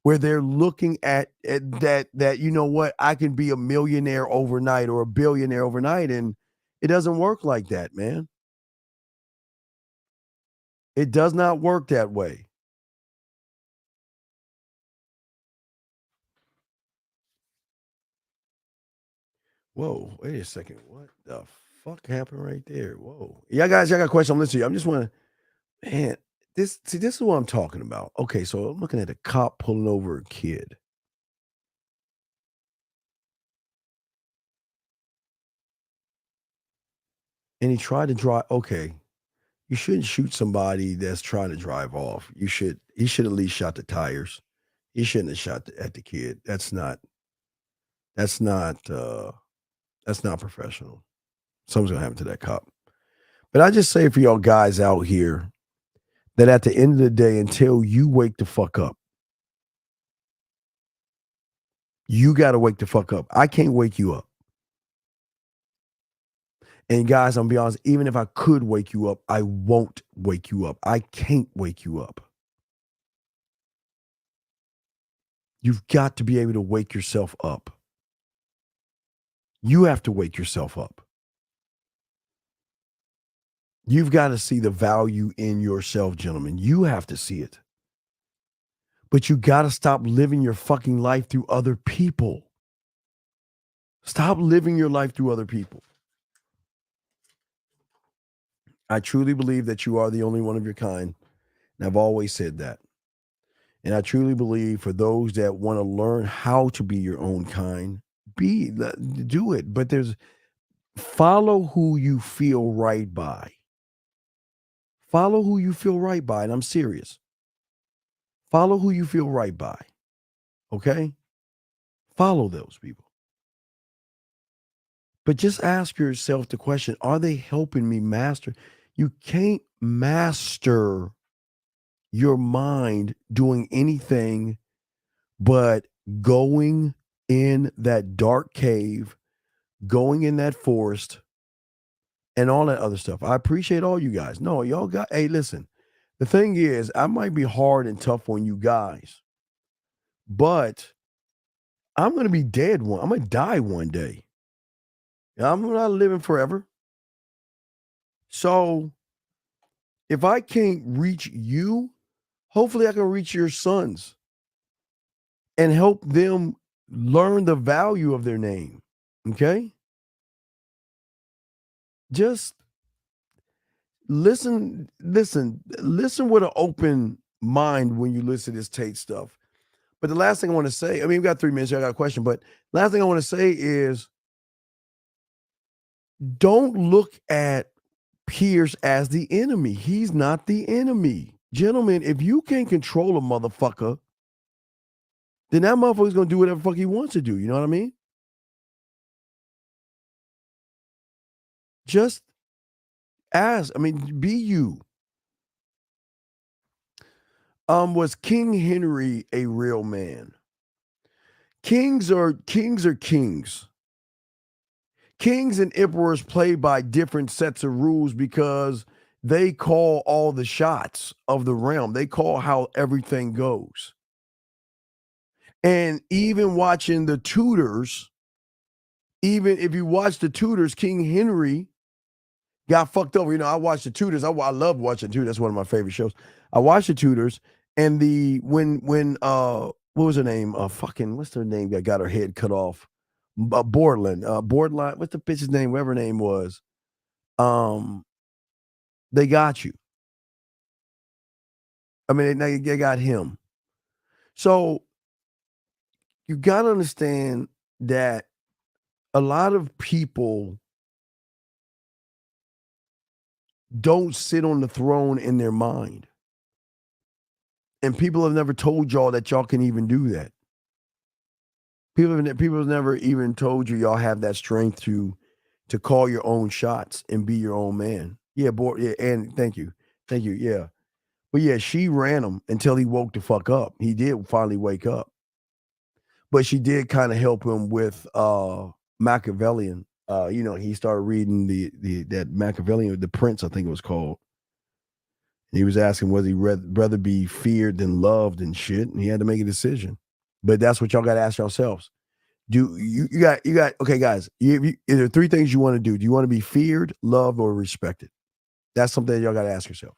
Where they're looking at that, you know what, I can be a millionaire overnight or a billionaire overnight. And it doesn't work like that, man. It does not work that way. Whoa, wait a second. What the fuck happened right there? Whoa. Y'all got a question. I'm listening to you. I'm just want to, man, this is what I'm talking about. Okay, so I'm looking at a cop pulling over a kid. And he tried to drive. Okay, you shouldn't shoot somebody that's trying to drive off. He should at least shot the tires. He shouldn't have shot at the kid. That's not professional. Something's gonna happen to that cop. But I just say for y'all guys out here that at the end of the day, until you wake the fuck up, you got to wake the fuck up. I can't wake you up. And guys, I'm gonna be honest, even if I could wake you up, I won't wake you up. I can't wake you up. You've got to be able to wake yourself up. You have to wake yourself up. You've got to see the value in yourself, gentlemen. You have to see it. But you got to stop living your fucking life through other people. Stop living your life through other people. I truly believe that you are the only one of your kind. And I've always said that. And I truly believe for those that want to learn how to be your own kind, do it. But follow who you feel right by. Follow who you feel right by. And I'm serious. Follow who you feel right by. Okay? Follow those people. But just ask yourself the question, are they helping me master? You can't master your mind doing anything but going in that dark cave, going in that forest, and all that other stuff. I appreciate all you guys. No, y'all got, hey, listen, the thing is, I might be hard and tough on you guys, but I'm going to be dead I'm going to die one day. I'm not living forever. So if I can't reach you, hopefully I can reach your sons and help them learn the value of their name. Okay? Just listen with an open mind when you listen to this Tate stuff. But the last thing I want to say, I mean, we've got 3 minutes, I got a question, but last thing I want to say is don't look at Piers as the enemy. He's not the enemy. Gentlemen, if you can't control a motherfucker, then that motherfucker's going to do whatever the fuck he wants to do. You know what I mean? Just be you. Was King Henry a real man? Kings are kings. Kings and emperors play by different sets of rules because they call all the shots of the realm. They call how everything goes. And even watching the Tudors, even if you watch the Tudors, King Henry got fucked over. You know, I watched the Tudors. I love watching Tudors. That's one of my favorite shows. I watched the Tudors, and when what was her name? What's her name that got her head cut off? Borderline. What's the bitch's name? Whatever her name was. They got you. I mean, they got him. So you got to understand that a lot of people don't sit on the throne in their mind. And people have never told y'all that y'all can even do that. People have never even told you y'all have that strength to call your own shots and be your own man. Yeah, and thank you. Yeah. But yeah, she ran him until he woke the fuck up. He did finally wake up. But she did kind of help him with Machiavellian. He started reading that Machiavellian, The Prince, I think it was called. And he was asking whether he'd rather be feared than loved and shit. And he had to make a decision. But that's what y'all got to ask yourselves. Do you got okay, guys? Is there 3 things you want to do? Do you want to be feared, loved, or respected? That's something that y'all got to ask yourself.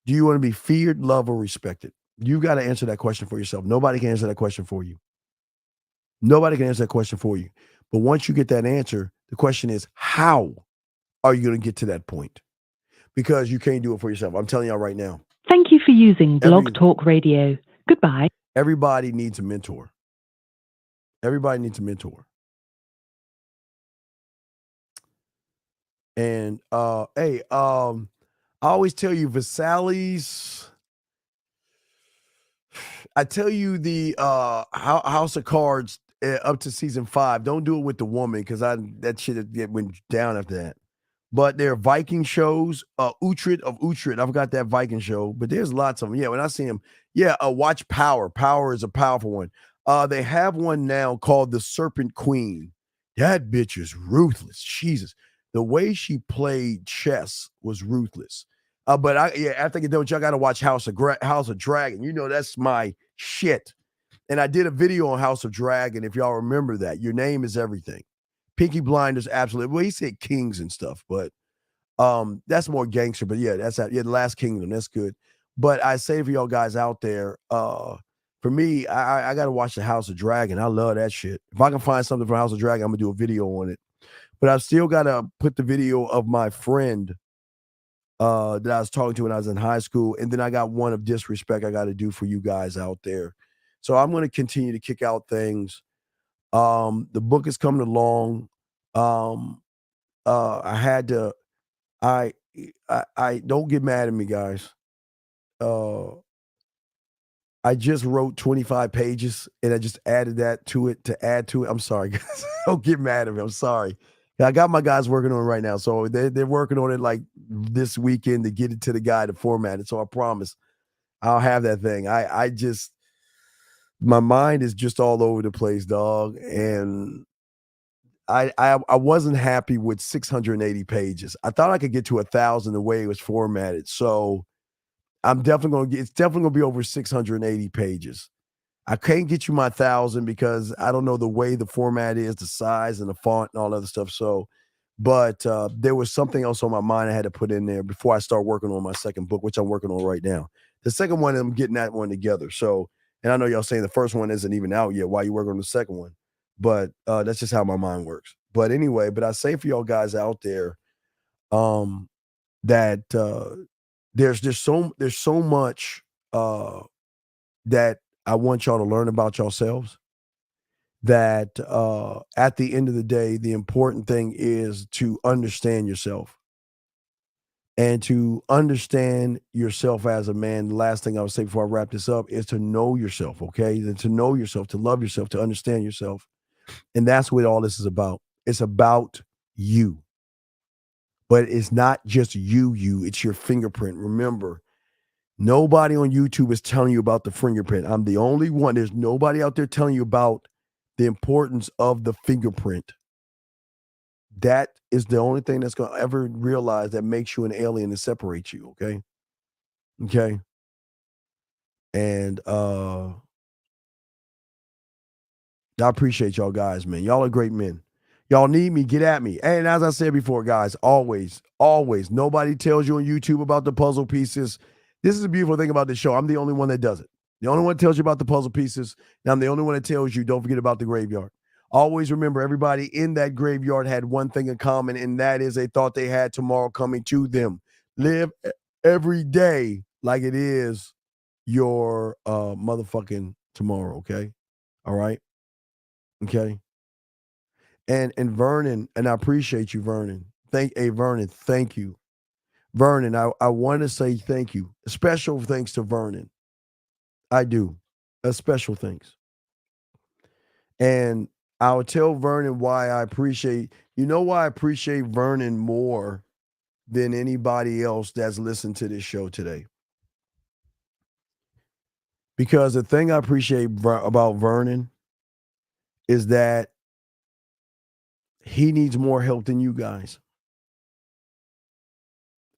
Do you want to be feared, loved, or respected? You've got to answer that question for yourself. Nobody can answer that question for you. Nobody can answer that question for you. But once you get that answer, the question is, how are you going to get to that point? Because you can't do it for yourself. I'm telling y'all right now. Thank you for using Blog Talk Radio. Goodbye. Everybody needs a mentor. Everybody needs a mentor. And I always tell you, Vasali's. I tell you the House of Cards up to season 5. Don't do it with the woman because that shit went down after that. But there are Viking shows, Uhtred of Uhtred. I forgot that Viking show, but there's lots of them. Yeah, when I see them, watch Power. Power is a powerful one. They have one now called The Serpent Queen. That bitch is ruthless. Jesus. The way she played chess was ruthless. But after I get done with y'all, got to watch House of Dragon. You know, that's my shit. And I did a video on House of Dragon. If y'all remember that, your name is everything. Peaky Blinders, absolutely. Well, he said kings and stuff, but that's more gangster. But yeah, that's the Last Kingdom. That's good. But I say for y'all guys out there, for me, I got to watch the House of Dragon. I love that shit. If I can find something for House of Dragon, I'm gonna do a video on it. But I've still got to put the video of my friend that I was talking to when I was in high school, and then I got one of disrespect I got to do for you guys out there. So I'm going to continue to kick out things. The book is coming along. I had to. I don't get mad at me, guys. I just wrote 25 pages and I just added that to it to add to it. I'm sorry, guys. Don't get mad at me. I'm sorry. I got my guys working on it right now. So they're working on it like this weekend to get it to the guy to format it. So I promise I'll have that thing. I just, my mind is just all over the place, dog. And I wasn't happy with 680 pages. I thought I could get to 1,000 the way it was formatted. So I'm definitely going to get, it's definitely going to be over 680 pages. I can't get you my 1,000 because I don't know the way the format is, the size and the font and all that other stuff. So, but there was something else on my mind I had to put in there before I start working on my second book, which I'm working on right now. The second one, I'm getting that one together. So, and I know y'all saying the first one isn't even out yet while you work on the second one, but that's just how my mind works. But anyway, but I say for y'all guys out there, that there's so much that I want y'all to learn about yourselves, that at the end of the day, the important thing is to understand yourself. And to understand yourself as a man, the last thing I would say before I wrap this up is to know yourself, okay? And to know yourself, to love yourself, to understand yourself. And that's what all this is about. It's about you. But it's not just you, it's your fingerprint. Remember, nobody on YouTube is telling you about the fingerprint. I'm the only one. There's nobody out there telling you about the importance of the fingerprint. That is the only thing that's going to ever realize that makes you an alien and separates you, okay? Okay? And I appreciate y'all guys, man. Y'all are great men. Y'all need me, get at me. And as I said before, guys, always, nobody tells you on YouTube about the puzzle pieces. This is the beautiful thing about this show. I'm the only one that does it. The only one that tells you about the puzzle pieces. And I'm the only one that tells you don't forget about the graveyard. Always remember, everybody in that graveyard had one thing in common, and that is they thought they had tomorrow coming to them. Live every day like it is your motherfucking tomorrow, okay? All right? Okay? And Vernon, and I appreciate you, Vernon. Vernon, thank you. Vernon, I want to say thank you. Special thanks to Vernon. I do. A special thanks. And I'll tell Vernon why I appreciate, why I appreciate Vernon more than anybody else that's listened to this show today. Because the thing I appreciate about Vernon is that he needs more help than you guys.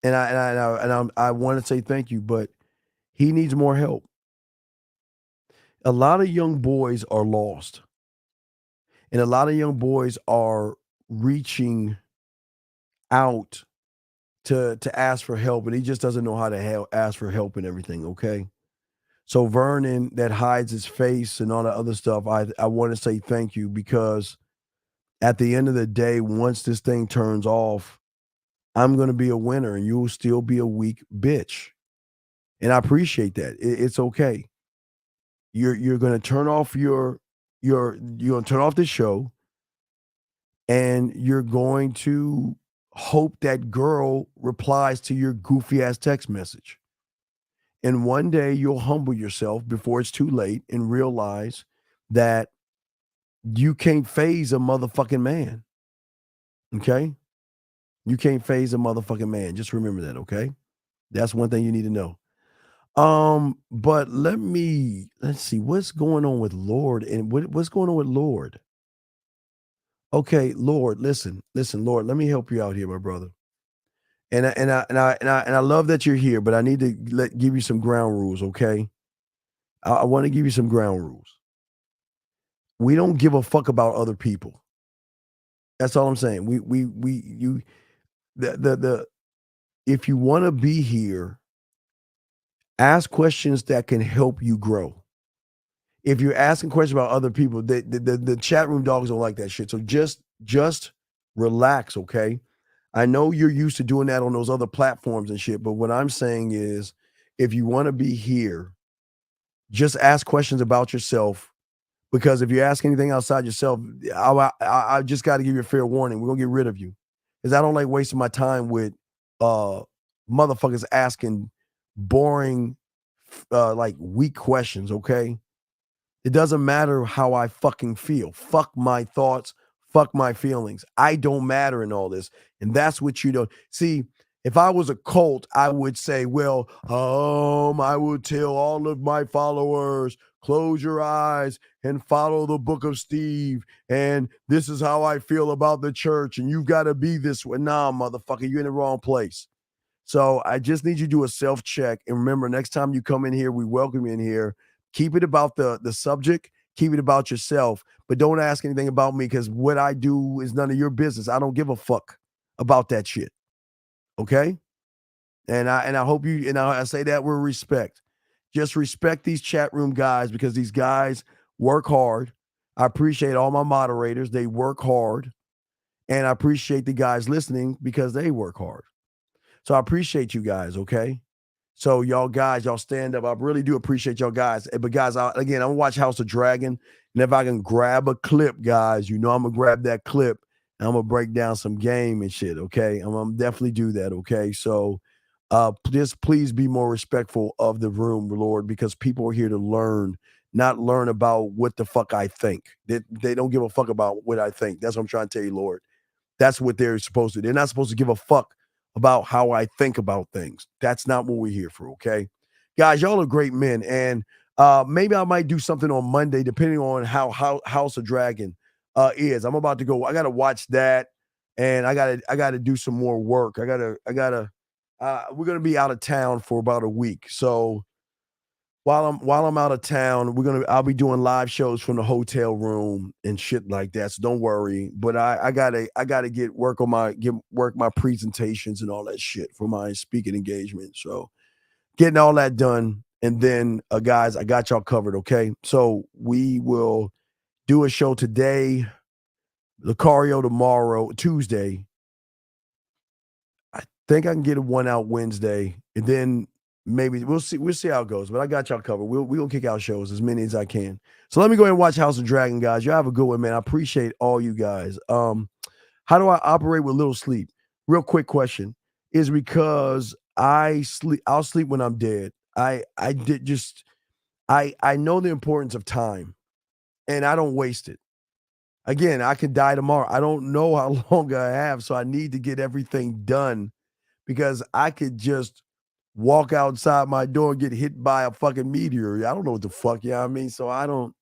And I want to say thank you, but he needs more help. A lot of young boys are lost. And a lot of young boys are reaching out to ask for help, and he just doesn't know how to ask for help and everything, okay? So Vernon, that hides his face and all that other stuff, I want to say thank you, because at the end of the day, once this thing turns off, I'm going to be a winner and you'll still be a weak bitch. And I appreciate that. It's okay. You're going to turn off you're going to turn off the show, and you're going to hope that girl replies to your goofy ass text message. And one day you'll humble yourself before it's too late and realize that you can't phase a motherfucking man. Okay? You can't phase a motherfucking man. Just remember that, okay? That's one thing you need to know. But let's see what's going on with Lord, and what's going on with Lord. Okay, Lord, listen, Lord, let me help you out here, my brother. And I love that you're here, but I need to give you some ground rules, okay? I want to give you some ground rules. we don't give a fuck about other people. That's all I'm saying. If you want to be here, ask questions that can help you grow. If you're asking questions about other people, the chat room dogs don't like that shit. So just relax, okay? I know you're used to doing that on those other platforms and shit, but what I'm saying is, if you want to be here, just ask questions about yourself. Because if you ask anything outside yourself, I just got to give you a fair warning. We're gonna get rid of you, because I don't like wasting my time with motherfuckers asking boring, like weak questions. Okay, it doesn't matter how I fucking feel. Fuck my thoughts. Fuck my feelings. I don't matter in all this, and that's what you don't see. If I was a cult, I would say, well, I would tell all of my followers, close your eyes and follow the book of Steve. And this is how I feel about the church. And you've got to be this way. Nah, motherfucker, you're in the wrong place. So I just need you to do a self-check. And remember, next time you come in here, we welcome you in here. Keep it about the subject. Keep it about yourself. But don't ask anything about me, because what I do is none of your business. I don't give a fuck about that shit. Okay? And I hope you, and I say that with respect. Just respect these chat room guys, because these guys work hard. I appreciate all my moderators. They work hard. And I appreciate the guys listening, because they work hard. So I appreciate you guys, okay? So y'all guys, y'all stand up. I really do appreciate y'all guys. But guys, I'm going to watch House of Dragon. And if I can grab a clip, guys, I'm going to grab that clip. And I'm going to break down some game and shit, okay? I'm going to definitely do that, okay? So just please be more respectful of the room, Lord, because people are here to learn, not learn about what the fuck I think. They don't give a fuck about what I think. That's what I'm trying to tell you, Lord. That's what they're supposed to do. They're not supposed to give a fuck about how I think about things. That's not what we're here for, okay? Guys, y'all are great men. And maybe I might do something on Monday, depending on how House of Dragon is. I'm about to go. I got to watch that. And I got to do some more work. We're going to be out of town for about a week. So while I'm out of town, I'll be doing live shows from the hotel room and shit like that. So don't worry. But I gotta work my presentations and all that shit for my speaking engagement. So getting all that done, and then guys, I got y'all covered. Okay, so we will do a show today, Lucario tomorrow, Tuesday. I think I can get one out Wednesday, and then maybe we'll see how it goes. But I got y'all covered. We'll kick out shows, as many as I can. So let me go ahead and watch House of Dragon, guys. Y'all have a good one, man. I appreciate all you guys. How do I operate with little sleep? Real quick question is because I'll sleep when I'm dead. I know the importance of time, and I don't waste it. Again, I could die tomorrow. I don't know how long I have, so I need to get everything done, because I could just walk outside my door and get hit by a fucking meteor. I don't know what the fuck, you know what I mean? So I don't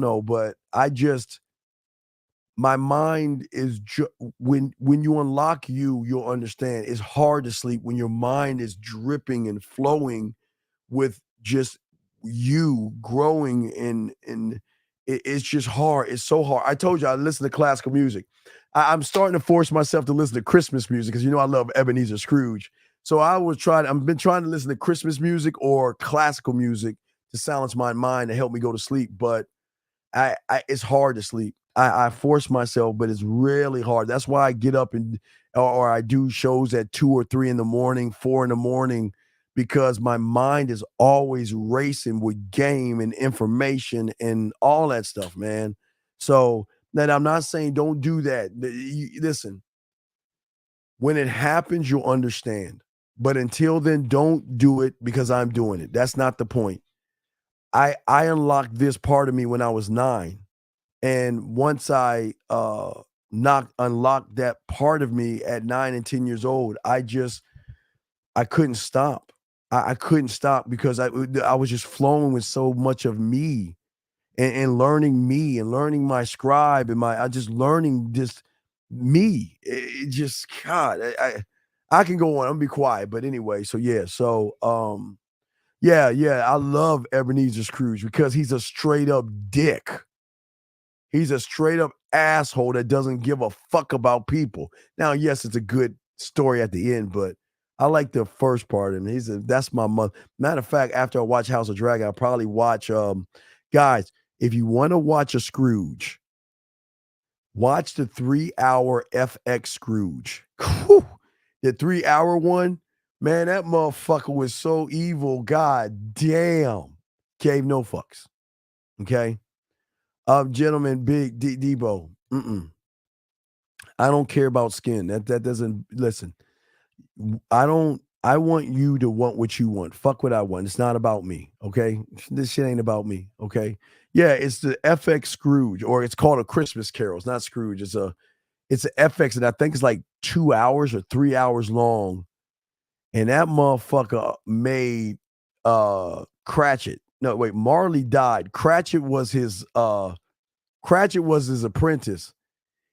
know, but my mind is when you unlock you'll understand. It's hard to sleep when your mind is dripping and flowing with just you growing, and it's just hard. It's so hard. I told you I listen to classical music. I'm starting to force myself to listen to Christmas music, because I love Ebenezer Scrooge. So I've been trying to listen to Christmas music or classical music to silence my mind and help me go to sleep. But it's hard to sleep. I force myself, but it's really hard. That's why I get up or I do shows at 2 or 3 in the morning, 4 in the morning, because my mind is always racing with game and information and all that stuff, man. So that I'm not saying don't do that. Listen, when it happens, you'll understand. But until then, don't do it because I'm doing it. That's not the point. I unlocked this part of me when I was 9. And once I unlocked that part of me at 9 and 10 years old, I couldn't stop. I couldn't stop, because I was just flowing with so much of me and learning me and learning my scribe and I just learning just me. It just, God, I can go on. I'm gonna be quiet. But anyway, so yeah. So yeah, I love Ebenezer Scrooge because he's a straight up dick. He's a straight up asshole that doesn't give a fuck about people. Now, yes, it's a good story at the end, but I like the first part. And that's my mother. Matter of fact, after I watch House of Dragon, I'll probably watch, guys, if you want to watch a Scrooge, watch the 3-hour FX Scrooge. Whew. The 3-hour one, man, that motherfucker was so evil. God damn. Gave no fucks. Okay? Gentlemen, Big Debo. I don't care about skin. That doesn't, listen. I want you to want what you want. Fuck what I want. It's not about me. Okay? This shit ain't about me. Okay? Yeah, it's the FX Scrooge, or it's called A Christmas Carol. It's not Scrooge. It's an FX, and I think it's like 2 hours or 3 hours long. And that motherfucker made Cratchit. No, wait, Marley died. Cratchit was his apprentice.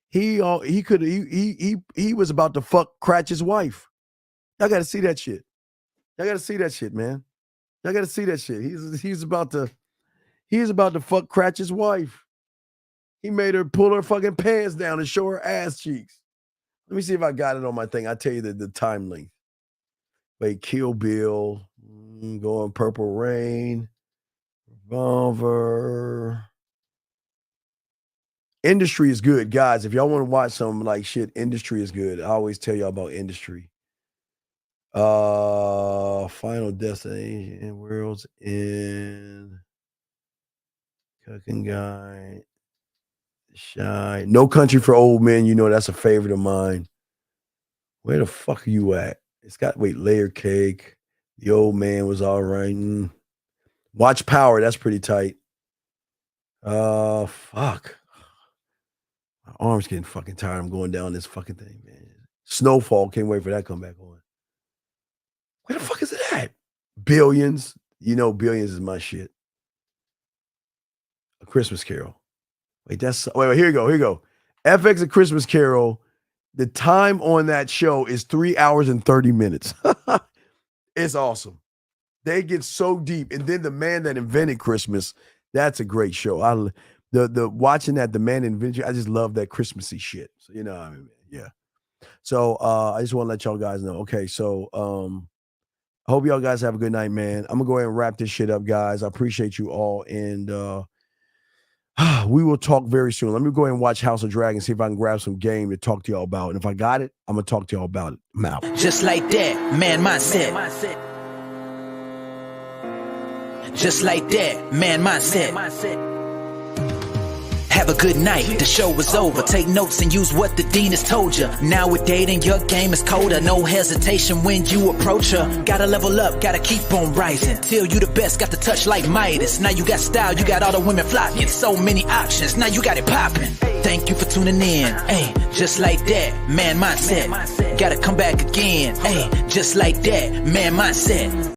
He was about to fuck Cratchit's wife. Y'all gotta see that shit. Y'all gotta see that shit, man. Y'all gotta see that shit. He's about to fuck Cratchit's wife. He made her pull her fucking pants down and show her ass cheeks. Let me see if I got it on my thing. I'll tell you the time length. Wait, Kill Bill, going Purple Rain, Revolver. Industry is good, guys. If y'all want to watch some like shit, Industry is good. I always tell y'all about Industry. Final Destination, World's End, Cooking Guy, Shy, No Country for Old Men. You know that's a favorite of mine. Where the fuck are you at? It's got, Layer Cake. The Old Man was all right. Watch Power. That's pretty tight. Fuck. My arm's getting fucking tired. I'm going down this fucking thing, man. Snowfall. Can't wait for that to come back on. Where the fuck is it at? Billions. You know Billions is my shit. A Christmas Carol. Wait, here you go. FX A Christmas Carol. The time on that show is 3 hours and 30 minutes. It's awesome. They get so deep. And then The Man That Invented Christmas, that's a great show. The watching that, The Man Invented, I just love that Christmassy shit. So, you know what I mean? Yeah. So I just want to let y'all guys know. Okay, so I hope y'all guys have a good night, man. I'm going to go ahead and wrap this shit up, guys. I appreciate you all. And we will talk very soon. Let me go ahead and watch House of Dragon, see if I can grab some game to talk to y'all about. And if I got it, I'm going to talk to y'all about it. I'm out. Just like that, man mindset. Just like that, man mindset. Have a good night, the show is over. Take notes and use what the dean has told you. Now with dating, your game is colder. No hesitation when you approach her. Gotta level up, gotta keep on rising. Till you the best, got the touch like Midas. Now you got style, you got all the women flocking. So many options, now you got it popping. Thank you for tuning in. Hey, just like that, man mindset. Gotta come back again. Hey, just like that, man mindset.